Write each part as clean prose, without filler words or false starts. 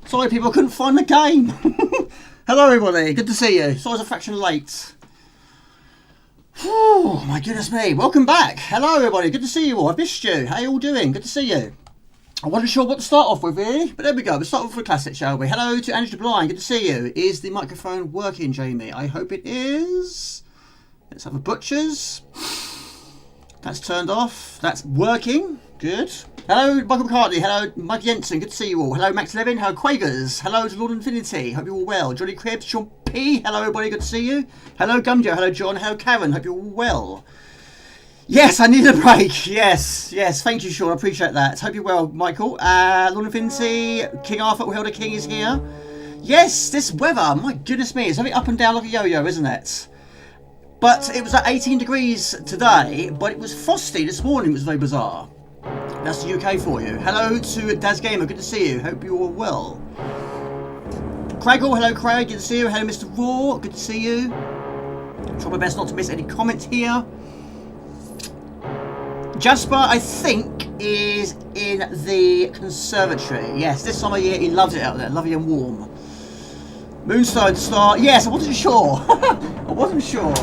Sorry people, I couldn't find the game. Hello everybody, good to see you. Sorry I was a fraction late. Oh my goodness me, welcome back. Hello everybody, good to see you all. I've missed you. How you all doing? Good to see you. I wasn't sure what to start off with really, but there we go. We'll start off with a classic, shall we? Hello to Andrew Blind, good to see you. Is the microphone working, Jamie? I hope it is. Let's have a butcher's. That's turned off. That's working. Good. Hello, Michael McCartney. Hello, Mike Jensen. Good to see you all. Hello, Max Levin. Hello, Quagers. Hello to Lord Infinity. Hope you're all well. Johnny Cribbs. Sean P. Hello, everybody. Good to see you. Hello, Gumjo. Hello, John. Hello, Karen. Hope you're all well. Yes, I need a break. Yes, yes. Thank you, Sean. I appreciate that. Hope you're well, Michael. Lord Infinity. King Arthur, Will Helder King is here. Yes, this weather. My goodness me. It's very up and down like a yo-yo, isn't it? But it was at 18 degrees today, but it was frosty this morning. It was very bizarre. That's the UK for you. Hello to Daz Gamer, good to see you. Hope you're all well. Craigle, hello Craig, good to see you. Hello Mr. Raw, good to see you. Try my best not to miss any comments here. Jasper, I think, is in the conservatory. Yes, this time of year he loves it out there, lovely and warm. Moonstone to start. Yes, I wasn't sure. I wasn't sure.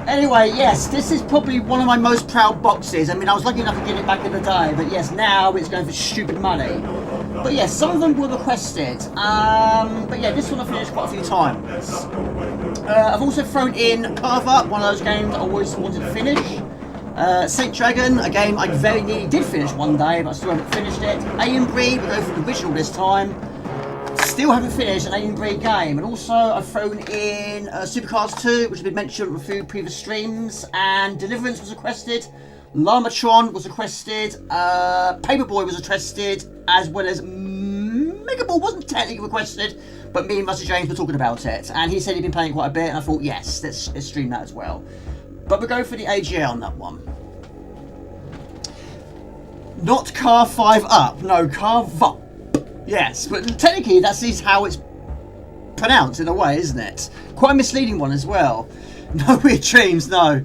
Anyway, yes, this is probably one of my most proud boxes. I mean, I was lucky enough to get it back in the day, but yes, now it's going for stupid money. But yes, some of them were requested. But yeah, this one I finished quite a few times. I've also thrown in Carve Up, one of those games I always wanted to finish. Saint Dragon, a game I very nearly did finish one day, but I still haven't finished it. Alien Breed, we'll go for the original this time. Still haven't finished an Alien Breed game. And also I've thrown in Supercars 2, which has been mentioned in a few previous streams. And Deliverance was requested. Llamatron was requested. Paperboy was requested. As well as Megaball wasn't technically requested, but me and Rusty James were talking about it. And he said he'd been playing quite a bit, and I thought, yes, let's stream that as well. But we'll go for the AGL on that one. Not Car 5 Up. No, Carve Up. Yes, but technically that is how it's pronounced in a way, isn't it? Quite a misleading one as well. No weird dreams, no.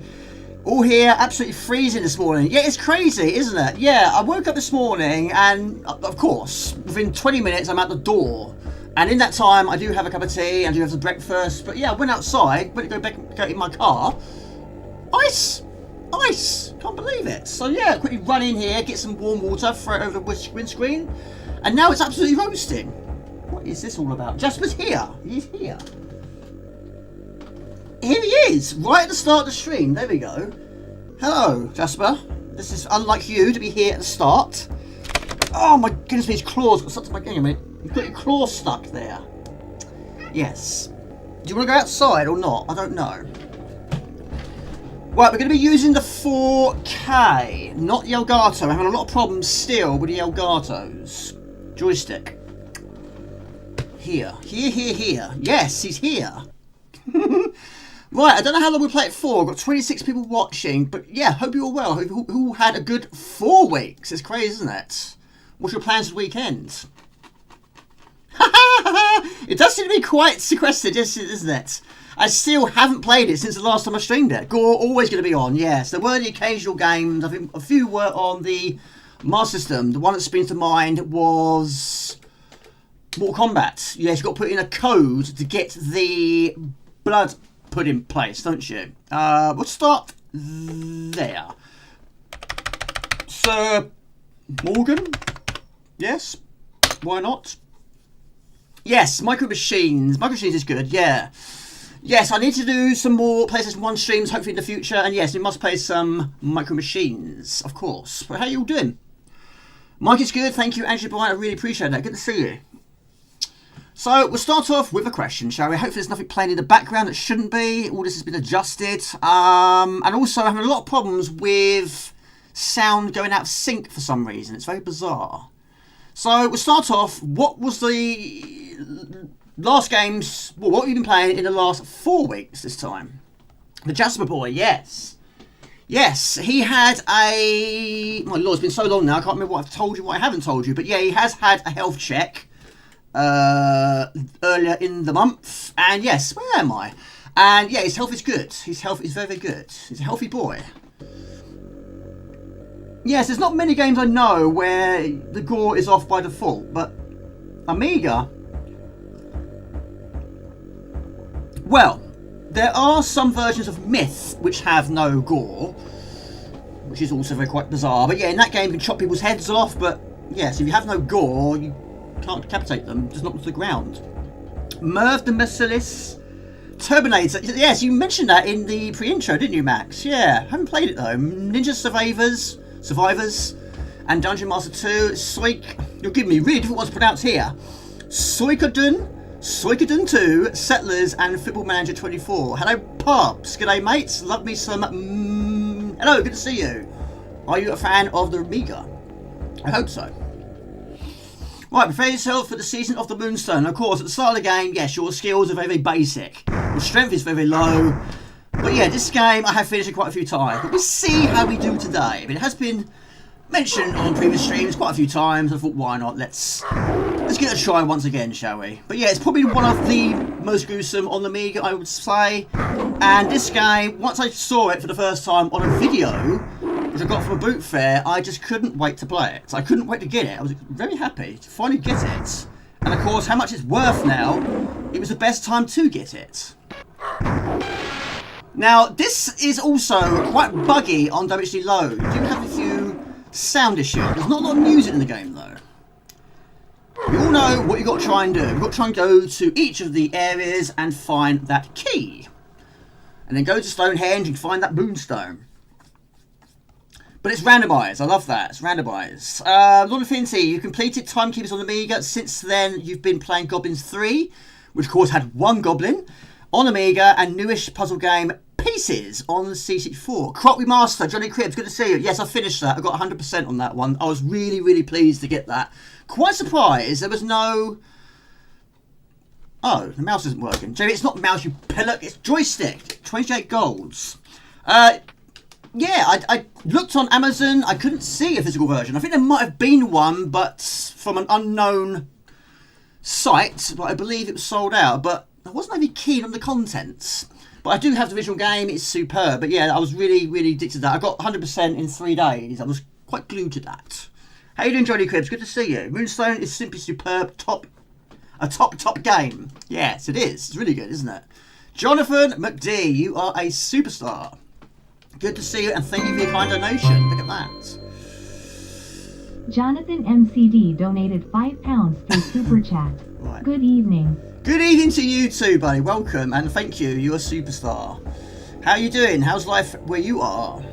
All here, absolutely freezing this morning. Yeah, it's crazy, isn't it? Yeah, I woke up this morning and, of course, within 20 minutes I'm out the door. And in that time, I do have a cup of tea, I do have some breakfast. But yeah, I went outside, went to go in my car. Ice! Ice! Can't believe it. So yeah, quickly run in here, get some warm water, throw it over the windscreen. And now it's absolutely roasting. What is this all about? Jasper's here. He's here. Here he is, right at the start of the stream. There we go. Hello, Jasper. This is unlike you to be here at the start. Oh my goodness me, his claws got stuck to my game, mate. You've got your claws stuck there. Yes. Do you want to go outside or not? I don't know. Right, we're going to be using the 4K, not the Elgato. I'm having a lot of problems still with the Elgato's joystick. Here. Yes, he's here. Right, I don't know how long we play it for. I've got 26 people watching, but yeah, hope you're all well. Hope you all had a good 4 weeks. It's crazy, isn't it? What's your plans for the weekend? It does seem to be quite sequestered, isn't it? I still haven't played it since the last time I streamed it. Gore, always going to be on, yes. There were the occasional games. I think a few were on the Master System. The one that springs to mind was Mortal Kombat. Yes, you've got to put in a code to get the blood put in place, don't you? We'll start there. Sir Morgan? Yes? Why not? Yes, Micro Machines. Micro Machines is good, yeah. Yes, I need to do some more PlayStation 1 streams, hopefully in the future. And yes, we must play some Micro Machines, of course. But how are you all doing? Mike is good, thank you, Angela Bryant. I really appreciate that. Good to see you. So, we'll start off with a question, shall we? Hopefully there's nothing playing in the background that shouldn't be. All this has been adjusted. And also, I'm having a lot of problems with sound going out of sync for some reason. It's very bizarre. So, we'll start off. What was the last games, well, what have you been playing in the last 4 weeks this time? The Jasper Boy, yes. Yes, he had a, my lord, it's been so long now, I can't remember what I've told you, what I haven't told you, but yeah, he has had a health check earlier in the month, and yes, where am I? And yeah, his health is good. His health is very, very good. He's a healthy boy. Yes, there's not many games I know where the gore is off by default, but Amiga, well, there are some versions of Myth which have no gore, which is also very quite bizarre. But yeah, in that game you can chop people's heads off, but yes, if you have no gore, you can't decapitate them, just knock them to the ground. Merv the Merciless, Turbinator, yes, you mentioned that in the pre-intro, didn't you, Max? Yeah, haven't played it though. Ninja Survivors, and Dungeon Master 2, Suik, you're giving me really difficult ones to pronounce here. Suikoden 2, Settlers, and Football Manager 24. Hello, Pops. G'day, mates. Love me some. Hello, good to see you. Are you a fan of the Amiga? I hope so. Right, prepare yourself for the season of the Moonstone. Of course, at the start of the game, yes, your skills are very, very basic. Your strength is very, very low. But yeah, this game I have finished it quite a few times. But we'll see how we do today. But it has been mentioned on previous streams quite a few times. I thought, why not? Let's give it a try once again, shall we? But yeah, it's probably one of the most gruesome on the Amiga, I would say. And this game, once I saw it for the first time on a video, which I got from a boot fair, I just couldn't wait to play it. So I couldn't wait to get it. I was very happy to finally get it. And of course, how much it's worth now, it was the best time to get it. Now, this is also quite buggy on WHD Load. You do have a few sound issues. There's not a lot of music in the game, though. You all know what you've got to try and do. You've got to try and go to each of the areas and find that key. And then go to Stonehenge and find that Moonstone. But it's randomised. I love that. It's randomised. Lord Infinity, you completed Timekeepers on Amiga. Since then, you've been playing Goblins 3, which of course had one Goblin, on Amiga, and newish puzzle game Pieces on the C64. Crop Remaster, Johnny Cribbs, good to see you. Yes, I finished that. I got 100% on that one. I was really, really pleased to get that. Quite surprised there was no... Oh, the mouse isn't working. Jamie, it's not mouse, you pillock. It's joystick. 28 golds. Yeah, I looked on Amazon. I couldn't see a physical version. I think there might have been one, but from an unknown site. But I believe it was sold out. But I wasn't really keen on the contents. But I do have the original game. It's superb. But yeah, I was really, really addicted to that. I got 100% in 3 days. I was quite glued to that. How you doing, Johnny Cribbs? Good to see you. Moonstone is simply superb. A top game. Yes, it is. It's really good, isn't it? Jonathan McD, you are a superstar. Good to see you, and thank you for your kind donation. Look at that. Jonathan MCD donated £5 through Super Chat. Right. Good evening. Good evening to you too, buddy. Welcome, and thank you. You're a superstar. How are you doing? How's life where you are?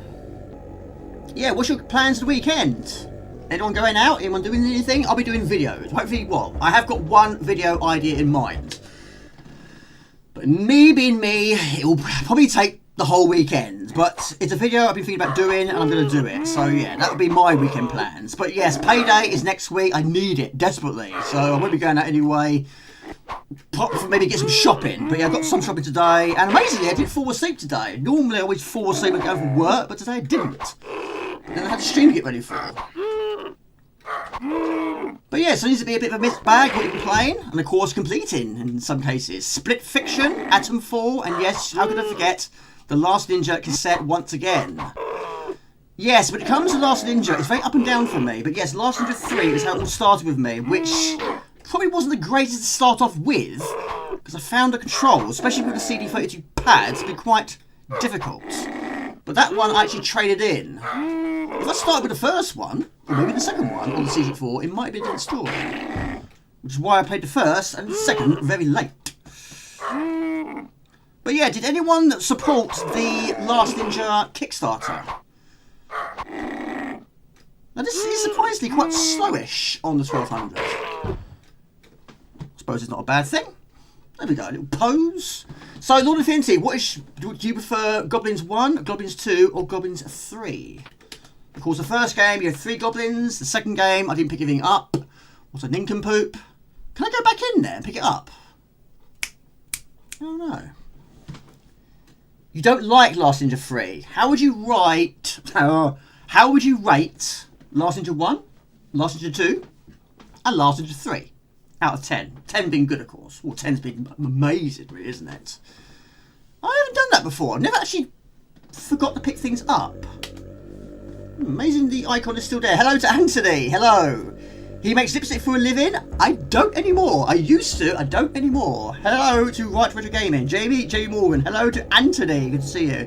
Yeah, what's your plans for the weekend? Anyone going out? Anyone doing anything? I'll be doing videos. Hopefully, well, I have got one video idea in mind. But me being me, it will probably take the whole weekend. But it's a video I've been thinking about doing, and I'm going to do it. So yeah, that'll be my weekend plans. But yes, payday is next week. I need it desperately. So I won't be going out anyway. Maybe get some shopping. But yeah, I got some shopping today. And amazingly, I didn't fall asleep today. Normally I always fall asleep and go for work, but today I didn't. And I had to stream to get ready for. But yeah, so it needs to be a bit of a mixed bag what you've been playing, and of course completing in some cases. Split Fiction, Atom 4, and yes, how could I forget the Last Ninja cassette once again. Yes, when it comes to Last Ninja, it's very up and down for me, but yes, Last Ninja 3 is how it all started with me, which probably wasn't the greatest to start off with, because I found the controls, especially with the CD32 pads, to be quite difficult. But that one I actually traded in. If I started with the first one, or maybe the second one on the CD4, it might be a different story. Which is why I played the first and the second very late. But yeah, did anyone support the Last Ninja Kickstarter? Now this is surprisingly quite slowish on the 1200. I suppose it's not a bad thing. There we go, a little pose. So, Lord Infinity, do you prefer Goblins 1, Goblins 2, or Goblins 3? Of course, the first game, you had 3 Goblins. The second game, I didn't pick anything up. Was a nincompoop. Can I go back in there and pick it up? I don't know. You don't like Last Ninja 3. How would you rate Last Ninja 1, Last Ninja 2, and Last Ninja 3? Out of 10. 10 being good, of course. Well, 10's been amazing, really, isn't it? I haven't done that before. I've never actually forgot to pick things up. Amazing the icon is still there. Hello to Anthony. Hello. He makes lipstick for a living. I don't anymore. I used to. I don't anymore. Hello to Right Retro Gaming. Jamie Morgan. Hello to Anthony. Good to see you.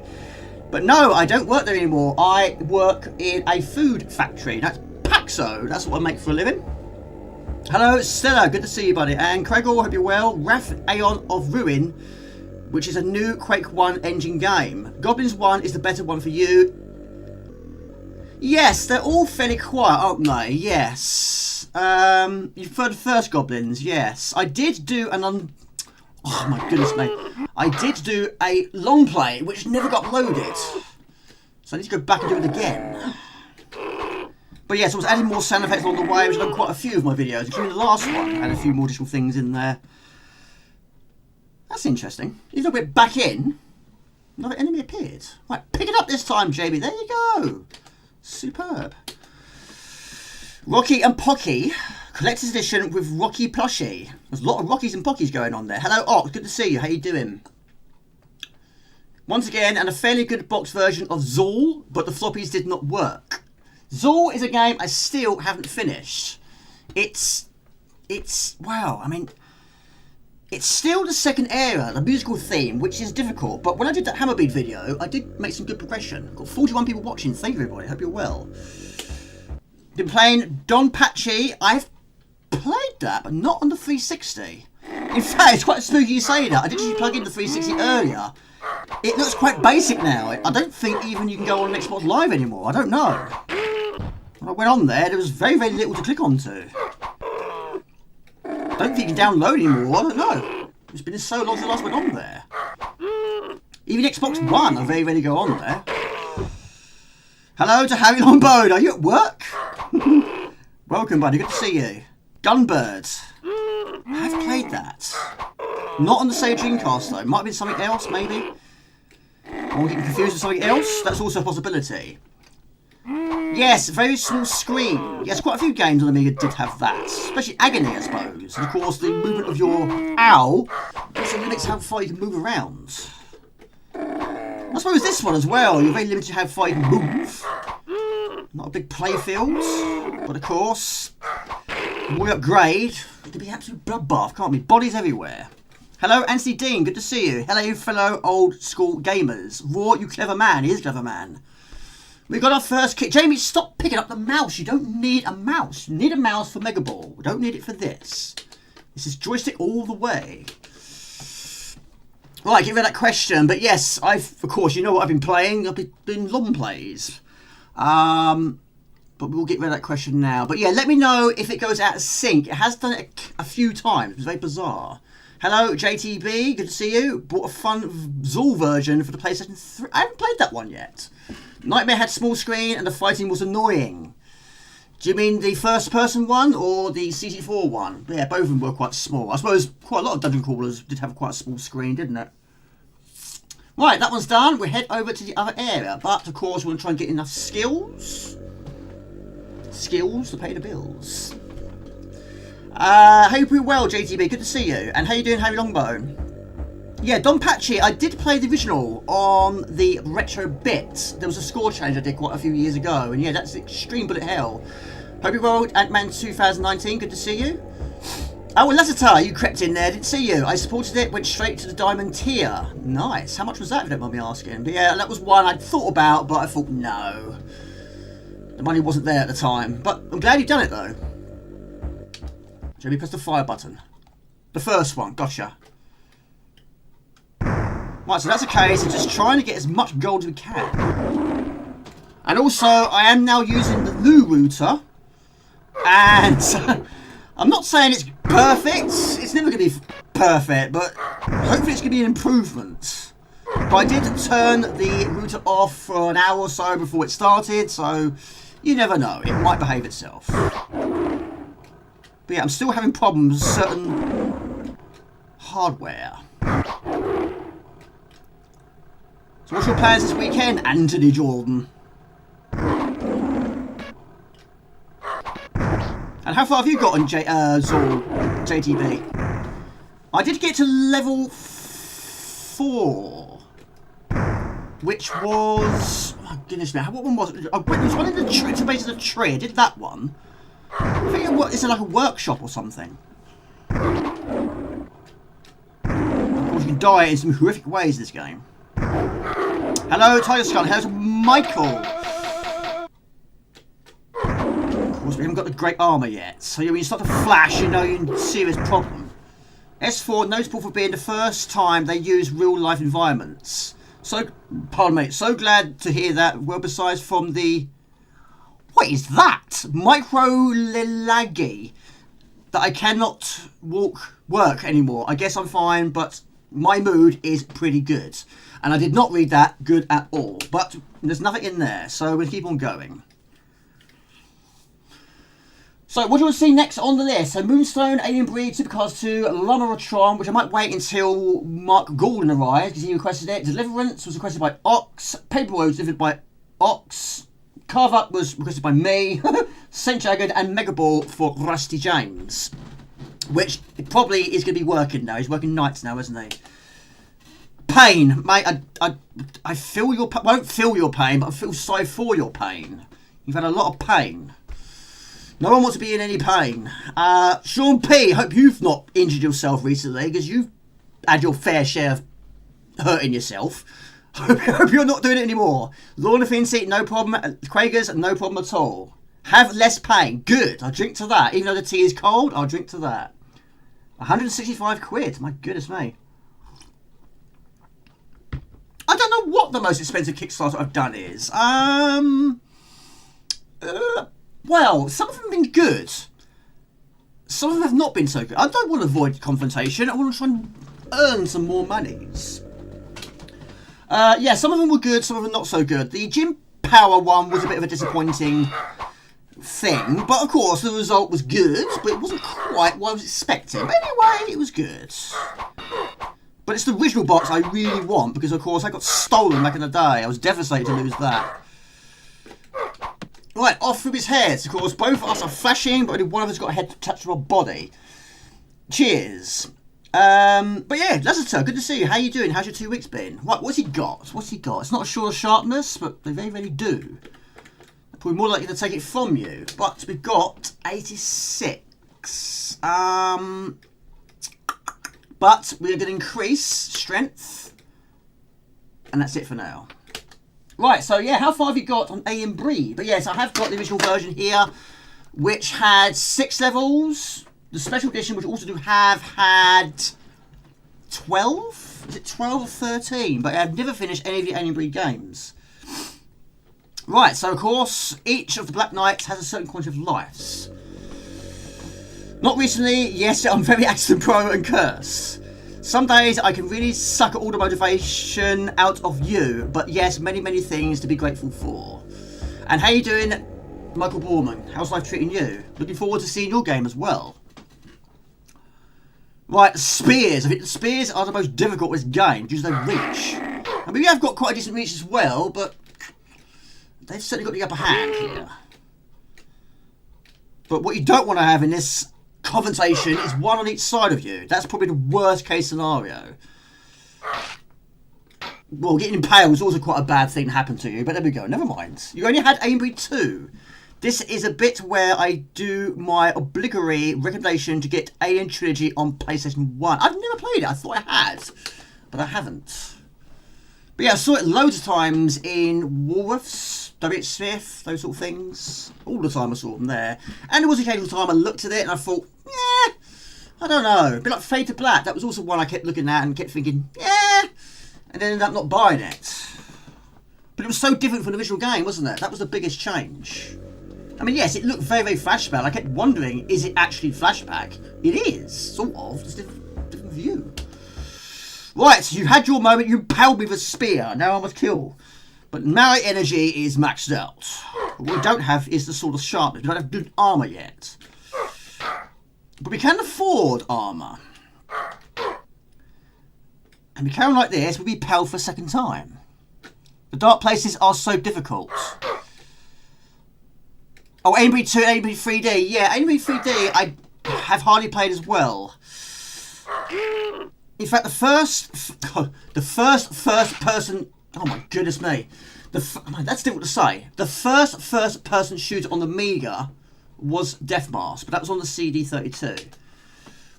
But no, I don't work there anymore. I work in a food factory. That's Paxo. That's what I make for a living. Hello, Stella, good to see you, buddy. And Craigor, hope you're well. Wrath Aeon of Ruin, which is a new Quake 1 engine game. Goblins 1 is the better one for you. Yes, they're all fairly quiet, aren't they? Yes. You prefer the first Goblins? Yes. I did do oh my goodness me. I did do a long play, which never got loaded. So I need to go back and do it again. But yes, I was adding more sound effects along the way, which I've done quite a few of my videos, including the last one. I had a few more additional things in there. That's interesting. Even though we're back in, another enemy appeared. Right, pick it up this time, Jamie. There you go. Superb. Rocky and Pocky, collector's edition with Rocky plushie. There's a lot of Rockies and Pockies going on there. Hello, Ox. Good to see you. How you doing? Once again, and a fairly good box version of Zool, but the floppies did not work. Zool is a game I still haven't finished. It's it's, wow, I mean, it's still the second area, the musical theme, which is difficult. But when I did that Hammerbeat video, I did make some good progression. Got 41 people watching. Thank you, everybody. Hope you're well. Been playing Don Pachi. I've played that, but not on the 360. In fact, it's quite spooky you say that. I did actually plug in the 360 earlier. It looks quite basic now. I don't think even you can go on Xbox Live anymore. I don't know. When I went on there was very, very little to click onto. I don't think you can download anymore. I don't know. It's been so long since I last went on there. Even Xbox One, I very rarely go on there. Hello to Harry Longbone. Are you at work? Welcome, buddy. Good to see you. Gunbird. I've played that. Not on the Sega Dreamcast, though. Might have been something else, maybe. Or getting confused with something else. That's also a possibility. Yes, very small screen. Yes, quite a few games on Amiga did have that. Especially Agony, I suppose. And of course, the movement of your owl also limits how far you can move around. I suppose this one as well. You're very limited how far you can move. Not a big play field. But of course, the more you upgrade, it can be an absolute bloodbath, can't we? Bodies everywhere. Hello, Anthony Dean. Good to see you. Hello, fellow old school gamers. Raw, you clever man. He is a clever man. We got our first kit. Jamie, stop picking up the mouse. You don't need a mouse. You need a mouse for Megaball. We don't need it for this. This is joystick all the way. Right, get rid of that question. But yes, of course, you know what I've been playing. I've been long plays. But we'll get rid of that question now. But yeah, let me know if it goes out of sync. It has done it a few times. It was very bizarre. Hello, JTB. Good to see you. Bought a fun Zool version for the PlayStation 3. I haven't played that one yet. Nightmare had small screen and the fighting was annoying. Do you mean the first person one or the CC4 one? Yeah, both of them were quite small. I suppose quite a lot of dungeon crawlers did have quite a small screen, didn't it? Right, that one's done. We'll head over to the other area. But, of course, we're going to try and get enough skills. Skills to pay the bills. Hope you're well, JTB. Good to see you. And how you doing, Harry Longbone? Yeah, Don Pachi, I did play the original on the Retro Bit. There was a score change I did quite a few years ago. And yeah, that's extreme bullet hell. Hope you're well, Ant-Man 2019. Good to see you. Oh, well, Lasseter, you crept in there. Didn't see you. I supported it, went straight to the Diamond tier. Nice. How much was that, if you don't mind me asking? But yeah, that was one I'd thought about, but I thought, no. The money wasn't there at the time. But I'm glad you've done it, though. Jamie, press the fire button. The first one. Gotcha. Right, so that's a case of just trying to get as much gold as we can. And also, I am now using the Lou router. And I'm not saying it's perfect. It's never going to be perfect, but hopefully it's going to be an improvement. But I did turn the router off for an hour or so before it started, so you never know. It might behave itself. But yeah, I'm still having problems with certain hardware. So what's your plans this weekend, Anthony Jordan? And how far have you got on Zool, JTB? I did get to level 4. Which was... Oh, goodness me, what one was it? Oh, it was one in the tree, to base of the tree. I did that one. I think it's like a workshop or something. Of course, you can die in some horrific ways in this game. Hello, Tiger Skull. Hello to Michael. Of course, we haven't got the great armour yet. So when you start to flash, you know you're in a serious problem. S4, notable for being the first time they use real-life environments. So, pardon me, so glad to hear that. Well, besides from the... What is that? Micro-laggy. That I cannot work anymore. I guess I'm fine, but my mood is pretty good. And I did not read that good at all. But there's nothing in there, so we'll keep on going. So, what do you want to see next on the list? So, Moonstone, Alien Breed, Supercars 2, Llamatron, which I might wait until Mark Gordon arrives, because he requested it. Deliverance was requested by Ox. Paperboy was delivered by Ox. Carve Up was requested by me. Saint Jagged and Megaball for Rusty James. Which probably is going to be working now. He's working nights now, isn't he? Pain, mate. I feel your won't feel your pain, but I feel sorry for your pain. You've had a lot of pain. No one wants to be in any pain. Sean P, hope you've not injured yourself recently, because you've had your fair share of hurting yourself. Hope you're not doing it anymore. Lorna Fincy, no problem. Quagers, no problem at all. Have less pain. Good. I'll drink to that. Even though the tea is cold, I'll drink to that. 165 quid. My goodness me. I don't know what the most expensive Kickstarter I've done is. Well, some of them have been good. Some of them have not been so good. I don't want to avoid confrontation. I want to try and earn some more monies. Yeah, some of them were good, some of them not so good. The Gym Power one was a bit of a disappointing thing, but of course the result was good, but it wasn't quite what I was expecting. But anyway, it was good. But it's the original box I really want, because of course I got stolen back in the day. I was devastated to lose that. Right, off with his heads. Of course, both of us are flashing, but only one of us got a head attached to our body. Cheers. But yeah, Lazater, good to see you. How you doing? How's your 2 weeks been? What's he got? What's he got? It's not a sure sharpness, but they very rarely do. They're probably more likely to take it from you. But we've got 86. But we're going to increase strength. And that's it for now. Right, so yeah, how far have you got on A and B? But yes, I have got the original version here, which had 6 levels. The special edition, which also do have, had 12? Is it 12 or 13? But I've never finished any of the A and B games. Right, so of course, each of the Black Knights has a certain quantity of lives. Not recently, yes, I'm very accident prone and curse. Some days I can really suck all the motivation out of you, but yes, many, many things to be grateful for. And how you doing, Michael Borman? How's life treating you? Looking forward to seeing your game as well. Right, spears. I think the spears are the most difficult with this game due to their reach. I mean, we have got quite a decent reach as well, but they've certainly got the upper hand here. But what you don't want to have in this confrontation is one on each side of you. That's probably the worst case scenario. Well, getting impaled is also quite a bad thing to happen to you, but there we go. Never mind. You only had A and B 2. This is a bit where I do my obligatory recommendation to get Alien Trilogy on PlayStation 1. I've never played it. I thought I had, but I haven't. But yeah, I saw it loads of times in Woolworths, W.H. Smith, those sort of things. All the time I saw them there. And there was an occasional time I looked at it and I thought, yeah, I don't know. A bit like Fade to Black. That was also one I kept looking at and kept thinking, yeah, and then ended up not buying it. But it was so different from the original game, wasn't it? That was the biggest change. I mean, yes, it looked very, very flashback. I kept wondering, is it actually flashback? It is, sort of. It's a different view. Right, so you had your moment. You impaled me with a spear. Now I must kill. But my energy is maxed out. What we don't have is the sort of sharpness. We don't have good armour yet. But we can afford armour. And we carry on like this, we'll be impaled for a second time. The dark places are so difficult. Oh, A&B 2, A&B 3D. Yeah, A&B 3D I have hardly played as well. In fact, the first person... Oh my goodness me. That's difficult to say. The first person shooter on the Amiga was Deathmask, but that was on the CD32.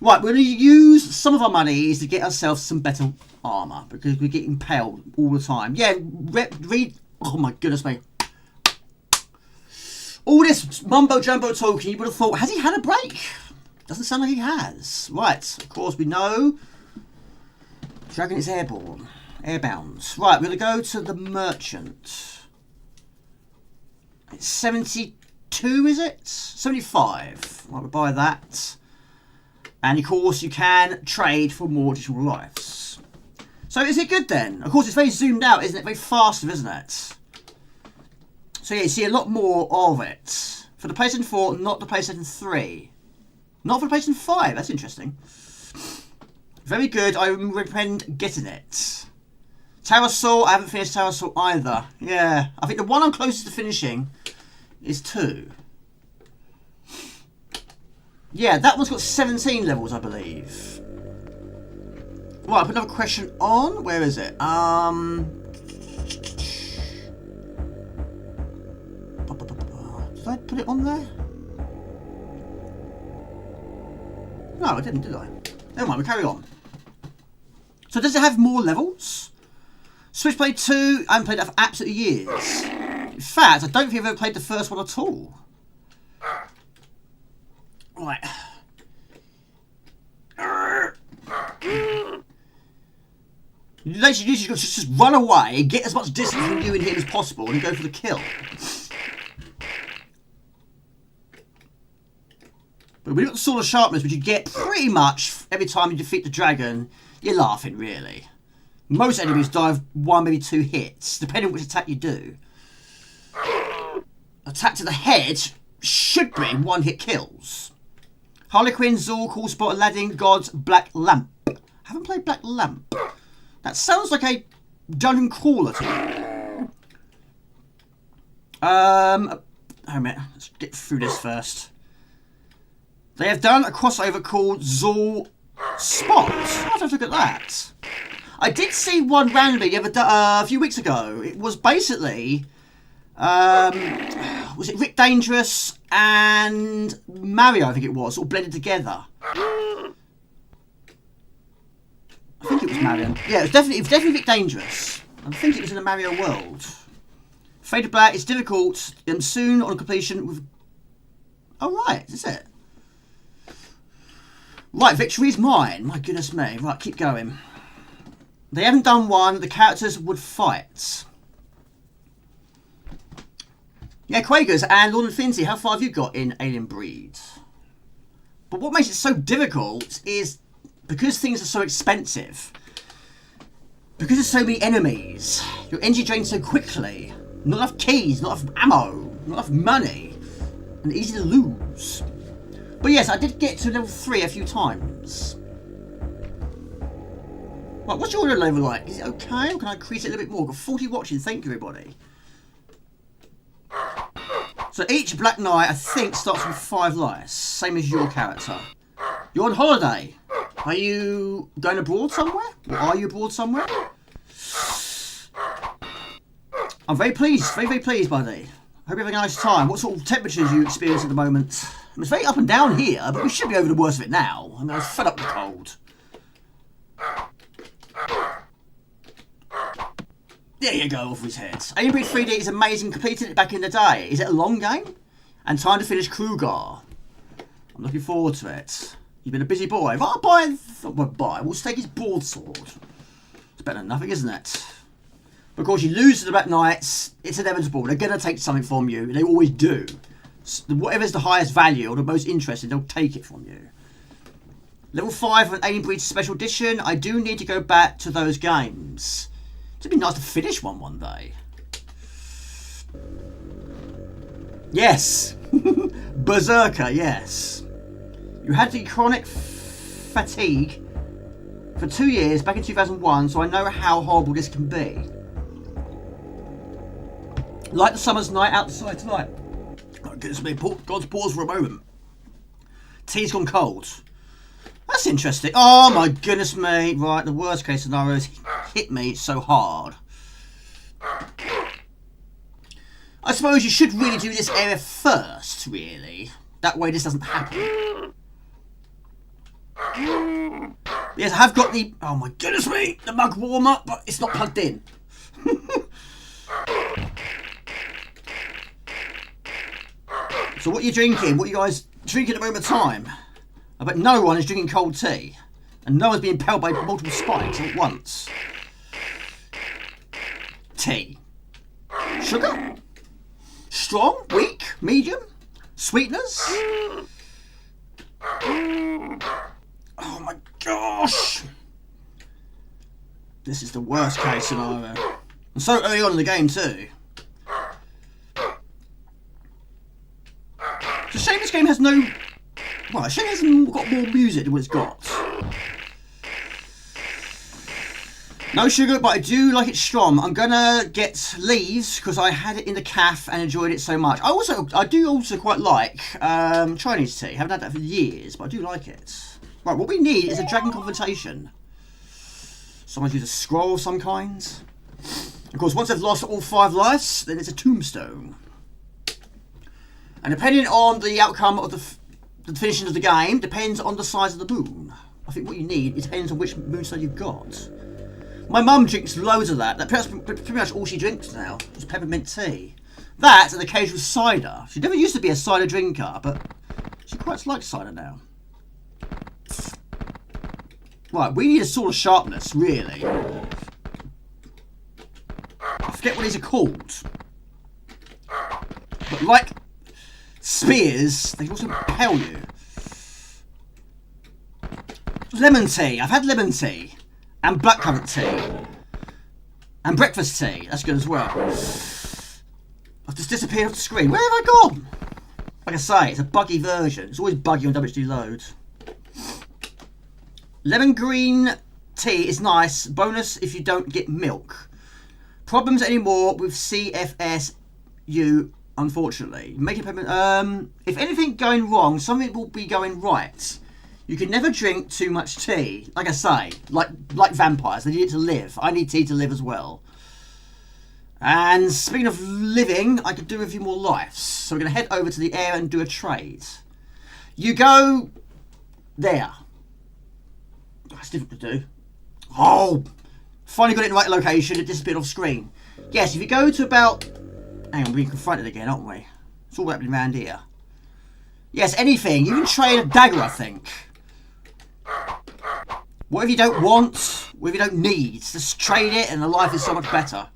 Right, we're going to use some of our monies to get ourselves some better armour, because we're getting impaled all the time. Yeah, read... Oh my goodness me. All this mumbo-jumbo talking, you would have thought, has he had a break? Doesn't sound like he has. Right, of course we know. Dragon is airborne. Airbound. Right, we're going to go to the merchant. It's 72, is it? 75. Right, we'll buy that. And of course you can trade for more additional lives. So is it good then? Of course it's very zoomed out, isn't it? Very fast, isn't it? So yeah, you see a lot more of it. For the PlayStation 4, not the PlayStation 3. Not for the PlayStation 5, that's interesting. Very good, I recommend getting it. Tower Assault, I haven't finished Tower Assault either. Yeah, I think the one I'm closest to finishing is 2. Yeah, that one's got 17 levels, I believe. Right, I put another question on. Where is it? Did I put it on there? No, I didn't, did I? Never mind, we carry on. So does it have more levels? Switchblade 2, I haven't played that for absolutely years. In fact, I don't think I've ever played the first one at all. Right. Literally, you've got to just run away, get as much distance from you and him as possible, and go for the kill. But when you've got the Sword of Sharpness, which you get pretty much every time you defeat the dragon, you're laughing, really. Most enemies die with 1, maybe 2 hits, depending on which attack you do. Attack to the head should be 1-hit kills. Harlequin, Zork, Hallspot, Aladdin, Gods, Black Lamp. I haven't played Black Lamp. That sounds like a dungeon crawler to me. Oh, man, let's get through this first. They have done a crossover called Zor Spot. I'll have to look at that. I did see one randomly a few weeks ago. It was basically, was it Rick Dangerous and Mario, I think it was, all blended together. I think it was Mario. Yeah, it was definitely Rick Dangerous. I think it was in the Mario world. Fade to Black is difficult and soon on completion with... Oh, right, is it? Right, victory is mine. My goodness me. Right, keep going. They haven't done one. The characters would fight. Yeah, Quagers and Lord Infinity, how far have you got in Alien Breed? But what makes it so difficult is because things are so expensive. Because there's so many enemies. Your energy drains so quickly. Not enough keys, not enough ammo, not enough money. And easy to lose. But yes, I did get to level 3 a few times. Right, what's your level like? Is it okay, or can I increase it a little bit more? I've got 40 watching, thank you everybody. So each Black Knight, I think, starts with 5 lives. Same as your character. You're on holiday. Are you going abroad somewhere? Or are you abroad somewhere? I'm very pleased, very, very pleased, buddy. Hope you're having a nice time. What sort of temperatures you experience at the moment? It's very up and down here, but we should be over the worst of it now. I mean, I was fed up with the cold. There you go, off his head. Alien Breed 3D is amazing. Completed it back in the day. Is it a long game? And time to finish Krugar. I'm looking forward to it. You've been a busy boy. We'll take his broadsword. It's better than nothing, isn't it? Of course, you lose to the Black Knights. It's inevitable. They're going to take something from you. They always do. Whatever's the highest value or the most interesting, they'll take it from you. Level 5 of an Alien Breed Special Edition. I do need to go back to those games. It'd be nice to finish one day. Yes. Berserker, yes. You had the chronic fatigue for 2 years back in 2001, so I know how horrible this can be. Like the summer's night outside tonight. Oh, goodness me, God's pause for a moment. Tea's gone cold. That's interesting. Oh my goodness me. Right, the worst case scenario is hit me so hard. I suppose you should really do this area first, really. That way this doesn't happen. Yes, I have got the... Oh my goodness me! The mug warmer, but it's not plugged in. So what are you drinking? What are you guys drinking at the moment of time? I bet no one is drinking cold tea. And no one's being impaled by multiple spikes at once. Tea. Sugar? Strong? Weak? Medium? Sweeteners? Oh my gosh! This is the worst case scenario. And so early on in the game too. It's a shame this game has no... Well, a shame it hasn't got more music than what it's got. No sugar, but I do like it strong. I'm gonna get leaves because I had it in the cafe and enjoyed it so much. I do also quite like Chinese tea. Haven't had that for years, but I do like it. Right, what we need is a dragon confrontation. Someone's used a scroll of some kind. Of course, once they've lost all 5 lives, then it's a tombstone. And depending on the outcome of the finishing of the game depends on the size of the moon. I think what you need, it depends on which Moonstone you've got. My mum drinks loads of that. That's pretty much all she drinks now. Just peppermint tea. That and occasional cider. She never used to be a cider drinker, but she quite likes cider now. Right, we need a sort of sharpness, really. I forget what these are called. But like spears, they can also impale you. Lemon tea. I've had lemon tea. And blackcurrant tea. And breakfast tea. That's good as well. I've just disappeared off the screen. Where have I gone? Like I say, it's a buggy version. It's always buggy on WHD Load. Lemon green tea is nice. Bonus if you don't get milk. Problems anymore with CFSU, unfortunately. Making peppermint. If anything going wrong, something will be going right. You can never drink too much tea. Like I say, like vampires, they need it to live. I need tea to live as well. And speaking of living, I could do with a few more lives. So we're going to head over to the air and do a trade. You go there. That's difficult to do. Oh, finally got it in the right location. It disappeared off screen. Yes, if you go to about... Hang on, we're being confronted again, aren't we? It's all happening around here. Yes, anything. You can trade a dagger, I think. Whatever you don't want, whatever you don't need, just trade it and the life is so much better.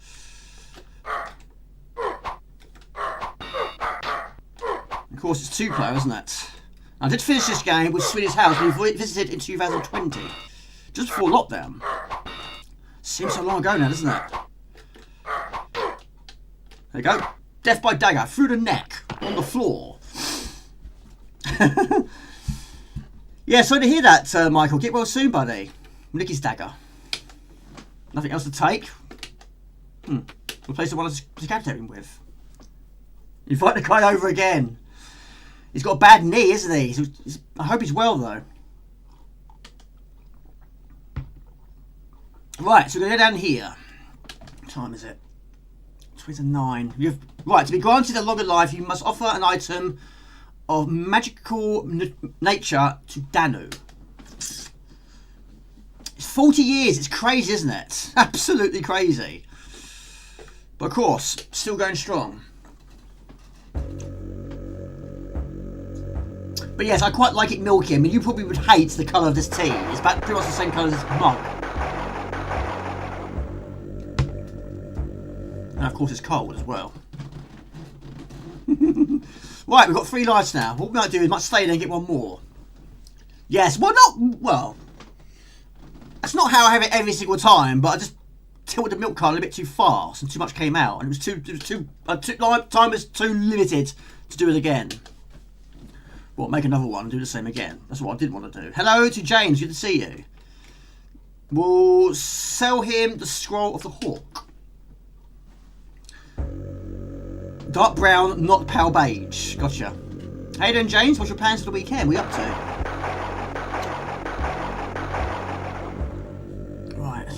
Of course, it's two-player, isn't it? I did finish this game with Swedish House when we visited in 2020, just before lockdown. Seems so long ago now, doesn't it? There you go. Death by dagger, through the neck, on the floor. Yeah, sorry to hear that, Michael. Get well soon, buddy. Nicky's dagger. Nothing else to take. Replace the one I was decapitating with. You fight the guy over again. He's got a bad knee, isn't he? I hope he's well, though. Right, so we're going to go down here. What time is it? 29. Right, to be granted a longer life, you must offer an item of magical nature to Danu. It's 40 years. It's crazy, isn't it? Absolutely crazy. But of course, still going strong. But yes, I quite like it milky. I mean, you probably would hate the colour of this tea. It's about pretty much the same colour as this mug. And of course it's cold as well. Right, we've got 3 lives now. What we might do is might stay there and get one more. Yes, well, that's not how I have it every single time, but I just tilted the milk card a bit too fast and too much came out, and time was too limited to do it again. Well, make another one and do the same again. That's what I did want to do. Hello to James, good to see you. We'll sell him the scroll of the hawk. Dark brown, not pale beige. Gotcha. How you doing, James? What's your plans for the weekend? What are you up to? Right.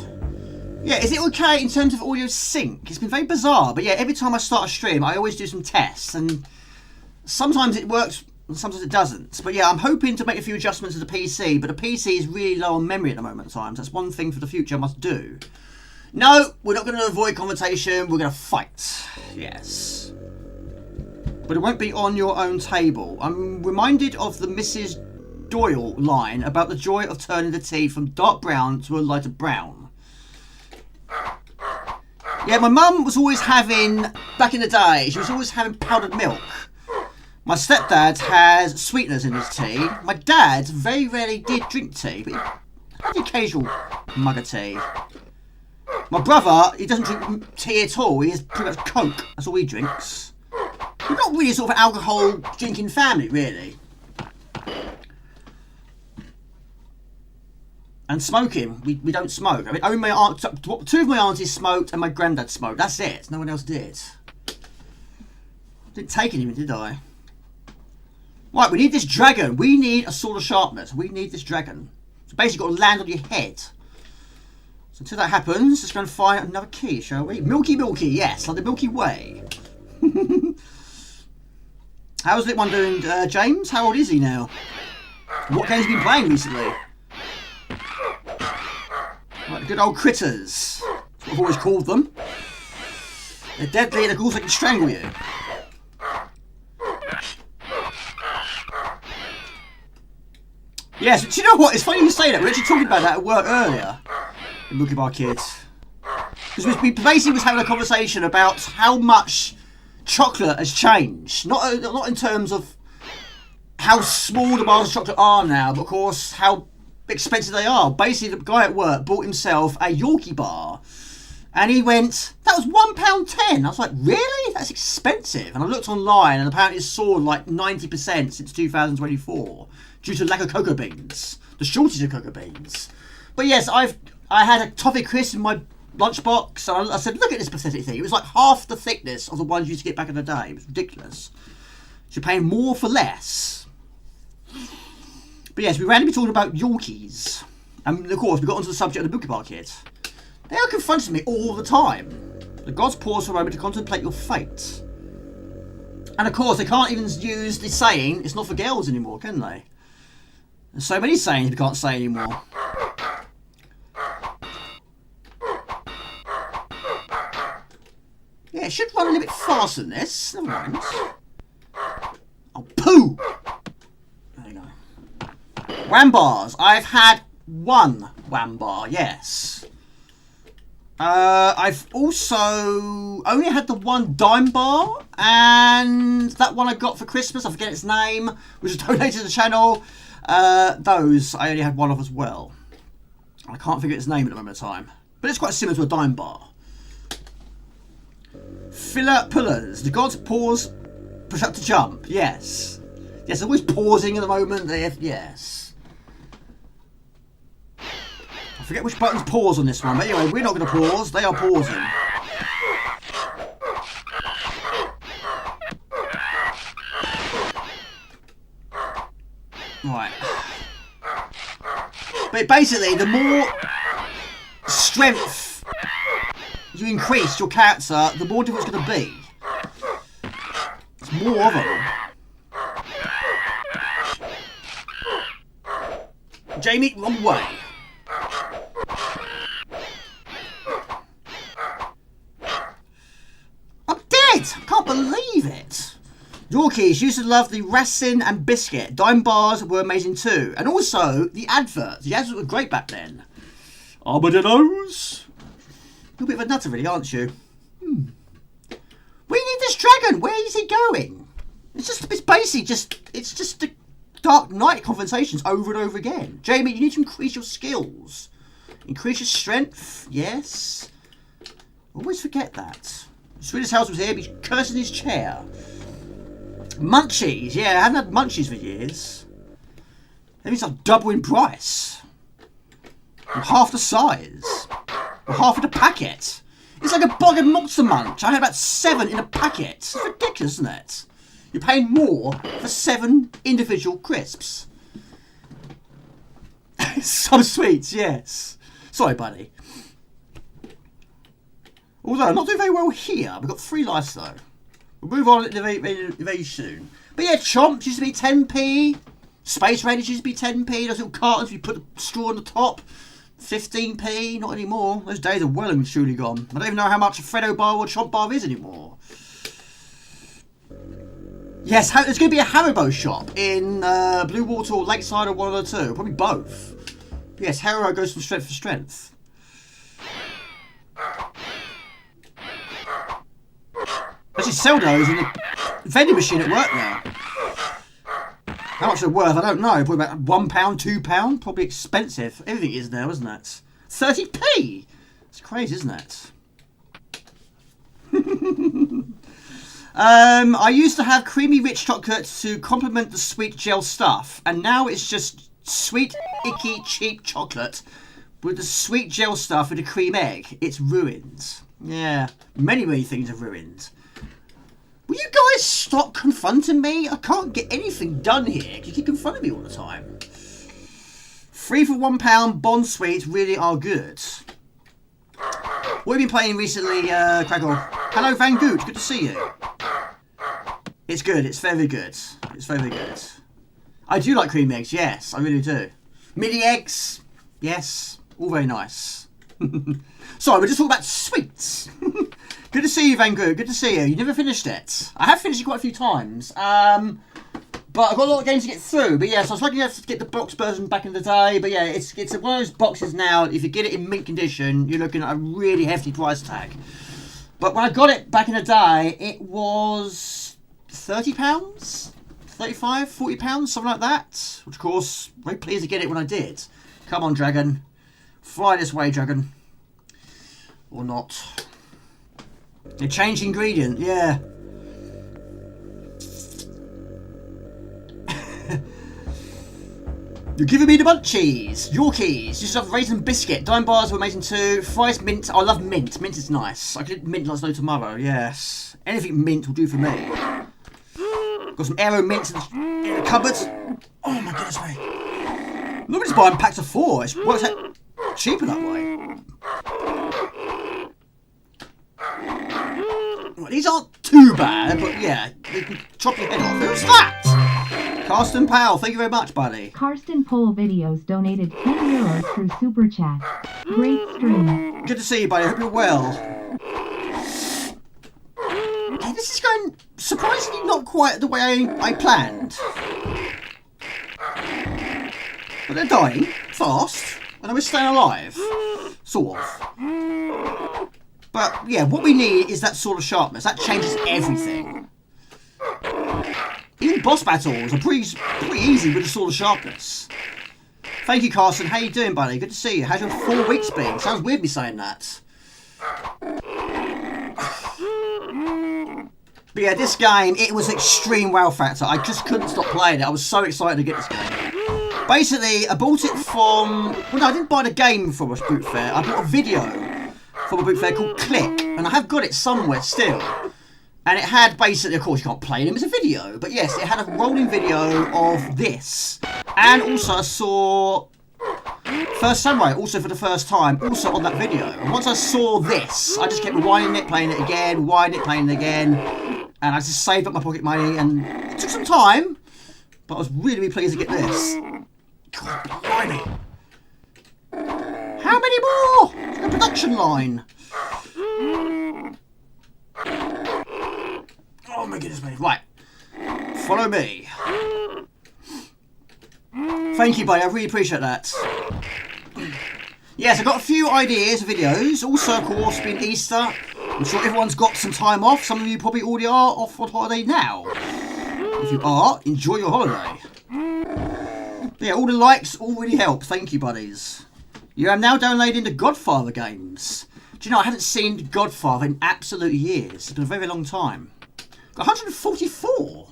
Yeah, is it okay in terms of audio sync? It's been very bizarre, but yeah, every time I start a stream, I always do some tests, and sometimes it works and sometimes it doesn't. But yeah, I'm hoping to make a few adjustments to the PC, but the PC is really low on memory at the moment at times. That's one thing for the future I must do. No, we're not going to avoid conversation, we're going to fight. Yes. But it won't be on your own table. I'm reminded of the Mrs. Doyle line about the joy of turning the tea from dark brown to a lighter brown. Yeah, my mum was always having, back in the day, she was always having powdered milk. My stepdad has sweeteners in his tea. My dad very rarely did drink tea, but he had the occasional mug of tea. My brother, he doesn't drink tea at all. He has pretty much Coke. That's all he drinks. We're not really sort of an alcohol drinking family, really. And smoking, we don't smoke. I mean, only my aunt, 2 of my aunties smoked and my granddad smoked. That's it. No one else did. Didn't take anything, did I? Right, we need this dragon. We need a sword of sharpness. We need this dragon. So basically, you've got to land on your head. So until that happens, let's go and find another key, shall we? Milky, yes, like the Milky Way. How's the one doing, James? How old is he now? What games have you been playing recently? Right, the good old critters. That's what I've always called them. They're deadly and of course they can strangle you. Yes, but you know what? It's funny you say that. We were actually talking about that at work earlier. In Look at our kids. Because we basically was having a conversation about how much chocolate has changed. Not in terms of how small the bars of chocolate are now, but of course how expensive they are. Basically, the guy at work bought himself a Yorkie bar, and he went, "That was £1.10." I was like, "Really? That's expensive." And I looked online, and apparently it's soared like 90% since 2024 due to lack of cocoa beans, the shortage of cocoa beans. But yes, I had a toffee crisp in my lunchbox, and I said, "Look at this pathetic thing." It was like half the thickness of the ones you used to get back in the day. It was ridiculous. So you're paying more for less. But yes, we randomly talking about Yorkies. And of course, we got onto the subject of the Bookie Bar kids. They are confronting me all the time. The gods pause for a moment to contemplate your fate. And of course, they can't even use the saying, "It's not for girls" anymore, can they? There's so many sayings we can't say anymore. Yeah, it should run a little bit faster than this. Never mind. Oh, poo! There you go. Wham bars. I've had one wham bar, yes. I've also only had the one dime bar, and that one I got for Christmas, I forget its name, which was donated to the channel. Those I only had one of as well. I can't figure its name at the moment of time, but it's quite similar to a dime bar. Filler pullers. The gods pause, push up to jump. Yes. Yes, always pausing at the moment. Yes. I forget which buttons pause on this one, but anyway, we're not going to pause. They are pausing. Right. But basically, the more strength you increase your character, the more difficult it's going to be. It's more of them. Jamie, wrong way. I'm dead! I can't believe it. Yorkies used to love the raisin and biscuit. Dime bars were amazing too. And also, the adverts. The adverts were great back then. Armadillos. You're a bit of a nutter, really, aren't you? We need this dragon. Where is he going? It's basically just the Dark Knight conversations over and over again. Jamie, you need to increase your skills. Increase your strength. Yes. Always forget that. Swedish House was here, but he's cursing his chair. Munchies. Yeah, I haven't had munchies for years. Everything's like double in price. And half the size. Or half of the packet. It's like a bag of Monster Munch. I had about 7 in a packet. It's ridiculous, isn't it? You're paying more for 7 individual crisps. Some sweets, yes. Sorry, buddy. Although, I'm not doing very well here. We've got 3 lives, though. We'll move on very soon. But yeah, Chomps used to be 10p. Space Raiders used to be 10p. Those little cartons, you put the straw on the top. 15p, not anymore. Those days are well and truly gone. I don't even know how much a Freddo bar or Chomp bar is anymore. Yes, there's going to be a Haribo shop in Blue Water or Lakeside or one of the two. Probably both. But yes, Haribo goes from strength to strength. Actually, sell those in the vending machine at work now. How much they're worth, I don't know. Probably about £1, £2. Probably expensive. Everything is now, isn't it? 30p! It's crazy, isn't it? I used to have creamy rich chocolate to complement the sweet gel stuff. And now it's just sweet, icky, cheap chocolate with the sweet gel stuff with the cream egg. It's ruined. Yeah, many things are ruined. Will you guys stop confronting me? I can't get anything done here. You keep confronting me all the time. 3 for £1 Bond sweets really are good. What have you been playing recently, Crackle? Hello, Van Goot. Good to see you. It's good. It's very good. It's very good. I do like cream eggs. Yes, I really do. Mini eggs. Yes, all very nice. Sorry, we're just talking about sweets. Good to see you, Van Gogh. Good to see you. You never finished it. I have finished it quite a few times. But I've got a lot of games to get through. But yes, I was lucky enough to get the box version back in the day. But yeah, it's one of those boxes now. If you get it in mint condition, you're looking at a really hefty price tag. But when I got it back in the day, it was £30, 35, £40, something like that. Which, of course, very pleased to get it when I did. Come on, Dragon. Fly this way, Dragon. Or not. They changed the ingredient, yeah. You're giving me the munchies. Yorkies. Just love raisin biscuit. Dime bars were amazing too. Fries mint. I love mint. Mint is nice. I could eat mint like no tomorrow. Yes. Anything mint will do for me. Got some Aero mints in the cupboard. Oh my goodness me. Nobody's buying packs of 4. It works out cheaper that way. Well, these aren't too bad, but yeah, they can chop your head off. Who's that? Carsten Powell, thank you very much, buddy. Karsten Poll Videos donated 10 euros through Super Chat. Great stream. Good to see you, buddy. I hope you're well. Okay, this is going surprisingly not quite the way I planned. But they're dying fast, and we're staying alive. Sort of. But yeah, what we need is that sort of sharpness. That changes everything. Even boss battles are pretty easy with the sort of sharpness. Thank you, Carson. How you doing, buddy? Good to see you. How's your 4 weeks been? Sounds weird me saying that. But yeah, this game, it was extreme wow factor. I just couldn't stop playing it. I was so excited to get this game. Basically, I bought it from... Well, no, I didn't buy the game from a boot fair. I bought a video from a boot fair called Click. And I have got it somewhere still. And it had basically, of course, you can't play them as a video. But yes, it had a rolling video of this. And also I saw First Samurai, also for the first time, also on that video. And once I saw this, I just kept rewinding it, playing it again, rewinding it, playing it again. And I just saved up my pocket money. And it took some time. But I was really, really pleased to get this. God, blimey. How many more? The production line. Oh my goodness me. Right. Follow me. Thank you, buddy. I really appreciate that. Yes, I've got a few ideas of videos. Also, of course, being Easter, I'm sure everyone's got some time off. Some of you probably already are off on holiday now. If you are, enjoy your holiday. But yeah, all the likes all really help. Thank you, buddies. You are now downloading the Godfather games. Do you know, I haven't seen Godfather in absolute years. It's been a very long time. 144. Oh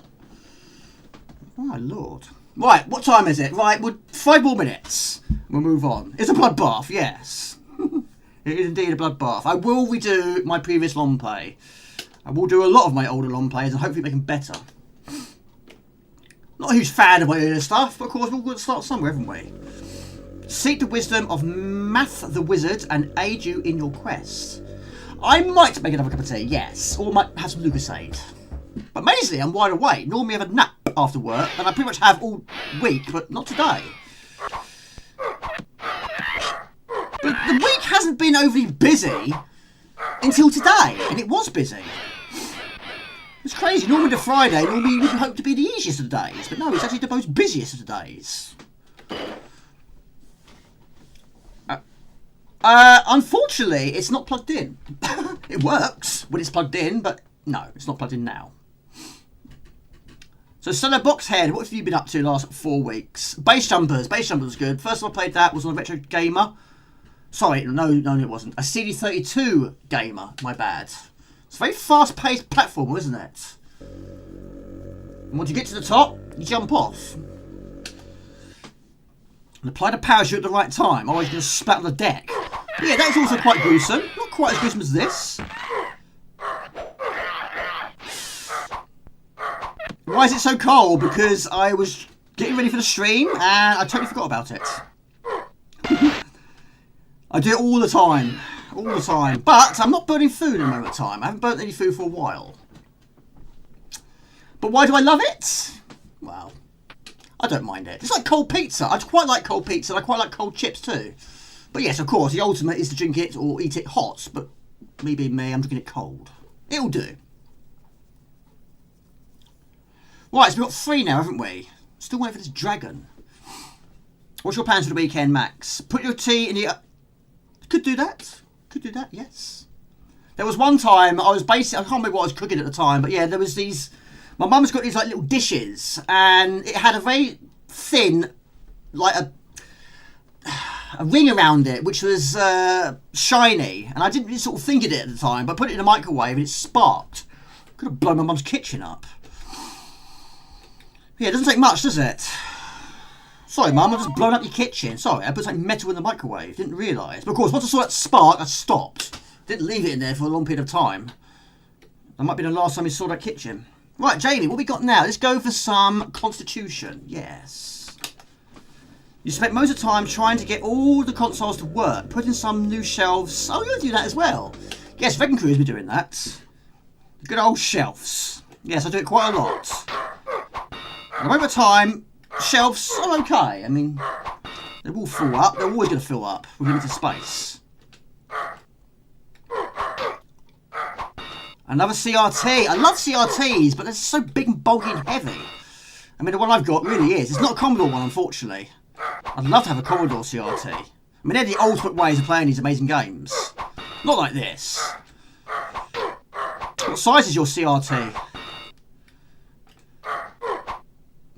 my lord. Right, what time is it? Right, 5 more minutes. We'll move on. It's a bloodbath, yes. It is indeed a bloodbath. I will redo my previous long play. I will do a lot of my older long plays and hopefully make them better. Not a huge fan of my earlier stuff, but of course we've got to start somewhere, haven't we? Seek the wisdom of Math the Wizard and aid you in your quest. I might make another cup of tea, yes. Or might have some Lucasade. But amazingly, I'm wide awake. Normally I have a nap after work, and I pretty much have all week, but not today. But the week hasn't been overly busy until today, and it was busy. It's crazy. Normally the Friday, normally you would hope to be the easiest of the days, but no, it's actually the most busiest of the days. Unfortunately, it's not plugged in. It works when it's plugged in, but no, it's not plugged in now. So, Stellar Boxhead, what have you been up to the last 4 weeks? Base Jumpers was good. First time I played that was on a Retro Gamer. Sorry, no, it wasn't. A CD32 Gamer, my bad. It's a very fast-paced platform, isn't it? And once you get to the top, you jump off. And apply the parachute at the right time, otherwise you're going to spat on the deck. But yeah, that's also quite gruesome. Not quite as gruesome as this. Why is it so cold? Because I was getting ready for the stream and I totally forgot about it. I do it all the time. All the time. But I'm not burning food at the moment in time. I haven't burnt any food for a while. But why do I love it? Well, I don't mind it. It's like cold pizza. I quite like cold pizza and I quite like cold chips too. But yes, of course, the ultimate is to drink it or eat it hot. But me being me, I'm drinking it cold. It'll do. Right, so we've got 3 now, haven't we? Still waiting for this dragon. What's your plans for the weekend, Max? Put your tea in the... Could do that. Could do that, yes. There was one time, I can't remember what I was cooking at the time, but yeah, there was these... My mum's got these like little dishes, and it had a very thin, like a ring around it, which was shiny, and I didn't really sort of think of it at the time, but I put it in the microwave and it sparked. Could have blown my mum's kitchen up. Yeah, it doesn't take much, does it? Sorry, Mum, I've just blown up your kitchen. Sorry, I put something metal in the microwave. Didn't realise. But of course, once I saw that spark, I stopped. Didn't leave it in there for a long period of time. That might be the last time we saw that kitchen. Right, Jamie, what we got now? Let's go for some Constitution. Yes. You spent most of the time trying to get all the consoles to work, putting some new shelves. Oh, you're going to do that as well. Yes, Vegan Crew's been doing that. The good old shelves. Yes, I do it quite a lot. And over time, shelves are okay. I mean, they will fill up. They're always going to fill up with limited space. Another CRT. I love CRTs, but they're so big and bulky and heavy. I mean, the one I've got really is. It's not a Commodore one, unfortunately. I'd love to have a Commodore CRT. I mean, they're the ultimate ways of playing these amazing games. Not like this. What size is your CRT?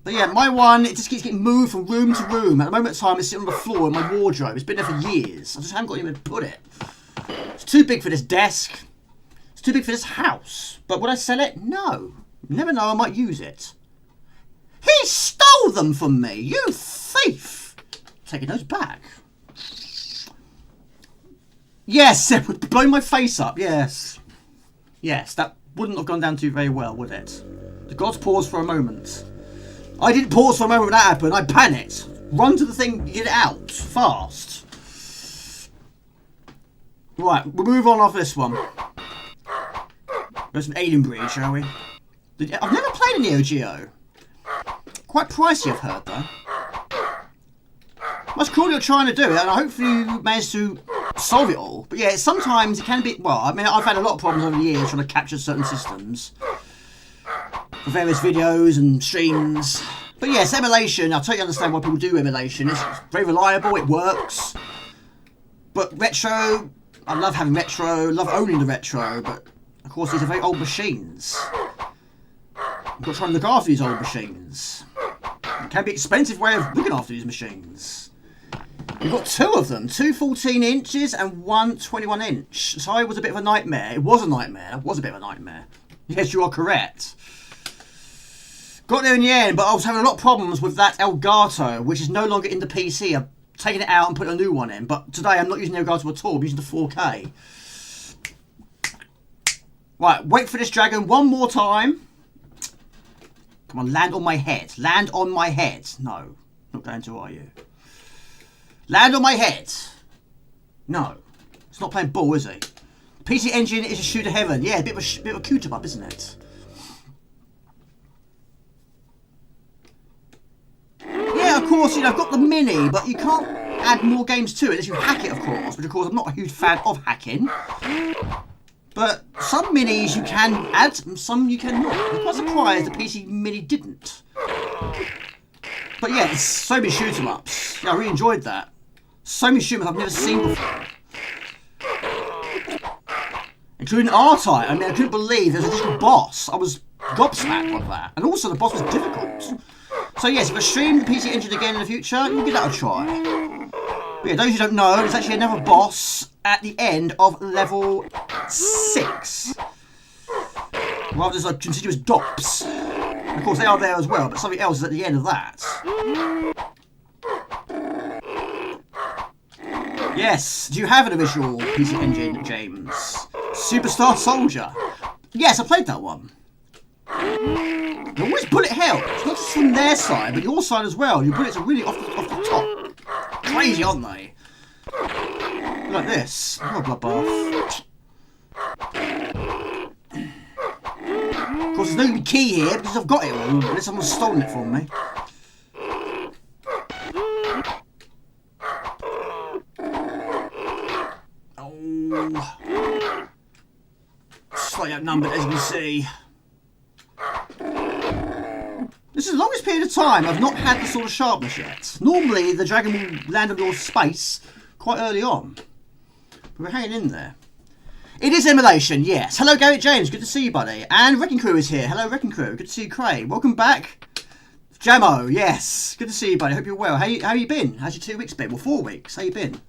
But yeah, my one, it just keeps getting moved from room to room. At the moment in time, it's sitting on the floor in my wardrobe. It's been there for years. I just haven't got anywhere to put it. It's too big for this desk. It's too big for this house. But would I sell it? No. You never know, I might use it. He stole them from me, you thief! Taking those back. Yes, it would blow my face up, yes. Yes, that wouldn't have gone down too very well, would it? The gods paused for a moment. I didn't pause for a moment when that happened. I panicked. Run to the thing, get it out. Fast. Right, we'll move on off this one. Go some Alien Breed, shall we? I've never played a Neo Geo. Quite pricey, I've heard, though. That's cool you're trying to do it, and hopefully you manage to solve it all. But yeah, sometimes it can be... Well, I mean, I've had a lot of problems over the years trying to capture certain systems. For various videos and streams. But yes, emulation, I totally understand why people do emulation. It's very reliable, it works. But retro, I love having retro, love owning the retro, but of course these are very old machines. You've got to try and look after these old machines. It can be an expensive way of looking after these machines. We've got 2 of them, 2 14 inches and 1 21 inch. So it was a bit of a nightmare. It was a nightmare. It was a bit of a nightmare. Yes, you are correct. Got there in the end, but I was having a lot of problems with that Elgato, which is no longer in the PC. I've taken it out and put a new one in. But today I'm not using the Elgato at all. I'm using the 4K. Right, wait for this dragon one more time. Come on, land on my head. Land on my head. No, not going to, are you? Land on my head. No. It's not playing ball, is he? PC Engine is a shoot to heaven. Yeah, a bit of a cooter up, isn't it? Yeah, of course, you know, I've got the Mini, but you can't add more games to it unless you hack it, of course. Which, of course, I'm not a huge fan of hacking. But some Minis you can add, and some you cannot. I'm quite surprised the PC Mini didn't. But yeah, it's so many shoot-em-ups. Yeah, I really enjoyed that. So many shoot-em-ups I've never seen before. Including R-Type. I mean, I couldn't believe there's a additional boss. I was gobsmacked by that. And also, the boss was difficult. So yes, if I stream the PC Engine again in the future, you'll give that a try. But yeah, those who don't know, there's actually another boss at the end of level 6. Rather there's like continuous dops. Of course, they are there as well, but something else is at the end of that. Yes, do you have an original PC Engine, James? Superstar Soldier. Yes, I played that one. You always bullet hell. It's not just from their side, but your side as well. Your bullets are really off the top. Crazy, aren't they? Look like this. Oh, bloodbath. Of course, course, there's no key here because I've got it all, unless someone's stolen it from me. Oh. Slightly outnumbered, as you can see. This is the longest period of time I've not had the sort of sharpness yet. Normally, the dragon will land on your space quite early on. But we're hanging in there. It is emulation, yes. Hello, Garrett James. Good to see you, buddy. And Wrecking Crew is here. Hello, Wrecking Crew. Good to see you, Craig. Welcome back. Jamo, yes. Good to see you, buddy. Hope you're well. How you been? How's your 2 weeks been? Well, 4 weeks. How you been?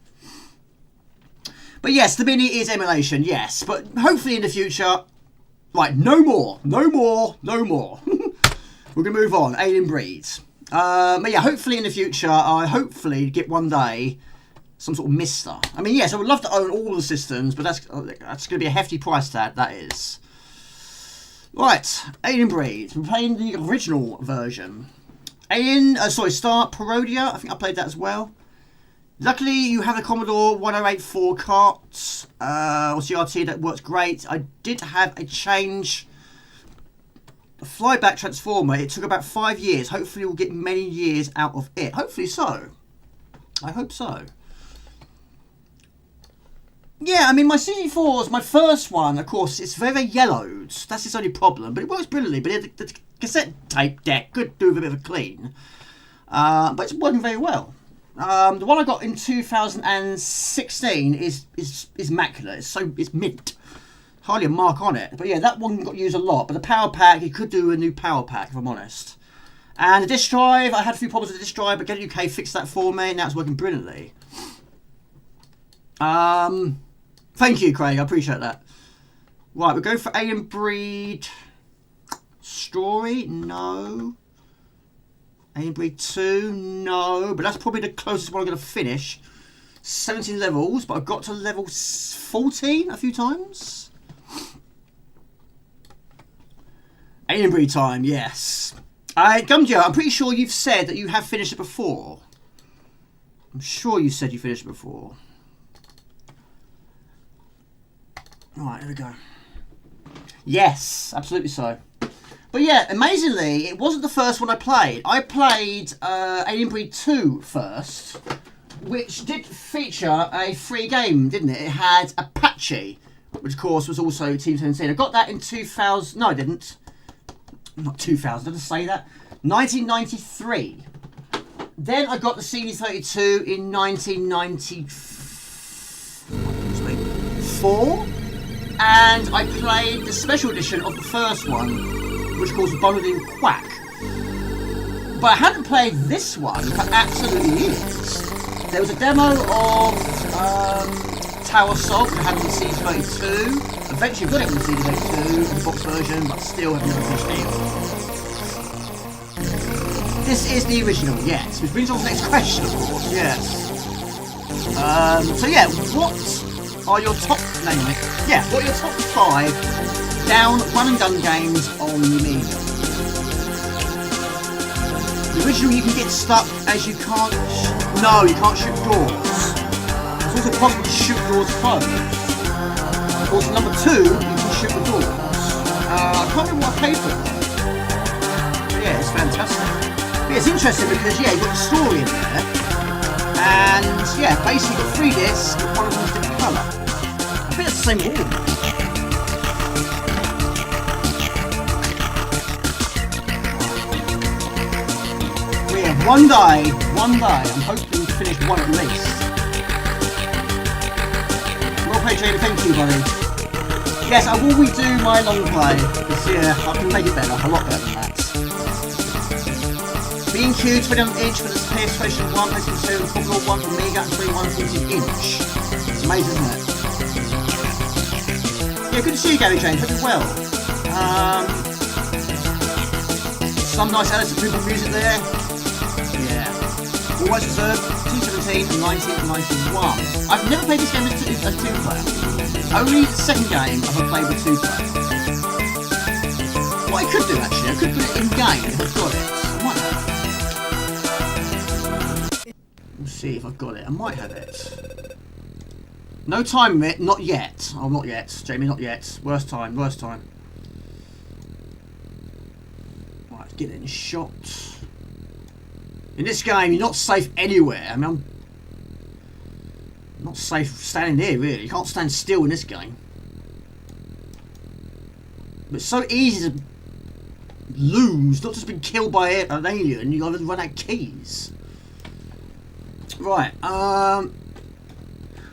But yes, the Mini is emulation, yes. But hopefully in the future... Right, no more. No more. No more. We're going to move on. Alien Breeds. But yeah, hopefully in the future, I hopefully get one day some sort of Mister. I mean, yes, I would love to own all the systems, but that's going to be a hefty price tag, that is. Right, Alien Breeds. We're playing the original version. Star Parodia. I think I played that as well. Luckily, you have the Commodore 1084 carts, or CRT, that works great. I did have a change... The flyback transformer, it took about 5 years. Hopefully we'll get many years out of it. Hopefully so. I hope so. Yeah, I mean, my CD4's, my first one, of course, it's very, very yellowed. That's its only problem. But it works brilliantly. But the cassette tape deck could do with a bit of a clean. But it's working very well. The one I got in 2016 is immaculate. It's mint. Hardly a mark on it. But yeah, that one got used a lot. But the power pack, you could do a new power pack, if I'm honest. And the disk drive, I had a few problems with the disk drive, but Get UK fixed that for me. Now it's working brilliantly. Thank you, Craig. I appreciate that. Right, we'll go for Alien Breed Story. No. Alien Breed 2. No. But that's probably the closest one I'm going to finish. 17 levels, but I've got to level 14 a few times. Alien Breed time, yes. Gumjo, I'm pretty sure you've said that you have finished it before. I'm sure you said you finished it before. Right, here we go. Yes, absolutely so. But yeah, amazingly, it wasn't the first one I played. I played Alien Breed 2 first, which did feature a free game, didn't it? It had Apache, which of course was also Team 17. I got that in 2000... No, I didn't. Not 2000, did I say that? 1993. Then I got the CD32 in 1994. And I played the special edition of the first one, which calls Bundled in Quack. But I hadn't played this one for absolutely years. There was a demo of Tower Assault, which I had on the CD32. Eventually got it on the CD32, the box version, but still have never finished it. This is the original, yes. Which brings on to the next question, of course, yes. So yeah, what are your top... what are your top 5 down run and gun games on the Amiga? The original, you can get stuck as you can't... No, you can't shoot doors. It's also possible to shoot doors closed. Of course, number 2, you can shoot the doors. I can't remember what I paid for it. Yeah, it's fantastic. But yeah, it's interesting because, yeah, you've got the story in there. And, yeah, basically you've got 3 discs, but one of them's different colour. I think it's the same order. One day, I'm hoping to finish one at least. Well played, Jada, thank you, buddy. Yes, I will redo my long play this year. I can make it better, a lot better than that. B&Q 21-inch for the PlayStation 1, PlayStation 2, Commodore 1 for Amiga, and 21-inch. It's amazing, isn't it? Yeah, good to see you, Gary James. Hope you're well. Some nice Alice Cooper music there. Yeah. Always reserved 2017 and 1991. I've never played this game as 2-player. Only the second game I've played with 2-player. What I could do actually, I could put it in game if I've got it. I might have. We'll see if I've got it. I might have it. No time limit, not yet. Oh, not yet. Jamie, not yet. Worst time. Getting shot. In this game, you're not safe anywhere. I mean, I'm not safe standing here, really. You can't stand still in this game. But it's so easy to lose, not just being killed by an alien. You gotta run out of keys. Right,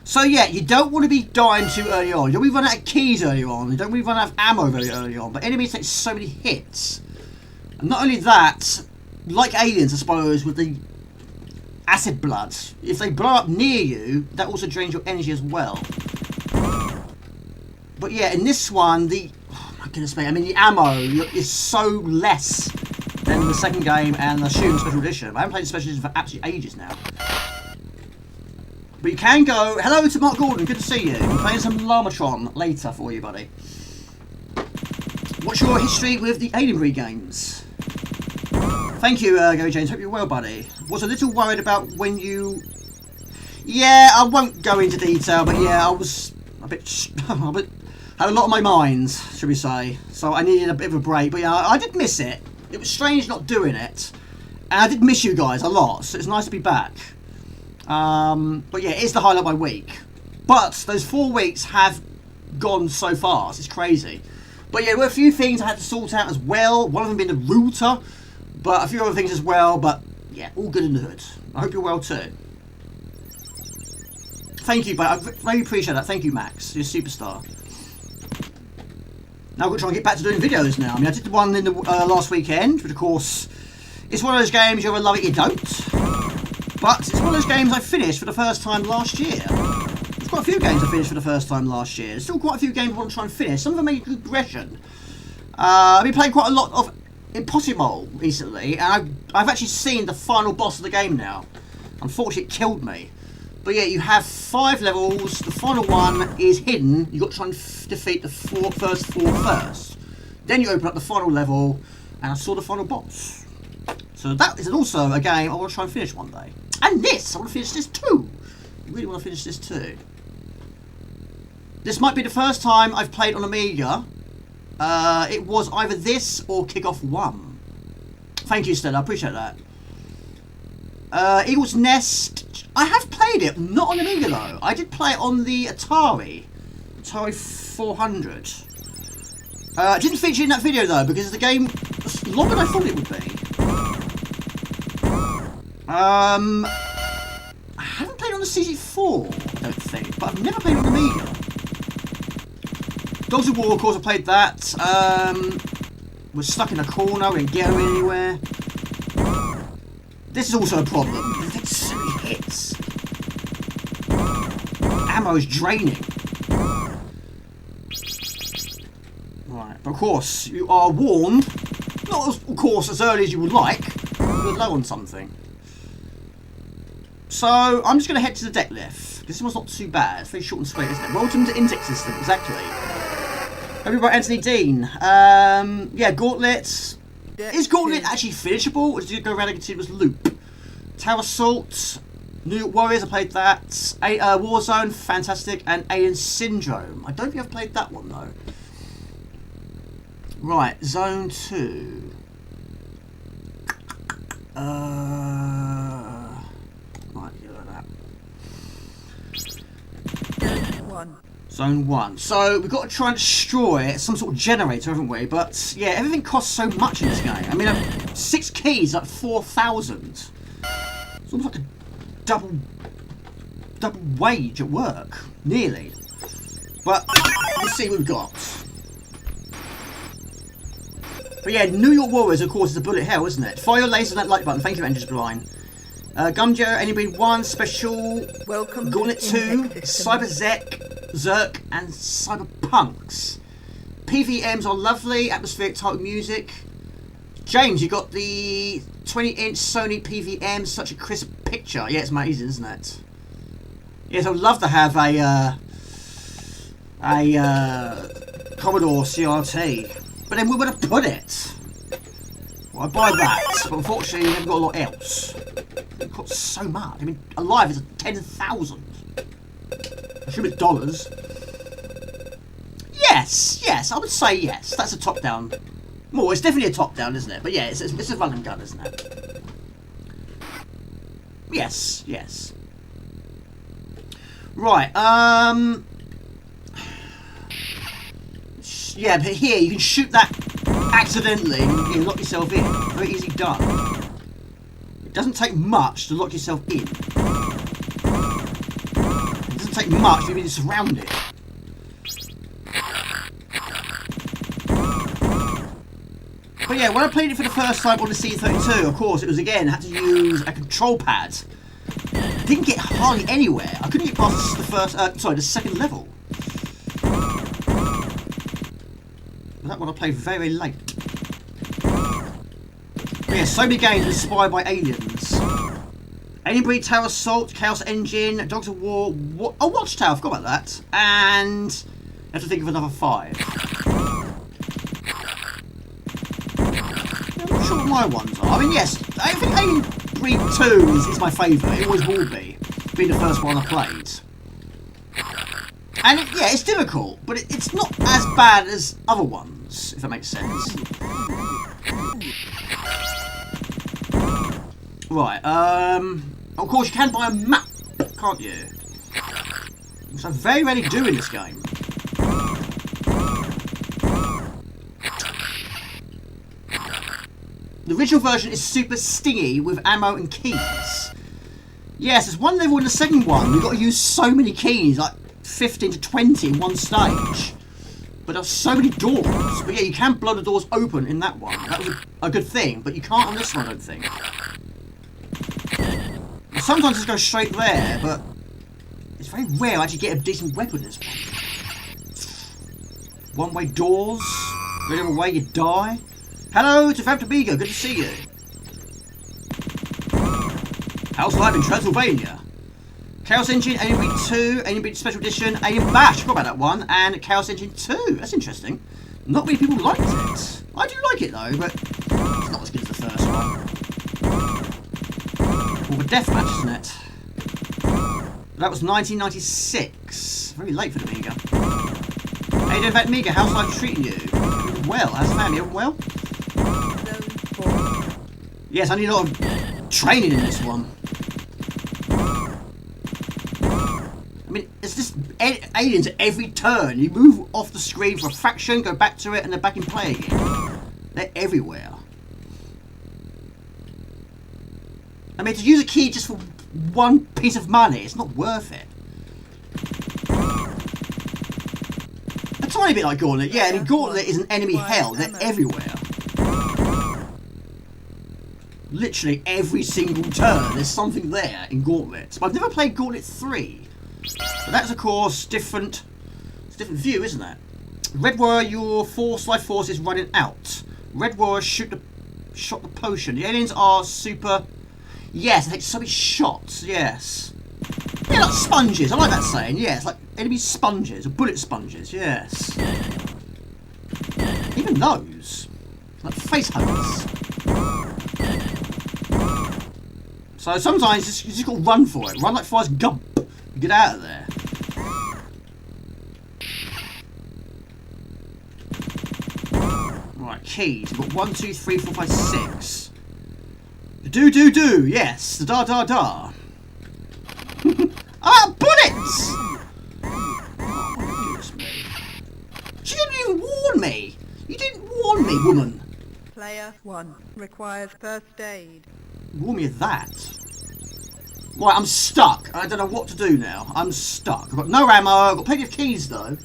so yeah, you don't want to be dying too early on. You don't want to run out of keys early on. You don't want to run out of ammo very early on. But enemies take so many hits. And not only that, like aliens, I suppose, with the acid blood, if they blow up near you, that also drains your energy as well. But yeah, in this one, oh my goodness me, I mean, the ammo is so less than the second game and the Shooting Special Edition. I haven't played the Special Edition for absolutely ages now. But you can go. Hello to Mark Gordon, good to see you. I'm playing some Llamatron later for you, buddy. What's your history with the Alien Breed games? Thank you, Gary James. Hope you're well, buddy. Was a little worried about when you... Yeah, I won't go into detail, but yeah, I was a bit... had a lot on my mind, should we say. So I needed a bit of a break. But yeah, I did miss it. It was strange not doing it. And I did miss you guys a lot, so it's nice to be back. But yeah, it's the highlight of my week. But those 4 weeks have gone so fast. It's crazy. But yeah, there were a few things I had to sort out as well. One of them being the router. But a few other things as well. But yeah, all good in the hood. I hope you're well too. Thank you, but I really appreciate that. Thank you, Max. You're a superstar. Now I've got to try and get back to doing videos now. I mean, I did the one in the last weekend, which of course, it's one of those games you either love it or you don't. But it's one of those games I finished for the first time last year. There's quite a few games I finished for the first time last year. There's still quite a few games I want to try and finish. Some of them make good progression. I've been playing quite a lot of Impossible recently, and I've actually seen the final boss of the game now. Unfortunately, it killed me. But yeah, you have 5 levels. The final one is hidden. You've got to try and defeat the first 4 first. Then you open up the final level, and I saw the final boss. So that is also a game I want to try and finish one day. And this! I want to finish this too! I really want to finish this too. This might be the first time I've played on Amiga. It was either this or Kickoff 1. Thank you, Stella. I appreciate that. Eagle's Nest. I have played it, not on Amiga though. I did play it on the Atari 400. It didn't feature in that video though, because the game was longer than I thought it would be. I haven't played on the CZ4, I don't think, but I've never played on Amiga. Dogs of War, of course, I played that. Was stuck in a corner, we didn't get anywhere. This is also a problem. It takes so many hits. Ammo is draining. Right, but of course, you are warned. Not, of course, as early as you would like. You're low on something. So, I'm just going to head to the deck lift. This one's not too bad. It's very short and sweet, isn't it? Welcome to Intake System, exactly. Everybody, Anthony Dean. Yeah, Gauntlet. Is Gauntlet actually finishable, or does it go around a continuous loop? Tower Assault, New York Warriors, I played that. Warzone, fantastic, and Alien Syndrome. I don't think I've played that one though. Right, Zone 2. Right, get like that. Zone 1. So we've got to try and destroy some sort of generator, haven't we? But yeah, everything costs so much in this game. I mean, 6 keys, like 4,000. It's almost like a double wage at work, nearly. But let's see what we've got. But yeah, New York Warriors, of course, is a bullet hell, isn't it? Fire your laser on that like button. Thank you, Andrew's Blind. Gumjo, Anybody 1, Special, Welcome Gauntlet 2, Cyber Zerk, and Cyberpunks. PVMs are lovely, atmospheric type of music. James, you got the 20-inch Sony PVM, such a crisp picture. Yeah, it's amazing, isn't it? Yes, I would love to have a Commodore CRT. But then where would I put it? Well, I'd buy that, but unfortunately, I haven't got a lot else. It costs so much. I mean, alive is 10,000. I assume it's dollars. Yes, I would say yes. That's a top-down. Well, it's definitely a top-down, isn't it? But yeah, it's a run and gun, isn't it? Yes, yes. Right, yeah, but here, you can shoot that accidentally and you lock yourself in. Very easy done. It doesn't take much to lock yourself in. It doesn't take much to be surrounded. But yeah, when I played it for the first time on the C32, of course, it was again, I had to use a control pad. Didn't get hardly anywhere. I couldn't get past the second level. That one I played very late. But yeah, so many games inspired by aliens. Alien Breed, Tower Assault, Chaos Engine, Dogs of War, Watchtower, I forgot about that. And I have to think of another 5. I'm not sure what my ones are. I mean, yes, I think Alien Breed 2 is my favourite. It always will be. Being the first one I played. And yeah, it's difficult, but it's not as bad as other ones, if that makes sense. Right, of course you can buy a map, can't you? Which I very rarely do in this game. The original version is super stingy with ammo and keys. Yes, there's one level in the second one, you've got to use so many keys, like 15 to 20 in one stage. But there's so many doors. But yeah, you can blow the doors open in that one. That was a good thing, but you can't on this one, I don't think. Sometimes it goes straight there, but it's very rare I actually get a decent weapon in this one. One-way doors. The other way, you die. Hello, it's Amiga. Good to see you. House Live in Transylvania. Chaos Engine, Alien Breed 2, Alien Breed Special Edition, Alien Bash, forgot about that one, and Chaos Engine 2. That's interesting. Not many people liked it. I do like it though, but it's not as good as the first one. Well, the deathmatch, isn't it? That was 1996. Very late for the Amiga. How you doing, Amiga? How's life treating you? Well, how's the family? Everyone well? Yes, I need a lot of training in this one. I mean, it's just aliens at every turn. You move off the screen for a fraction, go back to it, and they're back in play again. They're everywhere. I mean, to use a key just for one piece of money, it's not worth it. A tiny bit like Gauntlet, yeah. I mean, Gauntlet is an enemy hell. They're everywhere. Literally every single turn, there's something there in Gauntlet. But I've never played Gauntlet 3. But that's, of course, different. It's a different view, isn't it? Red Warrior, your life force is running out. Red Warrior shot the potion. The aliens are super. Yes, they take so many shots. Yes. Yeah, like sponges. I like that saying. Yes, like enemy sponges or bullet sponges. Yes. Even those, like face huggers. So sometimes you just got to run for it. Run like Forrest Gump. Get out of there. Right, keys. We've got 1, 2, 3, 4, 5, 6. Do. Yes. The da. Ah, bullets! Oh, goodness me. She didn't even warn me. You didn't warn me, woman. Player 1 requires first aid. Warn me of that. Right, I'm stuck. I don't know what to do now. I'm stuck. I've got no ammo. I've got plenty of keys, though.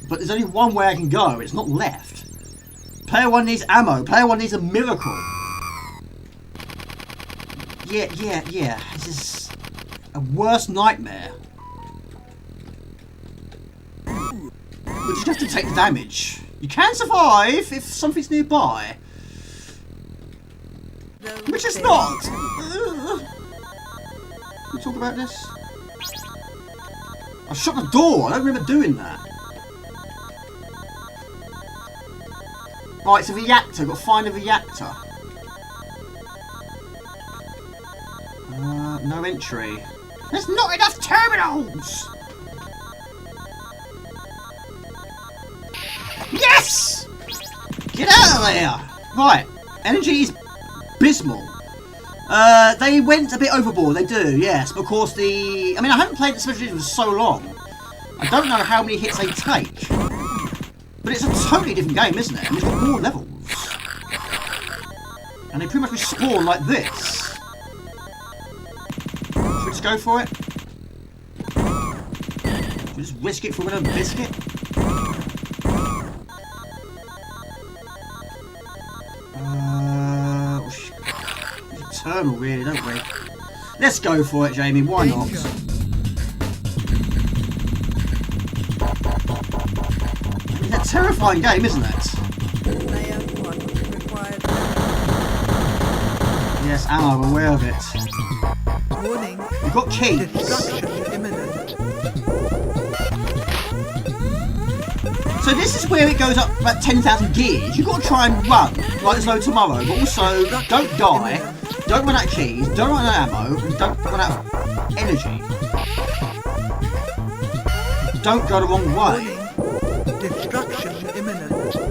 But there's only one way I can go. It's not left. Player 1 needs ammo. Player 1 needs a miracle. Yeah. This is a worst nightmare. But you just have to take the damage. You can survive if something's nearby. Which is not! Can we talk about this? I shut the door, I don't remember doing that. Right, it's a reactor, I've got to find a reactor. No entry. There's not enough terminals! Yes! Get out of there! Right, energy is abysmal. They went a bit overboard, they do, yes. But of course I mean, I haven't played the special edition for so long. I don't know how many hits they take. But it's a totally different game, isn't it? And it's got more levels. And they pretty much respawn like this. Should we just go for it? Should we just risk it for a bit of biscuit? Eternal, really, don't we? Let's go for it, Jamie. Why not? It's a terrifying game, isn't it? Layer 1 requires... Yes, I'm aware of it. Warning. We've got keys. Destruction imminent. So this is where it goes up about 10,000 gears. You've got to try and run like there's no tomorrow, but also don't die, don't run out of keys, don't run out of ammo, and don't run out of energy. Don't go the wrong way. Warning. Destruction imminent. So I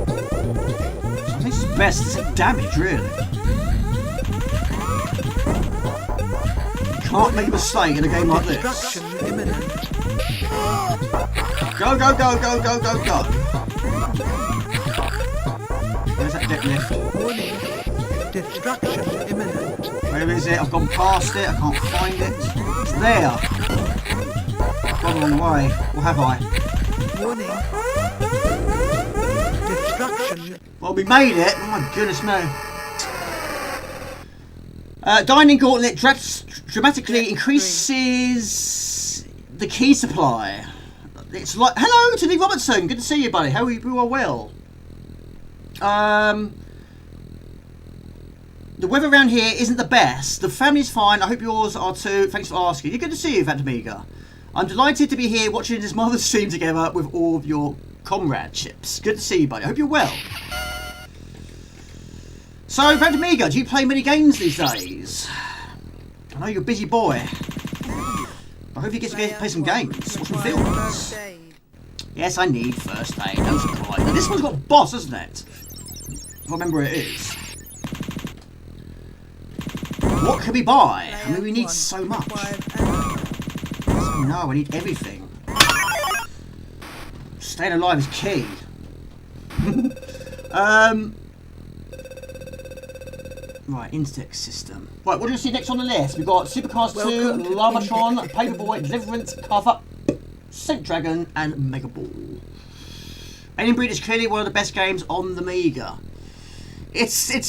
think it's best to take damage, really. You can't make a mistake in a game like this. Destruction imminent. Go, go, go, go, go, go, go. Where's that deck lift? Warning. Destruction imminent. Where is it? I've gone past it. I can't find it. It's there. I've gone the wrong way. Or have I? Warning. Destruction. Well, we made it. Oh my goodness me. Dining Gauntlet dramatically increases the key supply. It's like, hello to Lee Robertson. Good to see you, buddy. How are you? You are well. The weather around here isn't the best. The family's fine. I hope yours are too. Thanks for asking. You're good to see you, Amiga. I'm delighted to be here watching this marvelous stream together with all of your comradeships. Good to see you, buddy. I hope you're well. So, Amiga, do you play many games these days? I know you're a busy boy. I hope you get to play some games, watch some films. Yes, I need first aid, no surprise. Now this one's got boss, hasn't it? If I remember where it is. What can we buy? I mean, we need so much. No, I need everything. Staying alive is key. Right, Insect System. Right, what do you see next on the list? We've got Supercars 2, Llamatron, Paperboy, Deliverance, Cover, Saint Dragon, and Megaball. Alien Breed is clearly one of the best games on the Amiga. It's a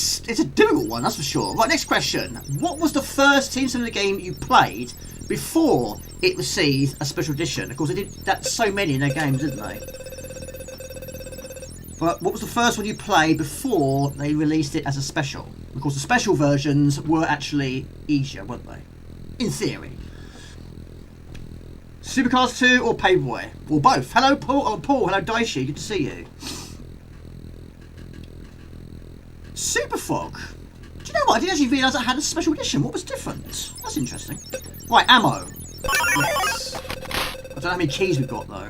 difficult one, that's for sure. Right, next question. What was the first Team Simulator game you played before it received a special edition? Of course, they did that so many in their games, didn't they? But what was the first one you played before they released it as a special? Of course, the special versions were actually easier, weren't they? In theory. Supercars 2 or Paperboy? Or both. Hello, Paul. Oh, Paul. Hello, Daishi. Good to see you. Super Fog. Do you know what? I didn't actually realise I had a special edition. What was different? That's interesting. Right, ammo. Yes. I don't know how many keys we've got, though.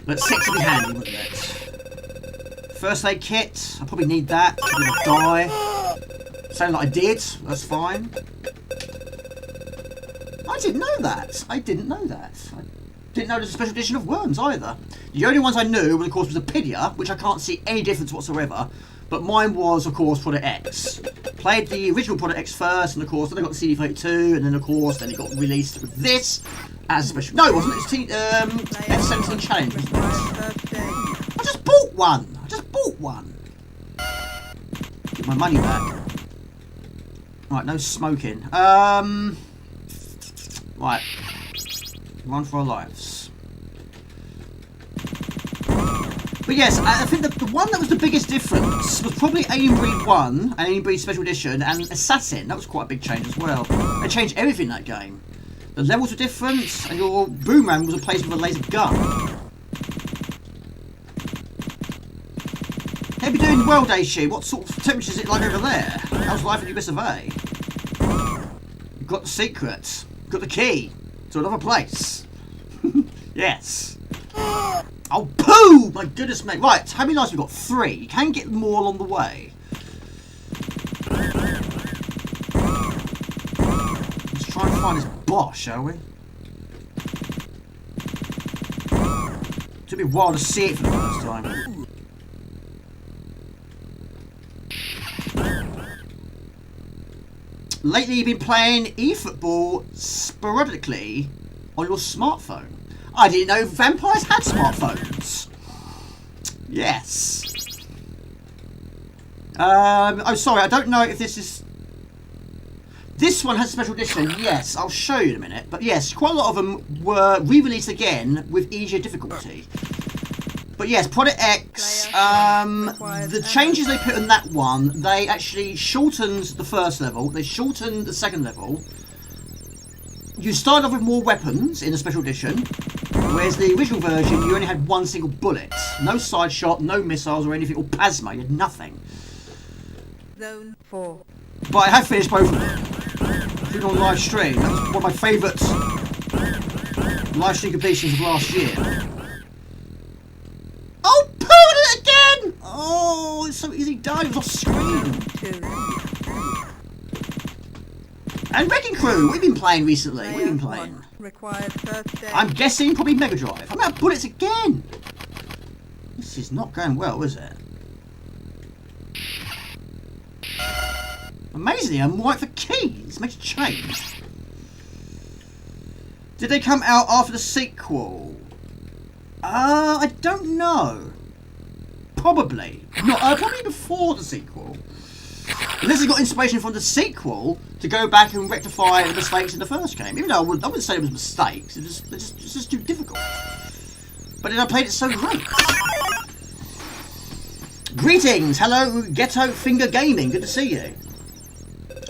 But 6 would be handy, wouldn't it? First aid kit. I probably need that. I'm going to die. Sounded like I did. That's fine. I didn't know that. I didn't know that. I didn't know there's a special edition of Worms either. The only ones I knew, of course, was a Pidia, which I can't see any difference whatsoever. But mine was, of course, Product X. Played the original Product X first, and of course, then I got the CD32, and then, of course, then it got released with this as a special. No, it wasn't. It was F17 Challenge, wasn't it? I just bought one. I just bought one. Get my money back. Right, no smoking. Right. Run for our lives. But yes, I think the one that was the biggest difference was probably Alien Breed 1, Alien Breed Special Edition, and Assassin. That was quite a big change as well. They changed everything in that game. The levels were different, and your boomerang was replaced with a laser gun. How you doing well, Daishi? What sort of temperature is it like over there? How's life in US of A? You've got the secret. You've got the key to another place. Yes. Oh, poo! My goodness, mate. Right, how many lives have we got? 3. You can get more along the way. Let's try and find this boss, shall we? It took me a while to see it for the first time. Lately, you've been playing eFootball sporadically on your smartphone. I didn't know vampires had smartphones. Yes. Oh, sorry, I don't know if this is... This one has a special edition. Yes, I'll show you in a minute. But yes, quite a lot of them were re-released again with easier difficulty. But yes, Product X, the changes they put in that one, they actually shortened the first level, they shortened the second level. You started off with more weapons in the special edition, whereas the original version you only had one single bullet. No side shot, no missiles or anything, or plasma, you had nothing. Zone 4. But I have finished both of them. Including on live stream. That was one of my favourite live stream completions of last year. Oh, poo it again! Oh, it's so easy done. It was off screen. 2. And Wrecking Crew, we've been playing recently. We've been Layer playing. 1 requires first aid. I'm guessing probably Mega Drive. I'm out of bullets again. This is not going well, is it? Amazingly, I'm white for keys. Makes a change. Did they come out after the sequel? I don't know. Probably. No, probably before the sequel. Unless they got inspiration from the sequel to go back and rectify the mistakes in the first game. Even though I wouldn't say it was mistakes. It's just too difficult. But then I played it so late. Greetings. Hello, Ghetto Finger Gaming. Good to see you.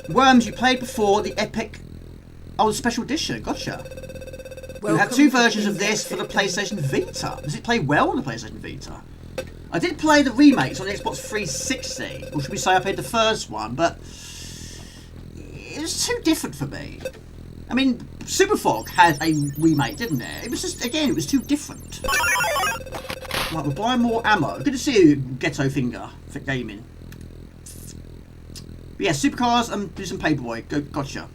Worms, you played before the Epic... Oh, the Special Edition. Gotcha. You have 2 versions of this for the PlayStation Vita. Does it play well on the PlayStation Vita? I did play the remakes on the Xbox 360, or should we say I played the first one, but it was too different for me. I mean, Super Fog had a remake, didn't it? It was just, again, it was too different. Right, we'll buy more ammo. Good to see you, Ghetto Finger, for gaming. But yeah, Supercars and do some Paperboy. Gotcha.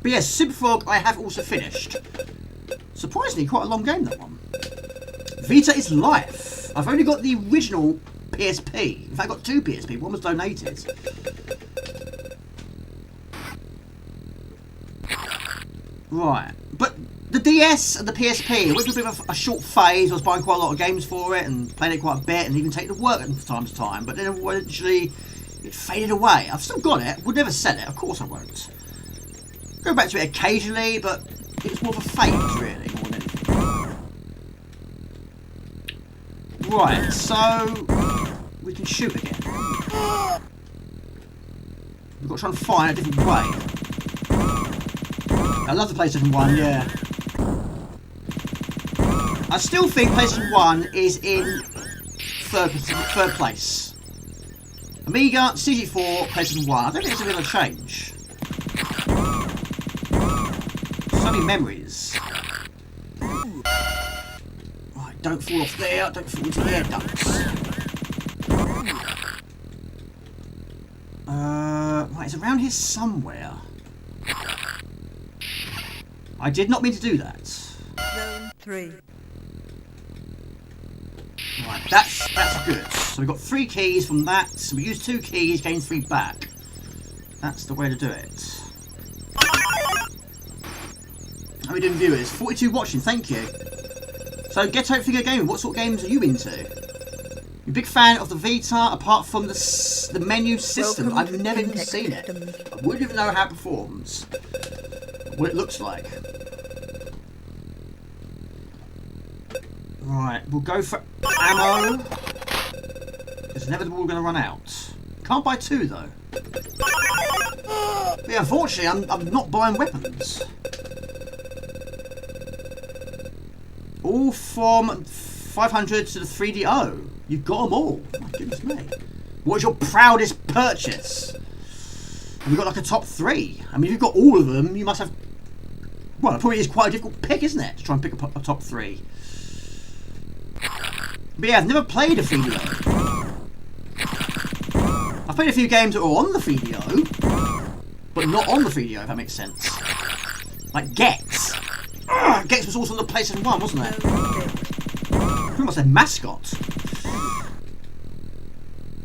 But yes, Super Frog I have also finished. Surprisingly, quite a long game, that one. Vita is life. I've only got the original PSP. In fact, I got 2 PSP. One was donated. Right. But the DS and the PSP, it went through a bit of a short phase. I was buying quite a lot of games for it and playing it quite a bit and even taking it to work from time to time. But then eventually it faded away. I've still got it. Would never sell it. Of course I won't. Go back to it occasionally, but it was more of a phase, really, more than anything. Right, so we can shoot again. We've got to try and find a different way. I love the PlayStation 1, yeah. I still think PlayStation 1 is in third place. Amiga, CG4, PlayStation 1. I don't think it's a real change. So many memories. Right, don't fall off there. Don't fall into the air ducts. Right, it's around here somewhere. I did not mean to do that. Zone 3. Right, that's good. So we've got 3 keys from that. So we use 2 keys, gain 3 back. That's the way to do it. How are we doing, viewers? 42 watching, thank you. So, Ghetto Figure Gaming, what sort of games are you into? You're a big fan of the Vita, apart from the menu system. I've never even seen it. I wouldn't even know how it performs. What it looks like. Right, we'll go for ammo. It's inevitably we're going to run out. Can't buy 2 though. But yeah, unfortunately, I'm not buying weapons. All from 500 to the 3DO. You've got them all. Oh my goodness me. What's your proudest purchase? Have you got like a top 3? I mean, if you've got all of them, you must have... Well, it probably is quite a difficult pick, isn't it? To try and pick a top 3. But yeah, I've never played a Fidio. I've played a few games that were on the Fidio, but not on the Fidio, if that makes sense. Like Gex. Gex was also on the PlayStation 1, wasn't it? Who must have mascot?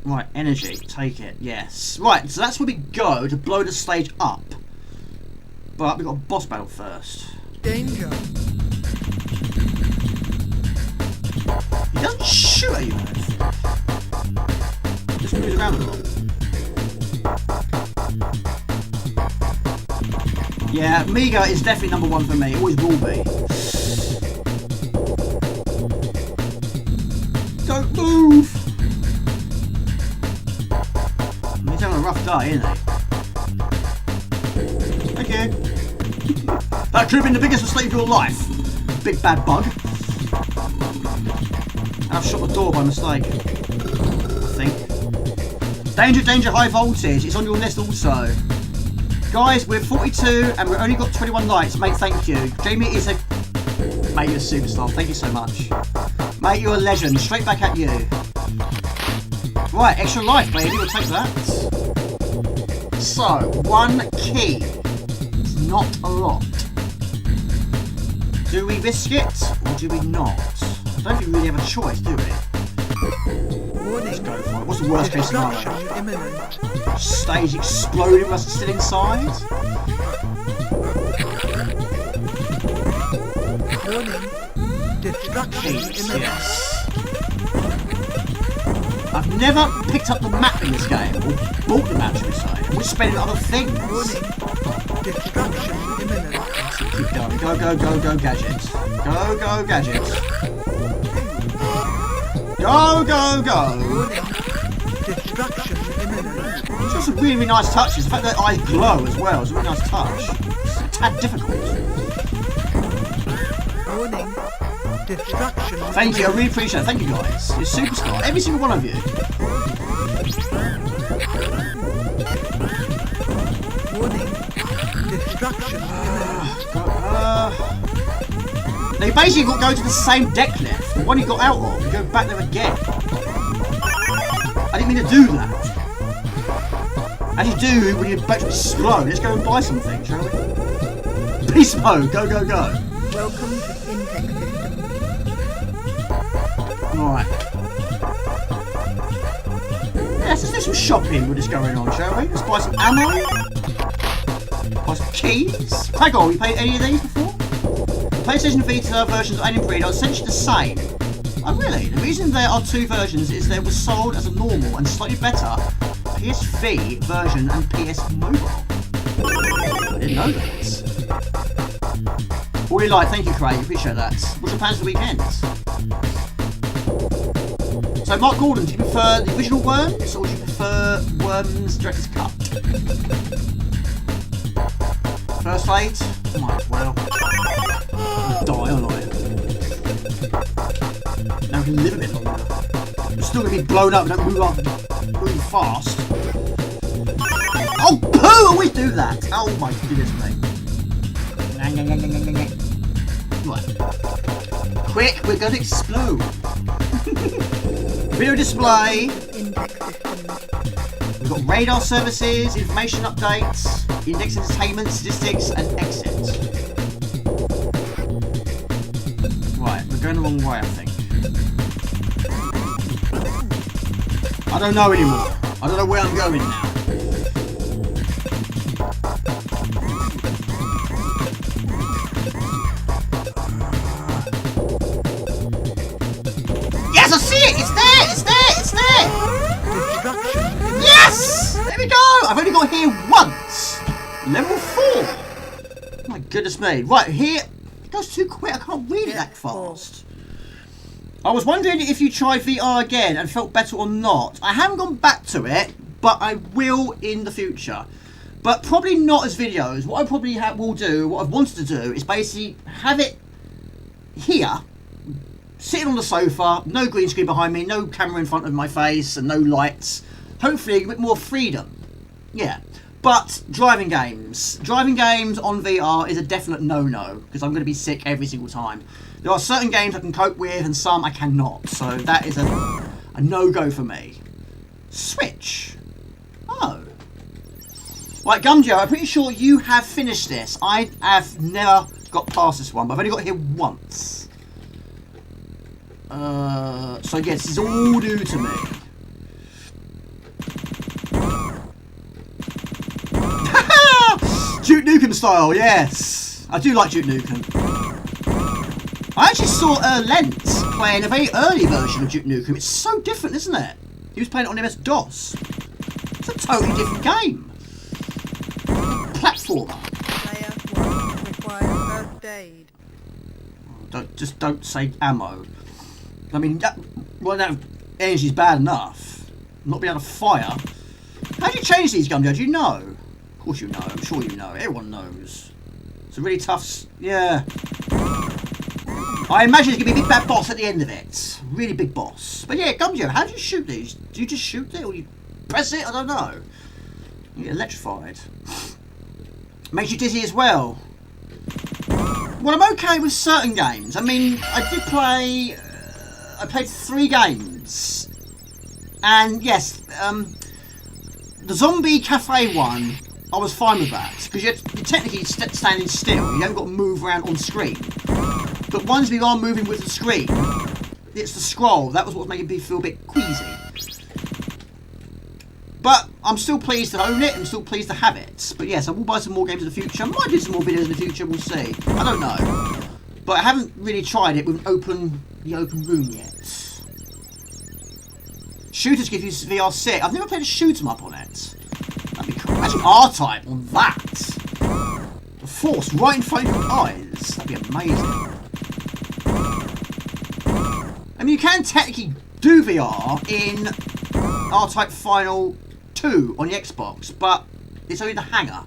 Right, energy, take it, yes. Right, so that's where we go to blow the stage up. But we've got a boss battle first. Danger. He doesn't shoot at you, though. Just moves around a lot. Yeah, Amiga is definitely number one for me. It always will be. Don't move! He's having a rough day, isn't he? Thank you. That could have been the biggest mistake of your life. Big bad bug. And I've shut the door by mistake. I think. Danger, danger, high voltage. It's on your list also. Guys, we're 42 and we've only got 21 likes. Mate, thank you. Jamie is a... Mate, you're a superstar. Thank you so much. Mate, you're a legend. Straight back at you. Right, extra life, baby. We'll take that. So, 1 key. It's not a lot. Do we risk it or do we not? I don't think we really have a choice, do we? Let's go for it. What's the worst case scenario? Stage exploding with us still inside? Warning. Destruction imminent. Yes. I've never picked up the map in this game, or bought the map, should we say. We're spending other things. Warning. Destruction imminent. Keep going. Go, go, go, go, gadgets. Go, go, gadgets. Go, go, go. Warning. Destruction imminent. It's got some really, really nice touches. The fact that eyes glow as well is a really nice touch. It's a tad difficult. Warning. Destruction. Thank you, I really appreciate it. Thank you guys. You're superstar. Every single one of you. Warning. Destruction imminent. Now you basically got to go to the same deck left. The one you got out of. You go back there again. I didn't mean to do that. As you do when you're about to explode. Let's go and buy something, shall we? Beast mode. Go, go, go. Welcome to Intech System. Alright. Yes, let's do some shopping with this going on, shall we? Let's buy some ammo. Buy some keys. Megaball, you played any of these before? PlayStation Vita versions of Alien Breed are essentially the same. Oh really? The reason there are two versions is they were sold as a normal and slightly better PSV version and PS Mobile. I didn't know that. All you like, thank you Craig, appreciate that. What's your plans for the weekend? So Mark Gordon, do you prefer the original Worms or do you prefer Worms Director's Cut? First Aid? Might as well. Die, aren't I? Now we can live a bit longer. I'm still going to be blown up and don't move up really fast. Oh, poo! Always do that! Oh my goodness me. Right. Quick, we're going to explode. Video display. We've got radar services, information updates, index entertainment, statistics, and exit. Right, we're going the wrong way, I think. I don't know anymore. I don't know where I'm going now. Yes, I see it! It's there! It's there! It's there! Yes! There we go! I've only got here once! Level 4! My goodness me. Right, here... It goes too quick. I can't read it that fast. I was wondering if you tried VR again and felt better or not. I haven't gone back to it, but I will in the future. But probably not as videos. What I probably will do, what I've wanted to do, is basically have it here, sitting on the sofa, no green screen behind me, no camera in front of my face, and no lights. Hopefully a bit more freedom. Yeah. But driving games on VR is a definite no-no, because I'm going to be sick every single time. There are certain games I can cope with and some I cannot, so that is a no-go for me. Switch. Oh. Right, Gumjo, I'm pretty sure you have finished this. I have never got past this one, but I've only got here once. So yes, this is all new to me. Duke Nukem style, yes. I do like Duke Nukem. I actually saw Lentz playing a very early version of Duke Nukem. It's so different, isn't it? He was playing it on MS-DOS. It's a totally different game. Platformer. Player 1 requires first aid. Don't say ammo. I mean, that energy's bad enough. Not being able to fire. How do you change these guns? Do you know? Of course you know. I'm sure you know. Everyone knows. It's a really tough. Yeah. I imagine it's going to be a big bad boss at the end of it. Really big boss. But yeah, Gumjo, how do you shoot these? Do you just shoot it or you press it? I don't know. You get electrified. Makes you dizzy as well. Well, I'm okay with certain games. I mean, I did play... I played 3 games. And yes, the Zombie Cafe one, I was fine with that. Because you're technically standing still. You haven't got to move around on screen. But once we are moving with the screen, it's the scroll. That was what was making me feel a bit queasy. But I'm still pleased to own it. I'm still pleased to have it. But yes, I will buy some more games in the future. I might do some more videos in the future. We'll see. I don't know. But I haven't really tried it with the open room yet. Shooters give you VR sick. I've never played a shoot 'em up on it. That'd be cool. Imagine R-Type on that. The Force right in front of your eyes. That'd be amazing. I mean, you can technically do VR in R-Type Final 2 on the Xbox, but it's only the hangar.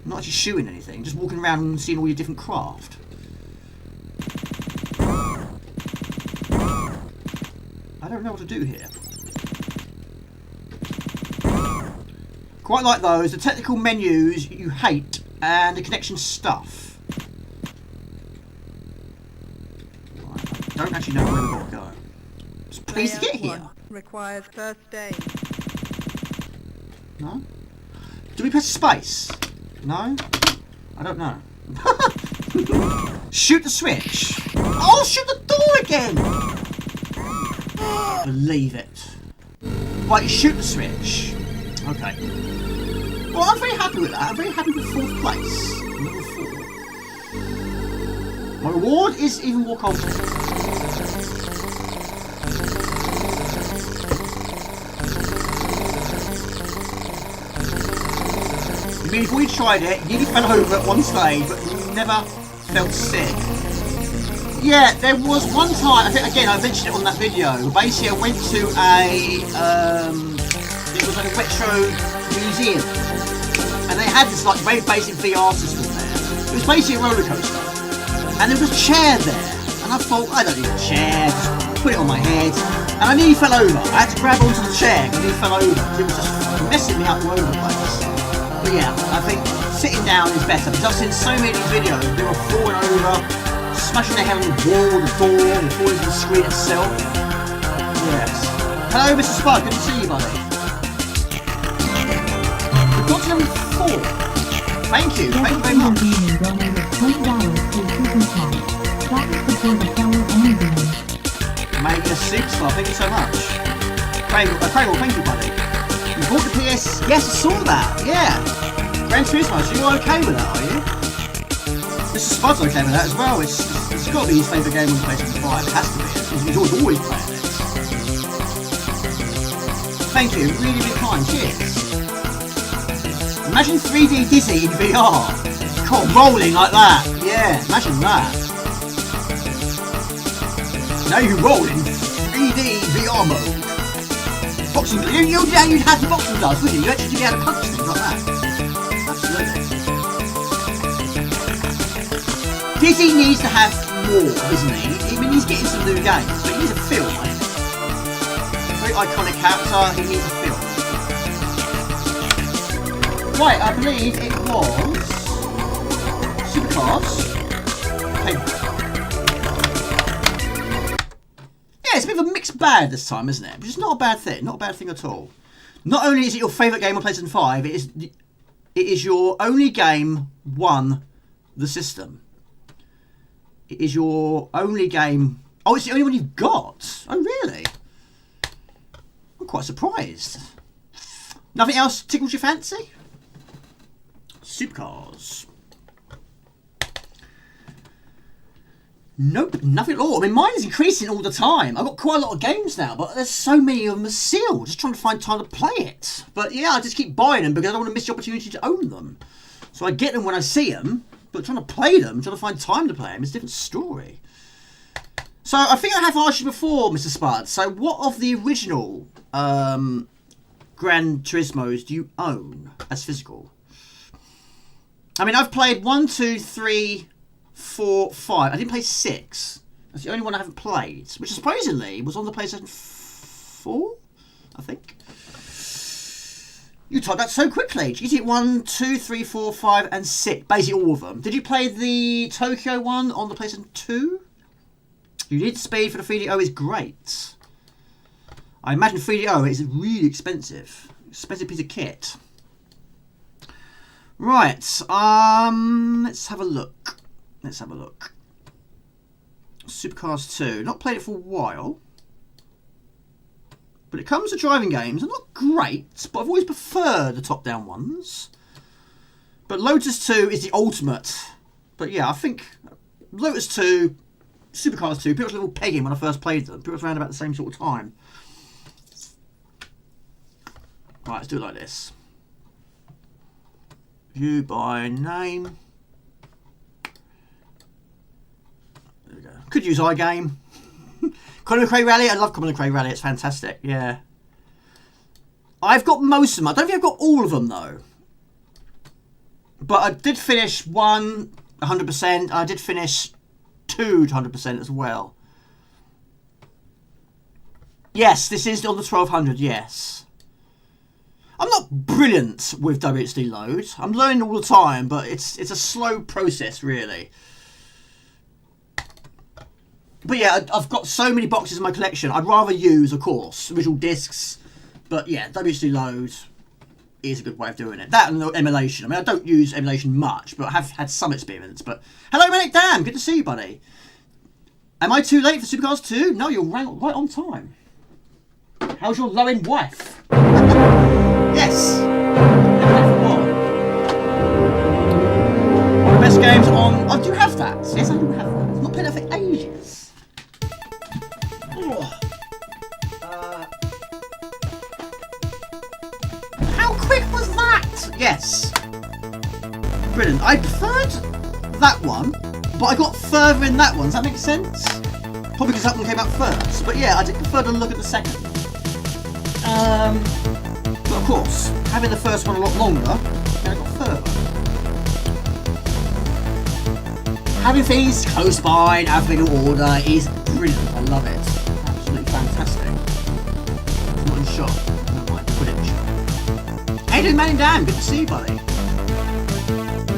Not actually shooting anything, just walking around and seeing all your different craft. I don't know what to do here. Quite like those, the technical menus you hate and the connection stuff. I don't actually know where we've got to go. Just pleased to get here. 1 requires first aid. No? Do we press space? No? I don't know. Shoot the switch. Oh, shoot the door again! Believe it. Right, you shoot the switch. Okay. Well, I'm very happy with that. I'm very happy with 4th place. Number 4. My reward is even more confident. I mean, before you tried it, you nearly fell over at one stage, but you never felt sick. Yeah, there was one time, I think, again, I mentioned it on that video. Basically, I went to it was like a retro museum. And they had this, like, very basic VR system there. It was basically a roller coaster. And there was a chair there. And I thought, I don't need a chair, just put it on my head. And I nearly fell over. I had to grab onto the chair and I nearly fell over. It was just messing me up all over the place. But yeah, I think sitting down is better. Because I've seen so many videos, they were falling over, smashing their head on the wall, the door, and falling to the screen itself. Yes. Hello, Mr. Spud. Good to see you, buddy. We've got to number 4. Thank you. Thank you very much. Maybe a 6-star. Thank you so much. Craig, thank you, buddy. You bought the PS... Yes, I saw that. Yeah. Gran Turismo. So you're okay with that, are you? Mr. Spud's okay with that as well. It's got to be his favourite game on PlayStation 5. It has to be. He's always playing it. Thank you. Really, really kind. Cheers. Imagine 3D Dizzy in VR. God, rolling like that. Yeah, imagine that. Now you roll in 3D VR mode. Boxing, you'd have the boxing gloves, wouldn't you? You'd actually be able to punch things like that. Absolutely. Dizzy needs to have more, doesn't he? I mean, he's getting some new games, but he needs a film, I think. Very iconic character, he needs a film. Right, I believe it was Supercars. Paperboy. Yeah, it's a bit of a mixed bag this time, isn't it? Which is not a bad thing. Not a bad thing at all. Not only is it your favourite game on PlayStation 5, it is your only game won the system. It is your only game... Oh, it's the only one you've got? Oh, really? I'm quite surprised. Nothing else tickles your fancy? Supercars. Nope, nothing at all. I mean, mine is increasing all the time. I've got quite a lot of games now, but there's so many of them are sealed. Just trying to find time to play it. But yeah, I just keep buying them because I don't want to miss the opportunity to own them. So I get them when I see them, but trying to play them, trying to find time to play them is a different story. So I think I have asked you before, Mr. Spud. So what of the original Gran Turismos do you own as physical? I mean, I've played 1, 2, 3, 4, 5. I didn't play 6. That's the only one I haven't played, which surprisingly was on the PlayStation 4, I think. You typed that so quickly. Did you get 1, 2, 3, 4, 5, and 6? Basically all of them. Did you play the Tokyo one on the PlayStation 2? You did. Speed for the 3DO is great. I imagine 3DO is really expensive. Expensive piece of kit. Right. Let's have a look. Let's have a look. Supercars 2. Not played it for a while. But it comes to driving games. They're not great, but I've always preferred the top-down ones. But Lotus 2 is the ultimate. But yeah, I think Lotus 2, Supercars 2, people were a little pegging when I first played them. People were around about the same sort of time. Right, let's do it like this. View by name. There we go. Could use iGame. Common McRae Rally. I love Common McRae Rally. It's fantastic. Yeah. I've got most of them. I don't think I've got all of them though. But I did finish 1 100%. I did finish 2 100% as well. Yes, this is on the 1200. Yes. I'm not brilliant with WHD load. I'm learning all the time, but it's a slow process, really. But yeah, I've got so many boxes in my collection. I'd rather use, of course, original discs. But yeah, WHD load is a good way of doing it. That and emulation. I mean, I don't use emulation much, but I have had some experience. But hello, Manic Dan. Good to see you, buddy. Am I too late for Supercars 2? No, you're right on time. How's your low-end wife? Yes. One of the best games on... Oh, do you have that? Yes, I do have that. I've not played that for ages. How quick was that? Yes. Brilliant. I preferred that one, but I got further in that one. Does that make sense? Probably because that one came out first. But yeah, I did prefer to look at the second. But of course, having the first one a lot longer, then I got further. Having things close by in alphabetical order is brilliant. I love it. Absolutely fantastic. It's not in shot. Never mind, put it in shot. Hey, dude, man and Dan, good to see you, buddy.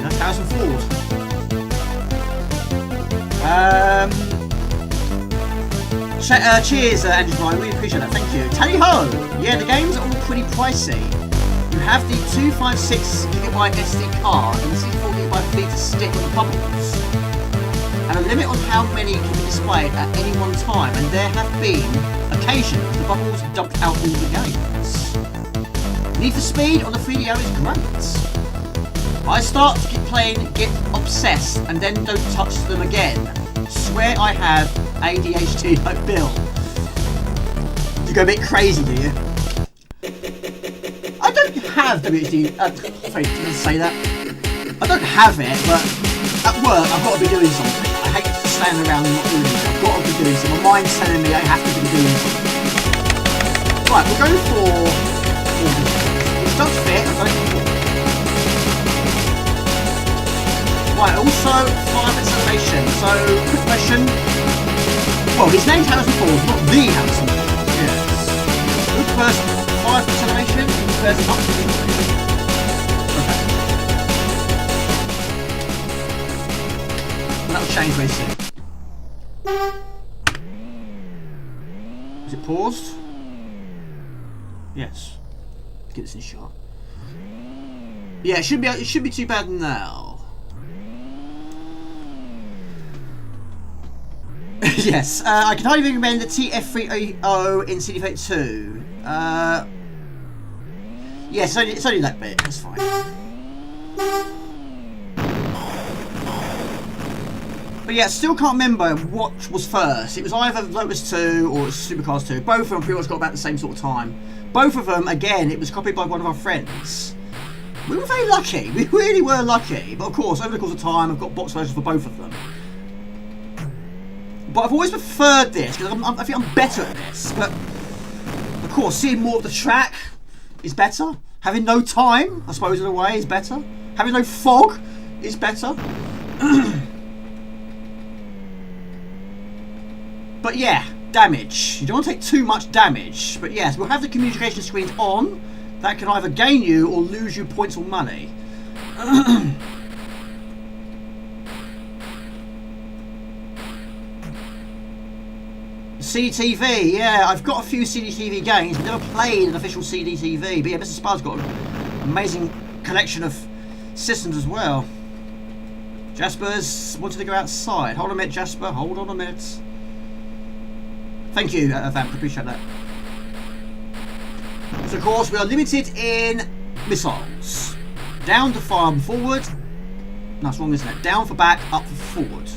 That's Harrison Ford. Cheers, Andrew Bryan, really appreciate that, thank you. Tally ho! Yeah, the games are all pretty pricey. You have the 256GB SD card and the 64GB feed to stick on the bubbles. And a limit on how many can be displayed at any one time, and there have been occasions the bubbles dumped out all the games. Need for Speed on the 3DO is great. I start to keep playing, get obsessed, and then don't touch them again. Swear I have ADHD like Bill. You go a bit crazy, do you? I don't have WHD. Sorry, did I say that? I don't have it, but at work I've got to be doing something. I hate to stand around and not doing anything. I've got to be doing something. My mind's telling me I have to be doing something. Right, we'll go for. It does fit. I don't think. Right, also 5 acceleration. So, quick question. Well, his name's Harrison Ford, not the Harrison Ford. Yes. Who prefers 5 acceleration? Who prefers up acceleration? Okay. change very soon. Is it paused? Yes. Let's get this in shot. Yeah, it should be too bad now. Yes, I can highly recommend the TF380 in CD32. Yes, it's only that bit, that's fine. But yeah, still can't remember what was first. It was either Lotus 2 or Supercars 2. Both of them pretty much got about the same sort of time. Both of them, again, it was copied by one of our friends. We were very lucky. We really were lucky. But of course, over the course of time, I've got box versions for both of them. But I've always preferred this, because I think I'm better at this. But, of course, seeing more of the track is better. Having no time, I suppose, in a way, is better. Having no fog is better. But yeah, damage. You don't want to take too much damage. But yes, we'll have the communication screens on. That can either gain you or lose you points or money. CDTV, yeah, I've got a few CDTV games. I've never played an official CDTV. But yeah, Mr. Spar's got an amazing collection of systems as well. Jasper's wanted to go outside. Hold on a minute, Jasper. Hold on a minute. Thank you, Vamp. Appreciate that. So, of course, we are limited in missiles. Down to fire and forward. No, that's wrong, isn't it? Down for back, up for forward.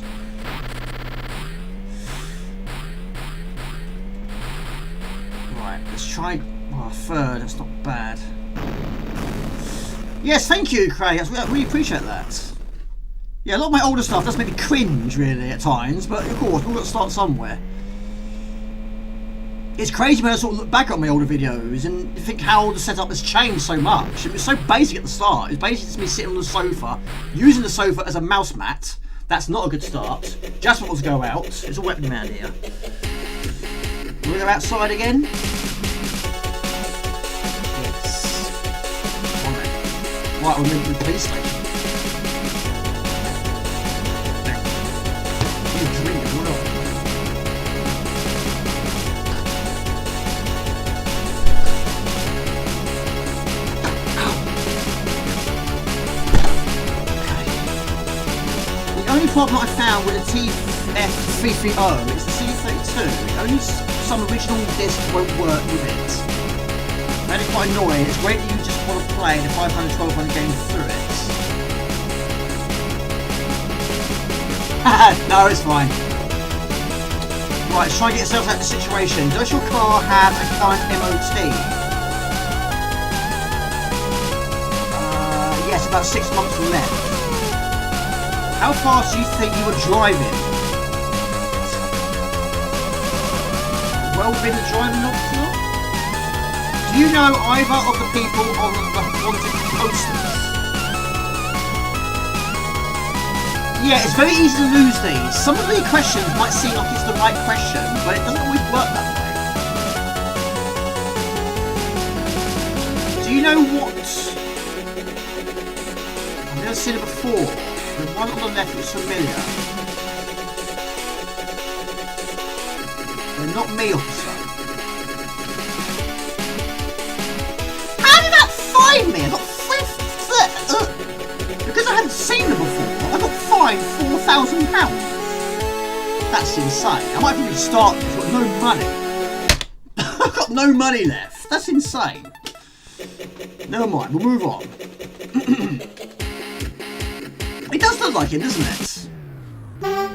Right, let's try. Oh, a third. That's not bad. Yes, thank you, Craig. I really appreciate that. Yeah, a lot of my older stuff does make me cringe, really, at times. But, of course, we've got to start somewhere. It's crazy when I sort of look back at my older videos and think how the setup has changed so much. It was so basic at the start. It was basically just me sitting on the sofa, using the sofa as a mouse mat. That's not a good start. Jasper wants to go out. It's a weapon man here. We'll go outside again. Yes. Right, we're moving to the police station. The only problem I found with the TF330 is the CD32. Only some original discs won't work with it. That is quite annoying. It's great that you just want to play the 500, 1200 games through it. No, it's fine. Right, let's try and get yourselves out of the situation. Does your car have a current MOT? Yes, about 6 months left. How fast do you think you were driving? Well within the driving option? Do you know either of the people on the wanted posters? Yeah, it's very easy to lose these. Some of the questions might seem like it's the right question, but it doesn't always work that way. Do you know what? I've never seen it before. The one on the left is familiar. They're not me, officer. How did that find me? I got because I hadn't seen them before, I got fined £4,000. That's insane. I might probably start this. I've got no money. I've got no money left. That's insane. Never mind, we'll move on. It does look like him, doesn't it?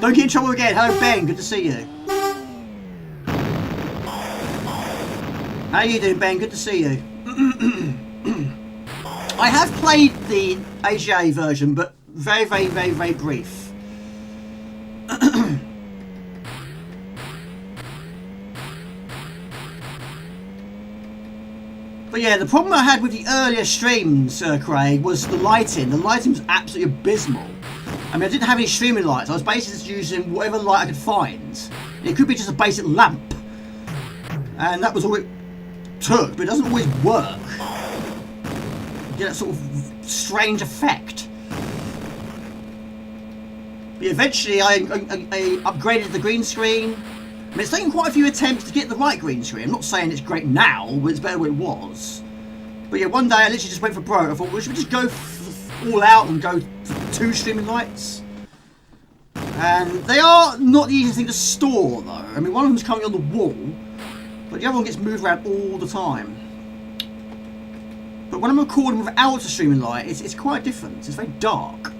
Don't get in trouble again. Hello, Ben. Good to see you. How you doing, Ben? Good to see you. I have played the AGA version, but very, very, very, very brief. But yeah, the problem I had with the earlier streams, Craig, was the lighting. The lighting was absolutely abysmal. I mean, I didn't have any streaming lights. I was basically just using whatever light I could find. It could be just a basic lamp. And that was all it took, but it doesn't always work. You get that sort of strange effect. But eventually I upgraded the green screen. I mean, it's taken quite a few attempts to get the right green screen. I'm not saying it's great now, but it's better than it was. But yeah, one day I literally just went for broke. I thought, well, should we just go all out and go for 2 streaming lights? And they are not the easiest thing to store, though. I mean, one of them's currently on the wall, but the other one gets moved around all the time. But when I'm recording without a streaming light, it's quite different. It's very dark.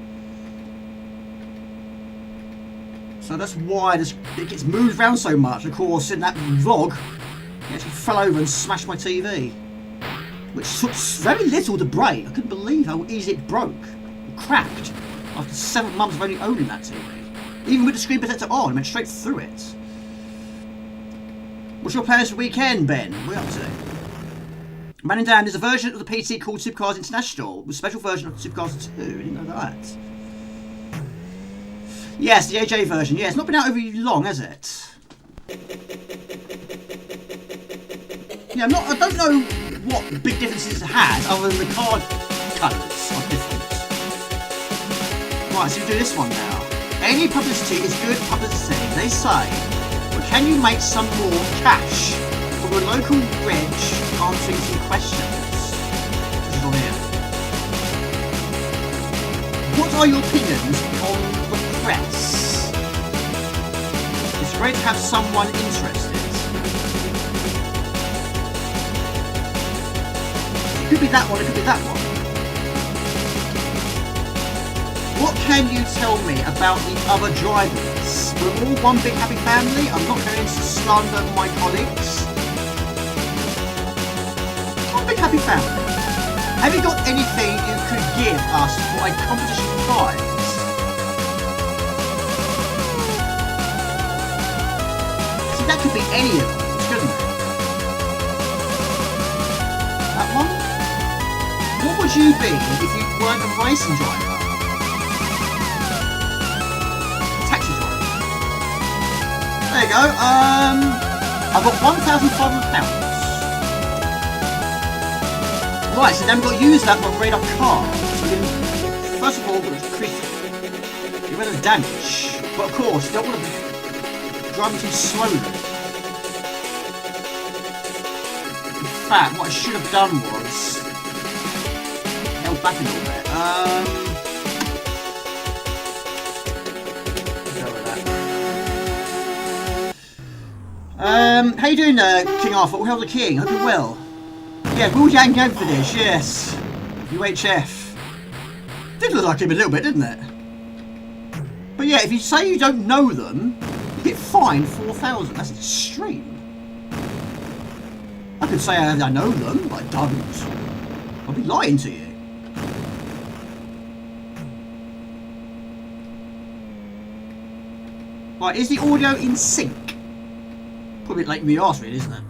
So that's why it gets moved around so much. Of course, in that vlog, it actually fell over and smashed my TV. Which took very little to break. I couldn't believe how easy it broke. It cracked after 7 months of only owning that TV. Even with the screen protector on, it went straight through it. What's your plans for the weekend, Ben? What are you up to? Man and Dan, there's a version of the PC called Supercars International, with a special version of Supercars 2. I didn't know that. Yes, the AJ version. Yeah, it's not been out over long, has it? Yeah, I don't know what big differences it has, other than the card colours are different. Right, so we do this one now. Any publicity is good publicity, they say. But can you make some more cash from a local bridge answering some questions? This is on here. What are your opinions on the press? It's great to have someone interested. It could be that one, it could be that one. What can you tell me about the other drivers? We're all one big happy family. I'm not going to slander my colleagues. One big happy family. Have you got anything you could give us for a competition prize? See, that could be any of them, couldn't it? That one? What would you be if you weren't a racing driver? There you go. I've got £1,500. Right, so then we've got to use that to upgrade our car. So we can, first of all, we're going to get rid of the damage. But of course, you don't want to drive too slowly. In fact, what I should have done was held back a little bit. How you doing, King Arthur? How's the King? Hope you're well. Yeah, Will Yang Yang for this, yes. UHF. Did look like him a little bit, didn't it? But yeah, if you say you don't know them, you get fined 4,000. That's extreme. I could say I know them, but I don't. I'll be lying to you. Right, is the audio in sync? Probably like me asked, really, isn't it?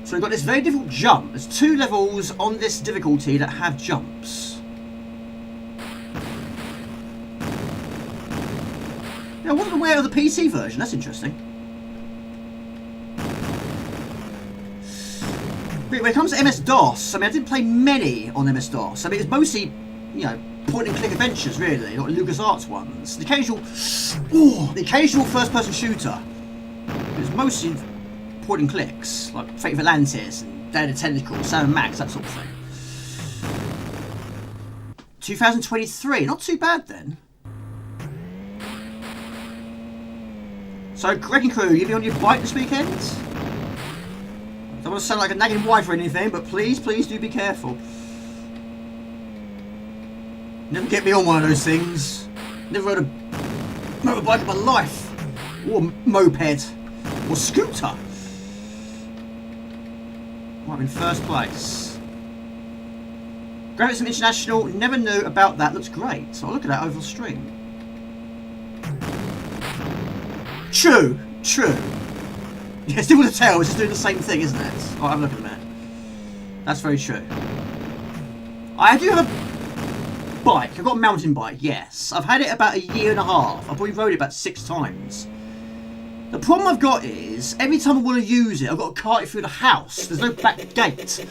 So we've got this very difficult jump. There's 2 levels on this difficulty that have jumps. Yeah, I wasn't aware of the PC version. That's interesting. But when it comes to MS-DOS, I mean, I didn't play many on MS-DOS. I mean, it's mostly, you know, point-and-click adventures, really, like LucasArts ones. The occasional first-person shooter. It was mostly point and clicks, like Fate of Atlantis and Day of the Tentacle, Sam & Max, that sort of thing. 2023, not too bad then. So, Wrecking Crew, you be on your bike this weekend? I don't want to sound like a nagging wife or anything, but please do be careful. Never get me on one of those things. Never rode a motorbike in my life. Or a moped. Or scooter. I'm in first place. Graphics International, never knew about that. Looks great. So I'll look at that over the stream. True. Yeah, still with the tail, it's just doing the same thing, isn't it? I'll have a look at a minute. That's very true. I do have a bike. I've got a mountain bike, yes. I've had it about 1.5 years. I've probably rode it about 6 times. The problem I've got is, every time I want to use it, I've got to cart it through the house. There's no back gate.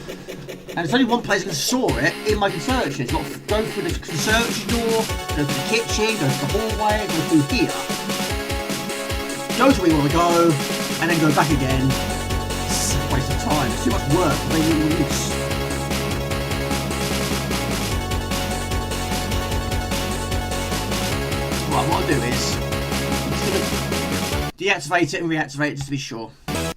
And there's only one place I can store it, in my conservatory. It's got to go through the conservatory door, go through the kitchen, go through the hallway, go through here. Go to where you want to go, and then go back again. It's a waste of time. It's too much work for very little use. Right, what I'll do is, I'm just going to deactivate it and reactivate it just to be sure. Right.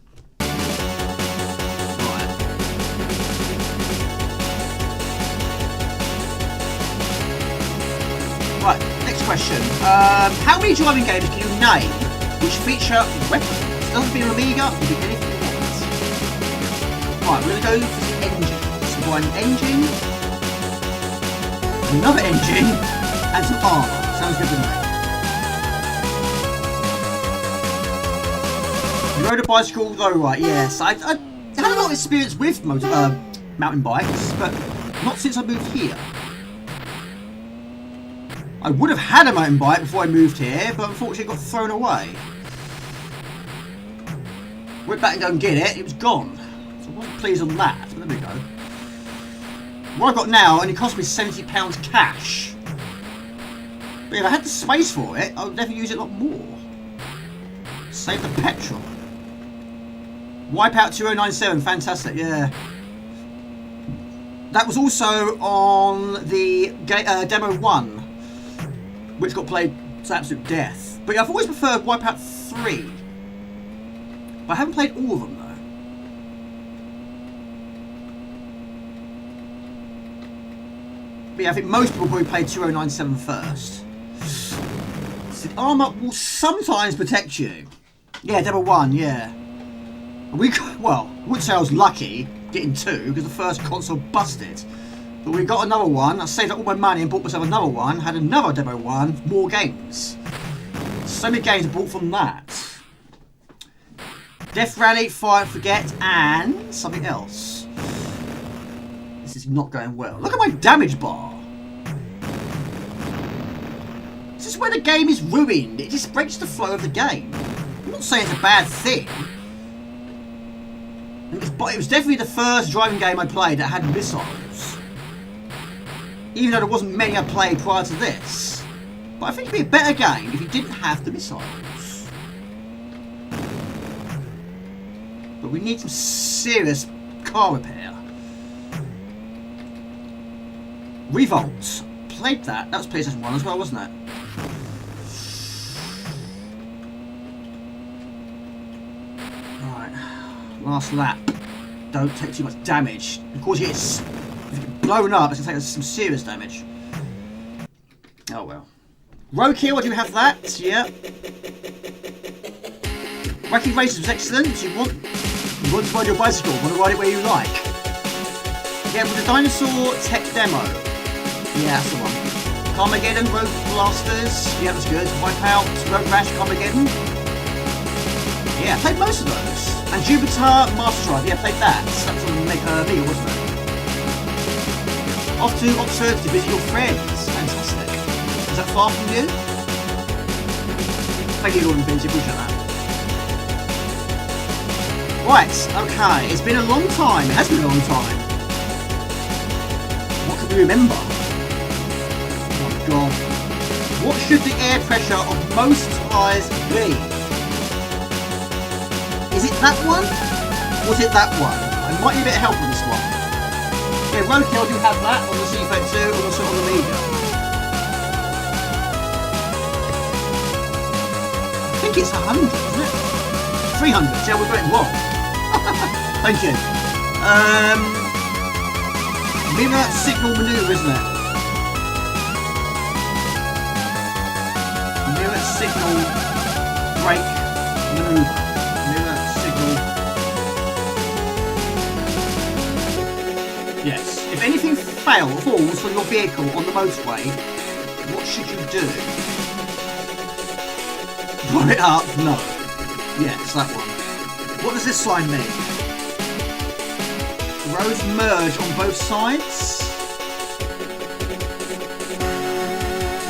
Right, next question. How many driving games can you name which feature weapons? It doesn't be an Amiga, it can be anything you want. Right, we're going to go for the engine. So one engine, another engine, and some armour. Sounds good to me. You rode a bicycle, though, right? Yes, I had a lot of experience with mountain bikes, but not since I moved here. I would have had a mountain bike before I moved here, but unfortunately it got thrown away. Went back and go and get it, it was gone. So I wasn't pleased on that, but there we go. What I've got now only cost me £70 cash. But if I had the space for it, I would definitely use it a lot more. Save the petrol. Wipeout 2097, fantastic, yeah. That was also on the demo 1, which got played to absolute death. But I've always preferred Wipeout 3. But I haven't played all of them though. But yeah, I think most people probably played 2097 first. So the armour will sometimes protect you. Yeah, demo 1, yeah. Well, I wouldn't say I was lucky getting 2 because the first console busted. But we got another one. I saved up all my money and bought myself another one. Had another demo 1, more games. So many games I bought from that. Death Rally, Fire and Forget, and something else. This is not going well. Look at my damage bar. This is where the game is ruined. It just breaks the flow of the game. I'm not saying it's a bad thing. But it was definitely the first driving game I played that had missiles. Even though there wasn't many I played prior to this. But I think it'd be a better game if you didn't have the missiles. But we need some serious car repair. Revolt. Played that. That was PlayStation 1 as well, wasn't it? Right. Last lap. Don't take too much damage. Of course, if you get blown up, it's going to take some serious damage. Oh well. Roadkill, do you have that? Yeah. Wacky Races was excellent. You want to ride your bicycle, want to ride it where you like. Yeah, with the dinosaur tech demo. Yeah, that's the one. Carmageddon, Road Blasters. Yeah, that's good. Wipeout, Road Rash, Carmageddon. Yeah, I played most of those. And Jupiter Master Drive, yeah, played that. That was on Amiga, wasn't it? Off to Oxford to visit your friends. Fantastic. Is that far from you? Thank you, Gordon Vinci, appreciate that. Right, okay, it's been a long time. It has been a long time. What can we remember? Oh my god. What should the air pressure of most tyres be? Is it that one? Or is it that one? I might need a bit of help on this one. Yeah, Roadkill do have that on the C32 and also on the Amiga. I think it's 100, isn't it? 300, yeah, we're going wrong. Thank you. Mirror signal maneuver, isn't it? Mirror signal brake maneuver. Mirror signal. Yes. If anything falls from your vehicle on the motorway, what should you do? Blow it up? No. Yes, that one. What does this sign mean? Roads merge on both sides.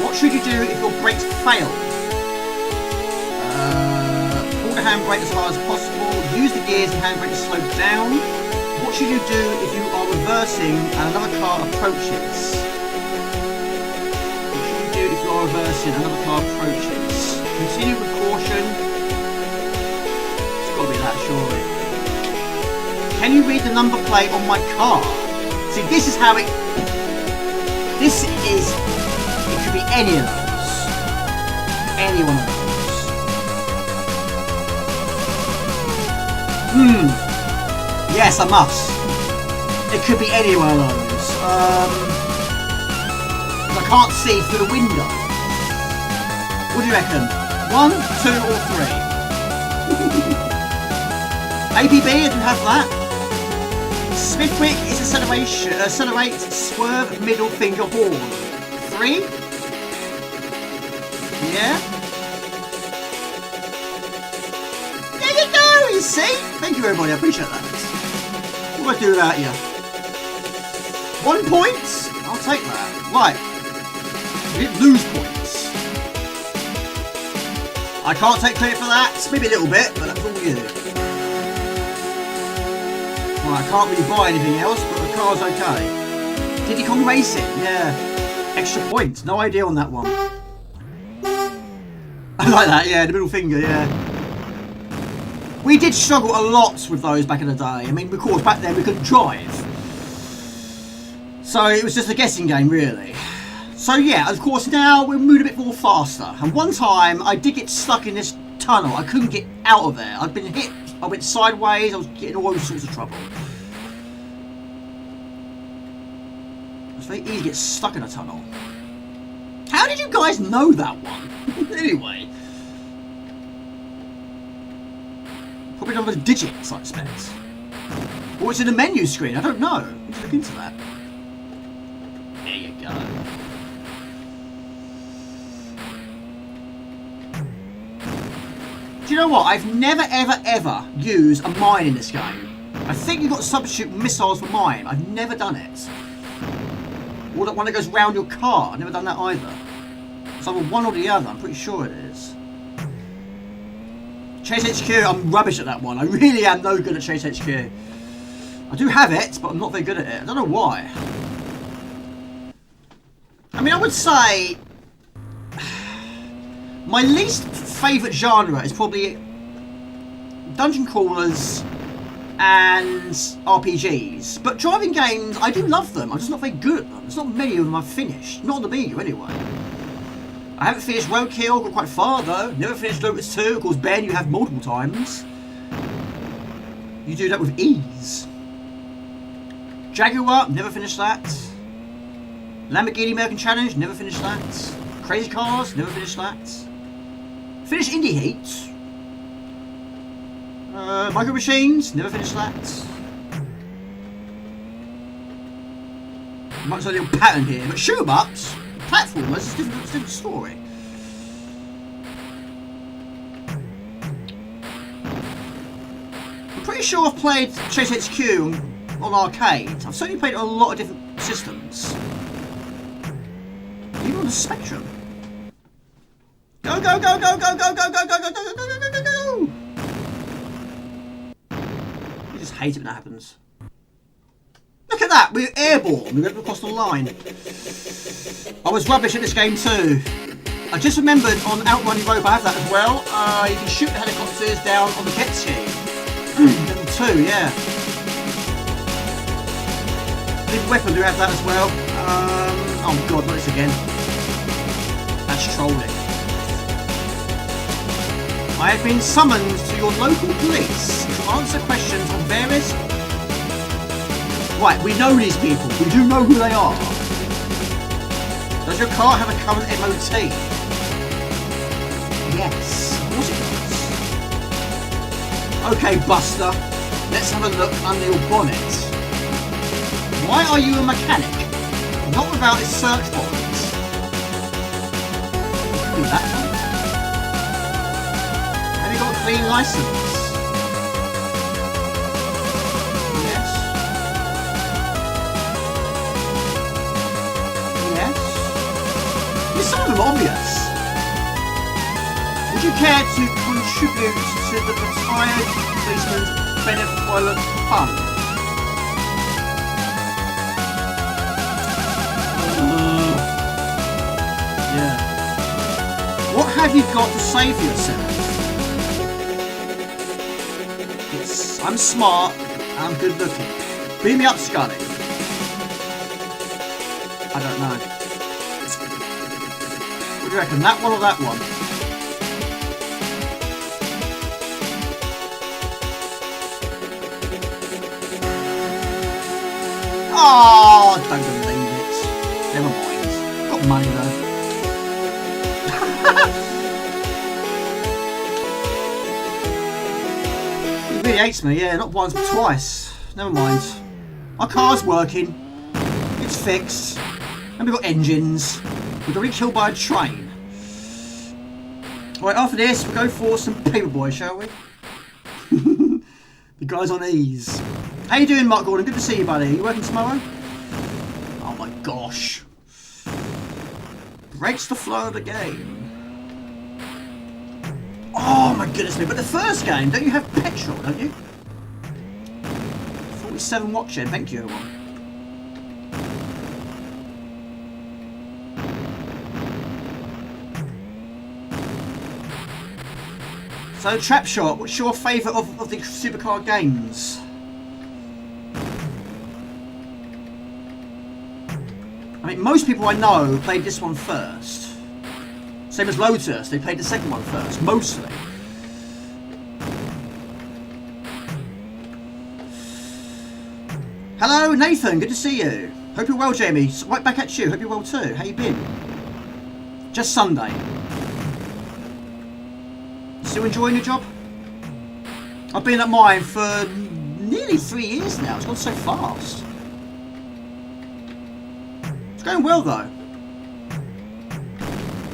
What should you do if your brakes fail? Pull the the handbrake as hard as possible. Use the gears and handbrake to slow down. What should you do if you are reversing and another car approaches? What should you do if you are reversing and another car approaches? Continue with caution. It's got to be that, surely. Can you read the number plate on my car? See, this is how it... This is... It could be any of those. Any one of those. Yes, I must. It could be any one of those. I can't see through the window. What do you reckon? 1, 2 or 3? ABB, I do have that. Smithwick is acceleration, accelerate, swerve, middle finger horn. 3? Yeah? There you go, you see? Thank you everybody, I appreciate that. What do I do without you? 1 point? I'll take that. Right. You didn't lose points. I can't take credit for that. Maybe a little bit, but that's all you. Well, I can't really buy anything else, but the car's okay. Diddy Kong Racing, yeah. Extra points, no idea on that one. I like that, yeah, the middle finger, yeah. We did struggle a lot with those back in the day. I mean, of course, back then we couldn't drive. So it was just a guessing game, really. So yeah, of course, now we're moving a bit more faster. And one time, I did get stuck in this tunnel. I couldn't get out of there. I'd been hit. I went sideways. I was getting all sorts of trouble. It's very easy to get stuck in a tunnel. How did you guys know that one? Anyway. Probably number of digits, I expect. Or it's in the menu screen. I don't know. Let's look into that. There you go. Do you know what? I've never, ever, ever used a mine in this game. I think you've got to substitute missiles for mine. I've never done it. Or that one that goes round your car. I've never done that either. It's either one or the other. I'm pretty sure it is. Chase HQ, I'm rubbish at that one. I really am no good at Chase HQ. I do have it, but I'm not very good at it. I don't know why. I mean, I would say... My least favourite genre is probably dungeon crawlers and RPGs. But driving games, I do love them. I'm just not very good at them. There's not many of them I've finished. Not on the Amiga, anyway. I haven't finished Roadkill, got quite far though. Never finished Lotus 2. Of course, Ben, you have multiple times. You do that with ease. Jaguar, never finished that. Lamborghini American Challenge, never finished that. Crazy Cars, never finished that. Finished Indie Heat. Micro Machines, never finished that. Might have a little pattern here, but shoot 'em ups, platformers, it's a different story. I'm pretty sure I've played Chase HQ on arcade. I've certainly played it on a lot of different systems. Even on the Spectrum. Go, go, go, go, go, go, go, go, go, go, go, go, go, go, go, go! You just hate it when that happens. Look at that, we're airborne. We went across the line. I was rubbish at this game too. I just remembered on Outrun Rope I have that as well. You can shoot the helicopters down on the jet ski. Level 2, yeah. Big weapon, do you have that as well? Oh god, not this again. That's trolling. I have been summoned to your local police to answer questions on various... Right, we know these people. We do know who they are. Does your car have a current MOT? Yes, of course it does. Okay, Buster. Let's have a look under your bonnet. Why are you a mechanic? Not without a search warrant. Do that one. Have you got a clean license? Yes. Yes. Some of them are obvious. Would you care to contribute to the retired policeman's benevolent fund? Yeah. What have you got to say for yourself? I'm smart and I'm good looking. Beam me up, Scully. I don't know. What do you reckon? That one or that one? Oh, don't believe it. Never mind. Got money though. He really hates me, yeah, not once but twice. Never mind. My car's working. It's fixed. And we've got engines. We've got to be killed by a train. Alright, after this, we'll go for some Paperboy, shall we? The guy's on ease. How you doing, Mark Gordon? Good to see you, buddy. You working tomorrow? Oh my gosh. Breaks the flow of the game. Oh my goodness me. But the first game, don't you have petrol, don't you? 47 watching. Thank you, everyone. So, Trapshot, what's your favourite of the Supercar games? I mean, most people I know played this one first. Same as Lotus, they played the second one first, mostly. Hello, Nathan, good to see you. Hope you're well, Jamie. Right back at you, hope you're well too. How you been? Just Sunday. Still enjoying your job? I've been at mine for nearly 3 years now. It's gone so fast. It's going well though.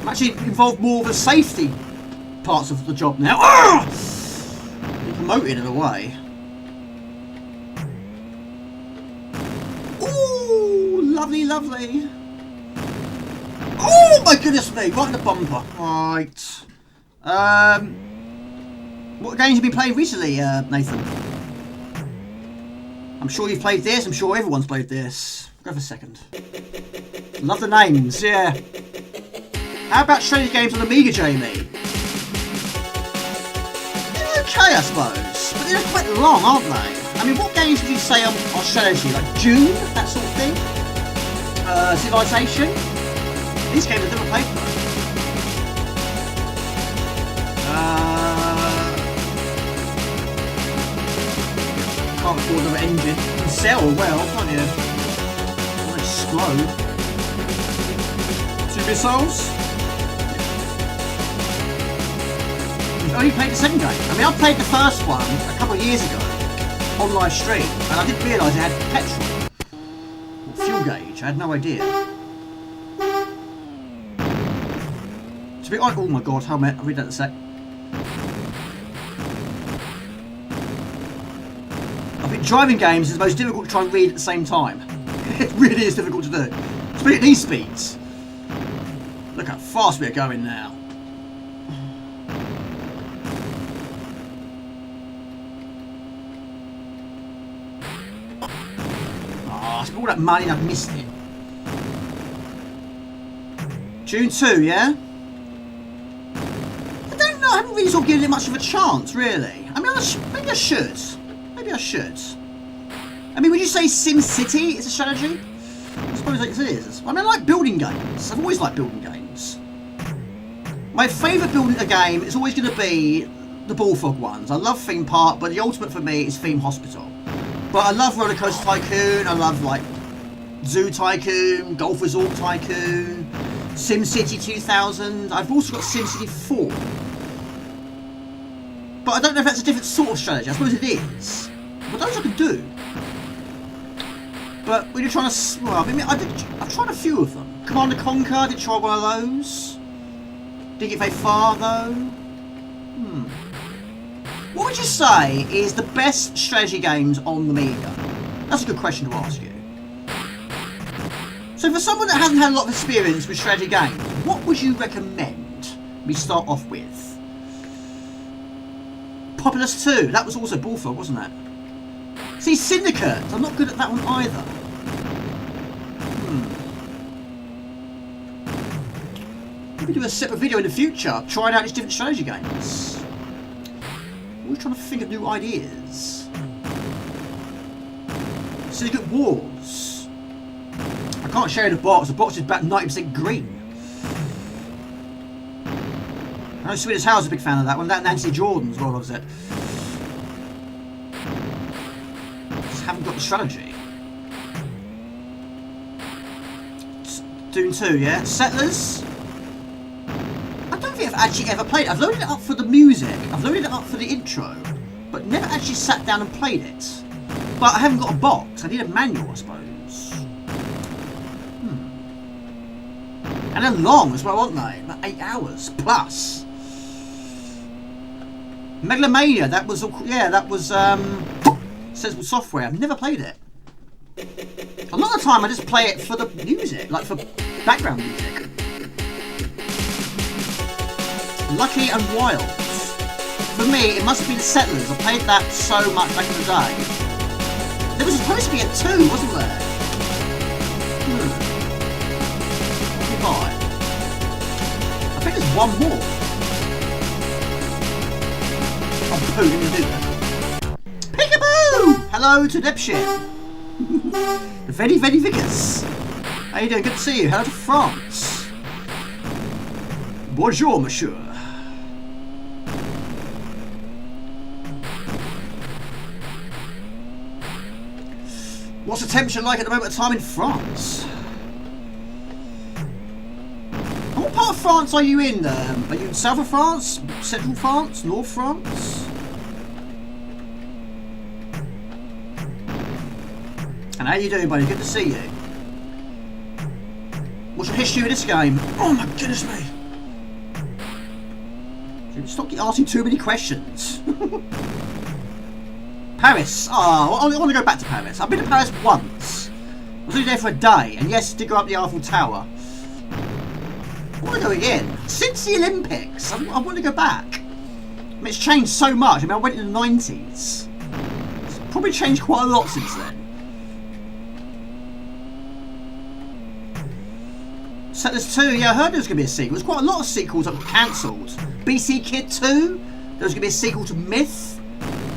I'm actually involved more with the safety parts of the job now. Being promoted in a way. Ooh, lovely, lovely. Oh my goodness me, right in the bumper. Right. What games have you been playing recently, Nathan? I'm sure you've played this. I'm sure everyone's played this. Go for a second. Love the names, yeah. How about strategy games on Amiga, Jamie? They're okay, I suppose. But they're quite long, aren't they? I mean, what games would you say are strategy? Like Dune, that sort of thing? Civilization? These games I've never played though. Can't afford another engine. You can sell well, can't you? Don't explode. 2 missiles. You've only played the second game. I mean, I played the first one a couple of years ago on live stream, and I didn't realise it had petrol or fuel gauge. I had no idea. To be honest, oh my god, helmet. I'll read that in a sec. Driving games is the most difficult to try and read at the same time. It really is difficult to do. Especially at these speeds. Look how fast we're going now. Ah, I spent all that money and I've missed it. June 2, yeah? I don't know, I haven't really sort of given it much of a chance, really. I mean, maybe I should. Maybe I should. I mean, would you say SimCity is a strategy? I suppose it is. I mean, I like building games. I've always liked building games. My favourite building a game is always going to be the Bullfrog ones. I love Theme Park, but the ultimate for me is Theme Hospital. But I love Roller Coaster Tycoon. I love, like, Zoo Tycoon, Golf Resort Tycoon, SimCity 2000. I've also got SimCity 4. But I don't know if that's a different sort of strategy. I suppose it is. But those I can do. But when you're trying to... Well, I mean, I've tried a few of them. Command & Conquer, I did try one of those. Didn't get very far, though. What would you say is the best strategy games on the Amiga? That's a good question to ask you. So for someone that hasn't had a lot of experience with strategy games, what would you recommend we start off with? Populous 2. That was also Bullfrog, wasn't it? See, Syndicate. I'm not good at that one either. Maybe do a separate video in the future, trying out these different strategy games. Always trying to think of new ideas. Syndicate Wars. I can't show you the box. The box is about 90% green. I know Swedish House is a big fan of that one. That Nancy Jordan as well loves it. Just haven't got the strategy. Dune 2, yeah? Settlers. I don't think I've actually ever played it. I've loaded it up for the music. I've loaded it up for the intro. But never actually sat down and played it. But I haven't got a box. I need a manual, I suppose. And they're long as well, aren't they? About 8 hours plus. Megalomania, that was, yeah, that was Sensible Software. I've never played it. A lot of the time I just play it for the music, like for background music. Lucky and Wild. For me, it must have been the Settlers. I played that so much back in the day. There was supposed to be a 2, wasn't there? I think there's one more. Oh, poo, didn't do that. Peekaboo! Hello to Dipshit. The Very Vickers. How you doing? Good to see you. Hello to France. Bonjour, monsieur. What's the temperature like at the moment of time in France? And what part of France are you in? Are you in south of France? Central France? North France? And how you doing, buddy? Good to see you. What's your history with this game? Oh my goodness me. Stop asking too many questions. Paris. Oh, I want to go back to Paris. I've been to Paris once. I was only there for a day. And yes, did go up the Eiffel Tower. I want to go again. Since the Olympics, I want to go back. I mean, it's changed so much. I mean, I went in the 90s. It's probably changed quite a lot since then. Settlers 2, yeah, I heard there was going to be a sequel. There's quite a lot of sequels that were cancelled. BC Kid 2, there was going to be a sequel to Myth.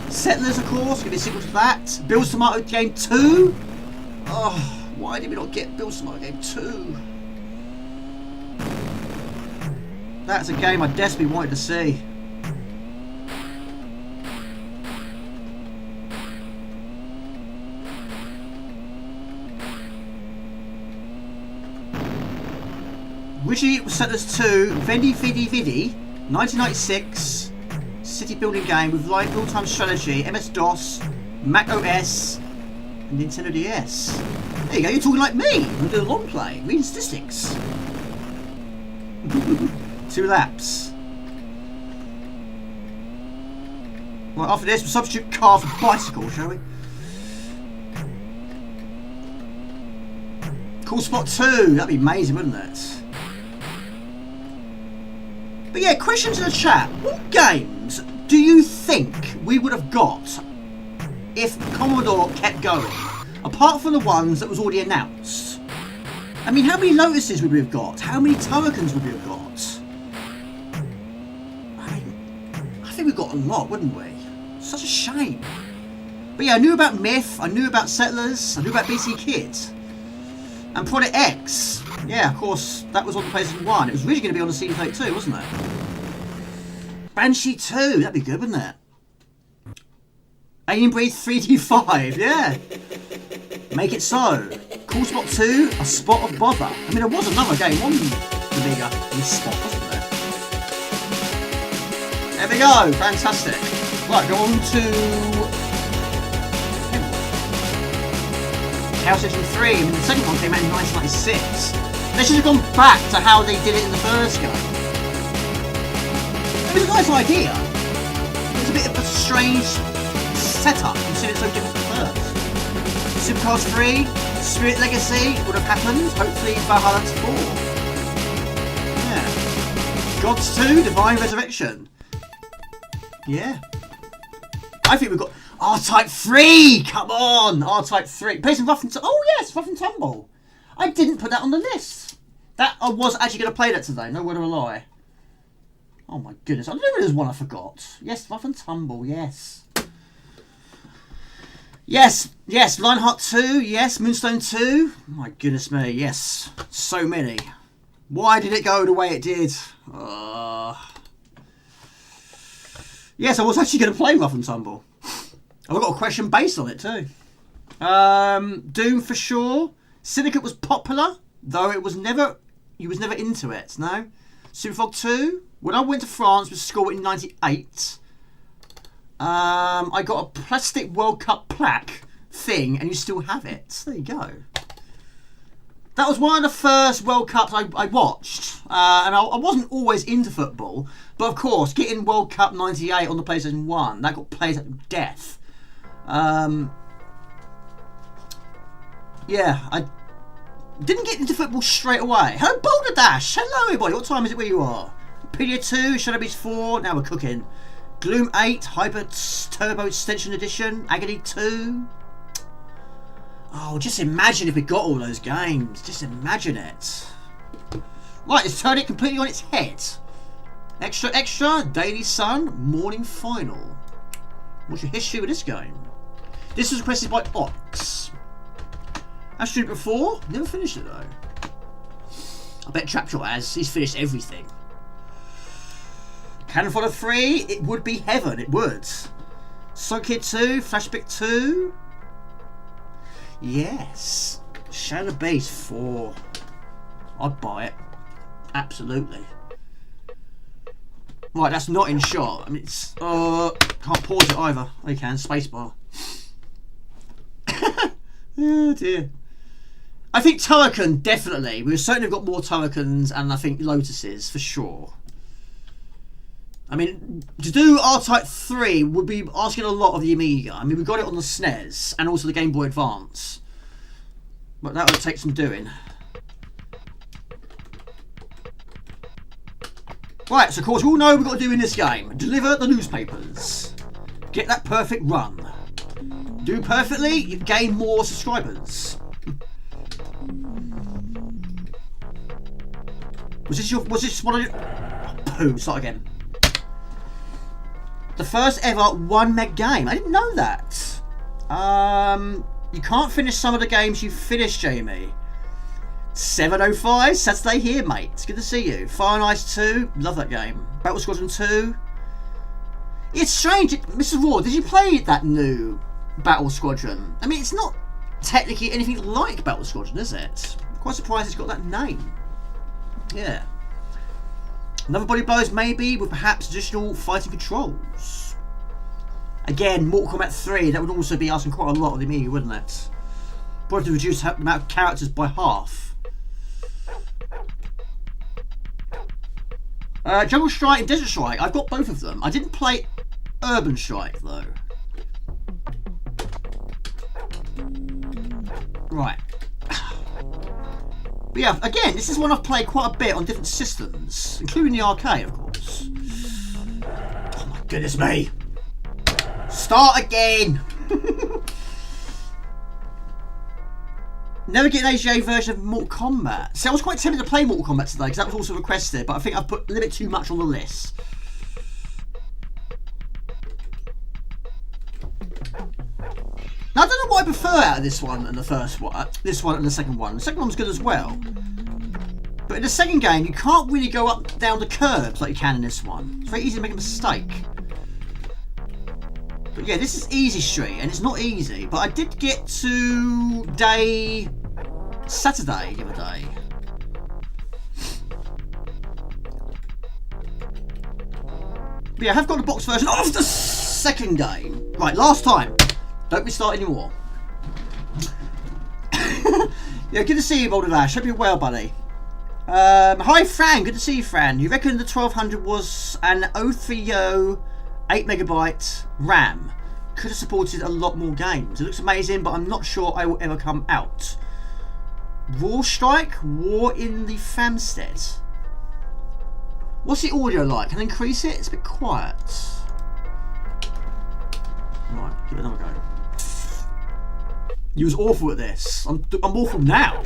Settlers, of course, going to be a sequel to that. Bill's Tomato Game 2. Oh, why did we not get Bill's Tomato Game 2? That's a game I desperately wanted to see. Originally it was Settlers 2, Vidi, 1996, city building game with live real-time strategy, MS-DOS, Mac OS, and Nintendo DS. There you go, you're talking like me. I'm doing a long play, reading statistics. 2 laps. Right, after this, we'll substitute car for bicycle, shall we? Cool Spot 2, that'd be amazing, wouldn't it? But yeah, questions in the chat. What games do you think we would have got if Commodore kept going? Apart from the ones that was already announced. I mean, how many Lotuses would we have got? How many Turricans would we have got? I mean, I think we got a lot, wouldn't we? Such a shame. But yeah, I knew about Myth, I knew about Settlers, I knew about BC Kid. And Project X. Yeah, of course, that was on the PlayStation 1. It was really going to be on the CD32, wasn't it? Banshee 2, that'd be good, wouldn't it? Alien Breed 3D5, yeah. Make It So. Cool Spot 2, A Spot of Bother. I mean, there was another game on the Amiga with Spot, wasn't there? There we go, fantastic. Right, go on to Chaos Engine 3. I mean, the second one came out in 1996. They should have gone back to how they did it in the first game. It was a nice idea. It was a bit of a strange setup, considering it's so different from the first. Supercars 3, Spirit Legacy would have happened. Hopefully Valhalla 4. Yeah. Gods 2, Divine Resurrection. Yeah. I think we've got R-Type 3. Come on, R-Type 3. Play some Rough and Tumble. Oh yes, Rough and Tumble. I didn't put that on the list. That I was actually going to play that today. No word of a lie. Oh my goodness, I don't know if there's one I forgot. Yes, Rough and Tumble. Yes. Yes, Lionheart 2. Yes, Moonstone 2. Oh my goodness me. Yes, so many. Why did it go the way it did? Yes, I was actually going to play Rough and Tumble. I've got a question based on it too. Doom for sure. Syndicate was popular, though he was never into it. No. Superfog 2. When I went to France with school in '98, I got a plastic World Cup plaque thing, and you still have it. There you go. That was one of the first World Cups I watched, and I wasn't always into football, but of course, getting World Cup '98 on the PlayStation 1, that got played to death. Yeah, I didn't get into football straight away. Hello, Boulder Dash. Hello, everybody. What time is it where you are? Pedia 2, Shadow Beast 4. Now we're cooking. Gloom 8, Hyper Turbo Extension Edition, Agony 2. Oh, just imagine if we got all those games. Just imagine it. Right, let's turn it completely on its head. Extra, Daily Sun, Morning Final. What's your history with this game? This was requested by Ox. I've streamed it before. Never finished it though. I bet Trapjaw has. He's finished everything. Cannon Fodder 3. It would be heaven. It would. Soul Kid 2. Flashback 2. Yes. Shadow Beast 4. I'd buy it. Absolutely. Right, that's not in shot. I mean, it's can't pause it either. Oh, you can. Spacebar. Oh dear. I think Turrican, definitely. We've certainly got more Turricans and I think Lotuses for sure. I mean, to do R-Type 3 would be asking a lot of the Amiga. I mean, we got it on the SNES and also the Game Boy Advance. But that would take some doing. Right, so of course we all know what we've got to do in this game. Deliver the newspapers. Get that perfect run. Do perfectly, you gain more subscribers. Was this one of your... Oh, poo, start again. The first ever 1 meg game. I didn't know that. You can't finish some of the games you finished, Jamie. 705, Saturday here, mate. It's good to see you. Fire and Ice 2, love that game. Battle Squadron 2. It's strange, Mr. Raw, did you play that new Battle Squadron? I mean, it's not technically anything like Battle Squadron, is it? I'm quite surprised it's got that name. Yeah. Another Body Blows, maybe, with perhaps additional fighting controls. Again, Mortal Kombat 3, that would also be asking quite a lot of the Amiga, wouldn't it? Probably to reduce the amount of characters by half. Jungle Strike and Desert Strike, I've got both of them. I didn't play Urban Strike, though. Right. But yeah, again, this is one I've played quite a bit on different systems, including the arcade, of course. Oh my goodness me! Start again! Never get an AGA version of Mortal Kombat. See, I was quite tempted to play Mortal Kombat today because that was also requested, but I think I've put a little bit too much on the list. Now, I don't know what I prefer out of this one and the first one. This one and the second one. The second one was good as well. But in the second game, you can't really go up down the curbs like you can in this one. It's very easy to make a mistake. But yeah, this is Easy Street, and it's not easy. But I did get to Saturday the other day. But yeah, I have got the box version of the second game. Right, last time. Don't restart anymore. Yeah, good to see you, Boulder Ash. Hope you're well, buddy. Hi, Fran. Good to see you, Fran. You reckon the 1200 was an 030 8 megabyte RAM? Could have supported a lot more games. It looks amazing, but I'm not sure I will ever come out. Raw Strike? War in the Famstead. What's the audio like? Can I increase it? It's a bit quiet. Give it another go. You was awful at this. I'm awful now.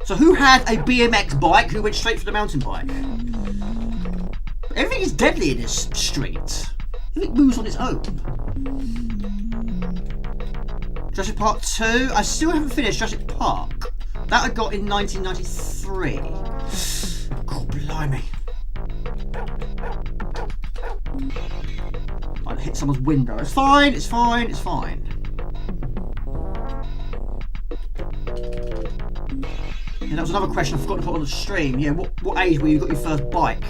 So who had a BMX bike who went straight for the mountain bike? Everything is deadly in this street. Everything moves on its own. Jurassic Park 2. I still haven't finished Jurassic Park. That I got in 1993. God blimey. I hit someone's window. It's fine, it's fine, it's fine. Yeah, that was another question I forgot to put on the stream. Yeah, what age were you got your first bike?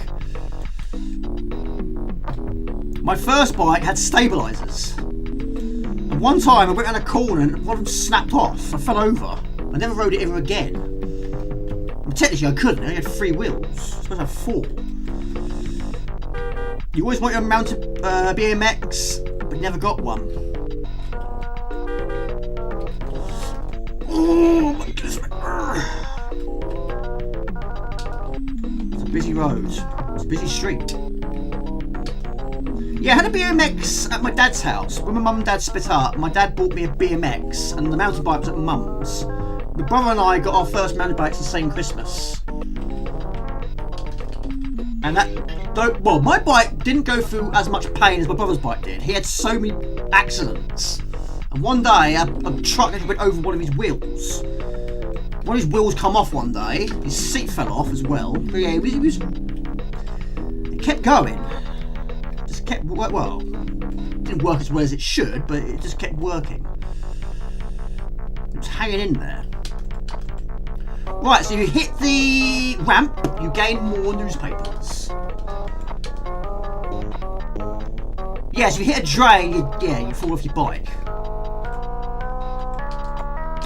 My first bike had stabilisers. And one time I went around a corner and one of them snapped off. I fell over. I never rode it ever again. Well, technically I couldn't. I had 3 wheels. I suppose I had 4. You always wanted a mounted BMX, but never got one. Oh my goodness. It's a busy road. It's a busy street. Yeah, I had a BMX at my dad's house. When my mum and dad split up, my dad bought me a BMX and the mountain bike was at mum's. My brother and I got our first mountain bikes the same Christmas. And well, my bike didn't go through as much pain as my brother's bike did. He had so many accidents. And one day, a truck went over one of his wheels. One of his wheels come off one day. His seat fell off as well. But yeah, it kept going. Just kept, well, it didn't work as well as it should, but it just kept working. It was hanging in there. Right, so you hit the ramp, you gain more newspapers. Yeah, so if you hit a drain, you fall off your bike.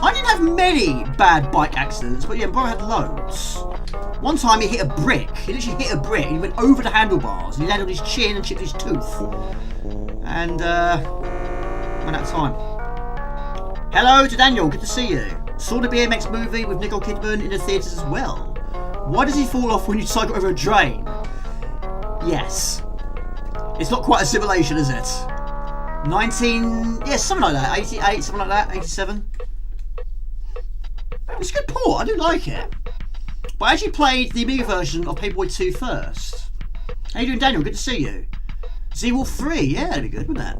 I didn't have many bad bike accidents, but yeah, my brother had loads. One time he hit a brick. He literally hit a brick and he went over the handlebars and he landed on his chin and chipped his tooth. And ran out of time. Hello to Daniel, good to see you. Saw the BMX movie with Nicole Kidman in the theatres as well. Why does he fall off when you cycle over a drain? Yes. It's not quite a simulation, is it? something like that. 88, something like that. 87. It's a good port, I do like it. But I actually played the Amiga version of Paperboy 2 first. How you doing, Daniel? Good to see you. Z-Wolf 3, yeah, that'd be good, wouldn't it?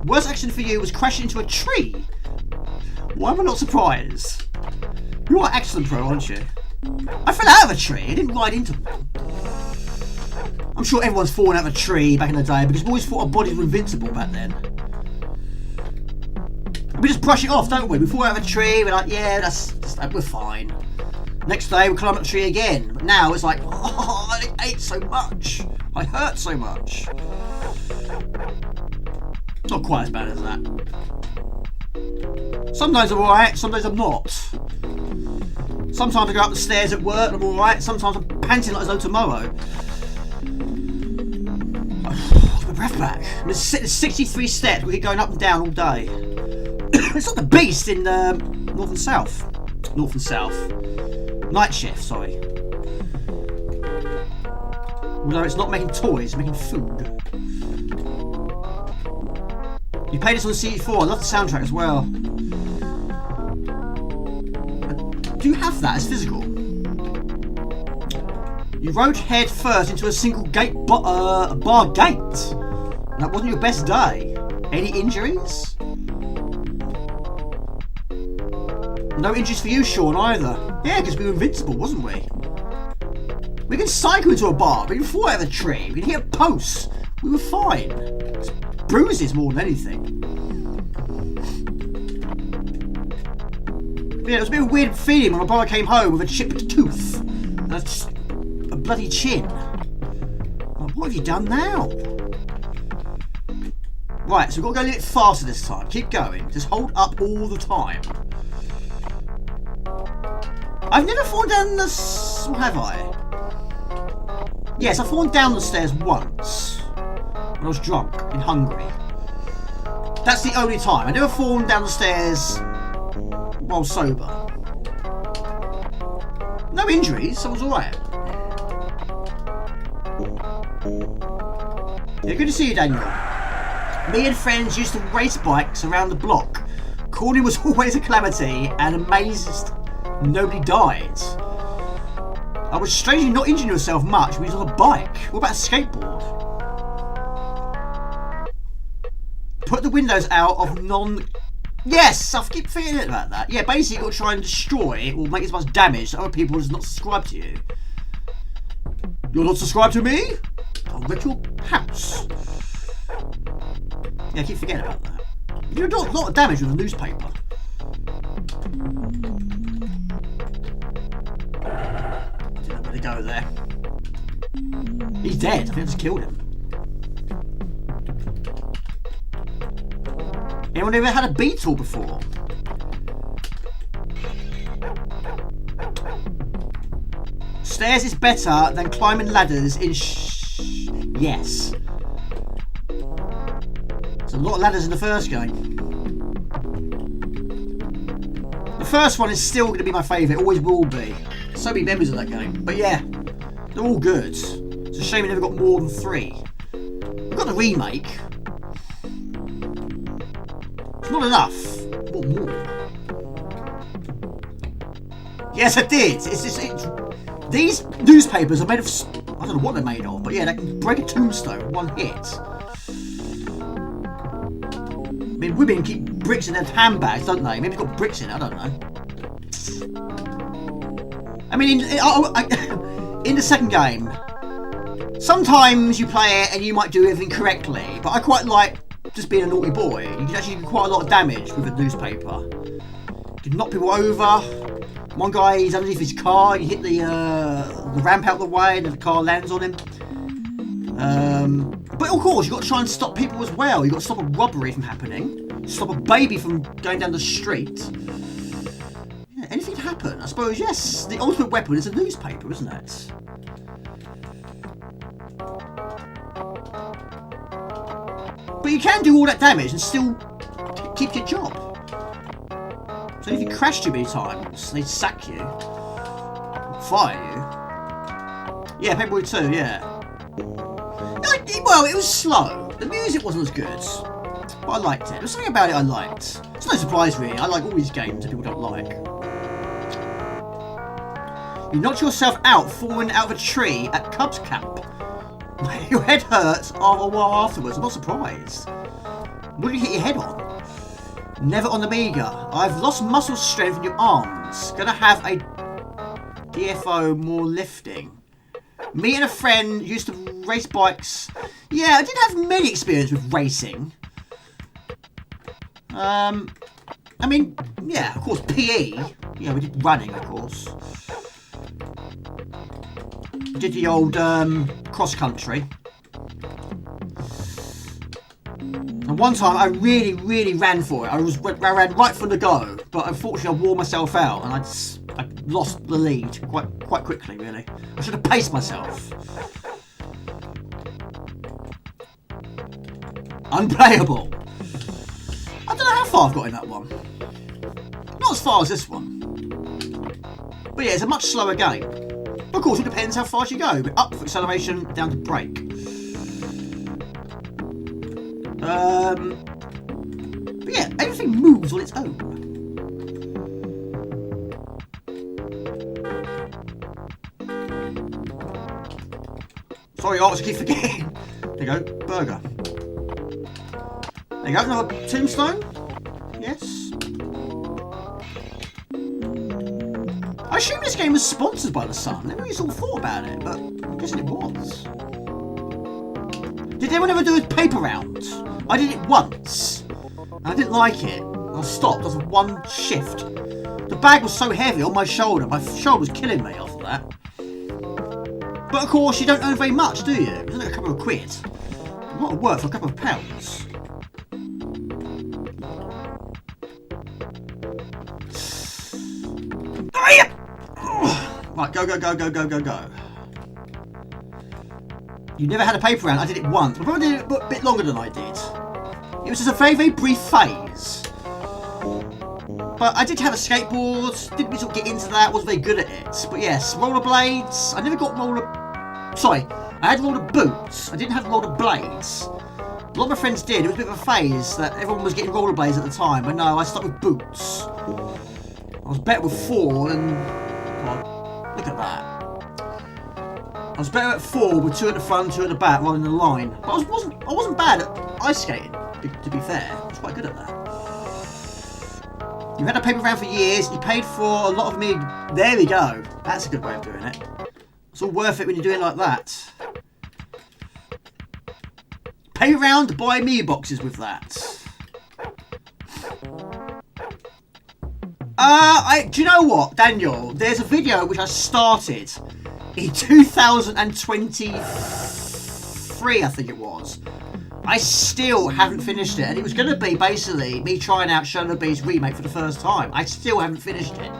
Worst accident for you was crashing into a tree. Why am I not surprised? You are excellent pro, aren't you? I fell out of a tree, I didn't ride into one. I'm sure everyone's fallen out of a tree back in the day because we always thought our bodies were invincible back then. We just brush it off, don't we? We fall out of a tree, we're like, yeah, we're fine. Next day, we climb up the tree again. But now it's like, oh, I ate so much. I hurt so much. Not quite as bad as that. Sometimes I'm alright, sometimes I'm not. Sometimes I go up the stairs at work and I'm alright. Sometimes I'm panting like there's no tomorrow. Get my breath back. There's 63 steps. We keep going up and down all day. It's like the beast in North and South. North and South. Night Shift, sorry. Although it's not making toys, it's making food. You played this on the CD4, I love the soundtrack as well. Do you have that as physical? You rode head first into a single gate bar gate. That wasn't your best day. Any injuries? No injuries for you, Sean, either. Yeah, because we were invincible, wasn't we? We can cycle into a bar, we can fall out of a tree, we can hit a post. We were fine. It's bruises more than anything. But yeah, it was a bit of a weird feeling when my brother came home with a chipped tooth and a bloody chin. Like, what have you done now? Right, so we've got to go a little bit faster this time. Keep going. Just hold up all the time. I've never fallen down the... What have I? Yes, I've fallen down the stairs once. When I was drunk in Hungary. That's the only time. I've never fallen down the stairs while sober. No injuries, so I was alright. Yeah, good to see you, Daniel. Me and friends used to race bikes around the block. Corning was always a calamity, and amazed nobody died. I was strangely not injuring yourself much when you was on a bike. What about a skateboard? Put the windows out of Yes, I keep forgetting about that. Yeah, basically you've got to try and destroy it or make as much damage that other people is not subscribed to you. You're not subscribed to me? I'll wreck your house. Yeah, I keep forgetting about that. You do a lot of damage with a newspaper. I didn't know where to go there. He's dead. I think I just killed him. Anyone ever had a beetle before? Stairs is better than climbing ladders in Yes. There's a lot of ladders in the first game. The first one is still going to be my favourite, always will be. So many memories of that game. But yeah, they're all good. It's a shame we never got more than 3. We've got the remake. It's not enough. What more? Yes, I did. These newspapers are made of... I don't know what they're made of, but yeah, they can break a tombstone with one hit. I mean, women keep bricks in their handbags, don't they? Maybe they've got bricks in it, I don't know. I mean, in the second game, sometimes you play it and you might do everything correctly, but I quite like just being a naughty boy. You can actually do quite a lot of damage with a newspaper. You can knock people over. One guy, he's underneath his car, you hit the ramp out the way and the car lands on him. But of course, you've got to try and stop people as well. You've got to stop a robbery from happening. Stop a baby from going down the street. Yeah, anything can happen. I suppose, yes, the ultimate weapon is a newspaper, isn't it? But you can do all that damage and still keep your job. So if you crash too many times, they sack you, fire you. Yeah, Paperboy 2, yeah. Well, it was slow. The music wasn't as good, but I liked it. There was something about it I liked. It's no surprise really. I like all these games that people don't like. You knocked yourself out falling out of a tree at Cubs camp. Your head hurts a while afterwards. I'm not surprised. What did you hit your head on? Never on the Amiga. I've lost muscle strength in your arms. Gonna have a DFO more lifting. Me and a friend used to race bikes. Yeah, I didn't have many experience with racing. I mean, yeah, of course, PE. Yeah, we did running, of course. We did the old cross country. And one time I really ran for it. I ran right from the go, but unfortunately I wore myself out and I lost the lead quite quickly, really. I should have paced myself. Unplayable. I don't know how far I've got in that one. Not as far as this one. But yeah, it's a much slower game. Of course, it depends how fast you go. Up for acceleration, down to brake. But yeah, everything moves on its own. Sorry, I keep forgetting. There you go, burger. There you go, another tombstone. Yes. I assume this game was sponsored by the Sun. I never really sort of thought about it, but I'm guessing it was. Did anyone ever do a paper round? I did it once. And I didn't like it. I stopped after one shift. The bag was so heavy on my shoulder. My shoulder was killing me after that. But of course, you don't earn very much, do you? It's like a couple of quid. A lot of work for a couple of pounds. Right, go. You never had a paper round. I did it once. I probably did it a bit longer than I did. It was just a very brief phase. But I did have a skateboard, didn't really sort of get into that, wasn't very good at it. But yes, rollerblades, I never got sorry, I had roller boots, I didn't have roller blades. A lot of my friends did, it was a bit of a phase that everyone was getting rollerblades at the time, but no, I stuck with boots. I was better with 4 than, well, look at that. I was better at 4 with 2 at the front, 2 at the back, rather than the line. But I wasn't bad at ice skating, to be fair. I was quite good at that. You had a paper round for years, you paid for a lot of me. There we go. That's a good way of doing it. It's all worth it when you're doing it like that. Pay around to buy me boxes with that. Do you know what, Daniel? There's a video which I started in 2023, I think it was. I still haven't finished it, and it was going to be basically me trying out Shadow of the Beast remake for the first time. I still haven't finished it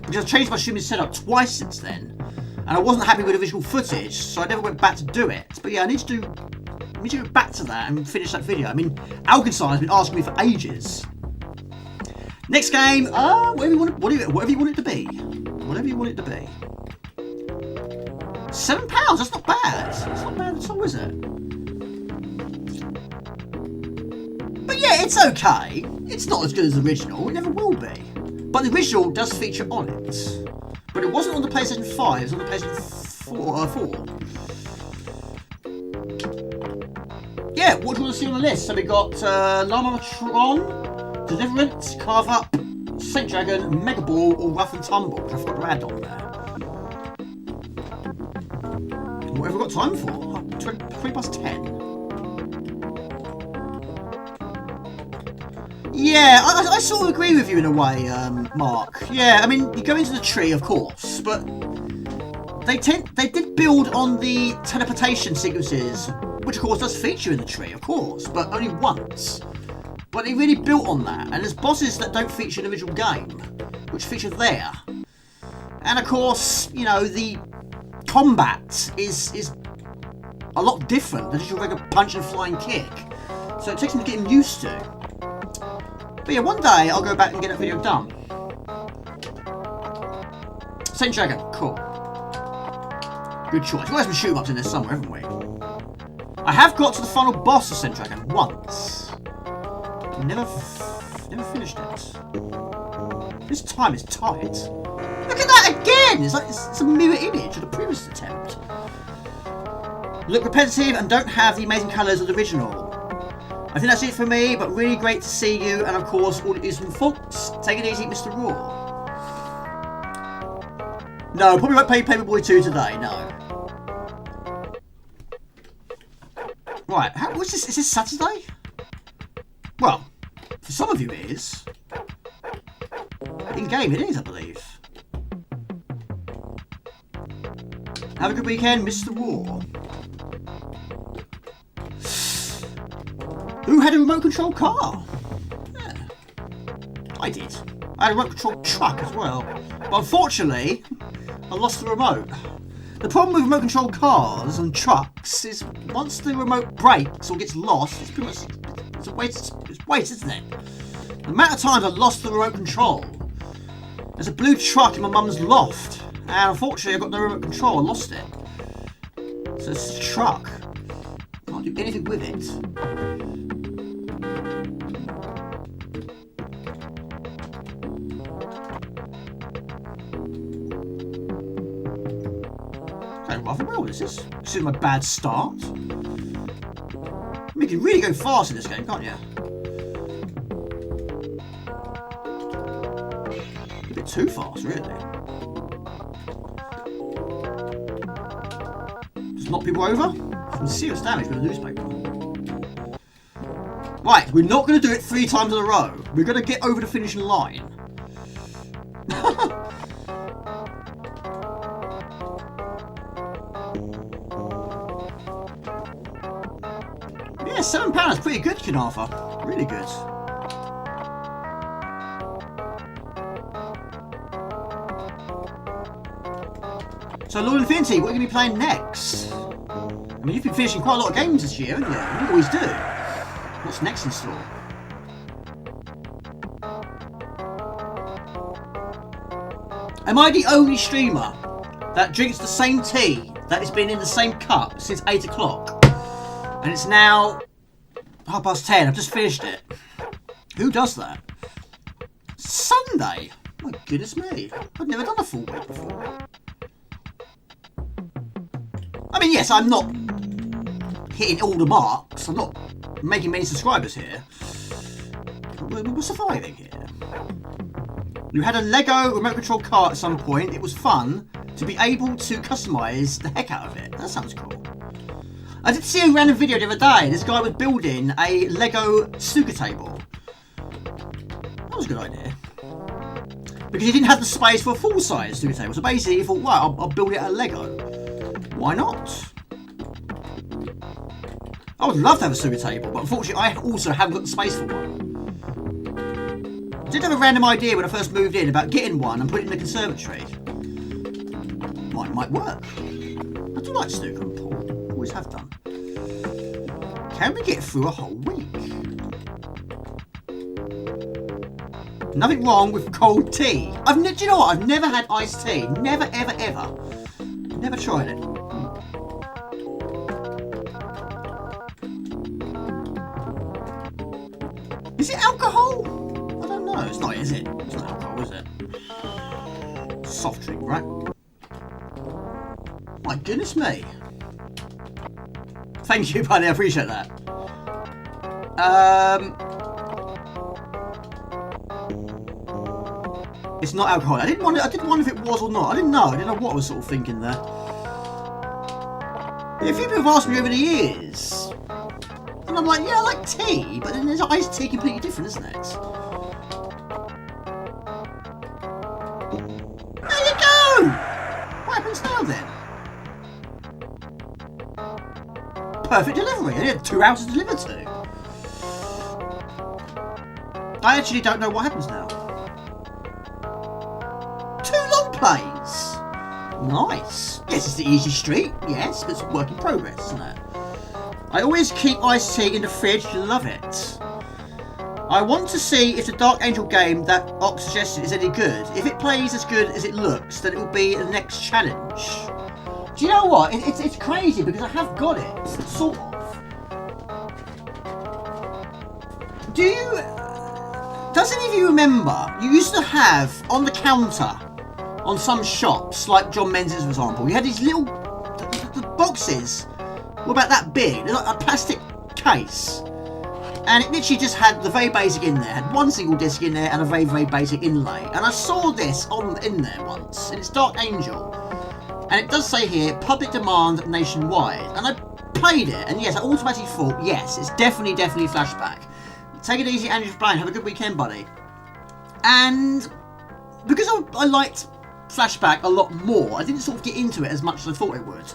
because I've changed my streaming setup twice since then, and I wasn't happy with the visual footage, so I never went back to do it. But yeah, I need to go back to that and finish that video. I mean, Alkenstein has been asking me for ages. Next game, whatever you want it to be. Whatever you want it to be. £7, that's not bad. That's not bad at all, is it? But yeah, it's okay. It's not as good as the original. It never will be. But the original does feature on it. But it wasn't on the PlayStation 5. It was on the PlayStation 4. Yeah, what do you want to see on the list? So we got Llamatron, Deliverance, Carve Up, Saint Dragon, Megaball, or Rough and Tumble, which I forgot to add on there. What have we got time for? 20 past 10. Yeah, I sort of agree with you in a way, Mark. Yeah, I mean, you go into the tree, of course, but they did build on the teleportation sequences, which of course does feature in the tree, of course, but only once. But they really built on that, and there's bosses that don't feature in the original game, which feature there. And of course, you know, the combat is a lot different than just your regular punch and flying kick. So it takes them to get used to. But yeah, one day I'll go back and get that video done. Saint Dragon, cool. Good choice. We've got some shoot 'em ups in there somewhere, haven't we? I have got to the final boss of Saint Dragon once. Never finished it. This time is tight. Look at that again! It's like it's a mirror image of the previous attempt. Look repetitive and don't have the amazing colours of the original. I think that's it for me, but really great to see you, and of course, all it is from faults. Take it easy, Mr. Raw. No, probably won't play Paperboy 2 today, no. Right, what's this? Is this Saturday? Well, for some of you it is. In-game it is, I believe. Have a good weekend, Mr. Raw. Who had a remote control car? Yeah. I did. I had a remote control truck as well. But unfortunately, I lost the remote. The problem with remote control cars and trucks is once the remote breaks or gets lost, it's pretty much it's a waste, isn't it? The amount of times I lost the remote control. There's a blue truck in my mum's loft, and unfortunately I got no remote control, I lost it. So it's a truck. Can't do anything with it. Going rather well, this is. This is my bad start. I mean, you can really go fast in this game, can't you? A bit too fast, really. Just knock people over? Some serious damage with a newspaper. Right, we're not going to do it 3 times in a row. We're going to get over the finishing line. Yeah, £7 is pretty good, Kinafa. Really good. So, Lord Infinity, what are you going to be playing next? I mean, you've been finishing quite a lot of games this year, haven't you? You always do. What's next in store? Am I the only streamer that drinks the same tea that has been in the same cup since 8 o'clock? And it's now 10:30. I've just finished it. Who does that? Sunday? My goodness me. I've never done a full week before. I mean, yes, I'm not hitting all the marks. I'm not making many subscribers here. We're surviving here. You had a Lego remote control car at some point. It was fun to be able to customise the heck out of it. That sounds cool. I did see a random video the other day. This guy was building a Lego snooker table. That was a good idea. Because he didn't have the space for a full-size snooker table. So basically he thought, well, I'll build it out of Lego. Why not? I would love to have a snooker table, but unfortunately I also haven't got the space for one. I did have a random idea when I first moved in about getting one and putting it in the conservatory. Might work. I do like snooker and pool. Always have done. Can we get through a whole week? Nothing wrong with cold tea. Do you know what? I've never had iced tea. Never, ever, ever. Never tried it. Is it alcohol? I don't know. It's not, is it? It's not alcohol, is it? Soft drink, right? My goodness me. Thank you, buddy. I appreciate that. It's not alcohol. I did wonder if it was or not. I didn't know what I was sort of thinking there. Yeah, a few people have asked me over the years. And I'm like, yeah, I like tea, but then there's iced tea completely different, isn't it? There you go! What happens now then? Perfect delivery. I had 2 hours to deliver to. I actually don't know what happens now. 2 long plays. Nice. Yes, it's the easy street. Yes, but it's a work in progress, isn't it? I always keep iced tea in the fridge. Love it. I want to see if the Dark Angel game that Ox suggested is any good. If it plays as good as it looks, then it will be the next challenge. Do you know what? It's crazy because I have got it, sort of. Does any of you remember, you used to have on the counter, on some shops, like John Menzies for example, you had these little, the boxes were about that big, they're like a plastic case. And it literally just had the very basic in there, had 1 single disc in there and a very, very basic inlay. And I saw this in there once, and it's Dark Angel. And it does say here, public demand nationwide. And I played it, and yes, I automatically thought, yes, it's definitely flashback. Take it easy, Andrew Blaine, have a good weekend, buddy. And because I liked flashback a lot more, I didn't sort of get into it as much as I thought I would.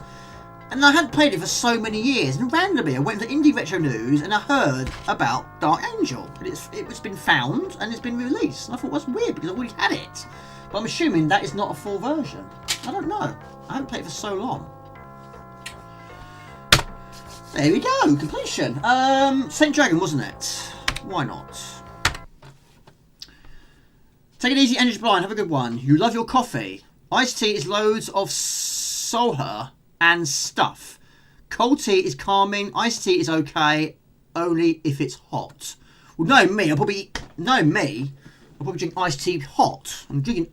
And I hadn't played it for so many years, and randomly I went to Indie Retro News and I heard about Dark Angel. And it's been found and it's been released. And I thought, well, that's weird because I've already had it. But I'm assuming that is not a full version. I don't know. I haven't played it for so long. There we go, completion. Saint Dragon, wasn't it? Why not? Take it easy, Energy Blind. Have a good one. You love your coffee. Iced tea is loads of soha and stuff. Cold tea is calming. Iced tea is okay, only if it's hot. Well, knowing me, I'll probably drink iced tea hot. I'm drinking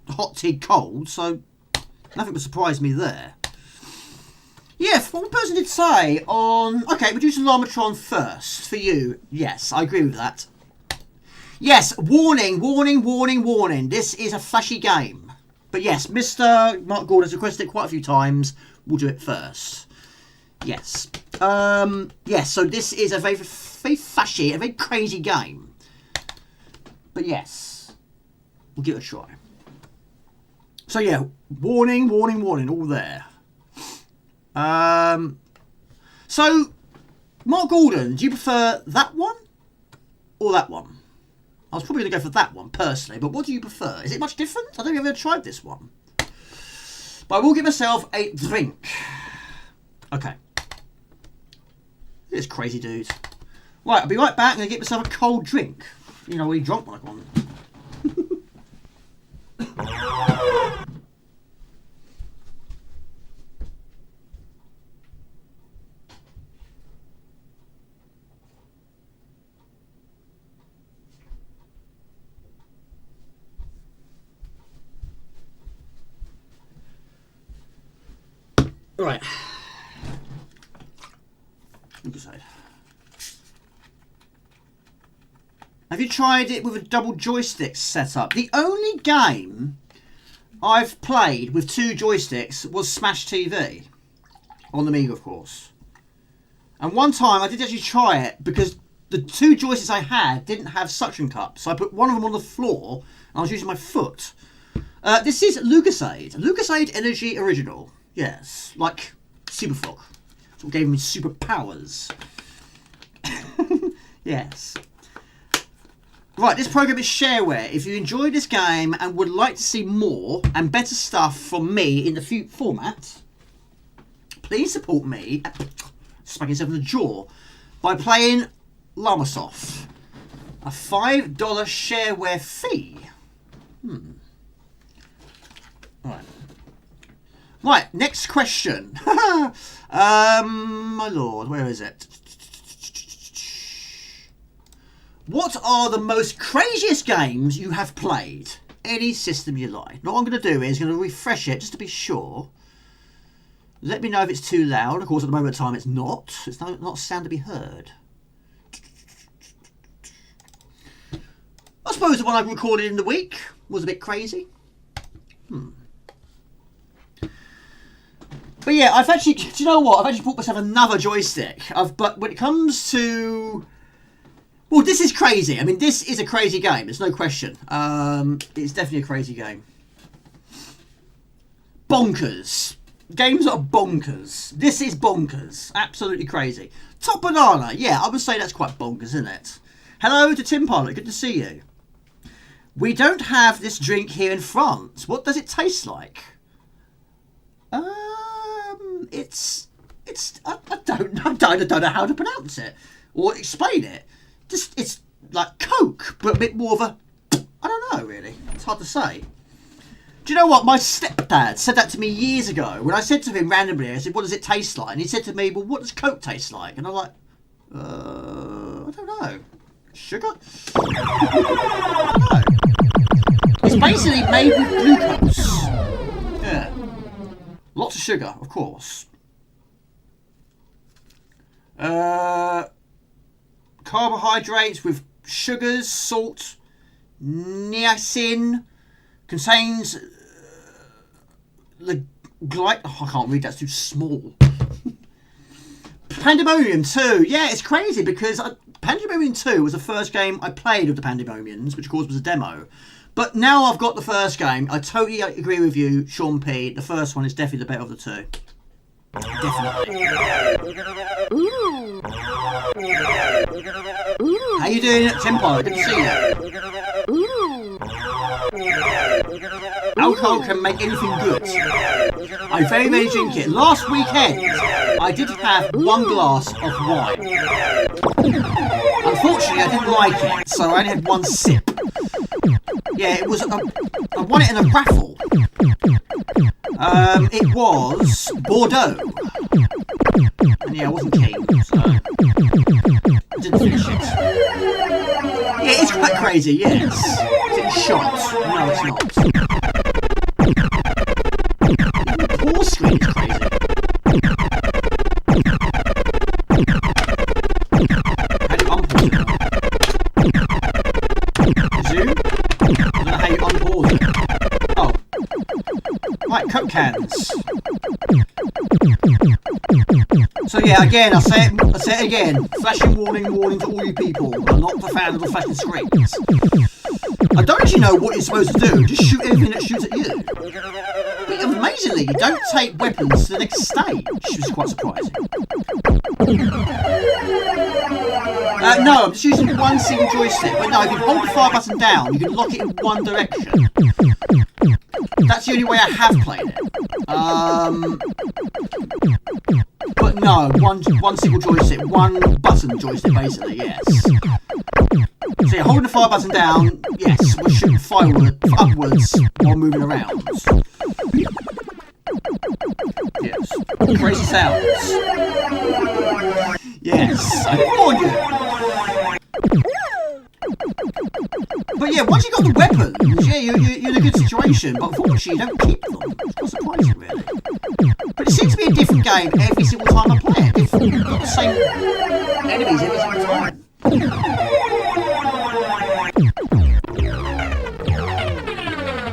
hot tea cold, so nothing would surprise me there. Yeah, one person did say on... Okay, we'll do some Llamatron first. For you, yes, I agree with that. Yes, warning. This is a flashy game. But yes, Mr. Mark Gordon has requested it quite a few times. We'll do it first. Yes. Yes, so this is a very flashy, a very crazy game. But yes, we'll give it a try. So yeah, warning, all there. So, Mark Gordon, do you prefer that one or that one? I was probably going to go for that one, personally, but what do you prefer? Is it much different? I don't think I've ever tried this one. But I will give myself a drink. Okay. This crazy dude. Right, I'll be right back and get myself a cold drink. You know, really drunk when I want. Right. Lucasade. Have you tried it with a double joystick setup? The only game I've played with 2 joysticks was Smash TV. On the Amiga, of course. And one time I did actually try it because the 2 joysticks I had didn't have suction cups. So I put one of them on the floor and I was using my foot. This is Lucasade. Lucasade Energy Original. Yes. Like Superfrog. That's what gave me superpowers. Yes. Right, this program is shareware. If you enjoyed this game and would like to see more and better stuff from me in the format, please support me, smacking yourself in the jaw, by playing Llamasoft. A $5 shareware fee. Right, next question. My lord, where is it? What are the most craziest games you have played? Any system you like. Now what I'm going to do is going to refresh it just to be sure. Let me know if it's too loud. Of course, at the moment in time, it's not. It's not a sound to be heard. I suppose the one I recorded in the week was a bit crazy. But yeah, I've actually... Do you know what? I've actually bought myself another joystick. But when it comes to... Well, this is crazy. I mean, this is a crazy game. There's no question. It's definitely a crazy game. Bonkers. Games that are bonkers. This is bonkers. Absolutely crazy. Top Banana. Yeah, I would say that's quite bonkers, isn't it? Hello to Tim Pilot. Good to see you. We don't have this drink here in France. What does it taste like? I don't know how to pronounce it or explain it. Just, it's like Coke, but a bit more of a, I don't know really. It's hard to say. Do you know what? My stepdad said that to me years ago. When I said to him randomly, I said, what does it taste like? And he said to me, well, what does Coke taste like? And I'm like, I don't know. Sugar? I don't know. It's basically made with glucose. Yeah. Lots of sugar, of course. Carbohydrates with sugars, salt, niacin, contains I can't read, that's too small. Pandemonium 2, yeah, it's crazy because Pandemonium 2 was the first game I played of the Pandemoniums, which of course was a demo. But now I've got the first game. I totally agree with you, Sean P. The first one is definitely the better of the two. Definitely. How you doing, Tempo? Good to see you. Alcohol can make anything good. I very rarely drink it. Last weekend, I did have 1 glass of wine. Unfortunately, I didn't like it, so I only had 1 sip. Yeah, it was. I won it in a raffle. It was Bordeaux. And yeah, I wasn't keen, so I didn't finish it. Yeah, it's quite crazy, yes. Is it shot? No, it's not. The pause screen is crazy. How do you unpause it? Zoom? I don't know how you unpause it. Oh. Right, Coke cans. So yeah, again, I'll say it again. Flashing warning to all you people. I'm not a fan of the flashing screens. I don't actually know what you're supposed to do. Just shoot everything that shoots at you. But amazingly, you don't take weapons to the next stage, which is quite surprising. No, I'm just using 1 single joystick. But no, if you hold the fire button down, you can lock it in 1 direction. That's the only way I have played it. But no, one single joystick, 1 button joystick, basically, yes. So you're holding the fire button down, yes, we're shooting firewood upwards while moving around. Yes. Crazy sounds. Yes, I did warn you. But yeah, once you got the weapons, yeah, you're in a good situation. But unfortunately, you don't keep them. It's quite surprising, really. But it seems to be a different game every single time I play it. It's not the same enemies every single time.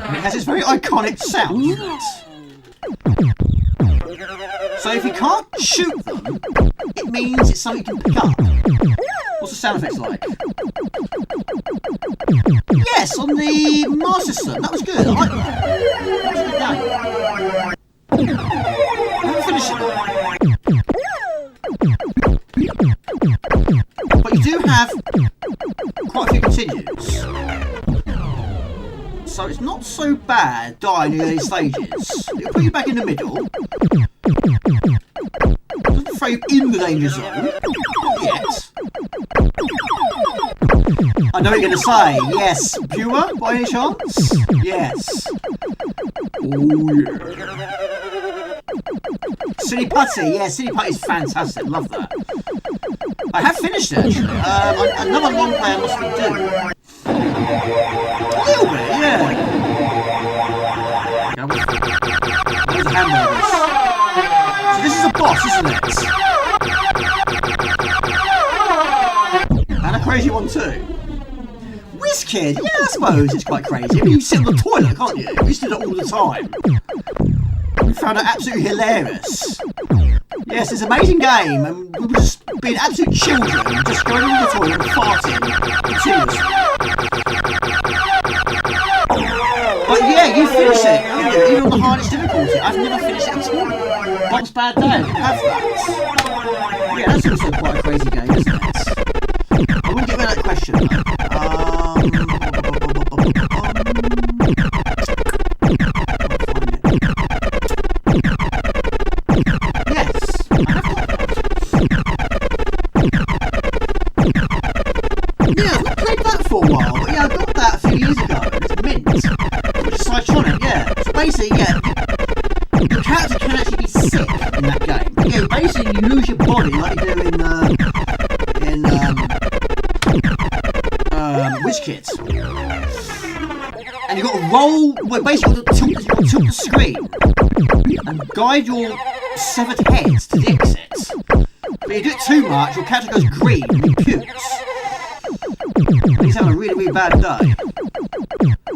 And it has this very iconic sound, doesn't it? So if you can't shoot them, it means it's something you can pick up. What's the sound effects like? Yes, on the Master System. That was good. I like that. That was a good game. I haven't finished it though. But you do have quite a few continues. So it's not so bad dying in the early stages. It'll put you back in the middle. Doesn't throw you in the danger zone. Not yet. I know what you're going to say. Yes. Pure, by any chance? Yes. Oh, yeah. Silly Putty. Yeah, Silly Putty is fantastic. Love that. I have finished it, actually. Another long player must be due. A little bit, yeah. There's the hamburgers. So this is a boss, isn't it? And a crazy one too. WizKid, yeah, I suppose it's quite crazy. I mean, you sit on the toilet, can't you? We used to do it all the time. We found it absolutely hilarious. Yes, it's an amazing game, and we were just being absolute children, just going into the toilet and farting continuously. But yeah, you finish it, haven't you? Even on the hardest difficulty. I've never finished it at all. Bob's Bad Day, I didn't have that. Yeah, that's also quite a crazy game, isn't it? I wouldn't get rid of that question though. For a while, but yeah, I got that a few years ago. It's mint, which is Cytronic, yeah. So basically, yeah, your character can actually be sick in that game. But yeah, basically you lose your body like you do in WizKid. And you've got to roll, well basically you've got to tilt the screen and guide your severed heads to the exit. But you do it too much, your character goes green and he pukes. He's having a really, really bad day.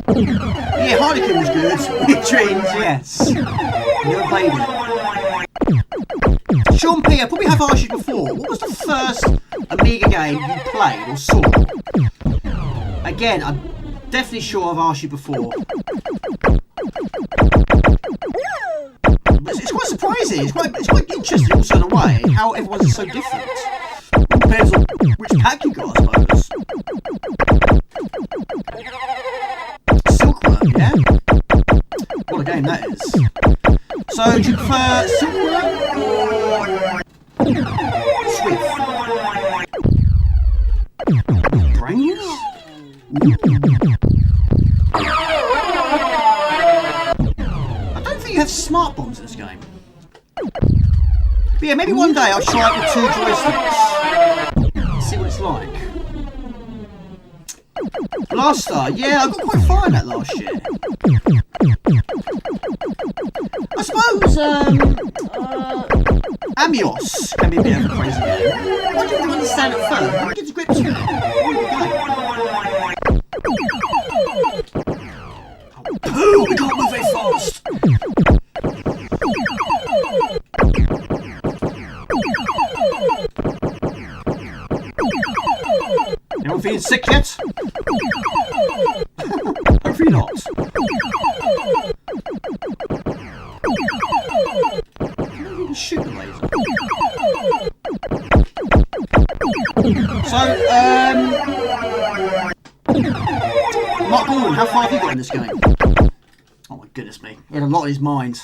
Yeah, Harlequin was good. Weird Dreams, yes. Never played it. Sean P, I probably have asked you before. What was the first Amiga game you played or saw? Again, I'm definitely sure I've asked you before. But it's quite surprising. It's quite interesting also in a way how everyone's so different. It depends on which pack you got, I suppose. Silkworm, yeah? What a game that is. So, do you prefer Silkworm or Swift? Brains? I don't think you have smart bombs in this game. But yeah, maybe one day I'll try it with 2 joysticks. See what it's like. Blaster, yeah, I got quite far in that last year. I suppose, Amios can be a bit of a crazy game. I didn't really understand it first. I get to grips with it. Pooh, we can't move very fast. Anyone feeling sick yet? Hopefully not. Can I even shoot the laser? So, Mark Gordon, how far have you got in this game? Oh my goodness me. He had a lot in his mind.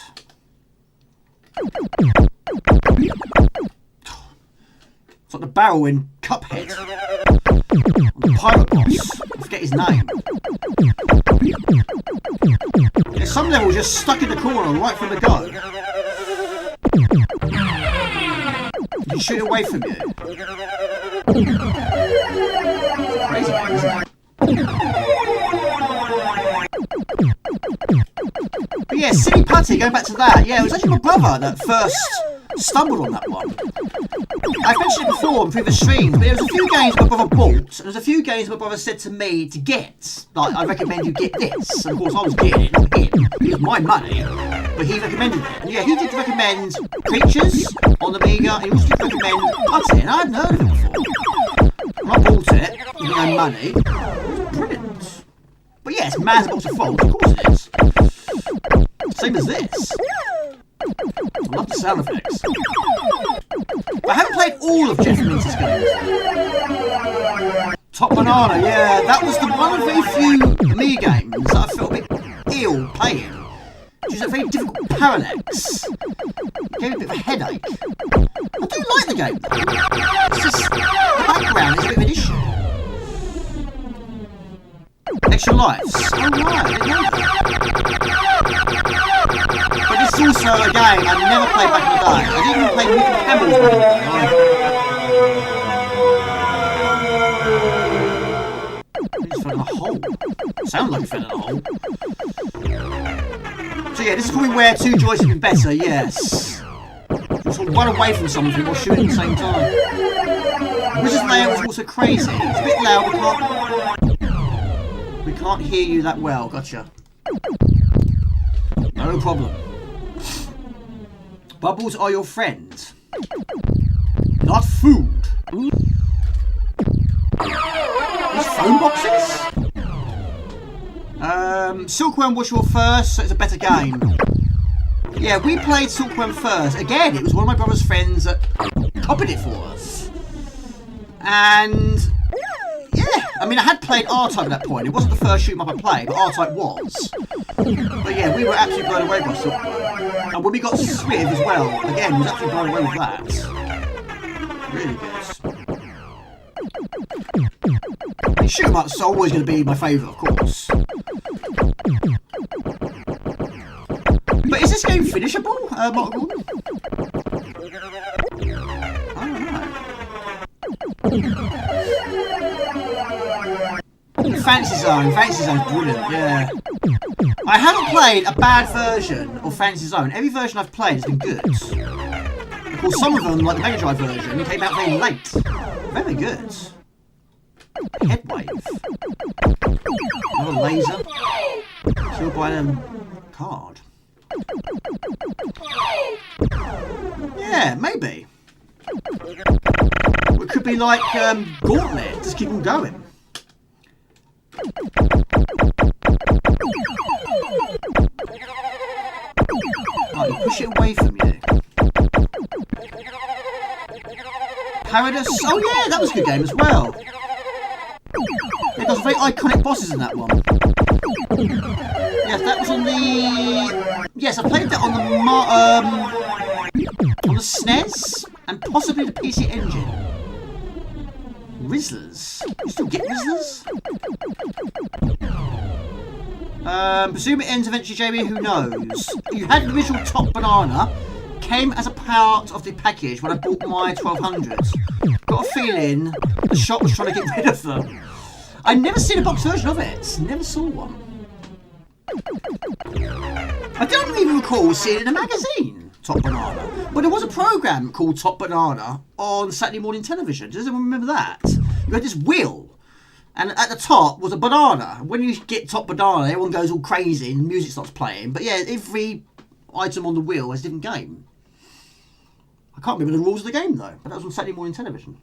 It's like the barrel in Cuphead. The pirate boss. I forget his name. There's some level just stuck in the corner right from the go. You can shoot away from you. It's a crazy game, isn't it? But yeah, Silly Putty, going back to that, yeah, it was actually my brother that first stumbled on that one. I've mentioned it before on previous streams, but there was a few games my brother bought, and there was a few games my brother said to me to get. Like, I recommend you get this. And of course I was getting it, not him. It was my money, but he recommended it. And yeah, he did recommend Creatures on the Amiga, and he also did recommend Putty, and I hadn't heard of it before. And I bought it, with my own money. It was brilliant. But yeah, it's man's box of fault, of course it is. Same as this. I love the sound effects. But I haven't played all of Jeff Mintz's games. Top Banana, yeah, that was the one of very few Amiga games that I felt a bit ill playing. Which is a very difficult parallax. Gave me a bit of a headache. I do like the game though. It's just the background is a bit of an issue. Extra lives. Oh right, I didn't know that. But this is also a game I never played back in the day. I didn't even play Mickey Campbell's back in the day. It just fell in a hole. Sounds like it fell in a hole. So yeah, this is probably where two joysticks would be better, yes. Sort of run away from something or shoot at the same time. Wizard's layout was also crazy. It's a bit loud, we can't hear you that well, gotcha. No problem. Bubbles are your friends. Not food. These phone boxes? Silkworm was your first, so it's a better game. Yeah, we played Silkworm first. Again, it was one of my brother's friends that copied it for us. And yeah, I mean, I had played R-Type at that point. It wasn't the first shoot 'em up I played, but R-Type was. But yeah, we were absolutely blown away by Silkworm. And when we got Swiv as well, again, we was absolutely blown away with that. Really good. I mean, shoot 'em up's always going to be my favourite, of course. But is this game finishable, Mark Gordon? I don't know. Fantasy Zone's brilliant, yeah. I haven't played a bad version of Fantasy Zone. Every version I've played has been good. Of course, some of them, like the Mega Drive version, came out very late. Very good. Headwave. Another laser. Killed by a card. Yeah, maybe. It could be like Gauntlet, just keep them going. Oh, you push it away from you. Paradise. Oh yeah, that was a good game as well. Yeah, there's very iconic bosses in that one. Yes, that was on the. Yes, I played that on the SNES and possibly the PC Engine. Rizzlers. You still get Rizzlers? Presume it ends eventually, JB. Who knows? You had the original Top Banana. Came as a part of the package when I bought my 1200s. Got a feeling the shop was trying to get rid of them. I never seen a box version of it. Never saw one. I don't even recall seeing it in a magazine, Top Banana. But there was a programme called Top Banana on Saturday morning television. Does anyone remember that? You had this wheel, and at the top was a banana. When you get Top Banana, everyone goes all crazy and the music starts playing. But yeah, every item on the wheel has a different game. I can't remember the rules of the game though, but that was on Saturday morning television.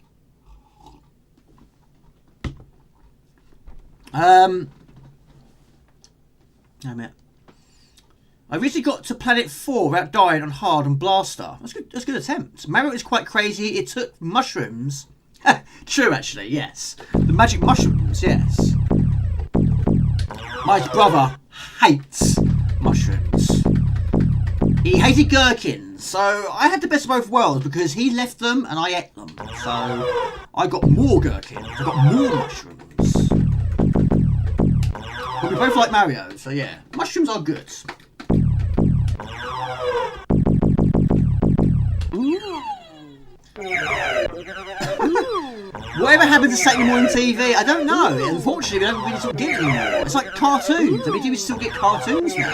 I recently got to Planet 4 without dying on hard and blaster. That's good. That's a good attempt. Mario is quite crazy. It took mushrooms. True, actually, yes. The magic mushrooms, yes. My brother hates mushrooms. He hated gherkins, so I had the best of both worlds because he left them and I ate them. So I got more gherkins. I got more mushrooms. But we both like Mario, so yeah. Mushrooms are good. Whatever happened to Saturday morning TV? I don't know. Unfortunately, we don't really sort of get it anymore. It's like cartoons. I mean, do we still get cartoons now?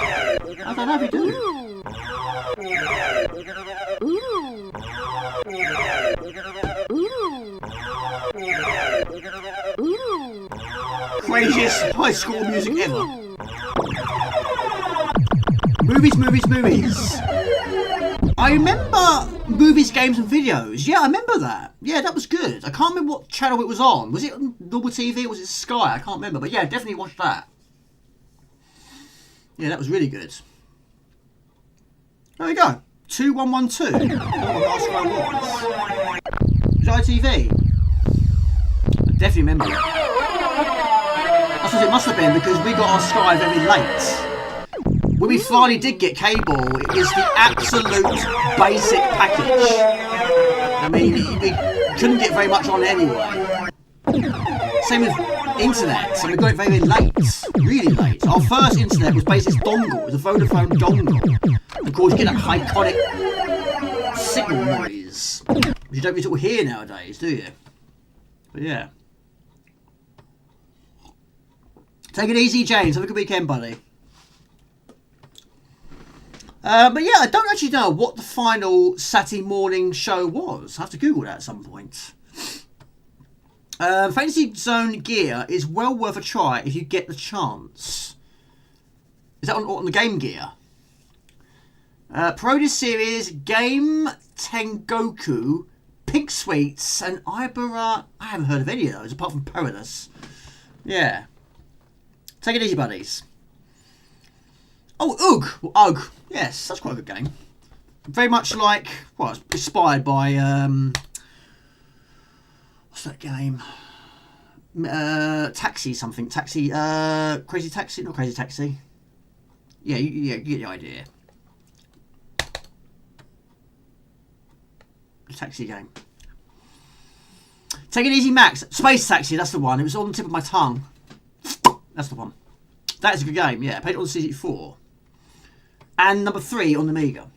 I don't know if we do. Craziest high school music ever. Movies. I remember movies, games and videos. Yeah, I remember that. Yeah, that was good. I can't remember what channel it was on. Was it on normal TV or was it Sky? I can't remember. But yeah, definitely watched that. Yeah, that was really good. There we go. 2112. I don't know what Sky was. Was it ITV? I definitely remember it. I suppose it must have been because we got our Sky very late. When we finally did get cable, it was the absolute basic package. I mean, we couldn't get very much on it anyway. Same with internet, so we got it very late, really late. Our first internet was basically this dongle, it was a Vodafone dongle. Of course, you get that iconic signal noise, which you don't really sort of hear nowadays, do you? But yeah. Take it easy, James. Have a good weekend, buddy. But yeah, I don't actually know what the final Saturday morning show was. I have to Google that at some point. Fantasy Zone Gear is well worth a try if you get the chance. Is that on the Game Gear? Parodius Series, Game Tengoku, Pink Sweets, and Ibera. I haven't heard of any of those apart from Parodius. Yeah. Take it easy, buddies. Oh, Ugh. Yes, that's quite a good game. Very much like, well, it's inspired by, what's that game? Taxi something. Taxi, Crazy Taxi? Not Crazy Taxi. Yeah, you get the idea. The taxi game. Take it easy, Max. Space Taxi, that's the one. It was on the tip of my tongue. That's the one. That is a good game, yeah. I played it on the CD4. And number 3 on the Amiga.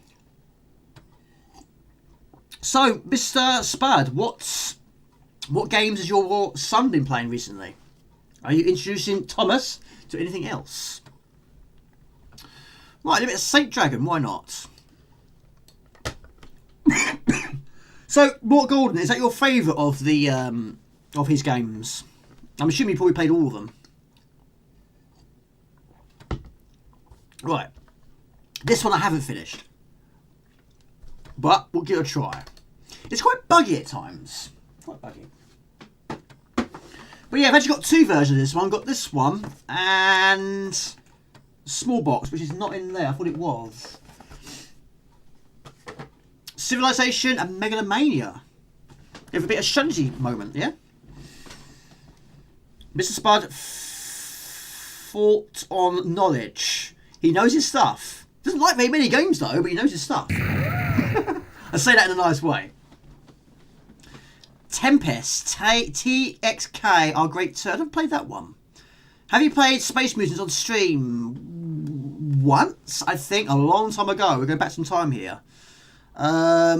So, Mr. Spud, what games has your son been playing recently? Are you introducing Thomas to anything else? Right, a bit of Saint Dragon, why not? So, Mort Gordon, is that your favourite of the of his games? I'm assuming you probably played all of them. Right. This one I haven't finished. But we'll give it a try. It's quite buggy at times. Quite buggy. But yeah, I've actually got 2 versions of this one. I've got this one and Small Box, which is not in there. I thought it was. Civilization and Megalomania. Give a bit of Shunji moment, yeah? Mr. Spud fought on knowledge. He knows his stuff. Doesn't like very many games though, but he knows his stuff. I say that in a nice way. Tempest, TXK are great too. I haven't played that one. Have you played Space Mutants on stream? Once, I think, a long time ago. We're going back some time here. I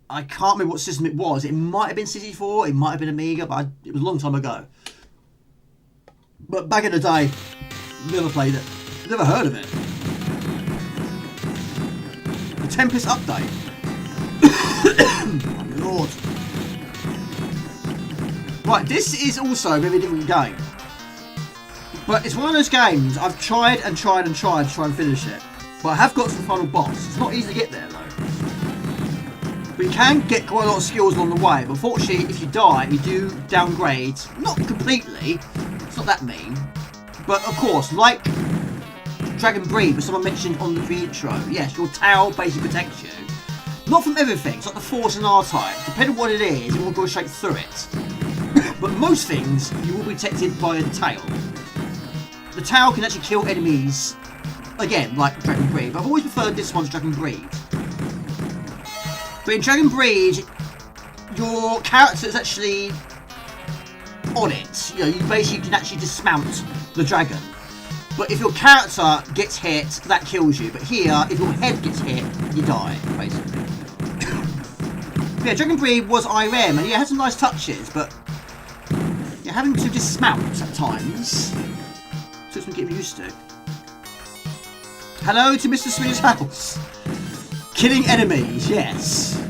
can't remember what system it was. It might have been CD4, it might have been Amiga, but it was a long time ago. But back in the day, never played it. Never heard of it. The Tempest update. Oh my lord. Right, this is also a very different game. But it's one of those games I've tried and tried and tried to try and finish it. But I have got to the final boss. It's not easy to get there though. But you can get quite a lot of skills along the way. But unfortunately, if you die, you do downgrade. Not completely. It's not that mean. But of course, like Dragon Breed, which someone mentioned on the intro, yes, your tail basically protects you. Not from everything. It's like the Force and R-Type. Depending on what it is, it will go straight through it. But most things, you will be protected by the tail. The tail can actually kill enemies, again, like Dragon Breed. But I've always preferred this one to Dragon Breed. But in Dragon Breed, your character is actually on it. You know, you basically can actually dismount the dragon. But if your character gets hit, that kills you. But here, if your head gets hit, you die, basically. Yeah, Dragon Breed was IRM, and yeah, it had some nice touches, but yeah, having to dismount at times took some getting used to. Hello to Mr. Swedish House. Killing enemies, yes.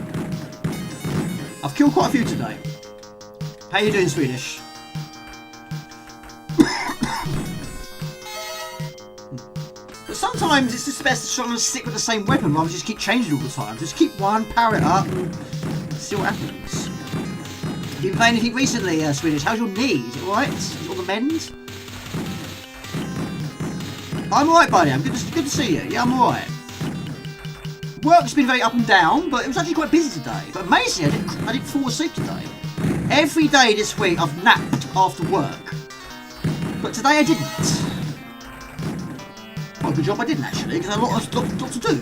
I've killed quite a few today. How you doing, Swedish? But sometimes it's just best to try and stick with the same weapon rather than just keep changing all the time. Just keep one, power it up, and see what happens. You been playing anything recently, Swedish? How's your knee? Is it alright? Is it on the mend? I'm alright, buddy. I'm good to see you. Yeah, I'm alright. Work's been very up and down, but it was actually quite busy today. But amazingly, I didn't fall asleep today. Every day this week I've napped after work. But today I didn't. Well, good job I didn't actually, because I had a lot to do.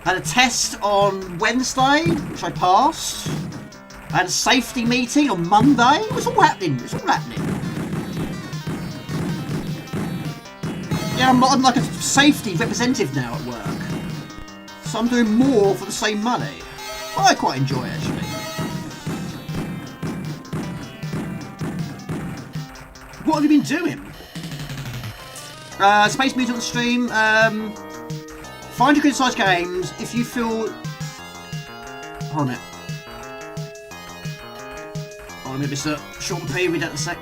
I had a test on Wednesday, which I passed. I had a safety meeting on Monday. It was all happening. It's all happening. Yeah, I'm like a safety representative now at work. So I'm doing more for the same money. Well, I quite enjoy it, actually. What have you been doing? Space Meter on the stream. Find your criticised games if you feel... Hold on a minute. Hold on a minute, Mr. Sean P. Read that in a sec.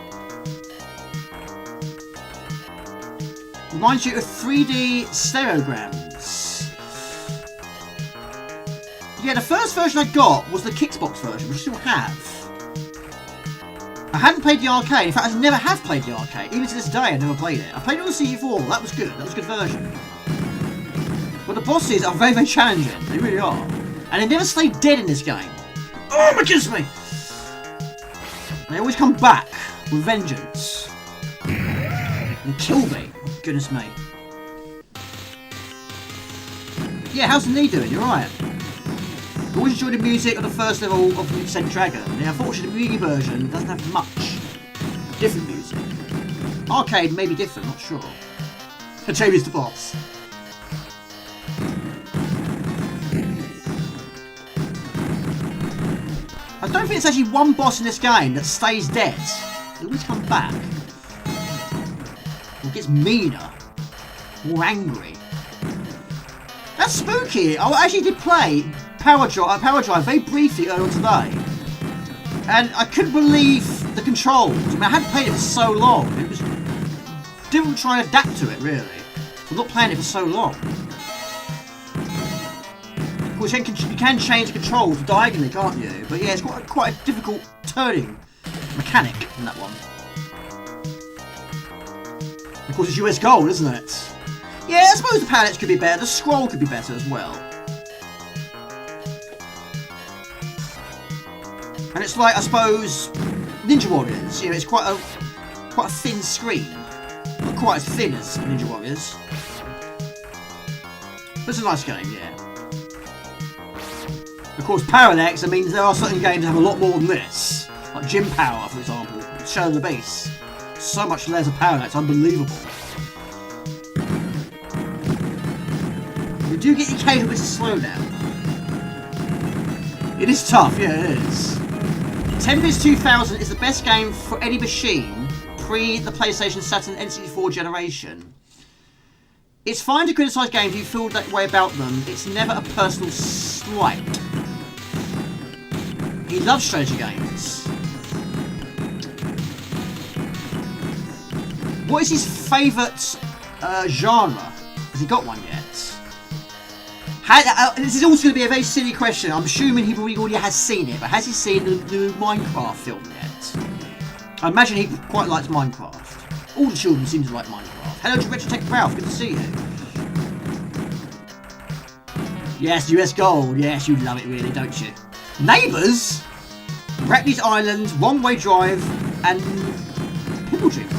Reminds you of 3D stereograms. Yeah, the first version I got was the Kickbox version, which I still have. I hadn't played the arcade. In fact, I never have played the arcade. Even to this day, I never played it. I played it on CD4. That was good. That was a good version. But the bosses are very, very challenging. They really are. And they never stay dead in this game. Oh, my goodness me! They always come back with vengeance. And kill me. Goodness me. Yeah, how's the knee doing? You're right. I always enjoyed the music on the first level of Sent Dragon. The unfortunate Amiga version doesn't have much different music. Arcade may be different, not sure. Jamie's the boss. I don't think there's actually one boss in this game that stays dead. They always come back. It gets meaner, more angry. That's spooky. I actually did play Power Drive very briefly earlier today, and I couldn't believe the controls. I mean, I hadn't played it for so long. It was difficult trying to adapt to it, really. I'm not playing it for so long. Of course, you can change the controls diagonally, can't you? But yeah, it's quite a difficult turning mechanic in that one. Of course, it's US Gold, isn't it? Yeah, I suppose the palettes could be better. The scroll could be better as well. And it's like, I suppose, Ninja Warriors. You know, it's quite a thin screen. Not quite as thin as Ninja Warriors. But it's a nice game, yeah. Of course, Parallax, I mean, there are certain games that have a lot more than this. Like Gym Power, for example. Shadow of the Beast. So much less of Parallax, unbelievable. You do get the occasional bit of slowdown. It is tough, yeah, it is. Tempest 2000 is the best game for any machine pre the PlayStation, Saturn, N64 generation. It's fine to criticise games if you feel that way about them. It's never a personal slight. He loves strategy games. What is his favourite genre? Has he got one yet? This is also going to be a very silly question. I'm assuming he probably already has seen it, but has he seen the new Minecraft film yet? I imagine he quite likes Minecraft. All the children seem to like Minecraft. Hello to Retrotech Ralph, good to see you. Yes, US Gold. Yes, you love it really, don't you? Neighbours? Rackley's Island, Wrong Way Drive, and Pimpledream.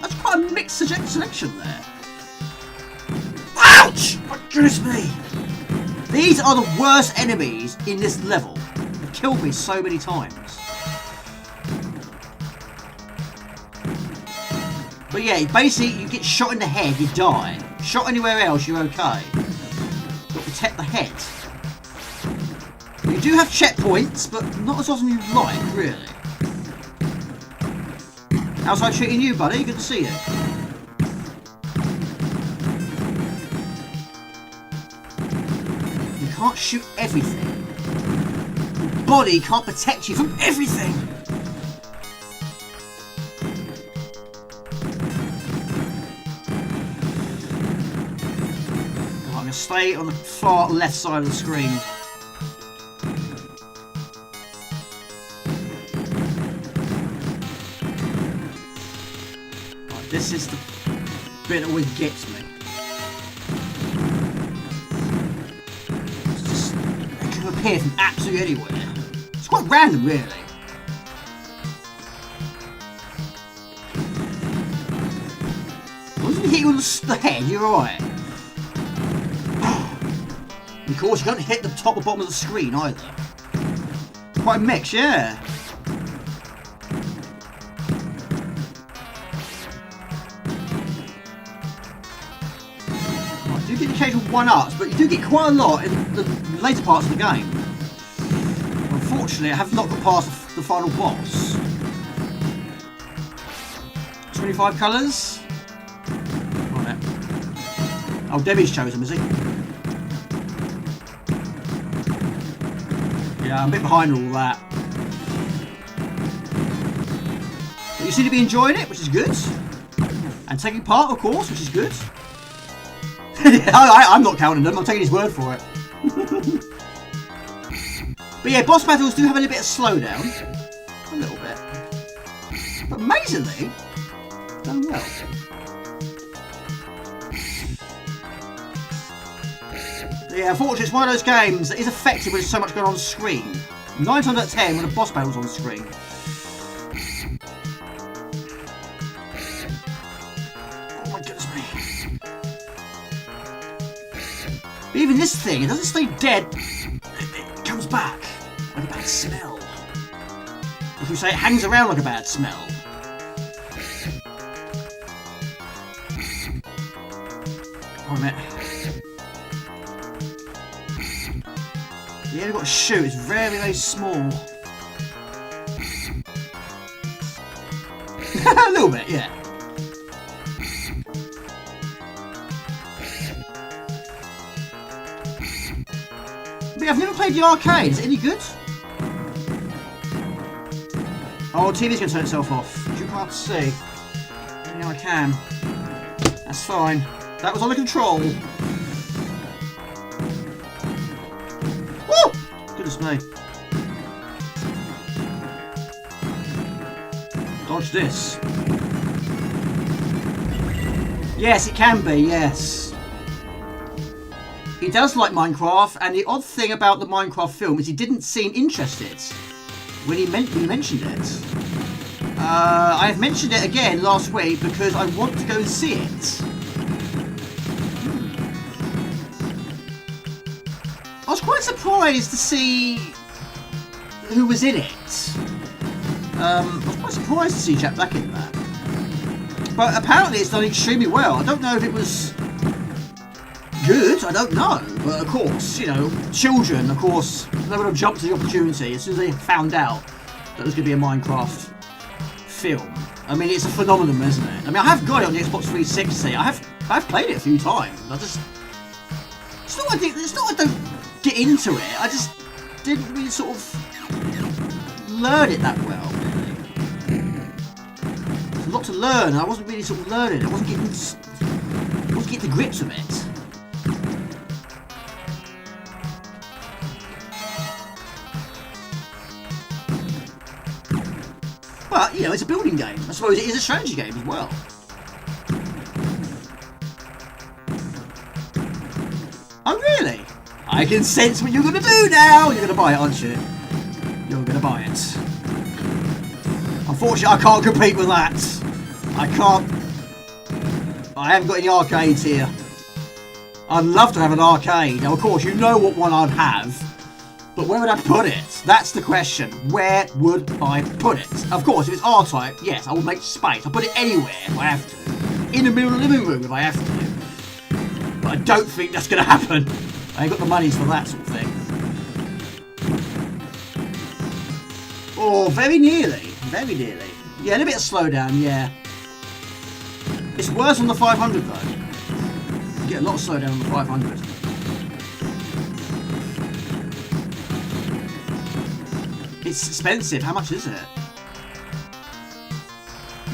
That's quite a mixed selection there. Ouch! Oh, goodness me! These are the worst enemies in this level. They've killed me so many times. But yeah, basically you get shot in the head, you die. Shot anywhere else, you're okay. You've got to protect the head. You do have checkpoints, but not as often as you'd like, really. How's I treating you, buddy? Good to see you. You can't shoot everything. Your body can't protect you from everything. Right, I'm going to stay on the far left side of the screen. This is the bit that always gets me. It's just, it can appear from absolutely anywhere. It's quite random, really. Once you hit you on the head, you're alright. Of course, you don't hit the top or bottom of the screen either. Quite a mix, yeah. You get the occasional one-ups, but you do get quite a lot in the later parts of the game. Unfortunately, I have not got past the final boss. 25 colours? Right. Oh, Debbie's chosen, is he? Yeah, I'm a bit behind all that. But you seem to be enjoying it, which is good. And taking part, of course, which is good. I'm not counting them, I'm taking his word for it. But yeah, boss battles do have a little bit of slowdown. A little bit. But amazingly, done well. Yeah, unfortunately, it's one of those games that is effective when there's so much going on screen. 9 times out of 10 when a boss battle's on screen. Oh my goodness me. But even this thing, it doesn't stay dead. It comes back like a bad smell. As we say, it hangs around like a bad smell. Oh, a minute. The area I've got to shoot is very, very small. A little bit, yeah. But I've never played the arcade. Is it any good? Oh, the TV's going to turn itself off. You can't see. Now I can. That's fine. That was under control. Woo! Goodness me. Dodge this. Yes, it can be, yes. He does like Minecraft, and the odd thing about the Minecraft film is he didn't seem interested when he mentioned it. I have mentioned it again last week because I want to go and see it. I was quite surprised to see who was in it. I was quite surprised to see Jack Black in that. But apparently it's done extremely well. I don't know if it was good, I don't know. But of course, you know, children, of course, they would have jumped to the opportunity as soon as they found out that there was going to be a Minecraft film. I mean, it's a phenomenon, isn't it? I mean, I have got it on the Xbox 360. I've played it a few times. It's not I don't get into it. I just didn't really sort of learn it that well. There's a lot to learn. I wasn't really sort of learning. I wasn't getting to grips with it. But, you know, it's a building game. I suppose it is a strategy game as well. Oh, really? I can sense what you're going to do now! You're going to buy it, aren't you? You're going to buy it. Unfortunately, I can't compete with that. I can't. I haven't got any arcades here. I'd love to have an arcade. Now, of course, you know what one I'd have. But where would I put it? That's the question. Where would I put it? Of course, if it's R-Type, yes, I will make space. I'll put it anywhere if I have to. In the middle of the living room if I have to. But I don't think that's going to happen. I ain't got the monies for that sort of thing. Oh, very nearly. Very nearly. Yeah, a little bit of slowdown, yeah. It's worse on the 500 though. You get a lot of slowdown on the 500. It's expensive. How much is it?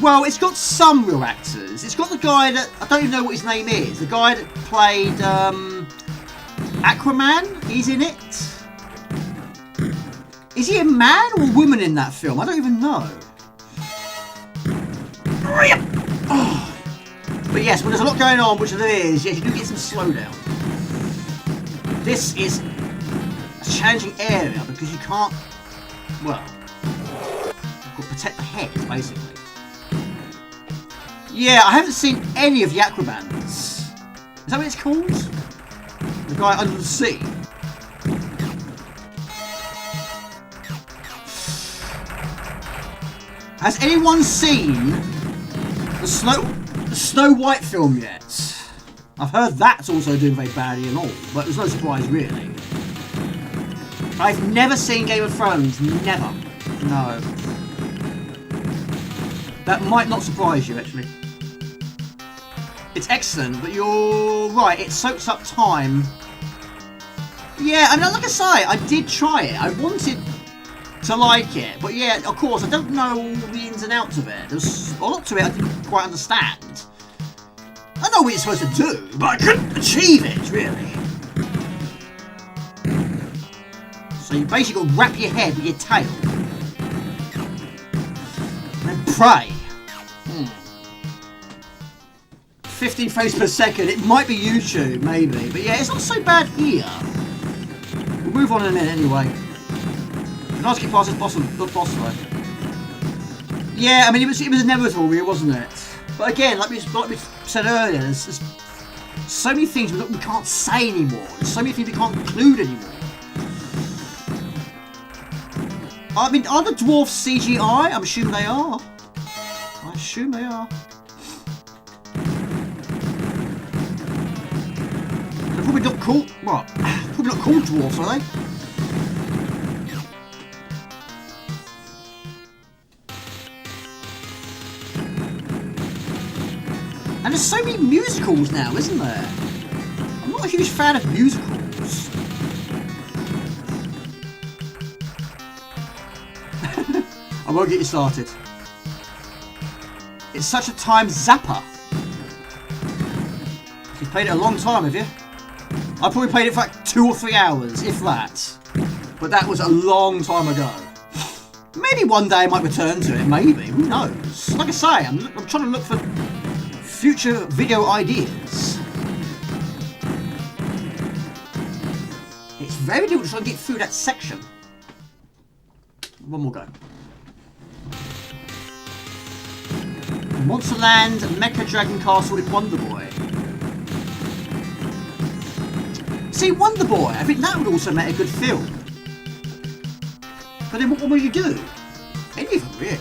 Well, it's got some real actors. It's got the guy that... I don't even know what his name is. The guy that played Aquaman. He's in it. Is he a man or a woman in that film? I don't even know. Oh. But yes, when there's a lot going on, which there is, yes, you do get some slowdown. This is a challenging area because you can't... Well, you've got to protect the head, basically. Yeah, I haven't seen any of the Aquamans. Is that what it's called? The guy under the sea. Has anyone seen the Snow White film yet? I've heard that's also doing very badly and all, but there's no surprise really. I've never seen Game of Thrones, never. No. That might not surprise you actually. It's excellent, but you're right, it soaks up time. Yeah, I mean, like I say, I did try it. I wanted to like it, but yeah, of course, I don't know all the ins and outs of it. There's a lot to it I didn't quite understand. I know what you're supposed to do, but I couldn't achieve it, really. So you basically got to wrap your head with your tail. And then pray. 15 frames per second. It might be YouTube, maybe. But yeah, it's not so bad here. We'll move on in a minute anyway. Nice to get past this boss though. Yeah, I mean, it was inevitable, really, wasn't it? But again, like we said earlier, there's so many things we can't say anymore. There's so many things we can't conclude anymore. I mean, are the dwarfs CGI? I'm assuming they are. I assume they are. They're probably not called... What? Probably not called dwarfs, are they? And there's so many musicals now, isn't there? I'm not a huge fan of musicals. I won't get you started. It's such a time zapper. You've played it a long time, have you? I probably played it for like 2 or 3 hours, if that. But that was a long time ago. Maybe one day I might return to it, maybe. Who knows? Like I say, I'm trying to look for future video ideas. It's very difficult to try and get through that section. One more go. Monsterland Mecha Dragon Castle with Wonder Boy. See, Wonder Boy, I think that would also make a good film. But then what would you do? Any of them, really.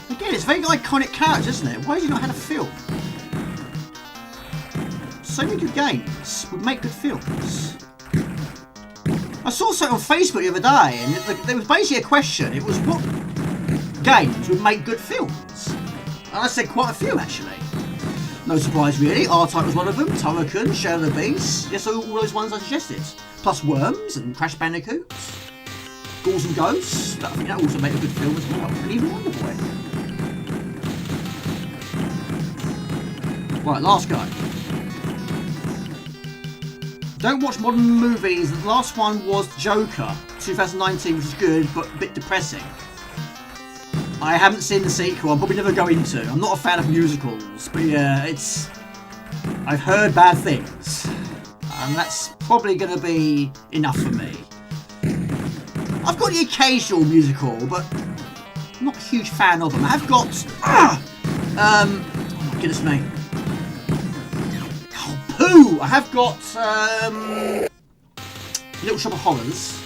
Again, it's a very iconic character, isn't it? Why has he not had a film? So many good games would make good films. I saw something on Facebook the other day, and there was basically a question. It was what games would make good films? And I said quite a few, actually. No surprise, really. R-Type was one of them. Turrican, Shadow of the Beast. Yes, all those ones I suggested. Plus Worms and Crash Bandicoot. Ghouls and Ghosts. I think that also made a good film as well. And even Wonder Boy. Right, last go. Don't watch modern movies. The last one was Joker, 2019, which was good, but a bit depressing. I haven't seen the sequel. I'm probably never going to. I'm not a fan of musicals, but yeah, I've heard bad things, and that's probably going to be enough for me. I've got the occasional musical, but I'm not a huge fan of them. I've got... oh my goodness me. Oh, poo! I have got Little Shop of Horrors.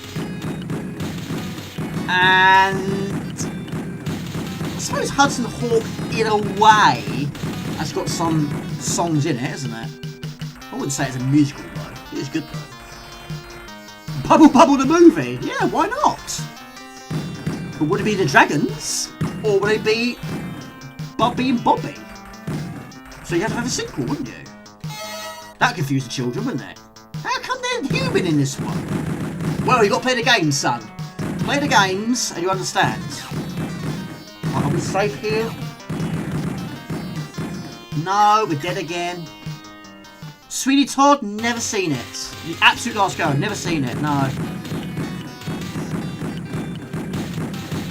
And I suppose Hudson Hawk, in a way, has got some songs in it, hasn't it? I wouldn't say it's a musical, though. It is good, though. Bubble Bubble the movie! Yeah, why not? But would it be the dragons? Or would it be Bubby and Bobby? So you have to have a sequel, wouldn't you? That confused the children, wouldn't it? How come they're human in this one? Well, you got to play the games, son. Play the games and you understand. Right, are we safe here? No, we're dead again. Sweetie Todd, never seen it. The absolute last go, never seen it, no.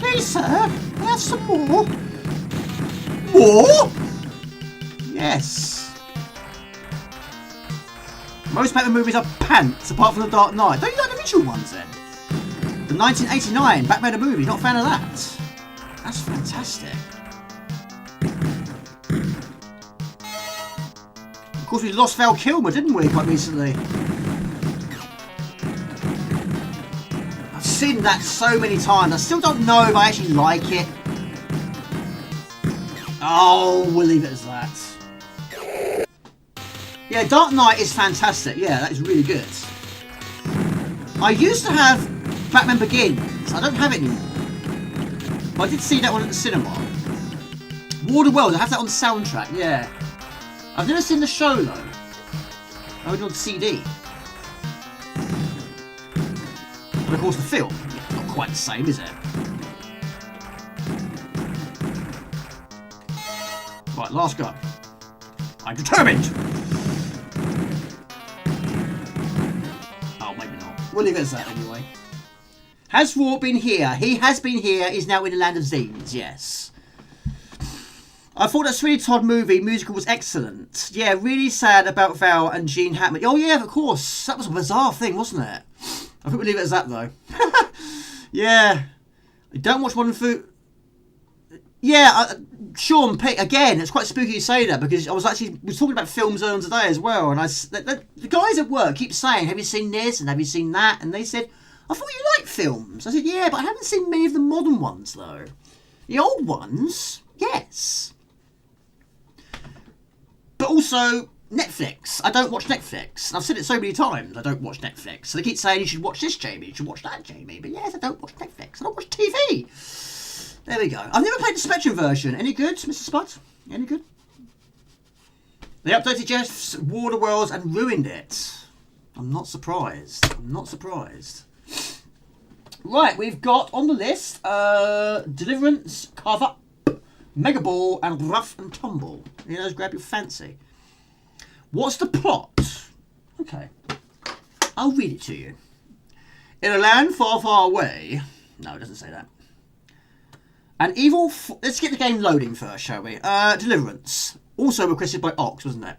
Please, sir, can I have some more? More? Yes. Most Batman movies are pants, apart from The Dark Knight. Don't you like the original ones then? The 1989 Batman the movie, not a fan of that. That's fantastic. Of course, we lost Val Kilmer, didn't we, quite recently? I've seen that so many times. I still don't know if I actually like it. Oh, we'll leave it as that. Yeah, Dark Knight is fantastic. Yeah, that is really good. I used to have Batman Begins. I don't have it anymore. But I did see that one at the cinema. War of the Worlds, I have that on the soundtrack, yeah. I've never seen the show though. Only on CD. But of course the film, it's not quite the same, is it? Right, last go. I'm determined! Oh, maybe not. We'll leave it as that anyway. Has Roar been here? He has been here. He's now in the land of zines, yes. I thought that Sweetie Todd musical was excellent. Yeah, really sad about Val and Gene Hackman. Oh yeah, of course. That was a bizarre thing, wasn't it? I think we'll leave it as that though. Yeah. I don't watch Modern Food. Yeah, Sean Pitt, again, it's quite spooky you say that because I was talking about films earlier today as well, and the guys at work keep saying, have you seen this and have you seen that? And they said, I thought you liked films. I said, yeah, but I haven't seen many of the modern ones though. The old ones, yes. But also, Netflix. I don't watch Netflix. And I've said it so many times, I don't watch Netflix. So they keep saying, you should watch this, Jamie, you should watch that, Jamie. But yes, I don't watch Netflix. I don't watch TV. There we go. I've never played the Spectrum version. Any good, Mr. Spud? Any good? They updated Jeff's War of the Worlds and ruined it. I'm not surprised. I'm not surprised. Right, we've got on the list Deliverance, Carve Up, Megaball, and Rough and Tumble. You know, grab your fancy. What's the plot? Okay. I'll read it to you. In a land far, far away... No, it doesn't say that. An evil... Let's get the game loading first, shall we? Deliverance. Also requested by Ox, wasn't it?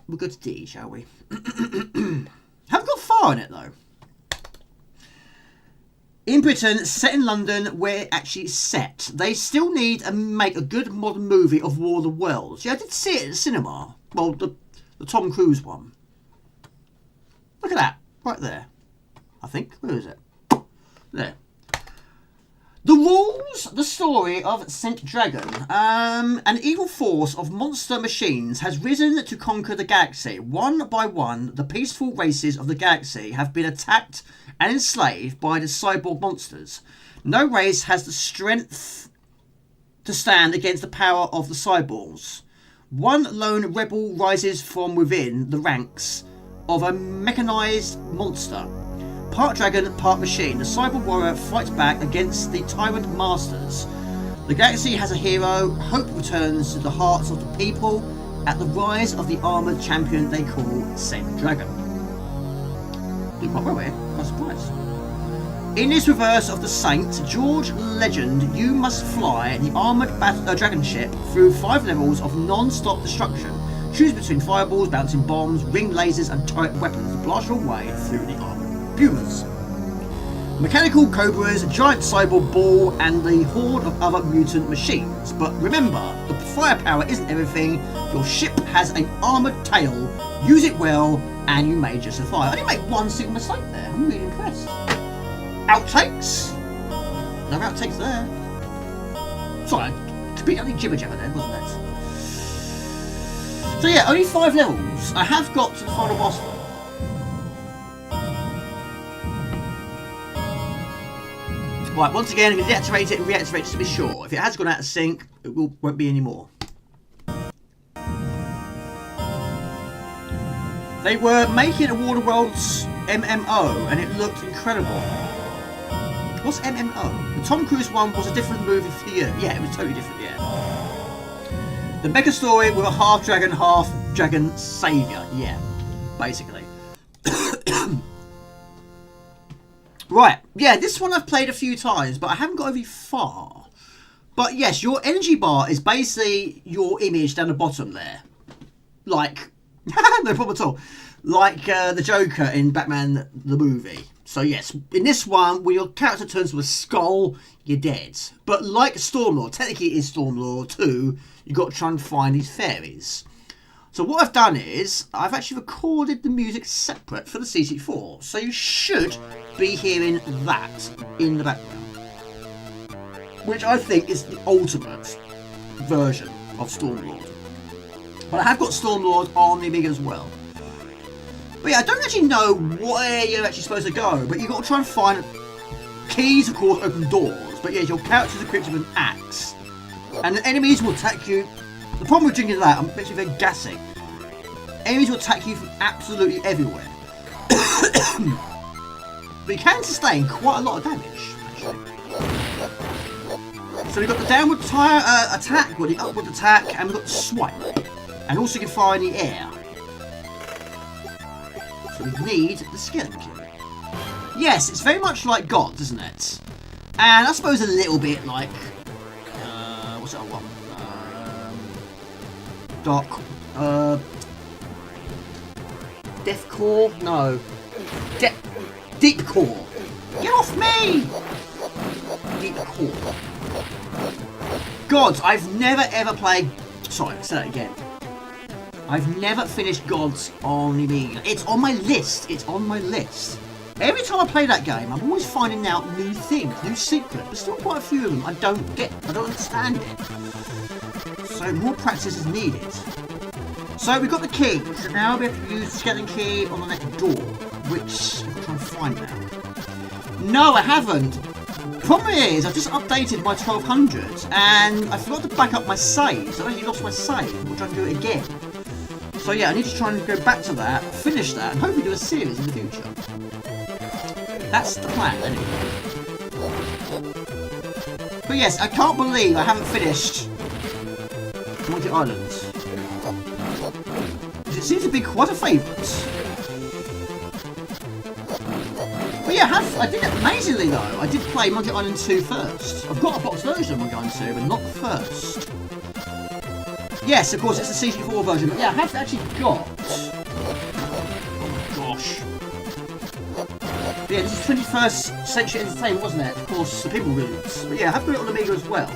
We'll go to D, shall we? Haven't got far in it, though. In Britain, set in London, where it actually is set. They still need to make a good modern movie of War of the Worlds. Yeah, I did see it at the cinema. Well, the Tom Cruise one. Look at that. Right there. I think. Where is it? There. The rules, the story of Saint Dragon. An evil force of monster machines has risen to conquer the galaxy. One by one, the peaceful races of the galaxy have been attacked and enslaved by the cyborg monsters. No race has the strength to stand against the power of the cyborgs. One lone rebel rises from within the ranks of a mechanized monster. Part dragon, part machine, the cyborg warrior fights back against the tyrant masters. The galaxy has a hero. Hope returns to the hearts of the people at the rise of the armoured champion they call Saint Dragon. Did quite well here. I'm surprised. In this reverse of the Saint George legend, you must fly the armoured dragon ship through 5 levels of non-stop destruction. Choose between fireballs, bouncing bombs, ring lasers, and turret weapons to blast your way through the armoured Pumas. Mechanical cobras, giant cyborg ball, and the horde of other mutant machines. But remember, the firepower isn't everything. Your ship has an armoured tail. Use it well, and you may just survive. I didn't make one single mistake there. I'm really impressed. Outtakes? No outtakes there. Sorry, completely jibber jabber there, wasn't it? So yeah, only 5 levels. I have got to the final boss though. Right, once again, I'm going to deactivate it and reactivate just to be sure. If it has gone out of sync, it won't be anymore. They were making a Waterworld's MMO, and it looked incredible. What's MMO? The Tom Cruise one was a different movie for you. Yeah, it was totally different, yeah. The mega story with a half dragon saviour. Yeah, basically. Right, yeah, this one I've played a few times, but I haven't got very far. But yes, your energy bar is basically your image down the bottom there. Like... no problem at all. Like the Joker in Batman the movie. So yes, in this one, when your character turns to a skull, you're dead. But like Stormlord, technically it is Stormlord 2, you've got to try and find these fairies. So what I've done is, I've actually recorded the music separate for the CC4. So you should be hearing that in the background. Which I think is the ultimate version of Stormlord. But I have got Stormlord on the Amiga as well. But yeah, I don't actually know where you're actually supposed to go, but you've got to try and find keys, of course, open doors. But yeah, your character's equipped with an axe. And the enemies will attack you. The problem with drinking that, I'm actually very gassy. Enemies will attack you from absolutely everywhere. But you can sustain quite a lot of damage, actually. So we've got the downward attack, or the upward attack, and we've got the swipe. And also you can fire in the air. So we need the skeleton key. Yes, it's very much like Gods, isn't it? And I suppose a little bit like... what's that one? Dark... Deathcore? No. Deep Core. Get off me! Deep Core. Gods, I've never ever played... Sorry, say that again. I've never finished Gods on the Amiga. It's on my list. It's on my list. Every time I play that game, I'm always finding out new things, new secrets. There's still quite a few of them I don't get. I don't understand it. So more practice is needed. So we've got the key. So now we have to use the skeleton key on the next door, which I'm trying to find now. No, I haven't. The problem is, I've just updated my 1200 and I forgot to back up my save. So I actually lost my save. We'll try and do it again. So yeah, I need to try and go back to that, finish that, and hopefully do a series in the future. That's the plan, anyway. But yes, I can't believe I haven't finished Monkey Island. It seems to be quite a favourite. But yeah, I did it amazingly though. I did play Monkey Island 2 first. I've got a box version of Monkey Island 2, but not the first. Yes, of course, it's the CC4 version, but yeah, I have actually got... Oh, gosh. But yeah, this is 21st Century Entertainment, wasn't it? Of course, the people release. But yeah, I have got it on Amiga as well.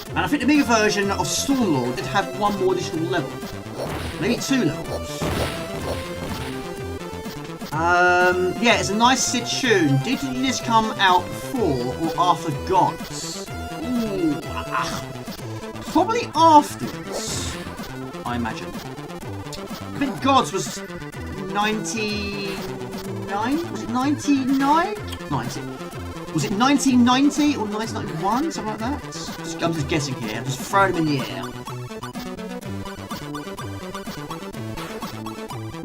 And I think the Amiga version of Stormlord did have one more additional level. Maybe 2 levels. Yeah, it's a nice Sid tune. Did this come out before or after Gods? Ooh, probably afterwards, I imagine. I think Gods was 99? Was it 99? 90. Was it 1990 or 1991? Something like that? I'm just guessing here. I'm just throwing them in the air.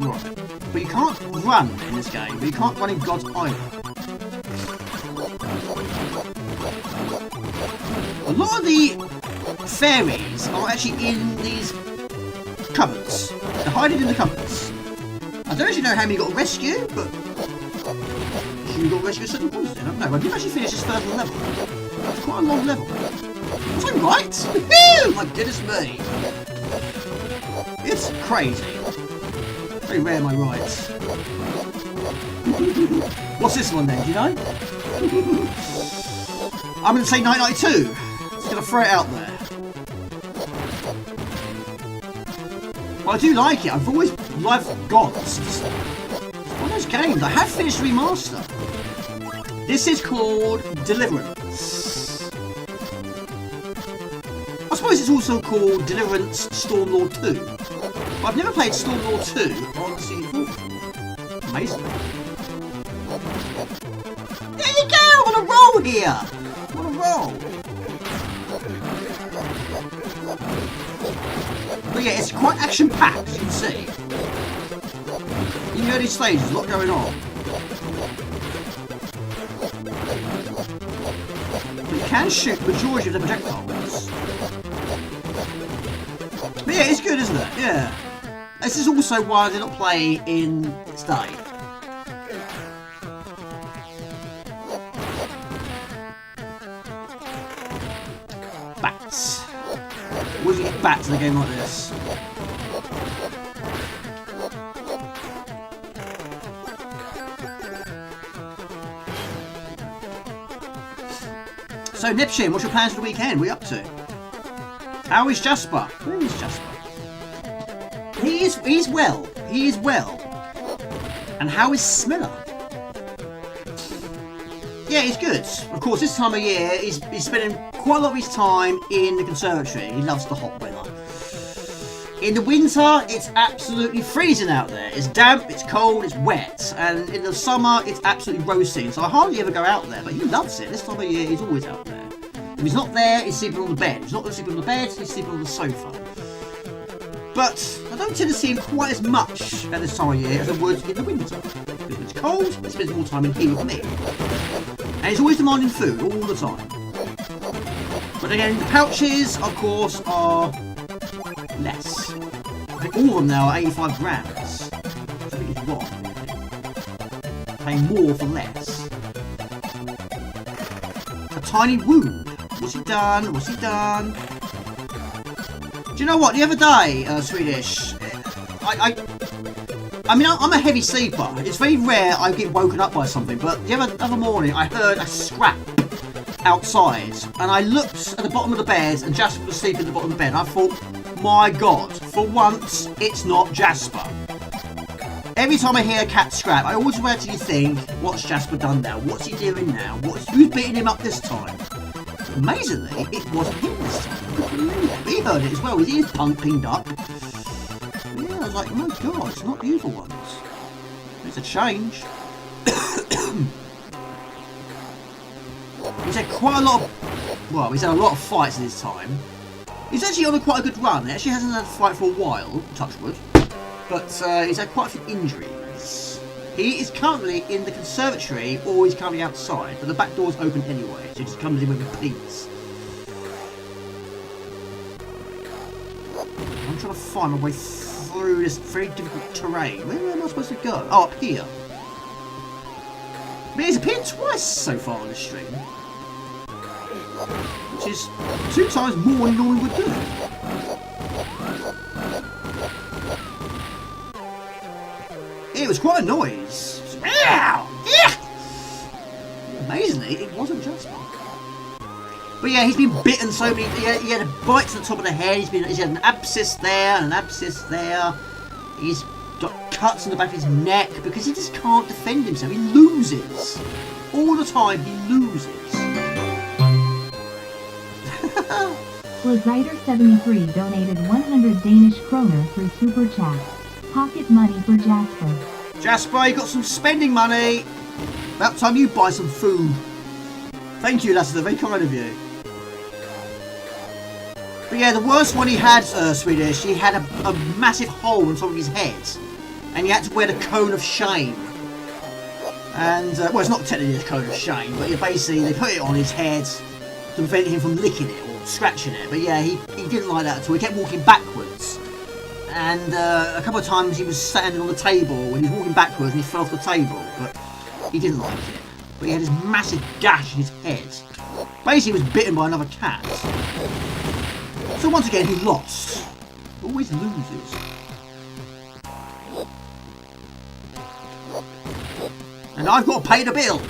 Right. But you can't run in this game, but you can't run in Gods either. A lot of the fairies are actually in these cupboards. They're hiding in the cupboards. I don't actually know how many you got to rescue, but you got to rescue certain ones. I don't know. I didn't actually finish this first level. It's quite a long level. Was I right? Woohoo! My goodness me. It's crazy. Very rare my rights. What's this one then? Do you know? I'm going to say 1992. Just going to throw it out there. Well, I do like it. I've always loved Gods. It's one of those games. I have finished Remaster. This is called Deliverance. I suppose it's also called Deliverance Stormlord 2. But I've never played Stormlord 2 on the CD4. Amazing. There you go! roll here. What a roll. But yeah, it's quite action-packed, as you can see. In the early stages, there's a lot going on. But you can shoot the majority of the projectiles. But yeah, it's good, isn't it? Yeah. This is also why I did not play in its day. Bats. What do you get bats in a game like this? So, Nipshin, what's your plans for the weekend? What are you up to? How is Jasper? Where is Jasper? He's well. He is well. And how is Smiller? Yeah, he's good. Of course, this time of year, he's spending quite a lot of his time in the conservatory. He loves the hot weather. In the winter, it's absolutely freezing out there. It's damp, it's cold, it's wet. And in the summer, it's absolutely roasting. So I hardly ever go out there, but he loves it. This time of year, he's always out there. If he's not there, he's sleeping on the bed. If he's not sleeping on the bed, he's sleeping on the sofa. But I don't tend to see him quite as much at this time of year as I would in the winter. Because when it's cold, he spends more time in here with me. And he's always demanding food all the time. But again, the pouches, of course, are less. I think all of them now are 85 grams. Which I think is wrong. Paying more for less. A tiny wound. What's he done? What's he done? Do you know what? The other day, Swedish, I mean, I'm a heavy sleeper. It's very rare I get woken up by something, but the other morning I heard a scrap outside, and I looked at the bottom of the bed, and Jasper was sleeping at the bottom of the bed, and I thought, my God, for once, it's not Jasper. Every time I hear a cat scrap, I always actually think, what's Jasper done now? What's he doing now? Who's beating him up this time? Amazingly, it wasn't him this time. I couldn't believe it. But he heard it as well. His ears pinged up. Yeah, I was like, my God, it's not the usual ones. It's a change. He's had quite a lot of... Well, he's had a lot of fights in his time. He's actually on quite a good run. He actually hasn't had a fight for a while, touch wood. But he's had quite a few injuries. He is currently in the conservatory, or he's currently outside, but the back door's open anyway, so he just comes in with peace. I'm trying to find my way through this very difficult terrain. Where am I supposed to go? Oh, up here. But he's appeared twice so far on this stream. Which is 2 times more than he normally would do. It was quite a noise. Amazingly, it wasn't Jasper. But yeah, he's been bitten so many. He had a bite to the top of the head. He's had an abscess there and an abscess there. He's got cuts in the back of his neck because he just can't defend himself. He loses all the time. He loses. Blizziter73 donated 100 Danish kroner through Super Chat. Pocket money for Jasper. Jasper, you got some spending money. About time you buy some food. Thank you, that's very kind of you. But yeah, the worst one he had, Swedish, he had a massive hole in top of his head. And he had to wear the cone of shame. And, well, it's not technically a cone of shame, but basically they put it on his head to prevent him from licking it or scratching it. But yeah, he didn't like that at all. He kept walking backwards. And a couple of times he was standing on the table when he was walking backwards and he fell off the table, but he didn't like it. But he had this massive gash in his head. Basically he was bitten by another cat. So once again he lost. Always loses. And I've got to pay the bills.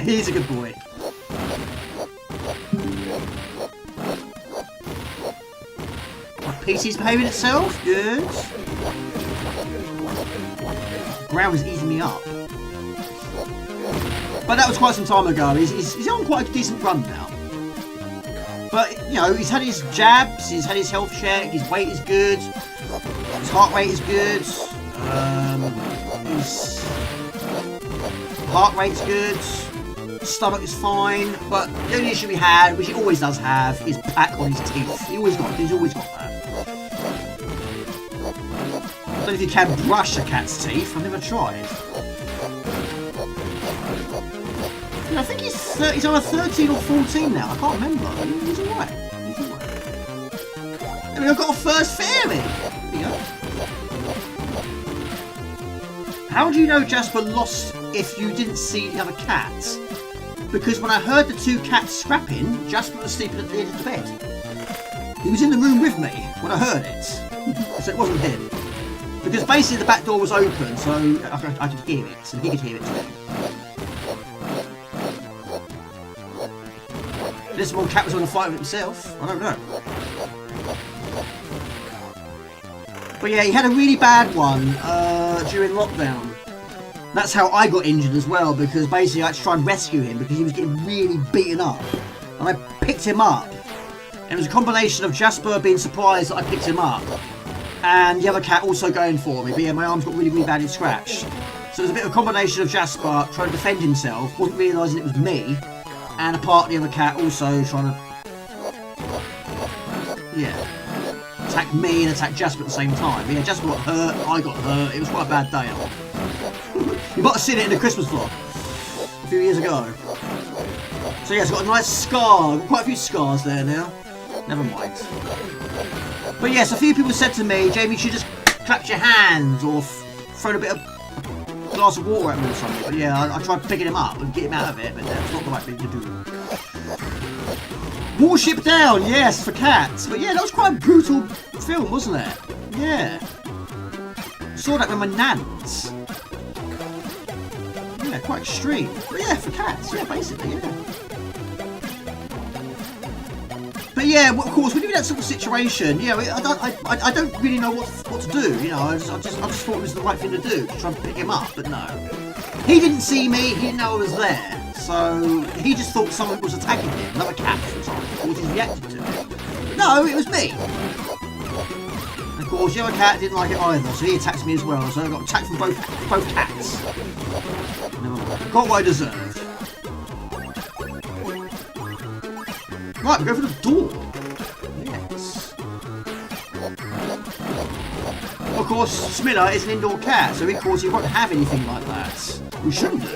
He's a good boy. PC's behaving itself, good. The ground is eating me up. But that was quite some time ago. He's on quite a decent run now. But, you know, he's had his jabs, he's had his health check, his weight is good, his heart rate is good. His heart rate's good. Stomach is fine. But the only issue he had, which he always does have, is plaque on his teeth. He's always got that. I don't know if you can brush a cat's teeth. I've never tried. I think he's either 13 or 14 now. I can't remember. He's alright. I mean, I've got a first fairy. There you go. How do you know Jasper lost if you didn't see the other cats? Because when I heard the two cats scrapping, Jasper was sleeping at the edge of the bed. He was in the room with me when I heard it. So it wasn't him. Because basically the back door was open, so I could hear it, and he could hear it too. This one cat was on a fight with himself. I don't know. But yeah, he had a really bad one during lockdown. That's how I got injured as well, because basically I had to try and rescue him because he was getting really beaten up. And I picked him up. And it was a combination of Jasper being surprised that I picked him up, and the other cat also going for me. But yeah, my arms got really, really badly scratched. So it was a bit of a combination of Jasper trying to defend himself, wasn't realising it was me, and a part of the other cat also trying to, attack me and attack Jasper at the same time. But yeah, Jasper got hurt, I got hurt. It was quite a bad day. You might have seen it in the Christmas vlog a few years ago. So yeah, it's got a nice scar. Got quite a few scars there now. Never mind. But yes, a few people said to me, Jamie, you should just clap your hands or throw a bit of glass of water at me or something. But yeah, I tried picking him up and get him out of it, but that's not the right thing to do. Warship Down, yes, for cats. But yeah, that was quite a brutal film, wasn't it? Yeah. Saw that with my nans. Yeah, quite extreme. But yeah, for cats, yeah, basically, yeah. But yeah, of course, when you're in that sort of situation, yeah, I don't really know what to do. You know, I just thought it was the right thing to do to try and pick him up, but no. He didn't see me. He didn't know I was there, so he just thought someone was attacking him, another cat, for example, or he reacted to it. But no, it was me. And of course, the other cat didn't like it either, so he attacked me as well. So I got attacked from both cats. Never mind. Got what I deserved. Right, we go for the door. Yes. Of course, Smiller is an indoor cat, so of course he won't have anything like that. We shouldn't do.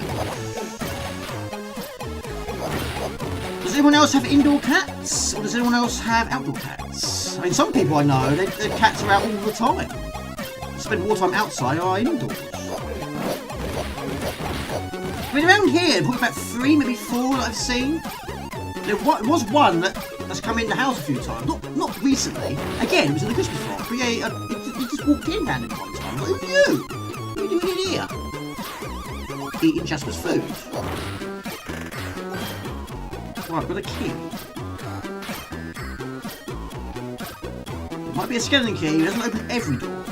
Does anyone else have indoor cats? Or does anyone else have outdoor cats? I mean, some people I know, their cats are out all the time. Spend more time outside or indoors. I mean, around here, probably about 3, maybe 4 that I've seen. There was one that's come in the house a few times. Not recently. Again, it was in the Christmas vlog. But yeah, he just walked in randomly one time. Like, who are you? What are you doing in here? Eating Jasper's food. Right, I've got a key. Might be a skeleton key. It doesn't open every door.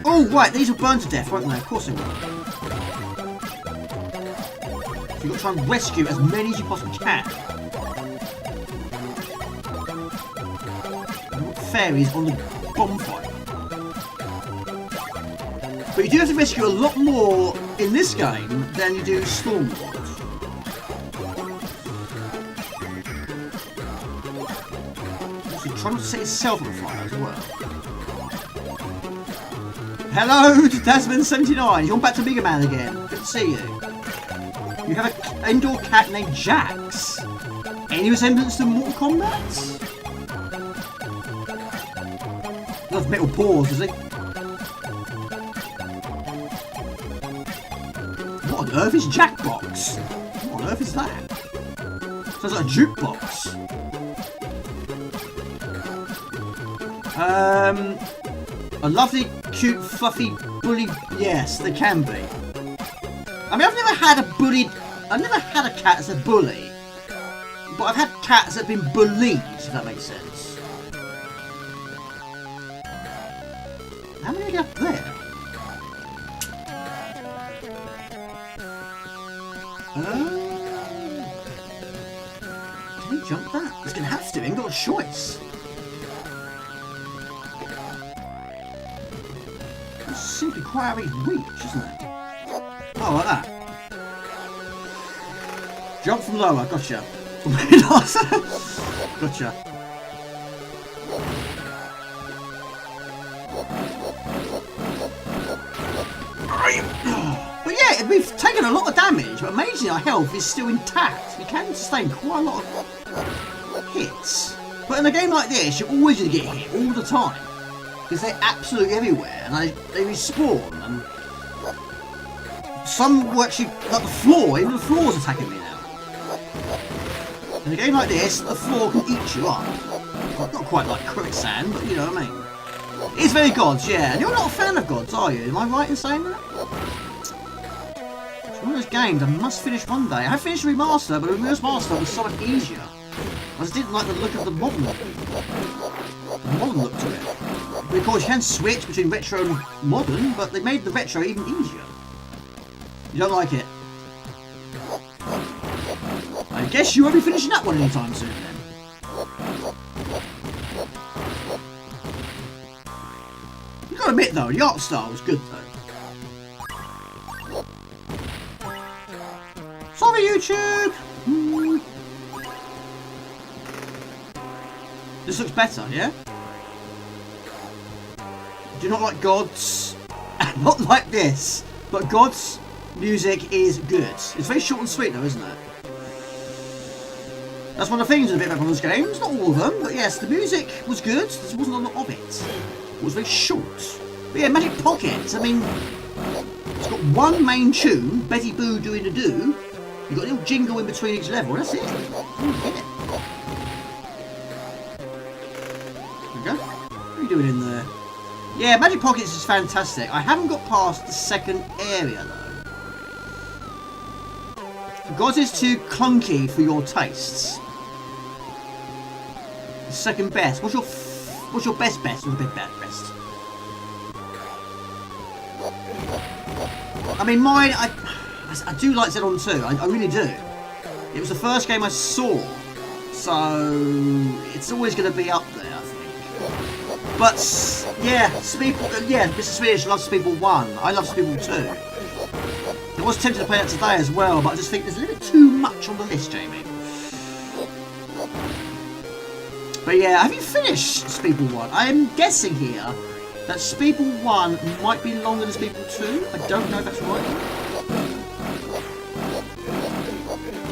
Oh, right. These will burn to death, won't they? Of course they will. You've got to try and rescue as many as you possibly can. You've got fairies on the bonfire. But you do have to rescue a lot more in this game than you do Stormlord. So try not to set yourself on fire as well. Hello to Tasman79. You're back to Mega Man again. Good to see you. You have an indoor cat named Jax. Any resemblance to Mortal Kombat? He loves metal paws, does he? What on earth is Jackbox? What on earth is that? Sounds like a jukebox. A lovely, cute, fluffy bully. Yes, they can be. I mean, I've never had a cat as a bully, but I've had cats that have been bullied, if that makes sense. How many get up there? Can he jump that? He's going to have to, he ain't got a choice. seems to be quite out of reach, isn't it? Oh, like that. Jump from lower, gotcha. Gotcha. But yeah, we've taken a lot of damage, but amazingly our health is still intact. We can sustain quite a lot of hits. But in a game like this, you're always going to get hit all the time. Because they're absolutely everywhere, and they respawn, and some were actually, like the floor, even the floor's attacking me now. In a game like this, the floor can eat you up. Well, not quite like quicksand, but you know what I mean. It's very gods, yeah. And you're not a fan of gods, are you? Am I right in saying that? It's one of those games I must finish one day. I have finished Remaster, but the Remaster was so much easier. I just didn't like the look of the modern look to it. But of course, you can switch between retro and modern, but they made the retro even easier. You don't like it? I guess you won't be finishing that one anytime soon then. You gotta admit though, the art style was good though. Sorry YouTube! This looks better, yeah? Do you not like gods? Not like this, but gods music is good. It's very short and sweet though, isn't it? That's one of the things in a bit of those games, not all of them, but yes, the music was good, there wasn't a lot of it. It was very short. But yeah, Magic Pocket, I mean, it's got one main tune, Betty Boo doing the do, you've got a little jingle in between each level, that's it. There we go. What are you doing in there? Yeah, Magic Pockets is fantastic. I haven't got past the second area though. God is too clunky for your tastes. Second best. What's your best best? What's your best best? I mean, mine. I do like Xenon 2. I really do. It was the first game I saw, so it's always going to be up there, I think. But yeah, Mr. Swedish loves Speedball 1. I love Speedball 2. I was tempted to play that today as well, but I just think there's a little bit too much on the list, Jamie. But yeah, have you finished Speedball 1? I am guessing here that Speedball 1 might be longer than Speedball 2. I don't know if that's right.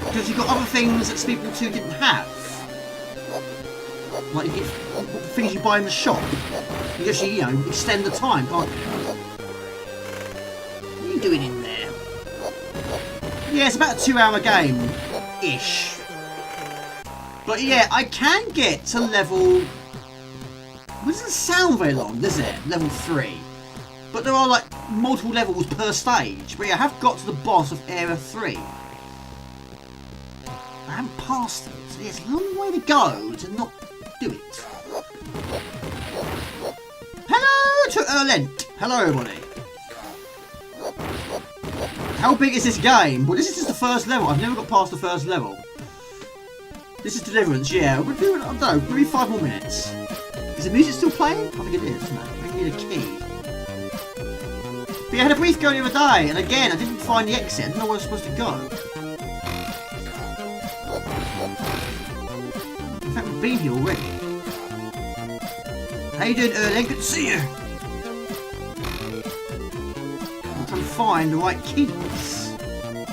Because you've got other things that Speedball 2 didn't have. Like you get things you buy in the shop. You actually, you know, extend the time, can't you? What are you doing in there? Yeah, it's about a 2-hour game-ish. But yeah, I can get to level... It doesn't sound very long, does it? Level 3. But there are like multiple levels per stage. But yeah, I have got to the boss of Area 3. I haven't passed it. So yeah, it's a long way to go to not do it. Hello to Erlent. Hello everybody. How big is this game? Well, this is just the first level. I've never got past the first level. This is Deliverance, yeah. We'll do it, I don't know, maybe 5 more minutes. Is the music still playing? I think it is. No, I need a key. But yeah, I had a brief go the other day, and again, I didn't find the exit. I didn't know where I was supposed to go. In fact, we've been here already. How you doing, Erling? Good to see you. I'm trying to find the right keys.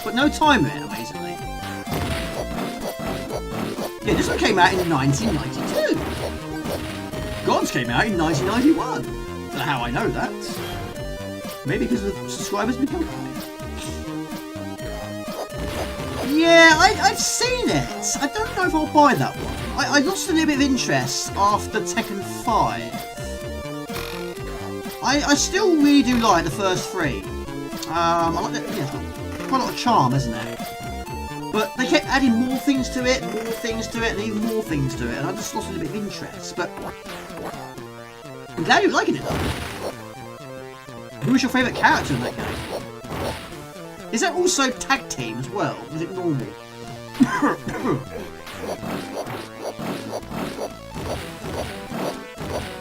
But no timer, amazingly. Yeah, this one came out in 1992. Gods came out in 1991. Don't know how I know that. Maybe because the subscribers become high. Yeah, I've seen it. I don't know if I'll buy that one. I lost a little bit of interest after Tekken 5. I still really do like the first 3. I like that. Yeah, it's got quite a lot of charm, isn't it? But they kept adding more things to it, and even more things to it, and I just lost a little bit of interest. But I'm glad you're liking it though. Who was your favourite character in that game? Is that also tag team as well? Or is it normal?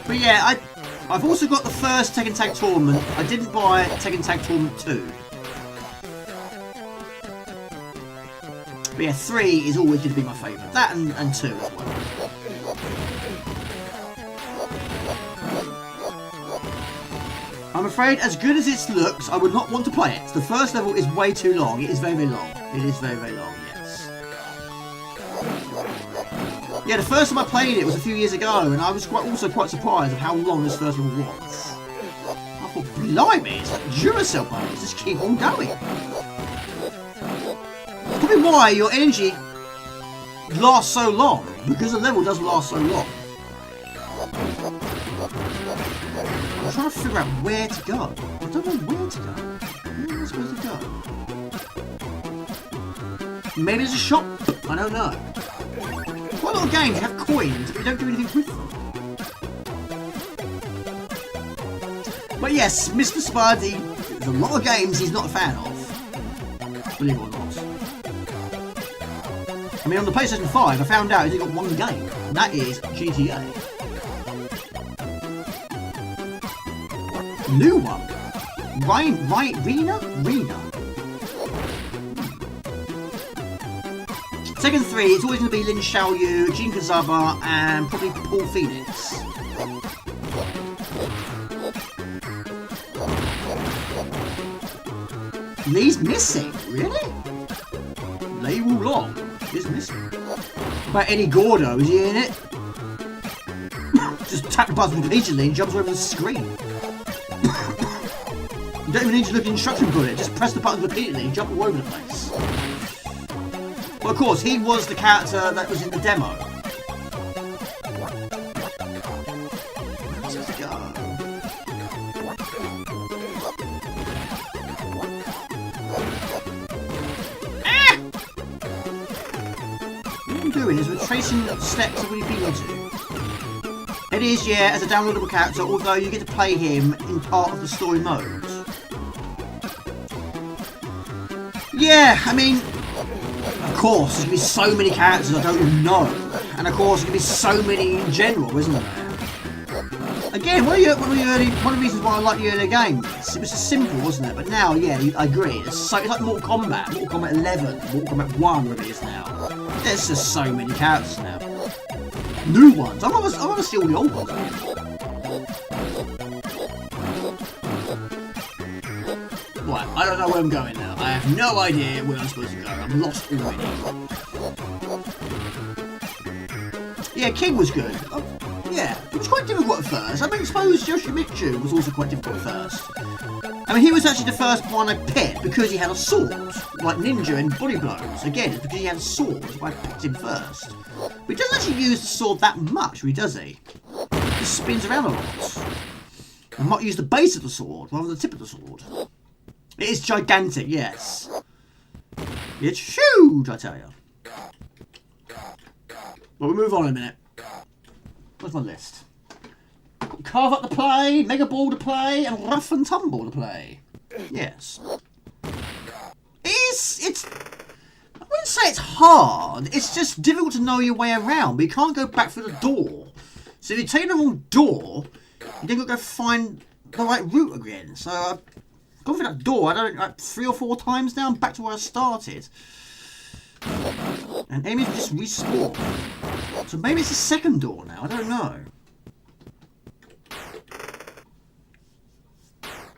But yeah, I've also got the first Tekken Tag Tournament. I didn't buy Tekken Tag Tournament 2. But yeah, 3 is always going to be my favourite. That and 2 as well. I'm afraid, as good as it looks, I would not want to play it. The first level is way too long. It is very, very long. It is very, very long, yes. Yeah, the first time I played it was a few years ago, and I was also quite surprised at how long this first level was. I thought, blimey, it's like Duracell buttons, just keep on going. Probably why your energy lasts so long, because the level does last so long. I'm trying to figure out where to go. I don't know where to go. Where am I supposed to go? Maybe there's a shop? I don't know. Quite a lot of games have coins, but you don't do anything with them. But yes, Mr. Spardy, there's a lot of games he's not a fan of. Believe it or not. I mean, on the PlayStation 5, I found out he's only got one game, and that is GTA. New one. Rena? Tekken 3, it's always going to be Lin Xiaoyu, Jin Kazama, and probably Paul Phoenix. Lee's missing? Really? Lee Wulong is missing. But Eddie Gordo, is he in it? Just tap the button repeatedly and jumps over the screen. You don't even need to look at the instruction booklet, just press the button repeatedly and jump all over the place. Well, of course, he was the character that was in the demo. Where's it go? Ah! What I'm doing is retracing the steps of what he's been to. It is, yeah, as a downloadable character, although you get to play him in part of the story mode. Yeah, I mean, of course, there's going to be so many characters I don't even know. And of course, there's going to be so many in general, isn't there? Again, one of the reasons why I like the earlier games, it was just simple, wasn't it? But now, yeah, I agree. It's like Mortal Kombat 11, Mortal Kombat 1, whatever it is now. There's just so many characters now. New ones. I want to see all the old ones again. Right, I don't know where I'm going now. I have no idea where I'm supposed to go. I'm lost already. Yeah, King was good. Oh, yeah, it was quite difficult at first. I mean, I suppose Yoshimitsu was also quite difficult at first. I mean, he was actually the first one I picked because he had a sword, like Ninja and Body Blows. Again, it's because he had a sword, so I picked him first. But he doesn't actually use the sword that much, really, does he? He spins around a lot. I might use the base of the sword rather than the tip of the sword. It is gigantic, yes. It's huge, I tell you. Well, we'll move on in a minute. Where's my list? Carve Up to play, Megaball to play, and Rough and Tumble to play. Yes. It's... I wouldn't say it's hard. It's just difficult to know your way around. But you can't go back through the door. So if you take the wrong door, you then got to go find the right route again. So I've gone through that door, I don't know, like 3 or 4 times now. I'm back to where I started. And enemies just respawn. So maybe it's the second door now. I don't know.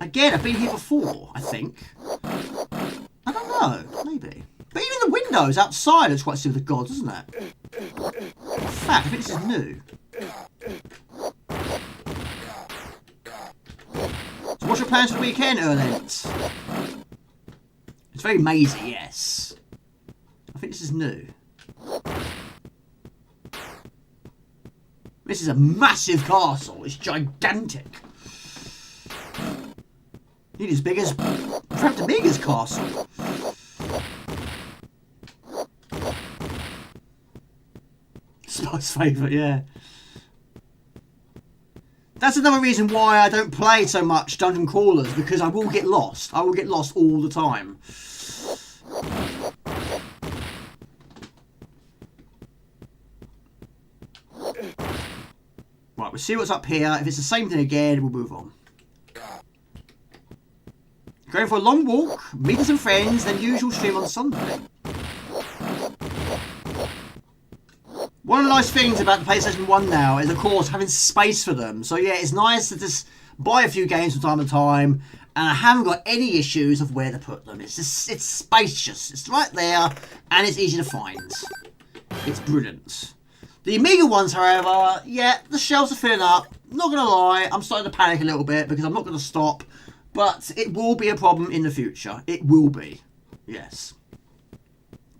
Again, I've been here before, I think. I don't know, maybe. But even the windows outside looks quite similar to God, doesn't it? In fact, I think this is new. So what's your plans for the weekend, Erlent? It's very mazy, yes. I think this is new. This is a massive castle. It's gigantic. It's as big as perhaps Amiga's castle. Spot's favourite, yeah. That's another reason why I don't play so much Dungeon Crawlers, because I will get lost. I will get lost all the time. Right, Right, we'll see what's up here. If it's the same thing again, we'll move on. Going for a long walk, meeting some friends, then usual stream on Sunday. One of the nice things about the PlayStation 1 now is, of course, having space for them. So yeah, it's nice to just buy a few games from time to time, and I haven't got any issues of where to put them. It's just, it's spacious. It's right there, and it's easy to find. It's brilliant. The Amiga ones, however, yeah, the shelves are filling up. Not gonna lie, I'm starting to panic a little bit because I'm not gonna stop, but it will be a problem in the future. It will be, yes.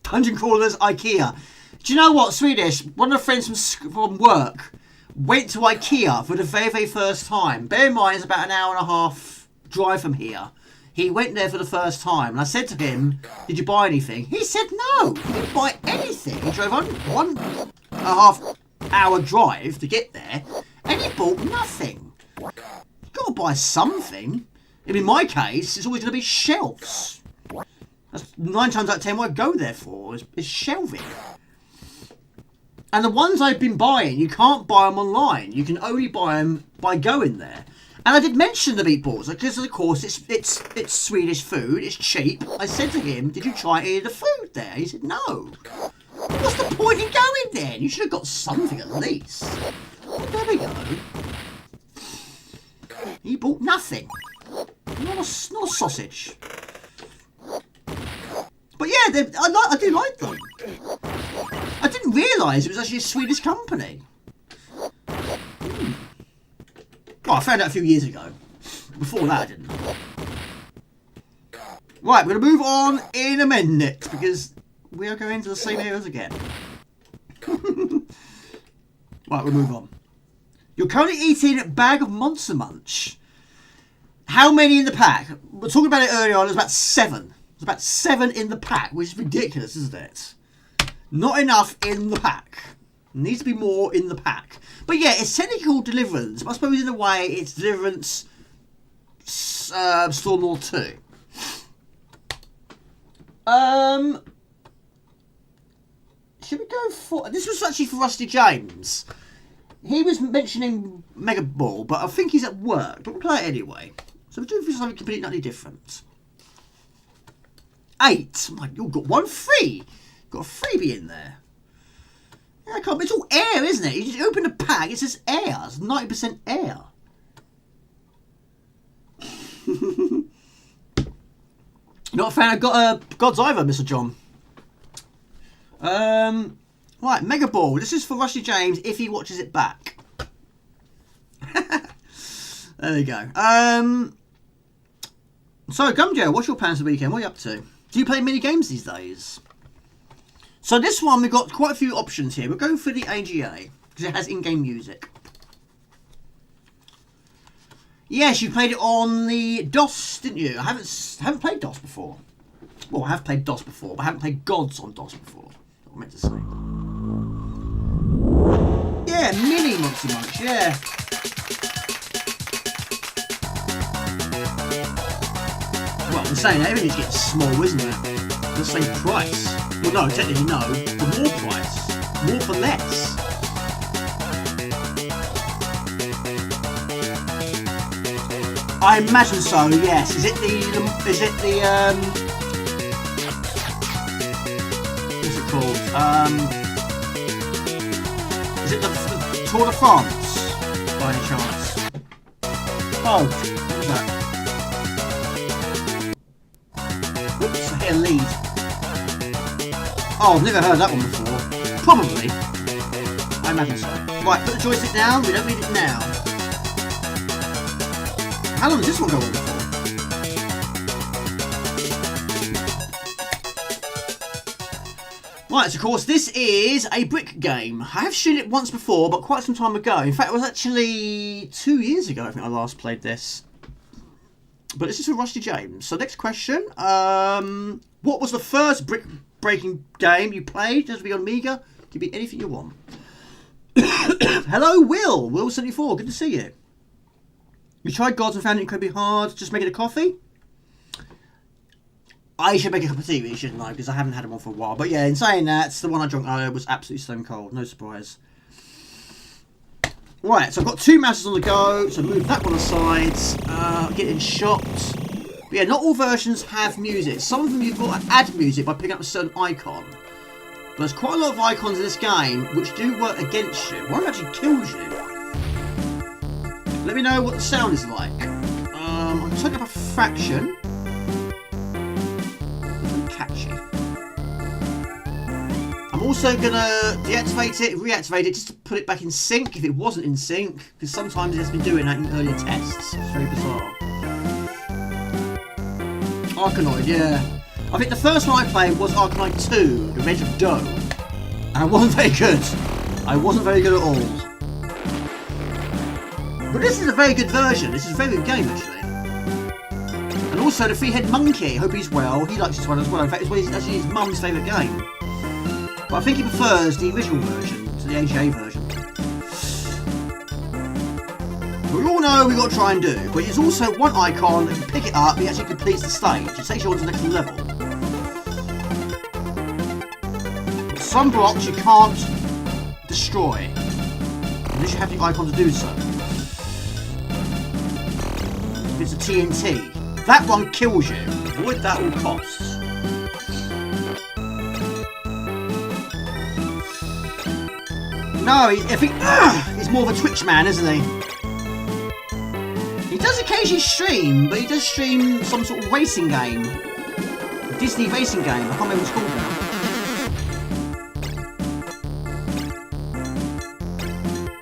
Dungeon Crawlers, IKEA. Do you know what, Swedish? One of the friends from work went to IKEA for the very, very first time. Bear in mind, it's about an hour and a half drive from here. He went there for the first time, and I said to him, did you buy anything? He said no, he didn't buy anything. He drove on 1.5 hour drive to get there, and he bought nothing. You've got to buy something. In my case, it's always going to be shelves. That's 9 times out of 10 what I go there for, is shelving. And the ones I've been buying, you can't buy them online. You can only buy them by going there. And I did mention the meatballs, because of course it's Swedish food, it's cheap. I said to him, did you try any of the food there? He said, no. What's the point in going there? You should have got something at least. Well, there we go. He bought nothing. Not a sausage. But yeah, I do like them. I didn't realise it was actually a Swedish company. Well, I found out a few years ago. Before that, I didn't know. Right, we're going to move on in a minute, because we are going to the same areas again. Right, we'll move on. You're currently eating a bag of Monster Munch. How many in the pack? We were talking about it earlier on, there's about 7. There's about 7 in the pack, which is ridiculous, isn't it? Not enough in the pack. Needs to be more in the pack. But yeah, it's technically called Deliverance. But I suppose in a way it's Deliverance Storm 2. Should we go for... This was actually for Rusty James. He was mentioning Megaball, but I think he's at work. But we'll play it anyway. So we're doing for something completely utterly different. 8. You've got 1 free. Got a freebie in there. Yeah, it's all air, isn't it? You just open the pack, it says air. It's 90% air. Not a fan of God's either, Mr. John. Right, Megaball. This is for Rusty James if he watches it back. There we go. So, Gumjo, what's your plans for the weekend? What are you up to? Do you play mini games these days? So this one, we've got quite a few options here. We'll go for the AGA, because it has in-game music. Yes, you played it on the DOS, didn't you? I haven't played DOS before. Well, I have played DOS before, but I haven't played Gods on DOS before. That's what I meant to say. Yeah, mini Monster Munch, yeah. Well, I'm saying everything's getting small, isn't it? The same price. Well, no, technically no. For more price. More for less. I imagine so, yes. Is it the what's it called? Is it the Tour de France, by any chance? Oh, what was that? Whoops, I hit a lead. Oh, I've never heard that one before. Probably. I imagine so. Right, put the joystick down. We don't need it now. How long does this one go on for? Right, so of course, this is a brick game. I have seen it once before, but quite some time ago. In fact, it was actually 2 years ago, I think I last played this. But this is for Rusty James. So next question. What was the first brick-breaking game you played? Does it be on Amiga? Could be anything you want. Hello, Will. Will74, good to see you. You tried Gods and found it incredibly hard. Just making a coffee? I should make a cup of tea, really, shouldn't I? Because I haven't had one for a while. But yeah, in saying that, the one I drank earlier was absolutely stone cold. No surprise. Right, so I've got 2 mouses on the go, so move that one aside, get in shot. But yeah, not all versions have music. Some of them you've got to add music by picking up a certain icon. But there's quite a lot of icons in this game which do work against you. One actually kills you. Let me know what the sound is like. I'm taking up a fraction. It's really catchy. I'm also going to deactivate it, reactivate it, just to put it back in sync if it wasn't in sync. Because sometimes it's been doing that in earlier tests. It's very bizarre. Arkanoid, yeah. I think the first one I played was Arkanoid 2, The Revenge of Doe. And I wasn't very good. I wasn't very good at all. But this is a very good version. This is a very good game, actually. And also the Three-Head Monkey. Hope he's well. He likes this one as well. In fact, it's actually his mum's favourite game. But I think he prefers the original version to the AGA version. We all know we've got to try and do, but there's also one icon that you pick it up, it actually completes the stage. It takes you on to the next level. Some blocks you can't destroy, unless you have the icon to do so. If it's a TNT, that one kills you. Avoid that at all costs. No, I think he's more of a Twitch man, isn't he? He does occasionally stream, but he does stream some sort of racing game. A Disney racing game. I can't remember what it's called now.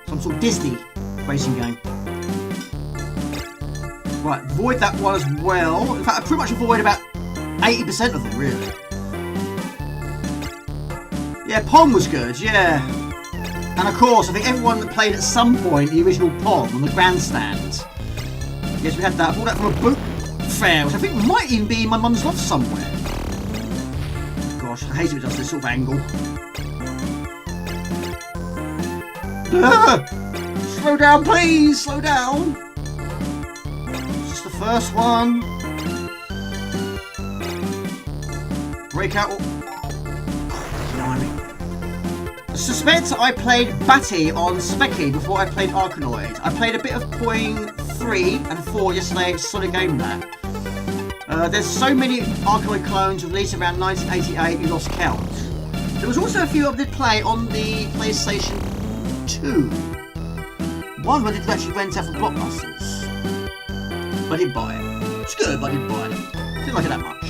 Some sort of Disney racing game. Right, avoid that one as well. In fact, I pretty much avoid about 80% of them, really. Yeah, Pong was good, yeah. And of course, I think everyone that played at some point the original Pong on the grandstand. Yes, we had that. I bought that from a book fair, which I think might even be in my mum's loft somewhere. Gosh, I hate it when it does this sort of angle. Slow down, please! Slow down! Just the first one. Break out. I suspect I played Batty on Specky before I played Arkanoid. I played a bit of Point 3 and 4 yesterday. It's a solid game, that. There's so many Arkanoid clones released around 1988 you lost count. There was also a few I did play on the PlayStation 2. One I did actually rent out from Blockbusters. But I didn't buy it. It's good, but I didn't buy it. Didn't like it that much.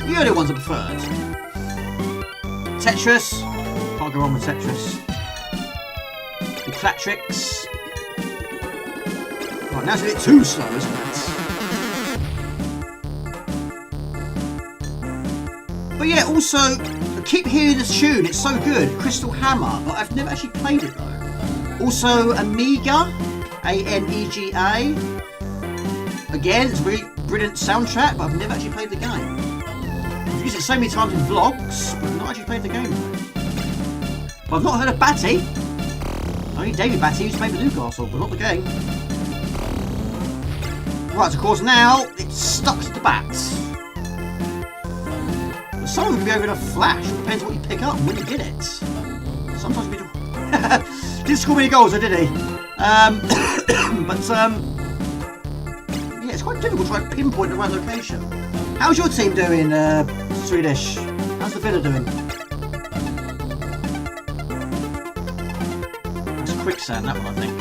The earlier ones I preferred. Tetris. Can't go wrong with Tetris. The Clatrix. Right, now it's a bit too slow, isn't it? But yeah, also, I keep hearing this tune, it's so good, Crystal Hammer, but I've never actually played it though. Also, Amiga, A-M-E-G-A. Again, it's a really brilliant soundtrack, but I've never actually played the game. I've used it so many times in vlogs, but I've not actually played the game though. But I've not heard of Batty. Only David Batty used to play for Newcastle, but not the game. Right, of course, now it's stuck to the bats. But some of them can be over in a flash. It depends what you pick up and when you get it. Sometimes we do. Didn't score many goals, though, did he? Yeah, it's quite difficult to try and pinpoint the right location. How's your team doing, Swedish? How's the Villa doing? Quicksand, that one, I think.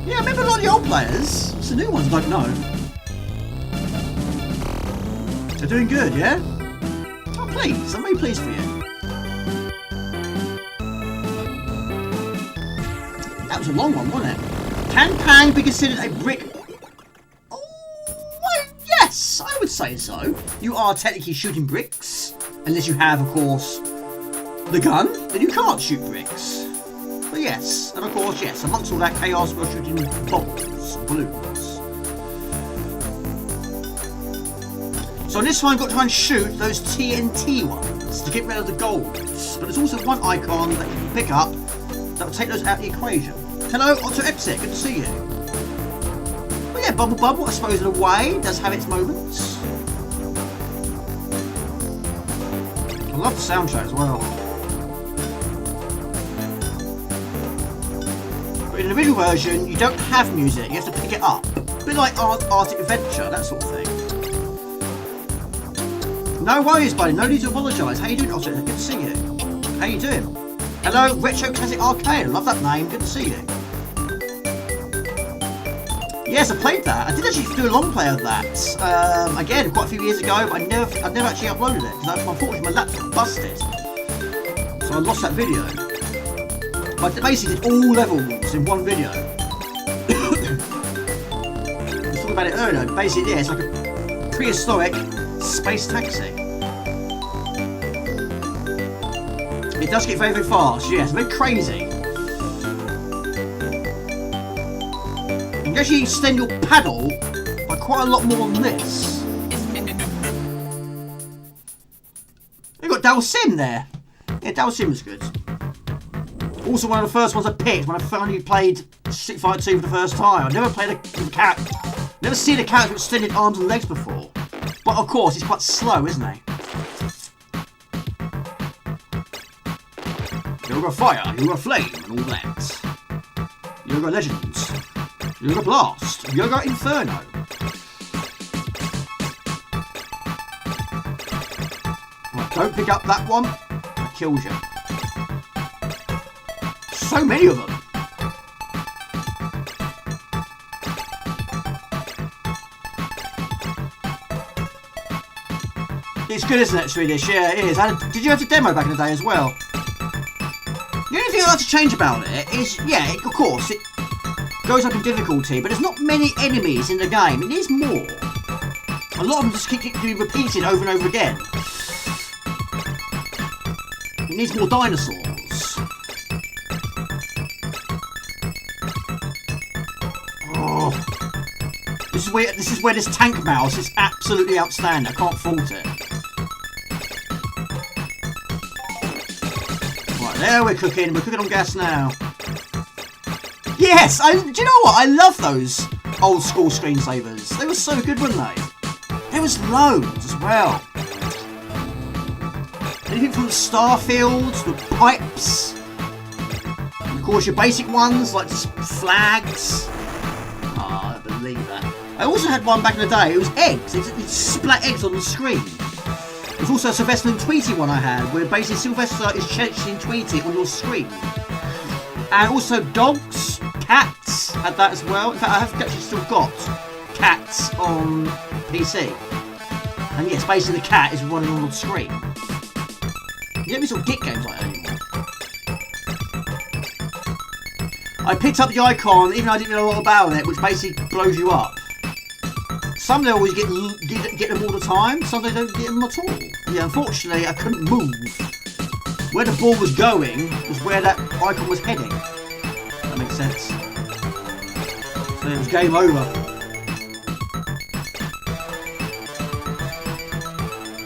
Yeah, I remember a lot of the old players. It's the new ones I don't know. They're doing good, yeah? Oh, please. I'm very pleased for you. That was a long one, wasn't it? Can Pang be considered a brick? Oh, well, yes, I would say so. You are technically shooting bricks. Unless you have, of course, the gun, then you can't shoot bricks. But yes, and of course, yes, amongst all that chaos, we're shooting bombs, balloons. So on this one, I've got to try and shoot those TNT ones to get rid of the golds. But there's also one icon that you can pick up that will take those out of the equation. Hello, Otto Epsic, good to see you. But yeah, Bubble Bubble, I suppose in a way, does have its moments. I love the soundtrack as well. in the original version, you don't have music, you have to pick it up. A bit like Arctic Adventure, that sort of thing. No worries, buddy, no need to apologise. How you doing, Otto? Good to see you. How you doing? Hello, Retro Classic Arcade, I love that name, good to see you. Yes, I played that. I did actually do a long play of that. Again, quite a few years ago, but I never actually uploaded it, because unfortunately my laptop busted. So I lost that video. I basically did all levels in one video. I was talking about it earlier. Basically, yeah, it's like a prehistoric space taxi. It does get very, very fast, yes, very crazy. You can actually extend your paddle by quite a lot more than this. You've got Dalsim there. Yeah, Dalsim was good. Also one of the first ones I picked when I finally played Street Fighter 2 for the first time. I've never played a cat. Never seen a character with extended arms and legs before. But of course, he's quite slow, isn't he? Yoga Fire, Yoga Flame, and all that. Yoga Legends. Yoga Blast. Yoga Inferno. Right, don't pick up that one. That kills you. So many of them. It's good, isn't it, Swedish? Yeah, it is. Did you have to demo back in the day as well? The only thing I'd like to change about it is, yeah, of course, it goes up in difficulty, but there's not many enemies in the game. It needs more. A lot of them just keep being repeated over and over again. It needs more dinosaurs. Oh. This is where this tank mouse is absolutely outstanding. I can't fault it. Right, there we're cooking. We're cooking on gas now. Yes! Do you know what? I love those old school screensavers. They were so good, weren't they? There was loads as well. Anything from the starfields, the pipes, and of course your basic ones like just flags. Oh, I believe that. I also had one back in the day. It was eggs. It splat eggs on the screen. There's also a Sylvester and Tweety one I had, where basically Sylvester is chasing Tweety on your screen. And also dogs, cats, had that as well. In fact, I have actually still got cats on PC. And yes, basically the cat is running on the screen. You don't sort of get games like that anymore. I picked up the icon, even though I didn't know a lot about it, which basically blows you up. Some they always get them all the time, some they don't get them at all. Yeah, unfortunately, I couldn't move. Where the ball was going was where that icon was heading. That makes sense. So it was game over.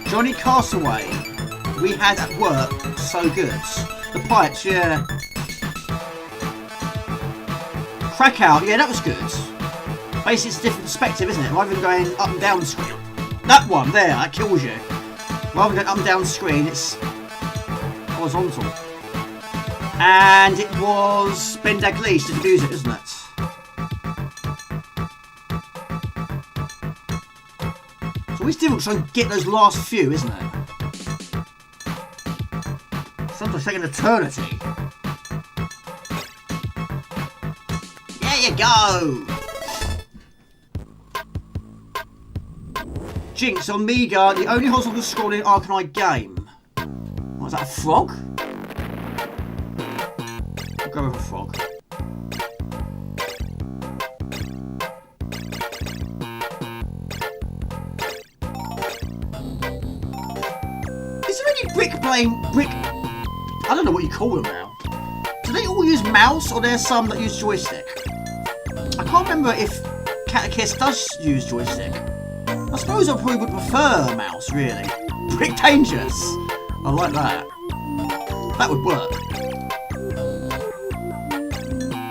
Johnny Castaway, we had at work, so good. The pipes, yeah. Crackout, yeah, that was good. Basically, it's a different perspective, isn't it? Rather than going up and down the screen. That one, there, that kills you. Rather than going up and down the screen, it's horizontal. And it was Ben Dalglish did the music, isn't it? It's always difficult to try and get those last few, isn't it? Sometimes take an eternity. There you go! Jinx on Amiga, the only horizontal scrolling Arcanine game. Was that a frog? I'll go with a frog. Is there any brick? I don't know what you call them now. Do they all use mouse or there's some that use joystick? I can't remember if Catechist does use joystick. I suppose I probably would prefer a mouse, really. Brick Dangerous. I like that. That would work.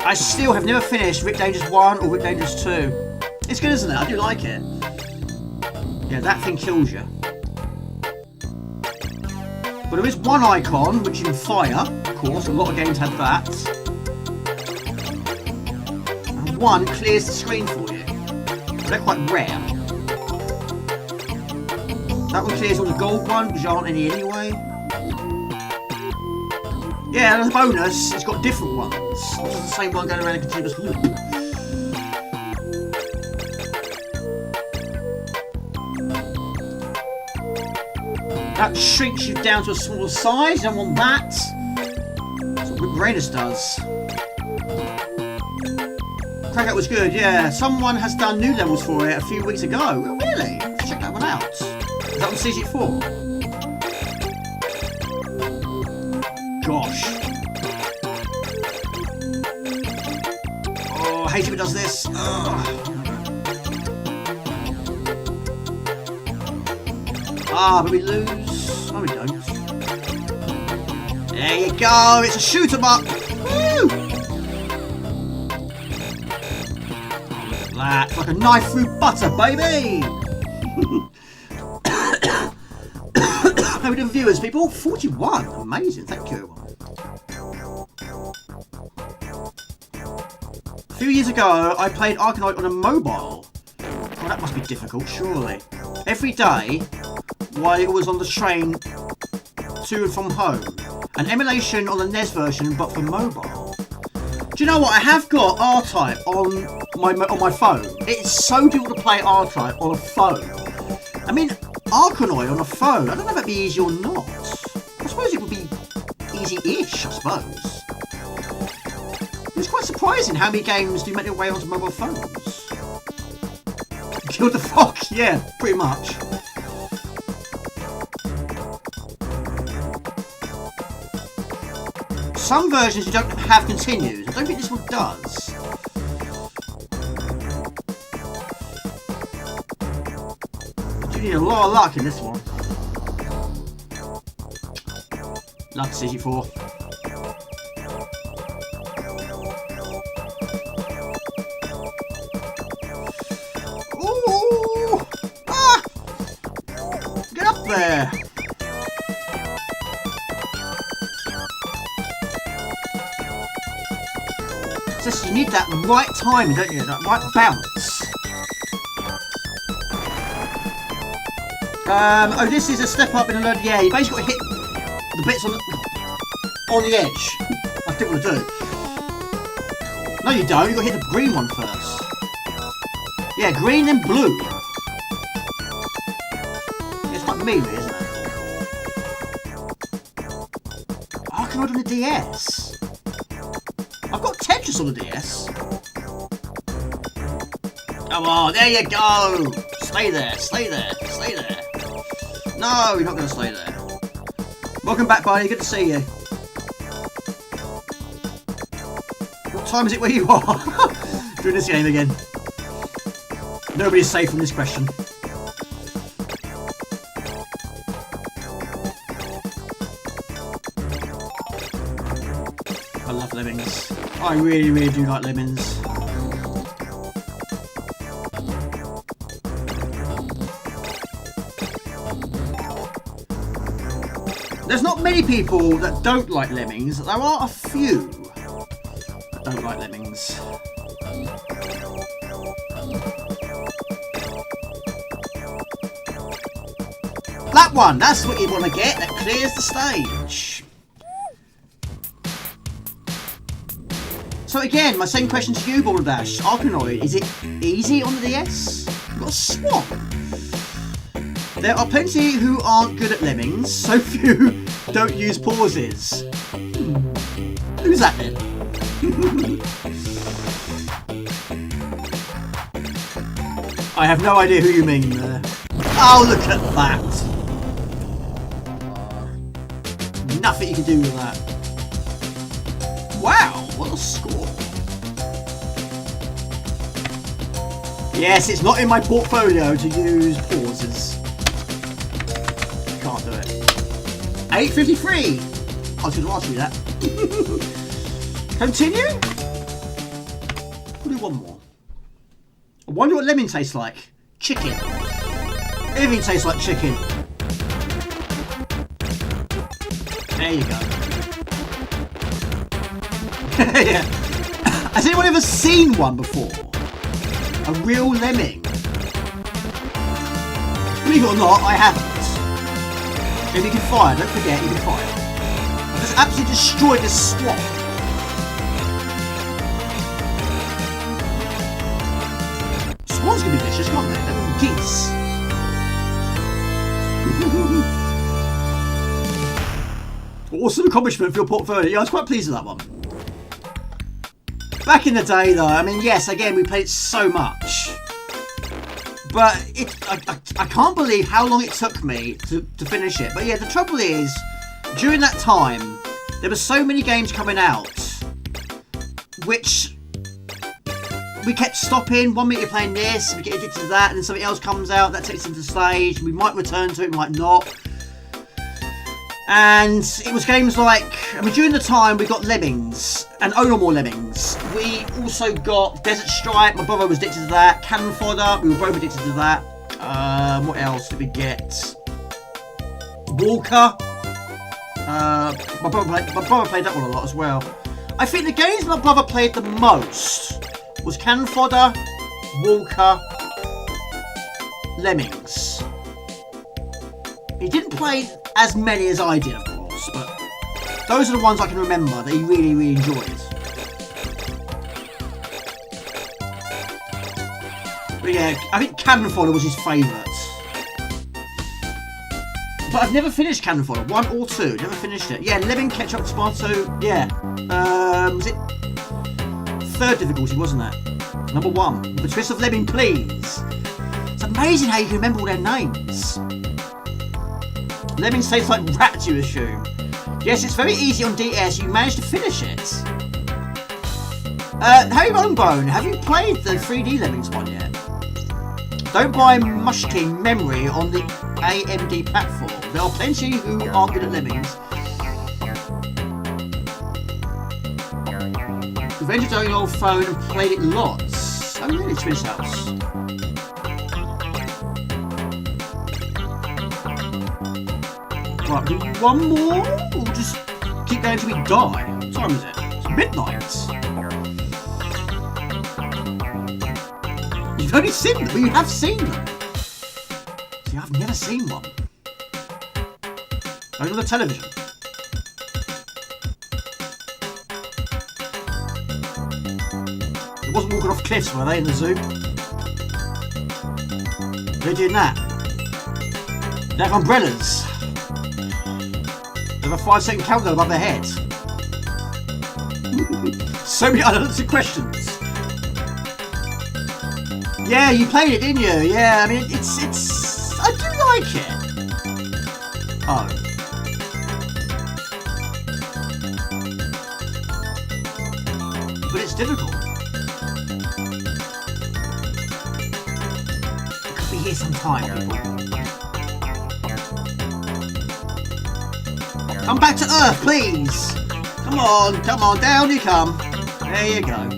I still have never finished Rick Dangerous 1 or Rick Dangerous 2. It's good, isn't it? I do like it. Yeah, that thing kills you. But there is one icon, which you can fire, of course. A lot of games had that. one clears the screen for you. They're quite rare. That one clears all the gold ones, which aren't any anyway. Yeah, and as a bonus, it's got different ones. It's not the same one going around a continuous loop. That shrinks you down to a smaller size. You don't want that. That's what Whip Rainus does. Crackout was good, yeah. Someone has done new levels for it a few weeks ago. Oh, really? Let's check that one out. Is that on CG4? Gosh. Oh, I hate it when it does this. Ah, but we lose. No, we don't. There you go. It's a shoot 'em up. Woo! That's like a knife through butter, baby. How many viewers, people? 41. Amazing. Thank you. A few years ago, I played Arkanoid on a mobile. Well, that must be difficult, surely. Every day, while it was on the train to and from home. An emulation on the NES version, but for mobile. Do you know what? I have got R-Type on my phone. It's so difficult to play R-Type on a phone. I mean, Arkanoid on a phone. I don't know if that'd be easy or not. I suppose it would be easy-ish, I suppose. It's quite surprising how many games do make their way onto mobile phones. Kill the fox, yeah, pretty much. Some versions you don't have continues. I don't think this one does. You need a lot of luck in this one. Luck CG4. Ooh! Ah! Get up there! Just, you need that right timing, don't you? That right bounce. Oh, this is a step up in a load. Yeah, you basically got to hit the bits on the edge. I think we'll do. No, you don't. You got to hit the green one first. Yeah, green and blue. It's quite melee, isn't it? Arkanoid on the DS. I've got Tetris on the DS. Come on, there you go. Stay there, stay there, stay there. No, you're not going to stay there. Welcome back, buddy. Good to see you. What time is it where you are? Doing this game again. Nobody's safe from this question. I love lemmings. I really, really do like lemons. There's not many people that don't like lemmings. There are a few that don't like lemmings. That one, that's what you want to get. That clears the stage. So again, my same question to you, Balderdash. Arkanoid, is it easy on the DS? You've got a swap. There are plenty who aren't good at lemmings, so few don't use pauses. Who's that then? I have no idea who you mean there. Oh, look at that. Nothing you can do with that. Wow, what a score. Yes, it's not in my portfolio to use pauses. Can't do it. 8:53. I was going to ask you that. Continue? We'll do one more. I wonder what lemon tastes like. Chicken. Everything tastes like chicken. There you go. Yeah. Has anyone ever seen one before? A real lemming? Believe it or not, I haven't. If you can fire, don't forget you can fire. I've just absolutely destroyed this swamp. Swans can be vicious, can't they? They're geese. Awesome accomplishment for your portfolio. Yeah, I was quite pleased with that one. Back in the day, though, I mean, yes, again, we played it so much. But I can't believe how long it took me to finish it. But yeah, the trouble is, during that time, there were so many games coming out, which we kept stopping. 1 minute you're playing this, we get addicted to that, and then something else comes out, that takes us into the stage. We might return to it, we might not. And it was games like, I mean, during the time we got Lemmings and Oh No More Lemmings. We also got Desert Strike. My brother was addicted to that. Cannon Fodder. We were both addicted to that. What else did we get? Walker. My brother played that one a lot as well. I think the games my brother played the most was Cannon Fodder, Walker, Lemmings. He didn't play as many as I did, of course, but those are the ones I can remember that he really, really enjoyed. But yeah, I think Cannon Fodder was his favourite. But I've never finished Cannon Fodder, 1 or 2, never finished it. Yeah, Lemming Ketchup Tomato, yeah. Was it 3rd difficulty, wasn't it? Number 1, with a twist of Lemming, please. It's amazing how you can remember all their names. Lemmings taste like rats, you assume. Yes, it's very easy on DS. You managed to finish it. Harry Bonebone, have you played the 3D Lemmings one yet? Don't buy Mushking Memory on the AMD platform. There are plenty who aren't good at Lemmings. We've entered our old phone and played it lots. Oh really, Twins House. Right, do one more, or just keep going until we die? What time is it? It's midnight. You've only seen them, but you have seen them. See, I've never seen one. Only on the television. It wasn't walking off cliffs, were they, in the zoo? They're doing that. They have umbrellas. They have a 5-second countdown above their head. So many unanswered questions. Yeah, you played it, didn't you? Yeah, I mean, it's. I do like it. Oh. But it's difficult. It could be here sometime, people. Come back to Earth, please! Come on, down you come. There you go.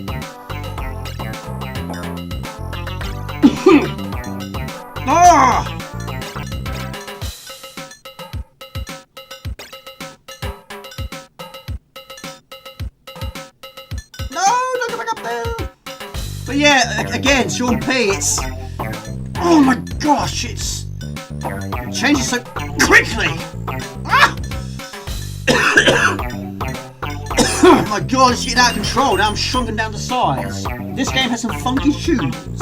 Ah! No, don't go back up there! But yeah, again, Sean P, it's... Oh my gosh, it changes so quickly! Ah! Oh my god, it's getting out of control. Now I'm shrunken down to size. This game has some funky tunes.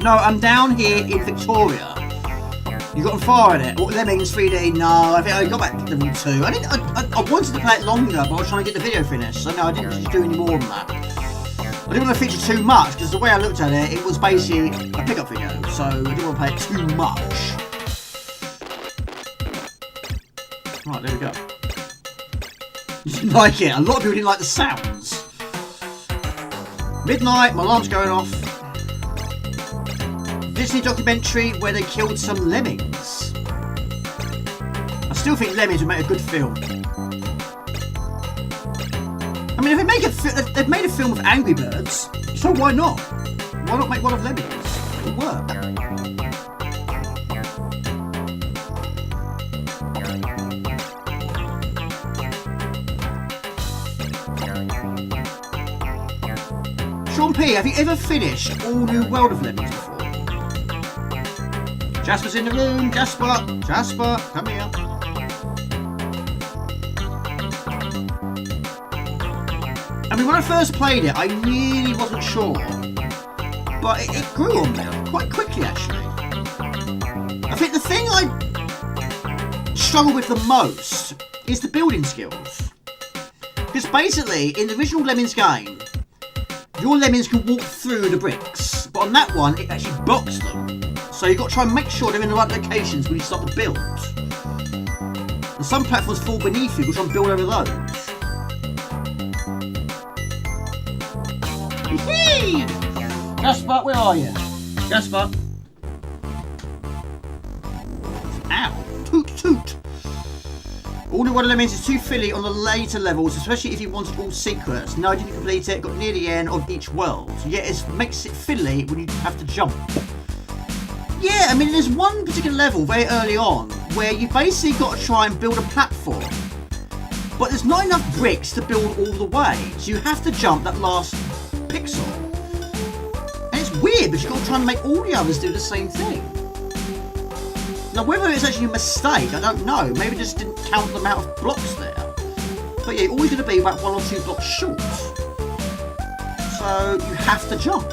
No, I'm down here in Victoria. You got on fire in it. What, Lemmings 3D? No, I think I got back to level 2. I wanted to play it longer, but I was trying to get the video finished. So no, I didn't do any more than that. I didn't want to feature too much, because the way I looked at it, it was basically a pickup video. So I didn't want to play it too much. Right, there we go. You didn't like it. A lot of people didn't like the sounds. Midnight, my alarm's going off. Disney documentary where they killed some lemmings. I still think Lemmings would make a good film. I mean, if they've made a film of Angry Birds, so why not? Why not make one of Lemmings? It would work. P, have you ever finished all New World of Lemons before? Jasper's in the room. Jasper, come here. I mean, when I first played it, I really wasn't sure. But it grew on me quite quickly, actually. I think the thing I struggle with the most is the building skills. Because basically, in the original Lemmings game, your Lemmings can walk through the bricks. But on that one, it actually blocks them. So you've got to try and make sure they're in the right locations when you start to build. And some platforms fall beneath you, which I'm build over those. Hee-hee! Jasper, where are you? Jasper. Ow. Toot toot. All the World of Lemons is too filly on the later levels, especially if you wanted all secrets. No, I didn't complete it, got near the end of each world. Yet it makes it fiddly when you have to jump. Yeah, I mean, there's one particular level very early on where you basically got to try and build a platform. But there's not enough bricks to build all the way, so you have to jump that last pixel. And it's weird because you've got to try and make all the others do the same thing. Now, whether it's actually a mistake, I don't know. Maybe it just didn't count the amount of blocks there. But yeah, you're always going to be about 1 or 2 blocks short. So you have to jump.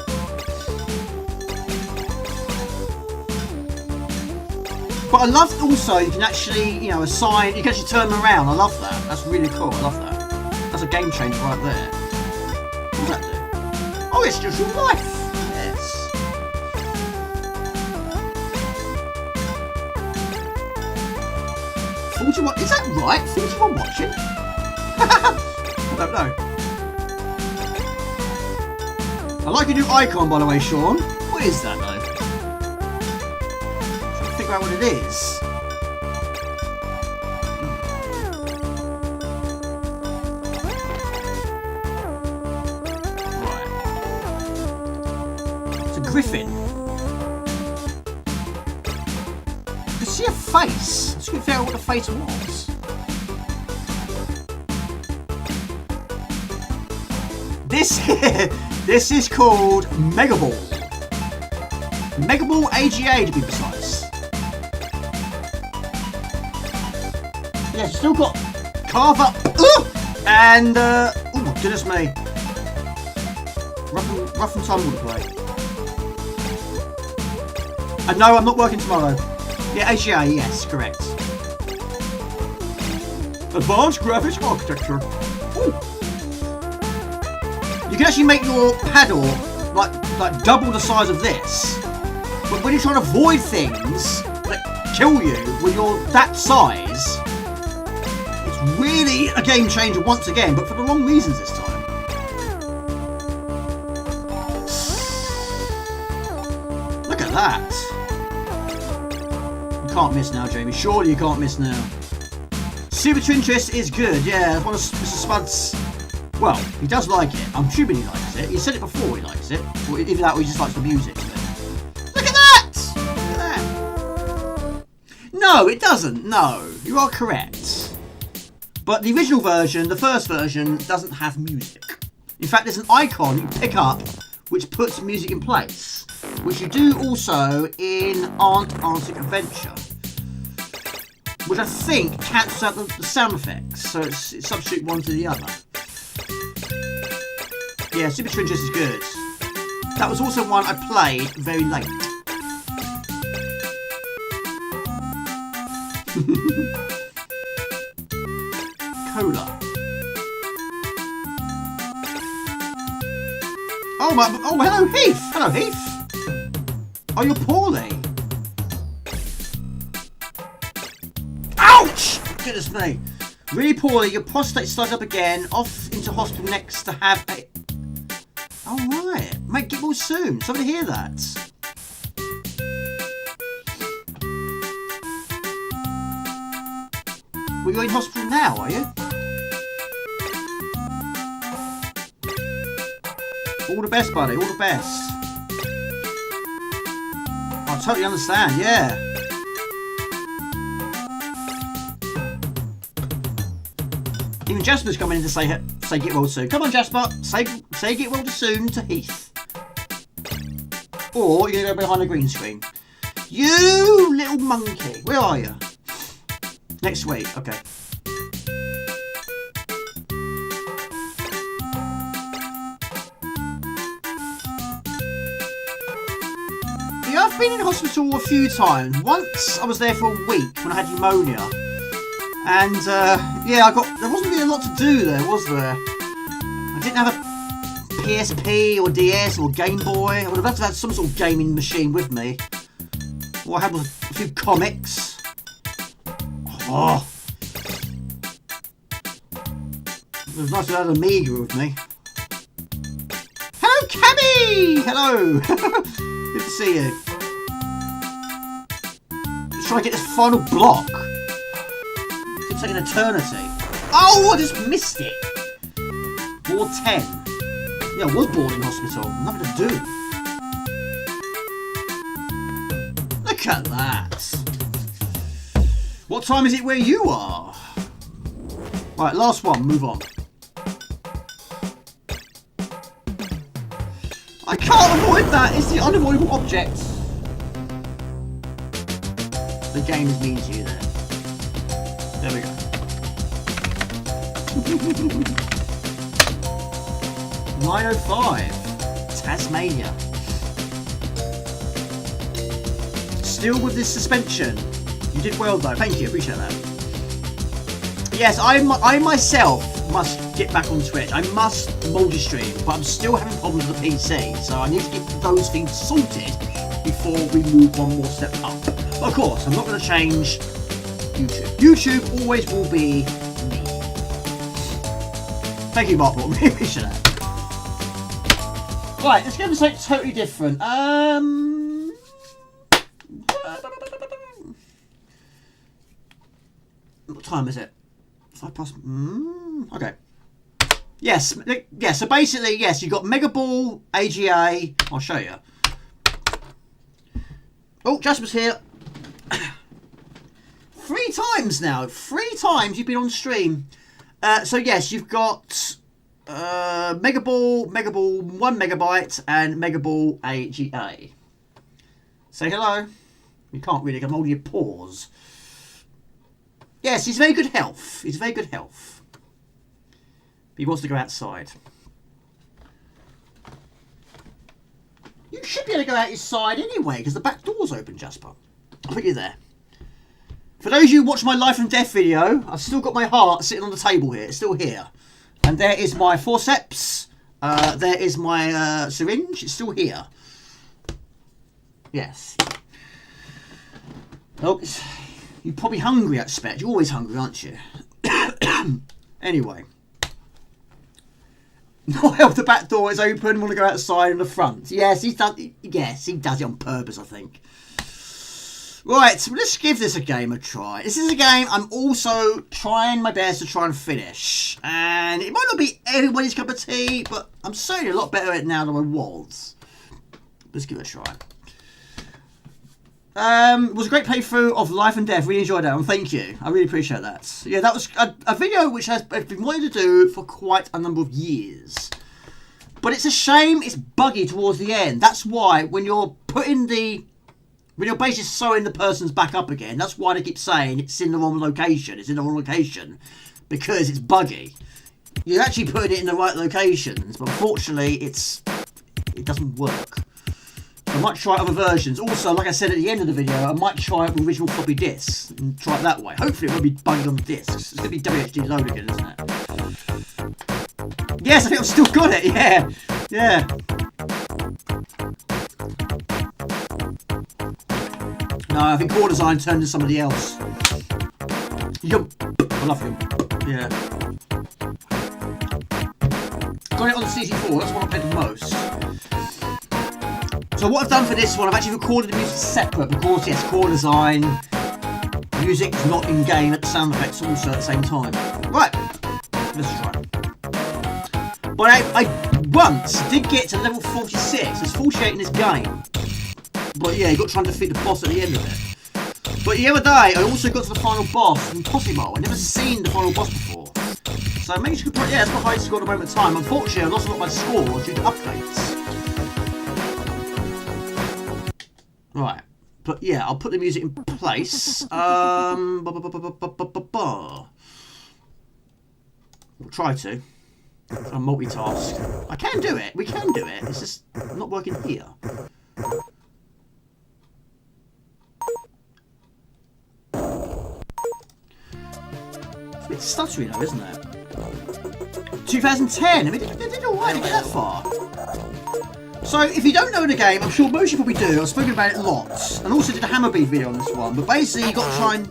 But I love also you can actually, you know, assign, you can actually turn them around. I love that. That's really cool. I love that. That's a game changer right there. What does that do? Oh, it's just your life. Yes. 41, is that right? 41 watching? I don't know. I like your new icon, by the way, Sean. What is that, though? Figure out what it is. Right. It's a griffin. I can see a face. I just couldn't figure out what the face was. This is called Megaball. Megaball AGA to be precise. Yeah, still got carve up, and oh my goodness me, rough and tumble to play. And no, I'm not working tomorrow. Yeah, AGA, yes, correct. Advanced graphics architecture. Ooh. You can actually make your paddle like double the size of this, but when you're trying to avoid things that kill you when you're that size. Really a game changer once again, but for the wrong reasons this time. Look at that. You can't miss now, Jamie. Surely you can't miss now. Super Trintress is good, yeah. That's one of Mr. Spud's. Well, he does like it. I'm assuming he likes it. He said it before he likes it. Or either that or he just likes the music. Look at that! Look at that! No, it doesn't. No, you are correct. But the original version, the first version, doesn't have music. In fact, there's an icon you pick up which puts music in place, which you do also in Arctic Adventure, which I think cancels out the sound effects, so it's substitute one to the other. Yeah, Super Trintress is good. That was also one I played very late. Cola. Oh my! Oh, hello, Heath. Hello, Heath. Oh, you're poorly. Ouch! Goodness me. Really poorly. Your prostate started up again. Off into hospital next to have a. Oh right. Mate, get well soon. Sorry to hear that. Well, you're in hospital now, are you? All the best, buddy. All the best. I totally understand. Yeah. Even Jasper's coming in to say get well soon. Come on, Jasper. Say get well soon to Heath. or you're going to go behind a green screen. You little monkey. Where are you? Next week. Okay. Yeah, I've been in hospital a few times. Once I was there for a week when I had pneumonia. And, yeah, there wasn't really a lot to do there, was there? I didn't have a PSP or DS or Game Boy. I would have had to have some sort of gaming machine with me. All I had was a few comics. Oh. It was nice to have an Amiga with me. Hello, Cabby! Hello! Good to see you. Just trying to get this final block. It's like an eternity. Oh, I just missed it. Ward 10. Yeah, I was born in hospital. Nothing to do. Look at that. What time is it where you are? Right, last one. Move on. I can't avoid that. It's the unavoidable object. The game is mean to you there. There we go. 905. Tasmania. Still with this suspension. You did well though. Thank you. Appreciate that. Yes, I myself must get back on Twitch. I must multi-stream, but I'm still having problems with the PC, so I need to get those things sorted before we move one more step up. But of course, I'm not going to change YouTube. YouTube always will be me. Thank you, Mark. Really appreciate that. Right, let's go to something totally different. What time is it? 5 past. Okay. Yes. Yeah. So basically, yes, you've got Megaball, AGA. I'll show you. Oh, Jasper's here. 3 times now. 3 times you've been on stream. So yes, you've got Megaball, 1 megabyte, and Megaball AGA. Say hello. You can't really. I'm holding your paws. Yes, he's very good health. He's very good health. But he wants to go outside. You should be able to go out his side anyway, because the back door's open, Jasper. I'll put you there. For those of you who watch my life and death video, I've still got my heart sitting on the table here. It's still here. And there is my forceps. There is my syringe. It's still here. Yes. Oh, you're probably hungry, I expect. You're always hungry, aren't you? Anyway. Not help the back door is open. Want to go outside in the front. Yes, he does it on purpose, I think. Right, so let's give this a game a try. This is a game I'm also trying my best to try and finish. And it might not be everybody's cup of tea, but I'm certainly a lot better at it now than I was. Let's give it a try. It was a great playthrough of Life and Death. Really enjoyed that one. Thank you. I really appreciate that. Yeah, that was a video which I've been wanting to do for quite a number of years. But it's a shame it's buggy towards the end. That's why when you're basically sewing the person's back up again, that's why they keep saying it's in the wrong location. It's in the wrong location. Because it's buggy. You're actually putting it in the right locations, but unfortunately it doesn't work. I might try other versions. Also, like I said at the end of the video, I might try it with original floppy disks and try it that way. Hopefully it won't be buggy on the discs. It's going to be WHD load again, isn't it? Yes, I think I've still got it. Yeah. Yeah. No, I think Core Design turned to somebody else. Yup. I love him. Yeah. Got it on the CC4. That's what I played the most. So what I've done for this one, I've actually recorded the music separate because yes, Core Design, music's not in game at the sound effects also at the same time. Right, let's try. But I once did get to level 46, there's 48 in this game. But yeah, you got to try and defeat the boss at the end of it. But the other day, I also got to the final boss from Possible. I've never seen the final boss before. So maybe you could put, yeah, that's my highest score at the moment in time. Unfortunately, I lost a lot of my score due to updates. Right. But yeah, I'll put the music in place. We'll try to. I'll multitask. I can do it. We can do it. It's just not working here. It's a bit stuttery though, isn't it? 2010. I mean, they did alright to get that far. So, if you don't know the game, I'm sure most of you probably do. I've spoken about it lots. And also did a Hammerbeat video on this one. But basically, you've got to try and...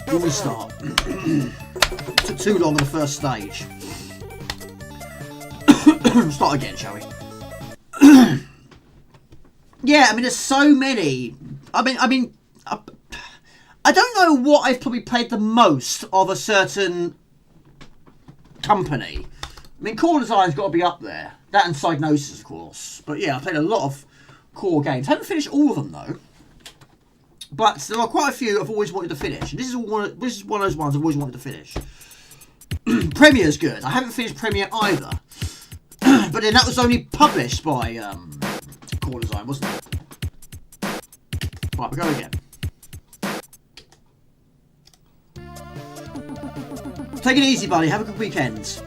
We'll restart. Took too long on the first stage. Start again, shall we? Yeah, I mean, there's so many. I don't know what I've probably played the most of a certain company. I mean, Core Design's got to be up there. That and Psygnosis, of course. But yeah, I've played a lot of Core games. Haven't finished all of them, though. But there are quite a few I've always wanted to finish. And this is one of those ones I've always wanted to finish. Premier's good. I haven't finished Premiere either. But then that was only published by Core Design, wasn't it? Right, we'll go again. Take it easy, buddy. Have a good weekend.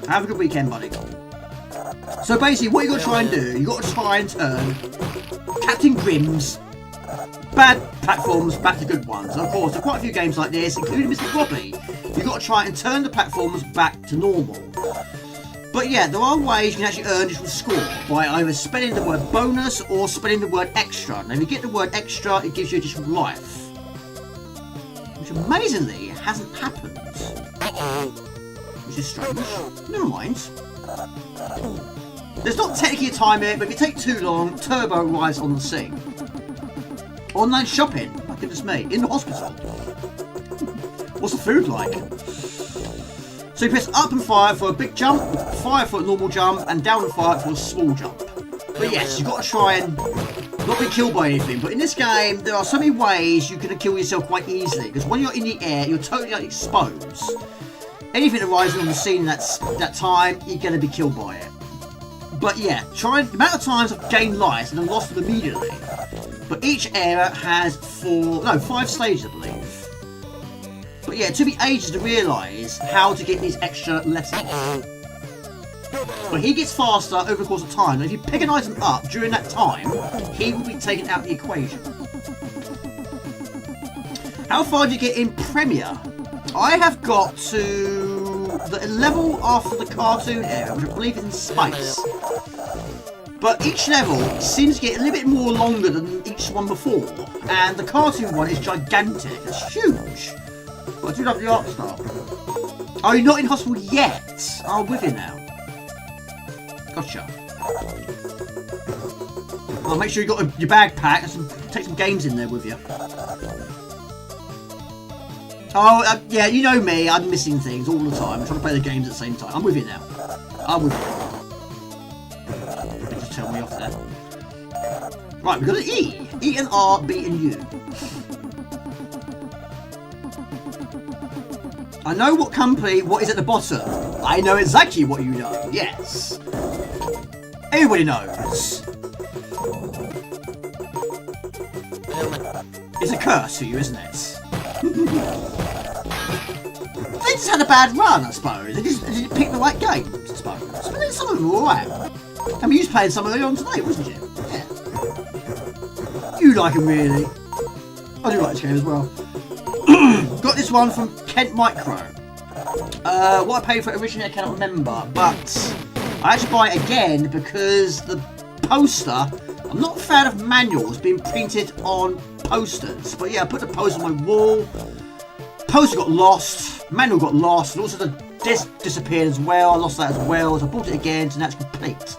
Have a good weekend, buddy. So basically, what you got to try and do, you got to try and turn Captain Grimm's bad platforms back to good ones. And of course, there are quite a few games like this, including Mr. Wobbly. You got to try and turn the platforms back to normal. But yeah, there are ways you can actually earn additional score by either spelling the word bonus or spelling the word extra. And if you get the word extra, it gives you additional life. Which amazingly hasn't happened. Which is strange. Never mind. There's not technically a timer, but if you take too long, Turbo arrives on the scene. Online shopping, my goodness me, in the hospital. What's the food like? So you press up and fire for a big jump, fire for a normal jump, and down and fire for a small jump. But yes, you've got to try and not be killed by anything. But in this game, there are so many ways you can kill yourself quite easily. Because when you're in the air, you're totally exposed. Anything arising on the scene that time, you're going to be killed by it. But yeah, the amount of times I've gained life and then lost them immediately. But each area has 5 stages, I believe. But yeah, it took me ages to realise how to get these extra letters. But he gets faster over the course of time, and if you pick an item up during that time, he will be taken out of the equation. How far do you get in Premiere? I have got to the level after the cartoon area, which I believe is in space. But each level seems to get a little bit more longer than each one before, and the cartoon one is gigantic. It's huge. But I do love the art style. Oh, you're not in hospital yet? Oh, I'm with you now. Gotcha. Well, make sure you got your bag packed and take some games in there with you. Oh, yeah, you know me. I'm missing things all the time. I'm trying to play the games at the same time. I'm with you now. I'm with you. They just turned me off there. Right, we've got an E. E and R, B and U. I know what is at the bottom. I know exactly what you know. Yes. Everybody knows. It's a curse for you, isn't it? They just had a bad run, I suppose. They didn't pick the right games, I suppose. But then some of them were alright. I mean, you was playing some earlier on today, wasn't you? Yeah. You like them, really. I do like this game as well. Got this one from Kent Micro. What I paid for it originally I cannot remember, but I had to buy it again because the poster, I'm not a fan of manuals being printed on posters, but yeah, I put the poster on my wall, poster got lost, manual got lost, and also the disc disappeared as well. I lost that as well, so I bought it again, so now it's complete.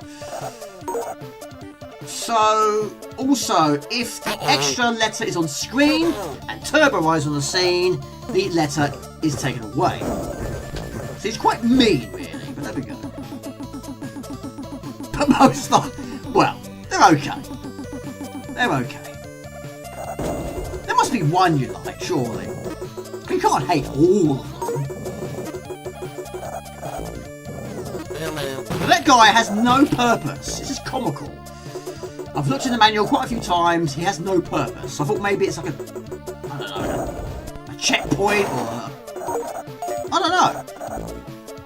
So, also, if the extra letter is on screen and Turbo Rise on the scene, the letter is taken away. So it's quite mean, really, but there we go. But most of, well, they're okay. They're okay. There must be one you like, surely. You can't hate all of them. But that guy has no purpose. It's just comical. I've looked in the manual quite a few times. He has no purpose. I thought maybe it's like a, I don't know, a checkpoint or a, I don't know.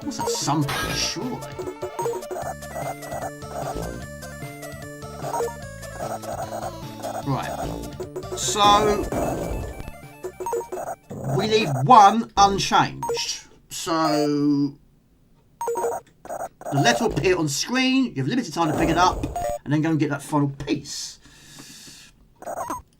What's that? Some point, surely. Right. So we leave one unchanged. So the letter will appear on screen. You have limited time to pick it up, and then go and get that final piece.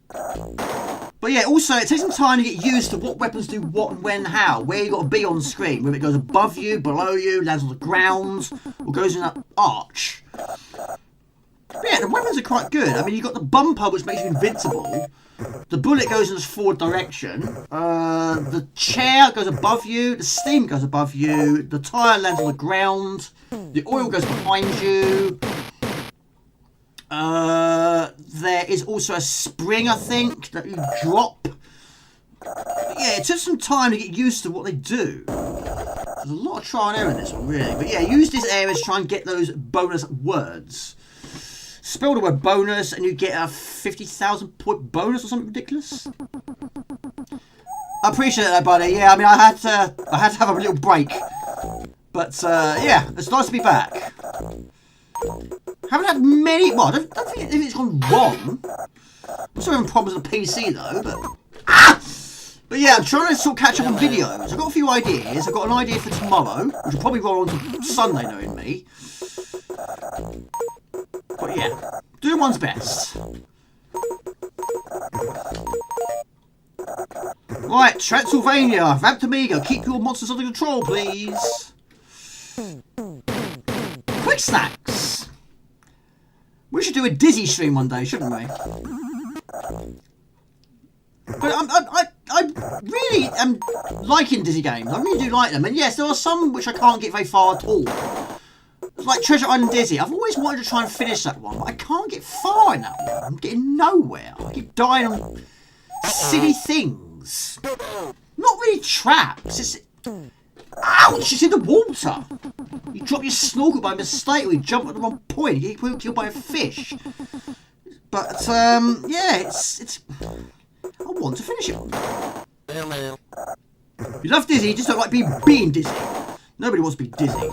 But yeah, also it takes some time to get used to what weapons do what and when, how, where you got to be on screen, whether it goes above you, below you, lands on the ground, or goes in that arch. But yeah, the weapons are quite good. I mean, you've got the bumper, which makes you invincible. The bullet goes in this forward direction. The chair goes above you. The steam goes above you. The tyre lands on the ground. The oil goes behind you. There is also a spring, I think, that you drop. But yeah, it took some time to get used to what they do. There's a lot of trial and error in this one, really. But yeah, use this area to try and get those bonus words. Spell the word bonus and you get a 50,000 point bonus or something ridiculous. I appreciate that, buddy. Yeah, I mean, I had to have a little break. But yeah, it's nice to be back. Haven't had many. Well, I don't think it's gone wrong. I'm still having problems with the PC though. But yeah, I'm trying to sort of catch up on videos. I've got a few ideas. I've got an idea for tomorrow, which will probably roll on to Sunday, knowing me. But yeah, doing one's best. Right, Transylvania, Vamped Amiga, keep your monsters under control, please. Quick snacks. We should do a Dizzy stream one day, shouldn't we? But I really am liking Dizzy games. I really do like them. And yes, there are some which I can't get very far at all. Like Treasure Island Dizzy. I've always wanted to try and finish that one, but I can't get far in that one. I'm getting nowhere. I keep dying on silly things. Not really traps. It's... Ouch! It's in the water! You drop your snorkel by mistake or you jump at the wrong point. You get killed by a fish. But, yeah, it's... I want to finish it. You love Dizzy, you just don't like being dizzy. Nobody wants to be dizzy.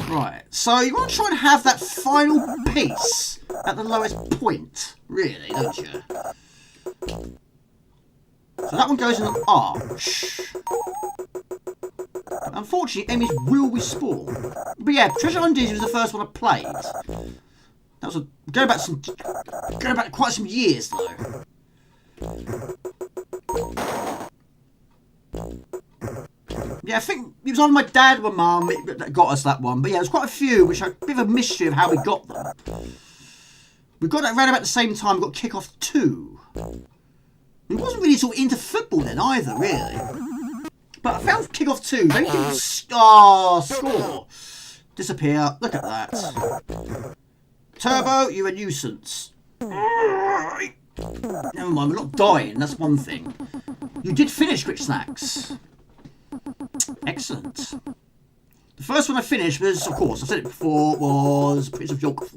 Right, so you want to try and have that final piece at the lowest point, really, don't you? So that one goes in an arch. Unfortunately, enemies will respawn. But yeah, Treasure Island Dizzy was the first one I played. That was going back quite some years though. Yeah, I think it was either my dad or mum that got us that one. But yeah, there's quite a few, which are a bit of a mystery of how we got them. We got that around about the same time we got Kickoff 2. It wasn't really sort of into football then either, really. But I found Kickoff 2. Then you can score. Disappear. Look at that. Turbo, you're a nuisance. Never mind, we're not dying. That's one thing. You did finish Quick Snacks. Excellent. The first one I finished was, of course, I've said it before, was Prince of York.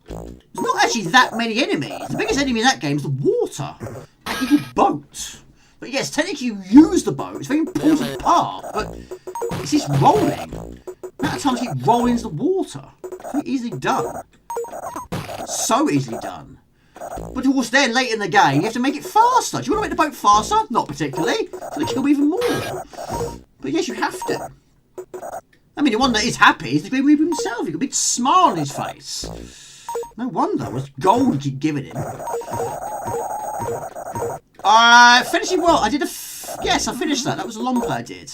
There's not actually that many enemies. The biggest enemy in that game is the water. That evil boat. But yes, technically you use the boat. It's a very important part. But it's just rolling. The amount of times you keep rolling into the water. Very easily done. So easily done. But of course then, later in the game, you have to make it faster. Do you want to make the boat faster? Not particularly. It's going to kill me even more. But yes, you have to. I mean, the one that is happy is the Green Reaper himself. He's got a big smile on his face. No wonder. It was gold you keep giving him. Finishing well. I did yes, I finished that. That was a long play I did.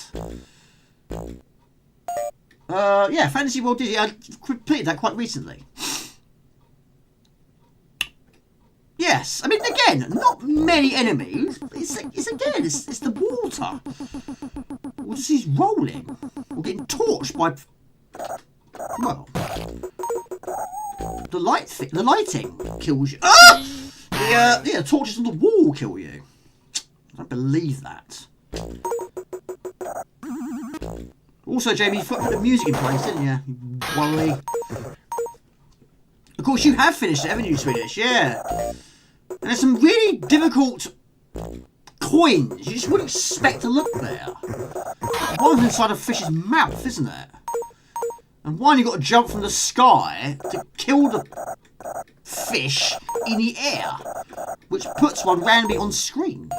Yeah, Fantasy World Dizzy. I completed that quite recently. Yes, I mean, again, not many enemies. It's the water. Or just he's rolling. Or getting torched by... Well... The lighting kills you. Ah! The torches on the wall kill you. I don't believe that. Oh, Also, Jamie, you forgot to put the music in place, didn't you? You worry. Of course, you have finished it, haven't you, Swedish? Yeah. And there's some really difficult coins you just wouldn't expect to look there. One's inside a fish's mouth, isn't there? And one you've got to jump from the sky to kill the fish in the air, which puts one randomly on screen.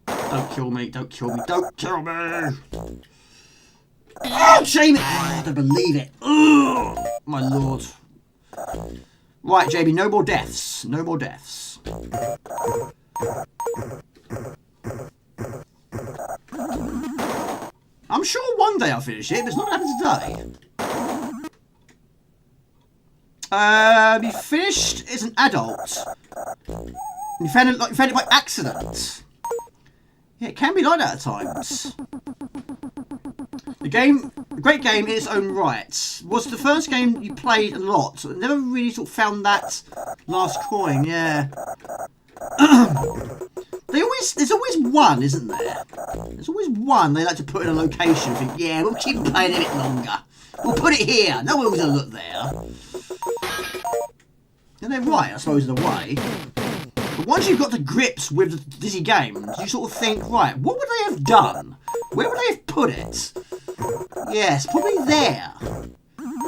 Don't kill me, don't kill me, don't kill me! Oh, Jamie! I don't believe it. Ugh, my lord. Right, Jamie, no more deaths. No more deaths. I'm sure one day I'll finish it, but it's not happening today. You finished as an adult. You found it by accident. Yeah, it can be like that at times. The game, a great game in its own right. Was the first game you played a lot. Never really sort of found that last coin, yeah. There's always one, isn't there? There's always one they like to put in a location. Think, yeah, we'll keep playing it a bit longer. We'll put it here. No one's going to look there. And they're right, I suppose, in a way. But once you've got to grips with the Dizzy games, you sort of think, right, what would they have done? Where would they have put it? Yes, probably there.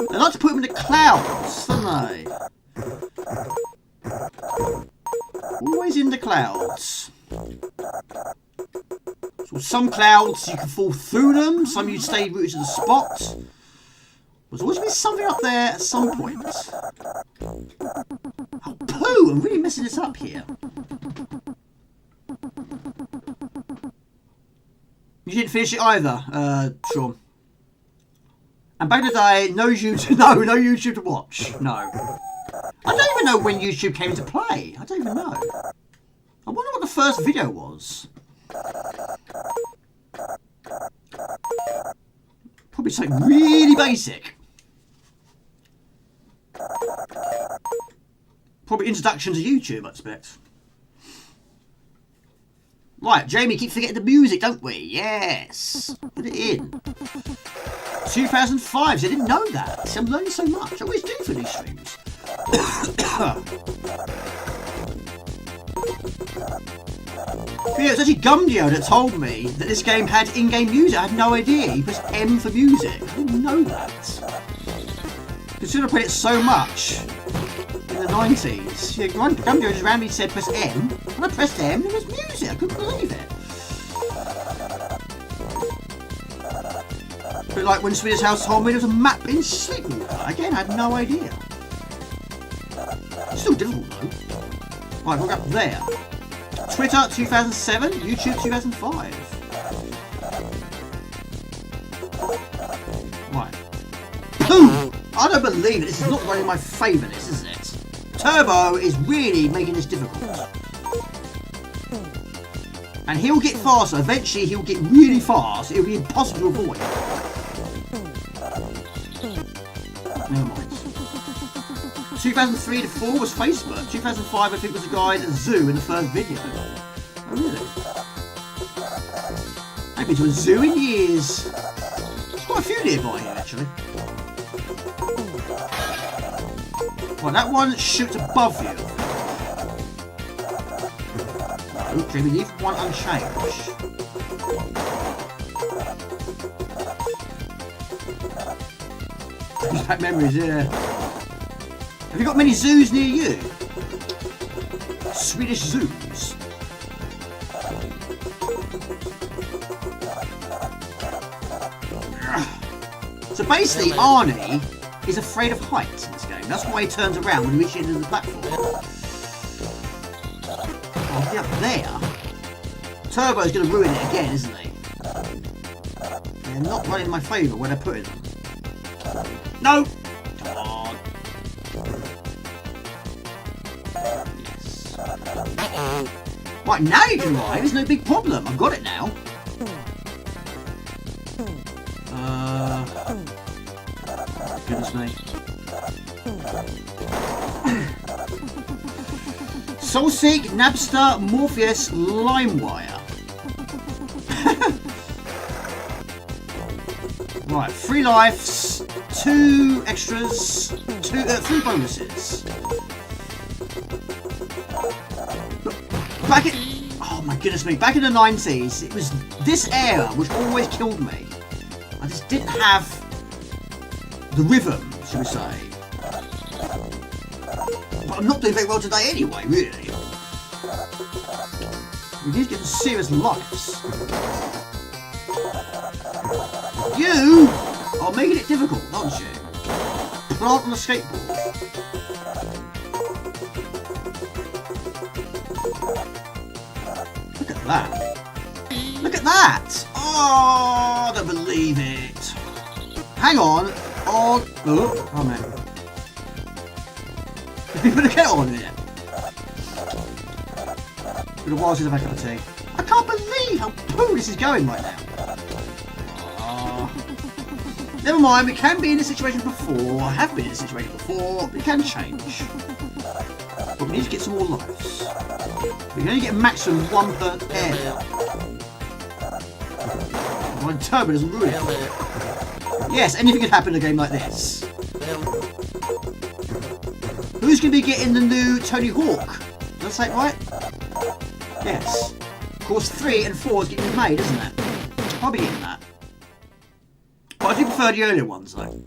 They like to put them in the clouds, don't they? Always in the clouds. So some clouds you can fall through them, some you stay rooted to the spot. There's always been something up there at some point. Oh, poo! I'm really messing this up here. You didn't finish it either, Sean. And back in the day, no YouTube, no YouTube to watch. No. I don't even know when YouTube came into play. I don't even know. I wonder what the first video was. Probably something really basic. Probably introduction to YouTube, I expect. Right, Jamie, keep forgetting the music, don't we? Yes. Put it in. 2005, so I didn't know that. See, I'm learning so much. I always do for these streams. Yeah, it's actually Gumdio that told me that this game had in-game music. I had no idea. He pressed M for music. I didn't know that. Considering I played it so much in the 90s. Yeah, Gumdio just randomly said press M. And I pressed M and there was music. I couldn't believe it. But like when Swedish House told me there was a map in Sleepwater. Again, I had no idea. It's still difficult though. Right, we'll go up there. Twitter 2007, YouTube 2005. Right. Boom! I don't believe it. This is not running my favour, this, is it? Turbo is really making this difficult. And he'll get faster. Eventually, he'll get really fast. It'll be impossible to avoid. Never mind. 2003 to 4 was Facebook. 2005, I think, was a guy at the zoo in the first video. Oh, really? I haven't been to a zoo in years. There's quite a few nearby here, actually. Right, that one shoots above you. No, Jamie, leave one unchanged. Back memories, yeah. Have you got many zoos near you? Swedish zoos. So basically, Arnie is afraid of heights in this game. That's why he turns around when he reaches the end of the platform. Oh, yeah, up there. Turbo's going to ruin it again, isn't he? They're not running in my favour when I put it. No! Come on. Yes. Right, now you can ride. There's no big problem. I've got it now. Goodness me. Soulseek, Napster, Morpheus, LimeWire. Right, 3 lives, 2 extras, 3 bonuses. Back in, oh my goodness me, back in the 90s, it was this era which always killed me. I just didn't have the rhythm, shall we say. But I'm not doing very well today anyway, really. We need to get some serious lives. You are making it difficult, aren't you? Plant on a skateboard. Look at that. Look at that! Oh, I don't believe it. Hang on. Oh, oh man. Did we put a kettle on here? It's been a while since I've had a cup of tea. I can't believe how poo this is going right now. Never mind, we can be in this situation before. I have been in this situation before. But it can change. But we need to get some more lives. We can only get a maximum 1 per area. My turbo doesn't ruin it. Yes, anything can happen in a game like this. Who's going to be getting the new Tony Hawk? Did I say it right? Yes. Of course, 3 and 4 is getting made, isn't it? I'll be getting that. But I do prefer the earlier ones, though.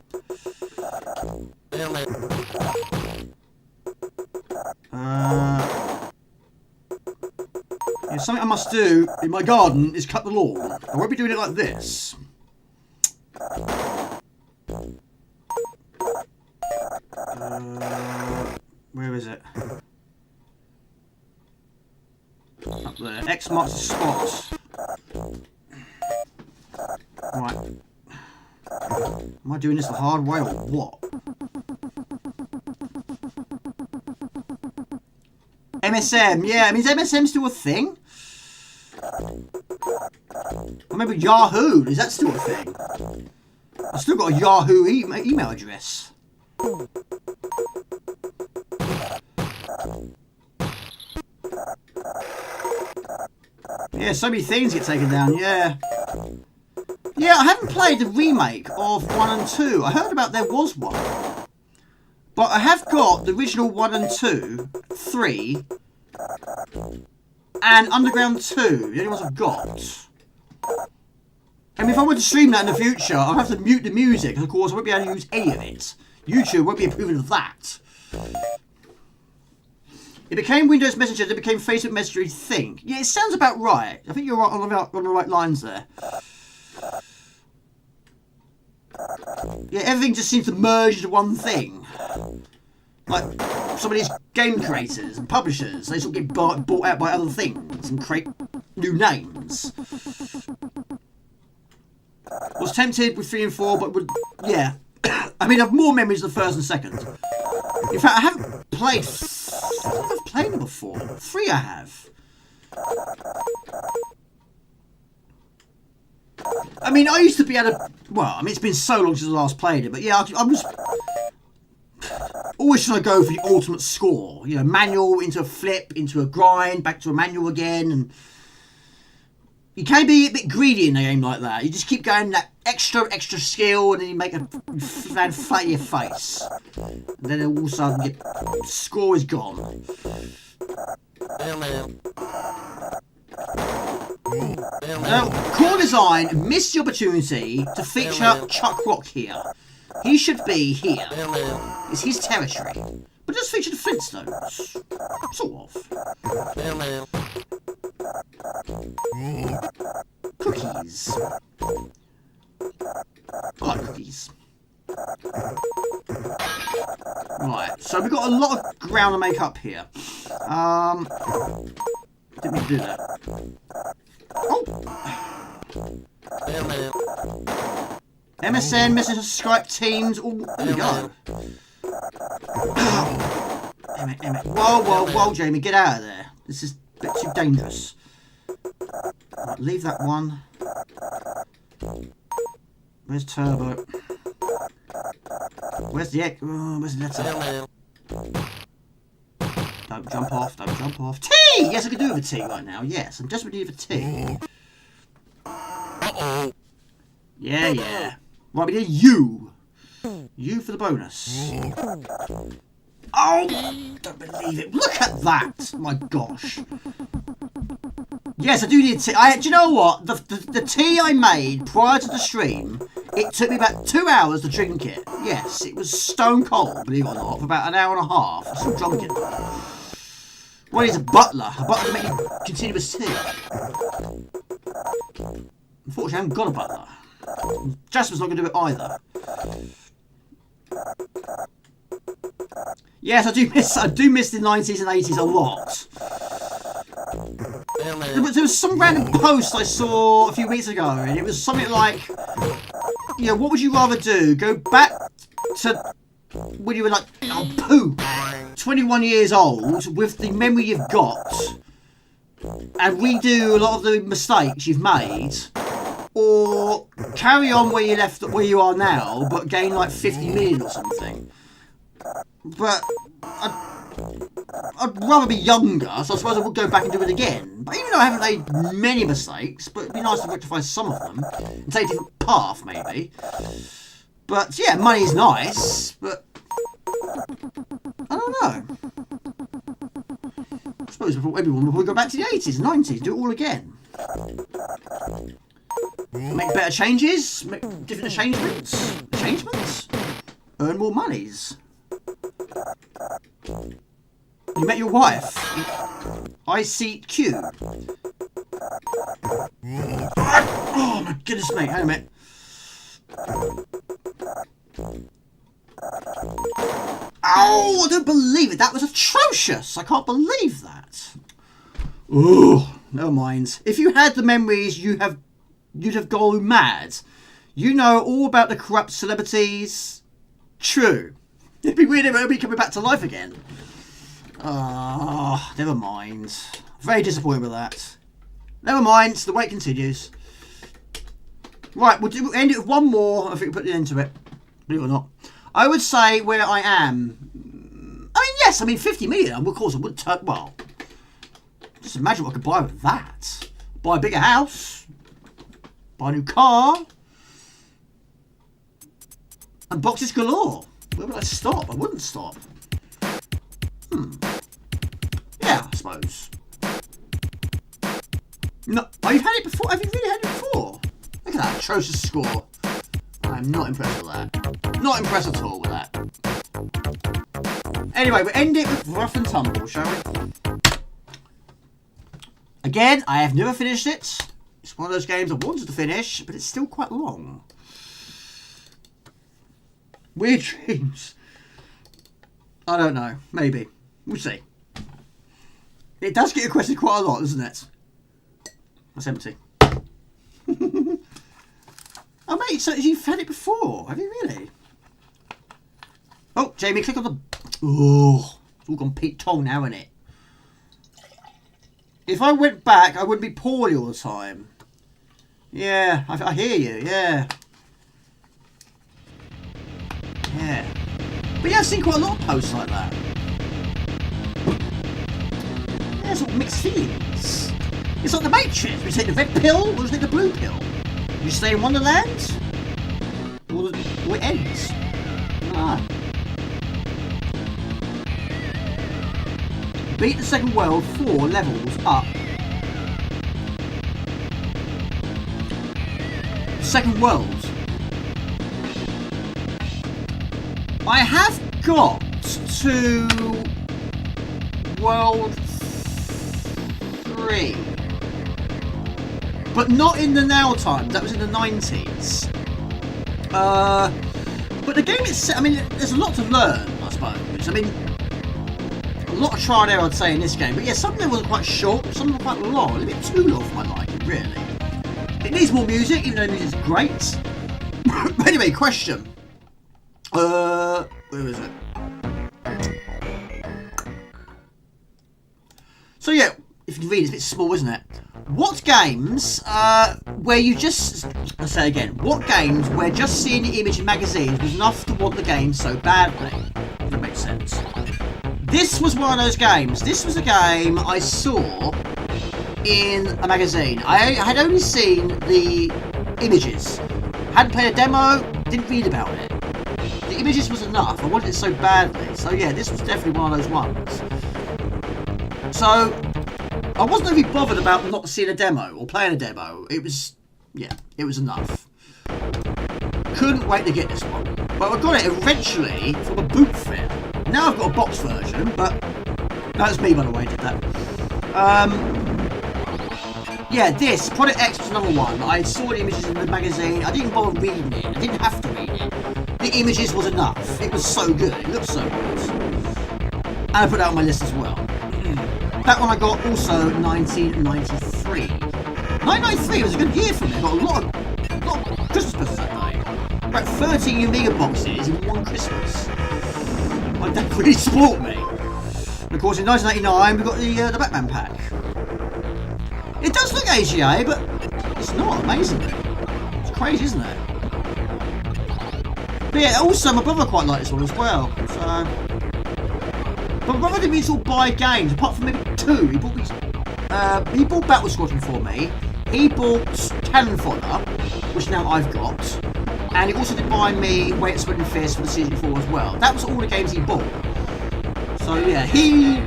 Yeah, something I must do in my garden is cut the lawn. I won't be doing it like this. Where is it? Up there. X marks the spot. Right. Am I doing this the hard way or what? MSM, yeah, I mean, is MSM still a thing? Or maybe Yahoo, is that still a thing? I've still got a Yahoo email address. Yeah, so many things get taken down, yeah. Yeah, I haven't played the remake of 1 and 2. I heard about there was one. But I have got the original 1 and 2, 3, and Underground 2, the only ones I've got. I mean, if I were to stream that in the future, I'd have to mute the music, and of course I won't be able to use any of it. YouTube won't be approving of that. It became Windows Messenger, then became Facebook Messenger, you think. Yeah, it sounds about right. I think you're right on the right lines there. Yeah, everything just seems to merge into one thing. Like, some of these game creators and publishers, they sort of get bought out by other things and create new names. Was tempted with 3 and 4, but would, yeah. I mean, I have more memories of the first and second. In fact, I haven't played... I don't think I've played them before. 3 I have. I mean, I used to be able to... Well, I mean, it's been so long since I last played it, but yeah, I was... Always trying to go for the ultimate score. You know, manual into a flip, into a grind, back to a manual again, and... You can be a bit greedy in a game like that. You just keep going that extra skill, and then you make a fan flat your face. And then all of a sudden, your score is gone. Now, Core Design missed the opportunity to feature Chuck Rock here. He should be here. It's his territory. But just feature the Flintstones. Sort of. Cookies. I like cookies. Right, so we've got a lot of ground to make up here. Didn't mean to do that. Oh! MSN, message, Skype, Teams, all there we go. Emmett. Whoa, Jamie, get out of there. This is a bit too dangerous. Right, leave that one. Where's Turbo? Where's the egg? Oh, where's the letter? Don't jump off. Tea! Yes, I can do with a tea right now. Yes, I'm desperately for tea. Yeah. Right, we need you. You for the bonus. Oh, don't believe it. Look at that. My gosh. Yes, I do need tea. Do you know what? The tea I made prior to the stream, it took me about 2 hours to drink it. Yes, it was stone cold, believe it or not, for about an hour and a half. I still drunk it. Well, he's a butler. A butler to make you continuous tea. Unfortunately, I haven't got a butler. Jasper's not going to do it either. Yes, I do miss the 90s and 80s a lot. There was some random post I saw a few weeks ago, and it was something like, you know, what would you rather do? Go back to when you were like, 21 years old with the memory you've got and redo a lot of the mistakes you've made, or carry on where you are now but gain like 50 million or something. But I'd rather be younger, so I suppose I would go back and do it again. But even though I haven't made many mistakes, but it'd be nice to rectify some of them and take a different path, maybe. But yeah, money's nice, but I don't know. I suppose everyone would go back to the 80s, 90s, do it all again. Make better changes, make different changements, earn more monies. You met your wife. ICQ. Oh my goodness me, hang on a minute. Oh, I don't believe it. That was atrocious. I can't believe that. Oh, never mind. If you had the memories you'd have gone mad. You know all about the corrupt celebrities. True. It'd be weird if it would be coming back to life again. Ah, never mind. Very disappointed with that. Never mind, the wait continues. Right, we'll end it with one more. I think we'll put an end to it. Believe it or not. I would say where I am. I mean, yes, 50 million. Of course, I wouldn't turn. Well, just imagine what I could buy with that. Buy a bigger house. Buy a new car. And boxes galore. Where would I stop? I wouldn't stop. Yeah, I suppose. No, oh, you've had it before? Have you really had it before? Look at that atrocious score. I'm not impressed with that. Not impressed at all with that. Anyway, we'll end it with Rough and Tumble, shall we? Again, I have never finished it. It's one of those games I wanted to finish, but it's still quite long. Weird Dreams. I don't know. Maybe. We'll see. It does get requested quite a lot, doesn't it? That's empty. Oh, mate, so you've had it before. Have you really? Oh, Jamie, click on the... Oh, it's all gone Pete Tong now, isn't it? If I went back, I would be poorly all the time. Yeah, I hear you, yeah. Yeah. But yeah, I've seen quite a lot of posts like that. Yeah, sort of mixed feelings. It's like the Matrix. We take the red pill, or we take the blue pill. You stay in Wonderland, or it ends. Ah. Beat the second world 4 levels up. Second world. I have got to world 3, but not in the now times. That was in the 90s. But the game is, there's a lot to learn, I suppose. A lot of trial and error, I'd say, in this game. But yeah, some of them were quite short, some of them were quite long. A little bit too long for my liking, really. It needs more music, even though the music's great. But anyway, question. Where is it? So yeah, if you can read, it's a bit small, isn't it? What games where you just... I'll say again. What games where just seeing the image in magazines was enough to want the game so badly? If that makes sense. This was one of those games. This was a game I saw in a magazine. I had only seen the images. Hadn't played a demo, didn't read about it. The images was enough. I wanted it so badly. So yeah, this was definitely one of those ones. So I wasn't really bothered about not seeing a demo or playing a demo. It was, yeah, it was enough. Couldn't wait to get this one. But I got it eventually from a boot fair. Now I've got a box version, but that was me, by the way, did that. Yeah, this, Product X was another one. I saw the images in the magazine. I didn't bother reading it. I didn't have to read it. The images was enough. It was so good. It looked so good. And I put that on my list as well. That one I got also 1993. 1993 was a good year for me. I got a lot of Christmas presents that day. About 30 Amiga boxes in one Christmas. My dad really spoiled me. And of course in 1989 we got the Batman pack. It does look AGA, but it's not, amazingly. It's crazy, isn't it? But yeah, also my brother quite liked this one as well. So, but my brother didn't really sort of buy games, apart from maybe two. He bought these. He bought Battle Squadron for me. He bought Cannon Fodder, which now I've got. And he also did buy me Wait at Spreading Fist for the Season 4 as well. That was all the games he bought. So yeah, he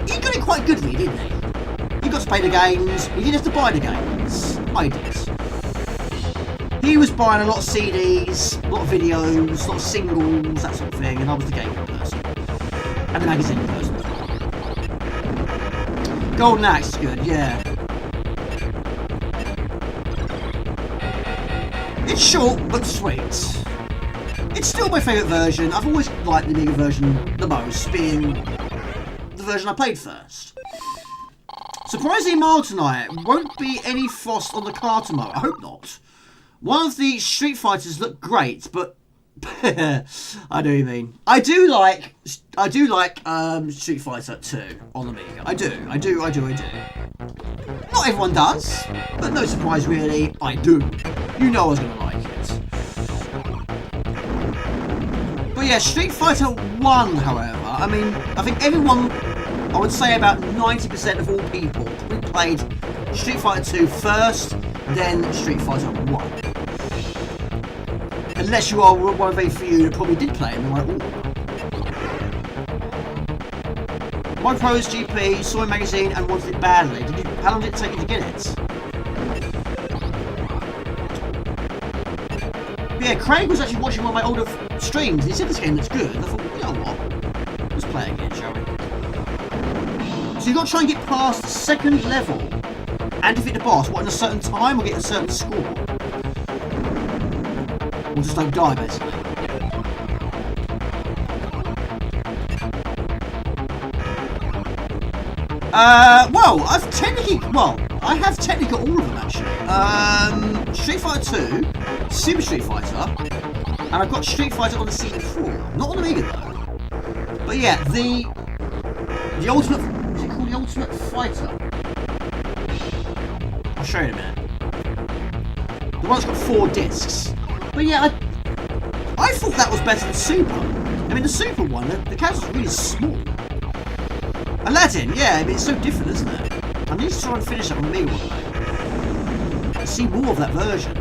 got it quite goodly, didn't he? He got to play the games. He didn't have to buy the games. I did. He was buying a lot of CDs, a lot of videos, a lot of singles, that sort of thing, and I was the gaming person. And the magazine person as well. Golden Axe is good, yeah. It's short but sweet. It's still my favourite version. I've always liked the Amiga version the most, being the version I played first. Surprisingly mild tonight. Won't be any frost on the car tomorrow. I hope not. One of the Street Fighters looked great, but I know what you mean. I do like Street Fighter 2 on the Amiga. I do. Not everyone does, but no surprise really. I do. You know I was gonna like it. But yeah, Street Fighter 1, however, I mean, I think everyone, I would say about 90% of all people probably played Street Fighter 2 first, then Street Fighter 1. Unless you are one of very few that probably did play it in the right order. My Pros GP saw a magazine and wanted it badly. How long did it take you to get it? But yeah, Craig was actually watching one of my older streams. He said this game looks good. And I thought, you know what? Let's play it again, shall we? So you've got to try and get past the second level and defeat the boss, what, in a certain time or get a certain score? Or just don't die, basically. Well, I have technically got all of them, actually. Street Fighter 2, Super Street Fighter, and I've got Street Fighter on the CD4. Not on the Amiga, though. But yeah, the Ultimate... Is it called the Ultimate Fighter? I'll show you in a minute. The one's got 4 discs. But yeah, I thought that was better than Super. I mean, the Super one, the character's really small. Aladdin, yeah, I mean, it's so different, isn't it? I need to try and finish that on the Amiga one day. See more of that version.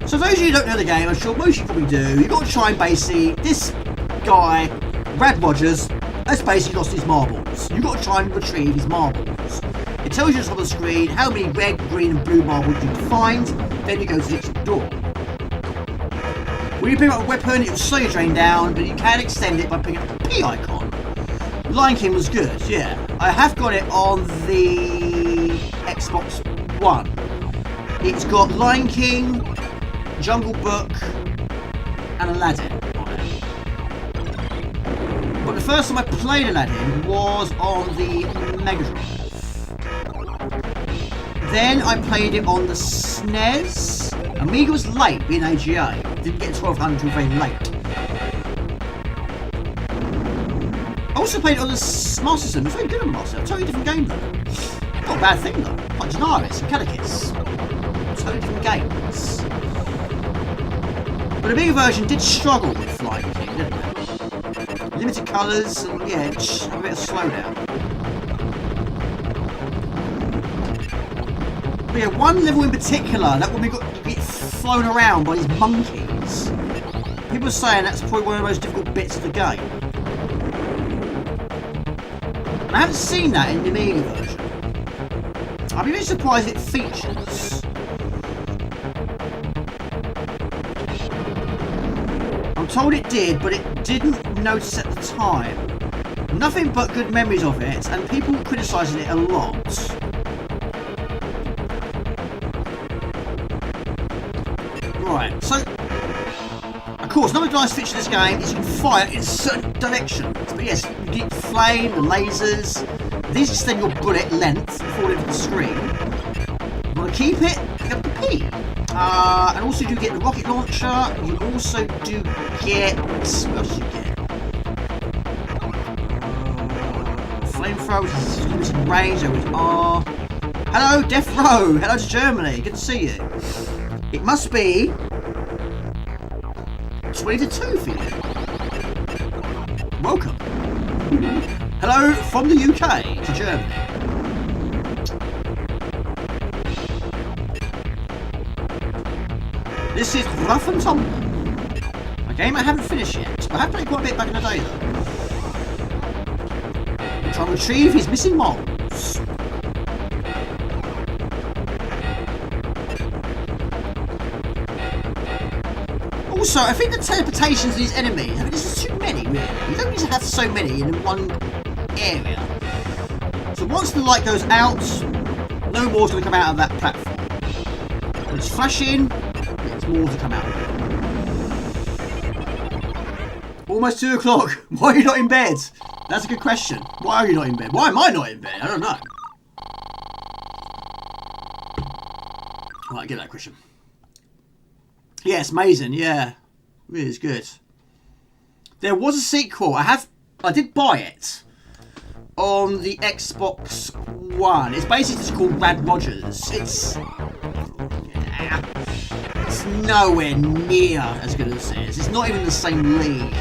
So those of you who don't know the game, I'm sure most of you probably do, you've got to try and basically, this guy, Brad Rogers, has basically lost his marbles. You've got to try and retrieve his marbles. It tells you on the top of the screen how many red, green and blue marbles you need to find, then you go to the exit door. When you pick up a weapon, it will slow your drain down, but you can extend it by picking up the P icon. Lion King was good, yeah. I have got it on the Xbox One. It's got Lion King, Jungle Book, and Aladdin on it. But the first time I played Aladdin was on the Mega Drive. Then I played it on the SNES. Amiga was late, being AGA. Didn't get 1200 until very late. I also played it on the Master System. It's very good on Master. Totally different game though. Not a bad thing though. Like Genaris and Calicus. Totally different games. But the Amiga version did struggle with Lion King, didn't it? Limited colours and yeah, just a bit of slowdown. But yeah, one level in particular, that when we get flown around by these monkeys. People are saying that's probably one of the most difficult bits of the game. And I haven't seen that in the Amiga version. I'd be really surprised if it features. I'm told it did, but it didn't notice at the time. Nothing but good memories of it, and people criticising it a lot. Right, so of course, another nice feature of this game is you can fire in certain directions. But yes, you get flame, the lasers. These extend your bullet length before it hits the screen. You want to keep it, you have to P. And also you get the rocket launcher. You also do get... What else do you get? Flamethrowers, limited range, there is R. Hello, Death Row. Hello to Germany. Good to see you. It must be 20 to 2 for you. Welcome. Hello from the UK to Germany. This is Rough and Tumble, a game I haven't finished yet, but I have played quite a bit back in the day though. Trying to retrieve his missing moles. Also, I think the teleportations of these enemies, I mean, this is too many, really. You don't need to have so many in one area. So once the light goes out, no more's going to come out of that platform. When it's flashing, there's more to come out. Almost 2 o'clock. Why are you not in bed? That's a good question. Why are you not in bed? Why am I not in bed? I don't know. Right, I get that question. Yeah, it's amazing, yeah. Really is good. There was a sequel. I did buy it on the Xbox One. It's basically just called Rad Rogers. It's nowhere near as good as this. It's not even the same league.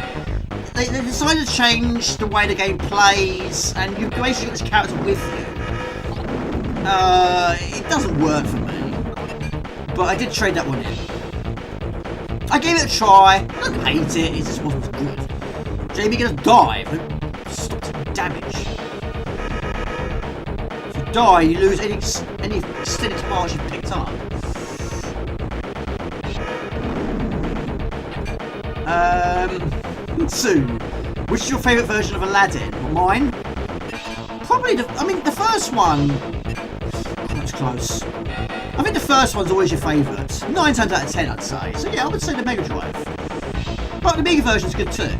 They decided to change the way the game plays, and you basically got this character with you. It doesn't work for me. But I did trade that one in. I gave it a try. I don't hate it. It just wasn't as good. Jamie gonna dive and stop taking damage. If you die, you lose any extended parts you've picked up. Soon. Which is your favourite version of Aladdin? Well, mine? Probably the first one. That's close. I think the first one's always your favourite. 9 times out of 10, I'd say. So yeah, I would say the Mega Drive. But the Amiga version's good too.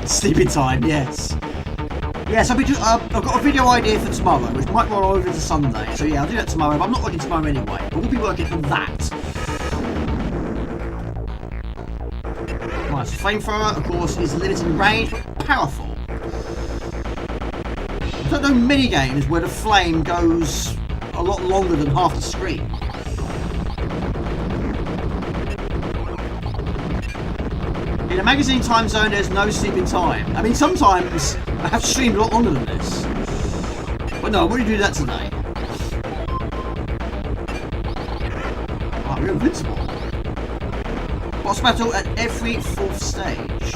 Sleeping time, yes. Yes, I've got a video idea for tomorrow, which might roll over into Sunday. So yeah, I'll do that tomorrow. But I'm not working tomorrow anyway. But we'll be working on that. Right, so Flamethrower, of course, is limited in range, but powerful. I don't know many games where the flame goes a lot longer than half the screen. In a magazine time zone, there's no sleeping time. I mean, sometimes I have to stream a lot longer than this. But no, I wouldn't do that today. Oh, we're invincible. Boss battle at every 4th stage.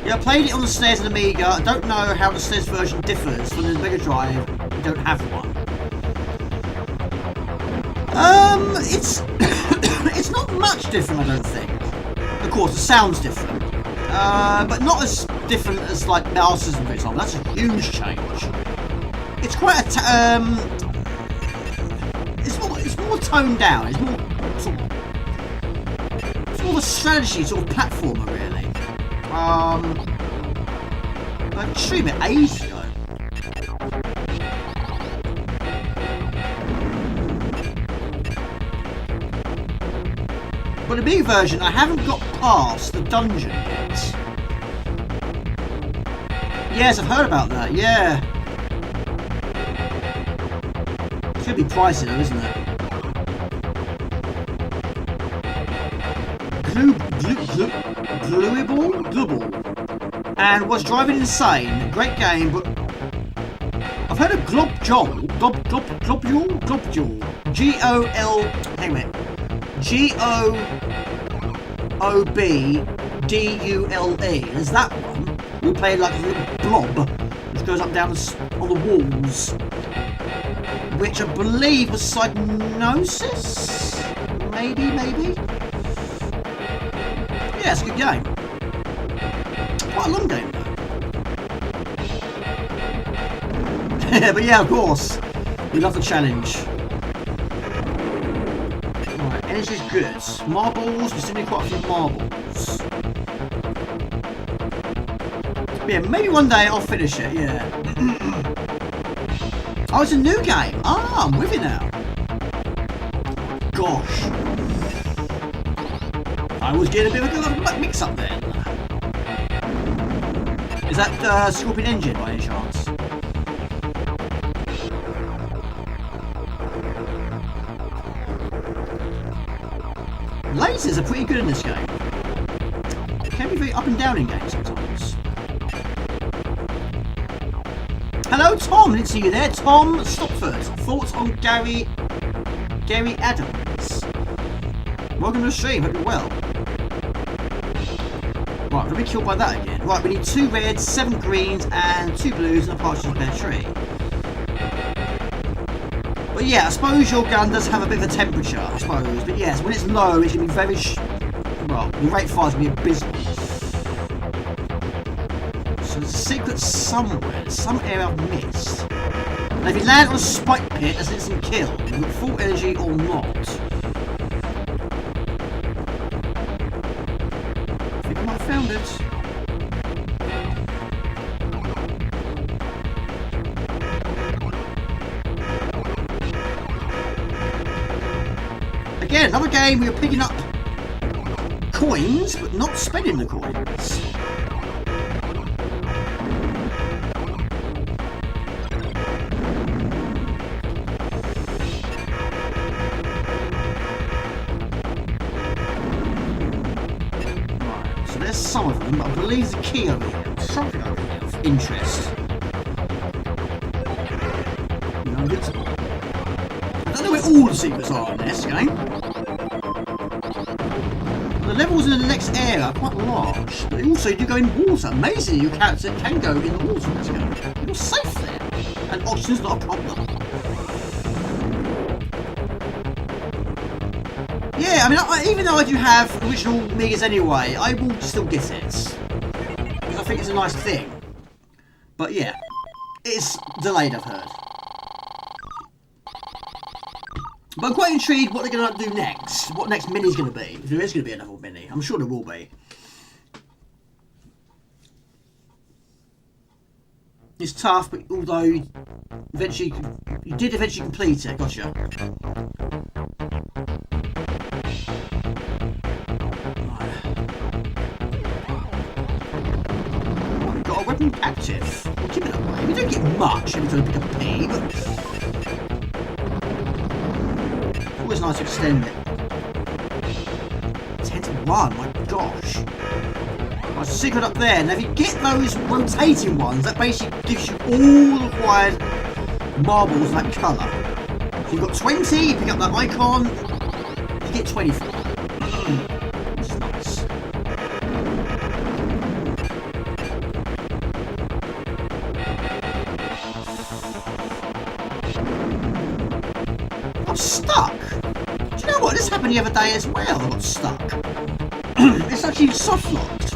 Yeah, I played it on the stairs in the Amiga. I don't know how the stairs version differs from the Mega Drive. We don't have one. It's it's not much different, I don't think. Of course, the sound's different, but not as different as like Masters, for example. That's a huge change. It's quite a it's more toned down. It's more of a strategy sort of platformer, really. I streamed it ages ago. But the Amiga version, I haven't got past the dungeon yet. Yes, I've heard about that, yeah. It's going to be pricey though, isn't it? Global and was driving insane. Great game, but I I've heard of Globjol. Globjol. G-O-L... Hang on a minute. G-O-O-B-D-U-L-E. There's that one. We play like a little blob which goes up and down on the walls. Which I believe was Psygnosis? Maybe? Yeah, it's a good game. Quite a long game though. But yeah, of course. We love the challenge. Right, energy's good. Marbles, we still need quite a few marbles. Yeah, maybe one day I'll finish it, yeah. Oh, it's a new game. Ah, I'm with you now. Gosh. I was getting a bit of a mix up then. Is that Scorpion Engine by any chance? Lasers are pretty good in this game. It can be very up and down in games sometimes. Hello, Tom. Didn't see you there. Tom Stopford. Thoughts on Gary Adams? Welcome to the stream. Hope you're well. Right, we're going to be killed by that again. Right, we need 2 reds, 7 greens, and 2 blues, and a partridge in a pear tree. But yeah, I suppose your gun does have a bit of a temperature, I suppose. But yes, when it's low, it's going to be very... well, the rate of fire is going to be abysmal. So there's a secret somewhere, some area I've missed. Now, if you land on a spike pit, that's an instant kill. You've got full energy or not. I think I might have found it. Again, another game where you're picking up coins, but not spending the coins. Right, so there's some of them, but I believe there's a key over here. Something over here of interest. No, it's... I don't know where all the secrets are in this game. The levels in the next area are quite large, but also you do go in water. Amazingly, your character can go in the water in this game. You're safe there, and oxygen's not a problem. Yeah, I mean, even though I do have original Amigas anyway, I will still get it. Because I think it's a nice thing. But yeah, it's delayed, I've heard. But I'm quite intrigued what they're going to do next. What next mini's going to be. If there is going to be another mini. I'm sure there will be. It's tough, but although you did eventually complete it. Gotcha. Right. Got a weapon active. We'll keep it that way. We don't get much every time we pick up a P, but... always nice to extend it. 10 to 1, my gosh. There's a secret up there. Now if you get those rotating ones, that basically gives you all the required marbles that colour. So you've got 20, you pick up that icon, you get 24. Which is nice. I'm stuck. Do you know what? This happened the other day as well. I got stuck. It's actually soft locked.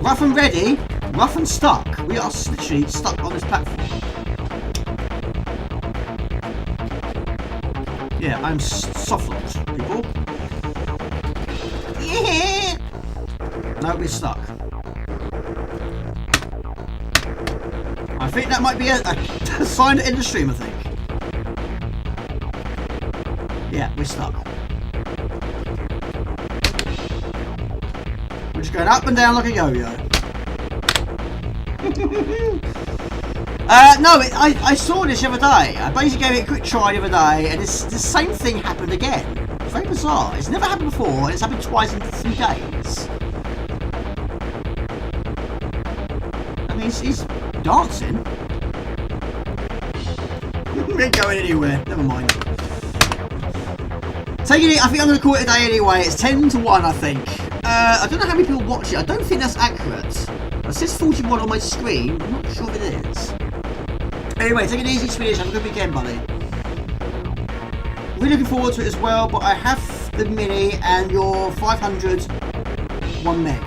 Rough and ready, rough and stuck. We are literally stuck on this platform. Yeah, I'm soft locked, people. No, we're stuck. I think that might be a sign to end the stream, I think. Yeah, we're stuck. We're just going up and down like a yo-yo. No, I saw this the other day. I basically gave it a quick try the other day, and the same thing happened again. It's very bizarre. It's never happened before, and it's happened twice in 3 days. I he's dancing. We ain't going anywhere. Never mind. Taking it, I think I'm going to call it a day anyway. It's 10 to 1, I think. I don't know how many people watch it. I don't think that's accurate. It says 41 on my screen. I'm not sure if it is. Anyway, take it easy, Swedish. Have a good weekend, buddy. Really looking forward to it as well, but I have the Mini and your 500 1 meg.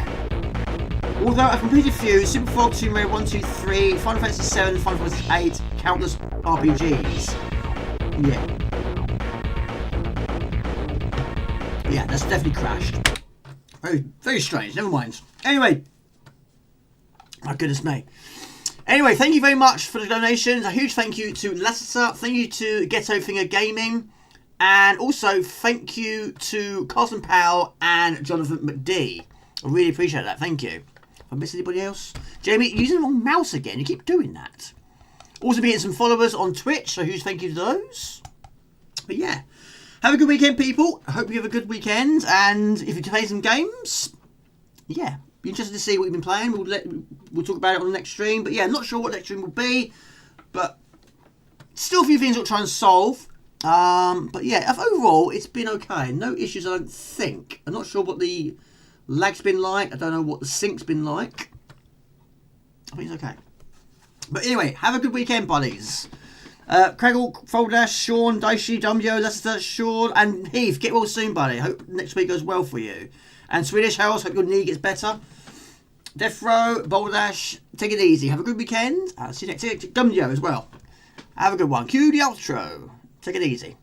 Although I've completed a few, Super Frog, Tomb Raider 1, 2, 3, Final Fantasy 7, Final Fantasy 8, countless RPGs. Yeah. Yeah, that's definitely crashed. Very, very strange. Never mind. Anyway. My goodness me. Anyway, thank you very much for the donations. A huge thank you to Lassiter. Thank you to Ghetto Finger Gaming. And also, thank you to Carson Powell and Jonathan McD. I really appreciate that. Thank you. Have I missed anybody else? Jamie, you're using the wrong mouse again. You keep doing that. Also, be getting some followers on Twitch. So, huge thank you to those. But yeah. Have a good weekend, people. I hope you have a good weekend. And if you can play some games, yeah. Be interested to see what you've been playing. We'll talk about it on the next stream. But yeah, I'm not sure what the next stream will be. But still a few things I'll try and solve. But yeah, overall, it's been okay. No issues, I don't think. I'm not sure what the lag's been like. I don't know what the sync's been like. I think it's okay. But anyway, have a good weekend, buddies. Craigle, Foldash, Sean, Daishi, Dumbio, Lester, Sean, and Heath. Get well soon, buddy. Hope next week goes well for you. And Swedish House, hope your knee gets better. Death Row, Boldash, take it easy. Have a good weekend. See you next week. Dumbio as well. Have a good one. Cue the outro. Take it easy.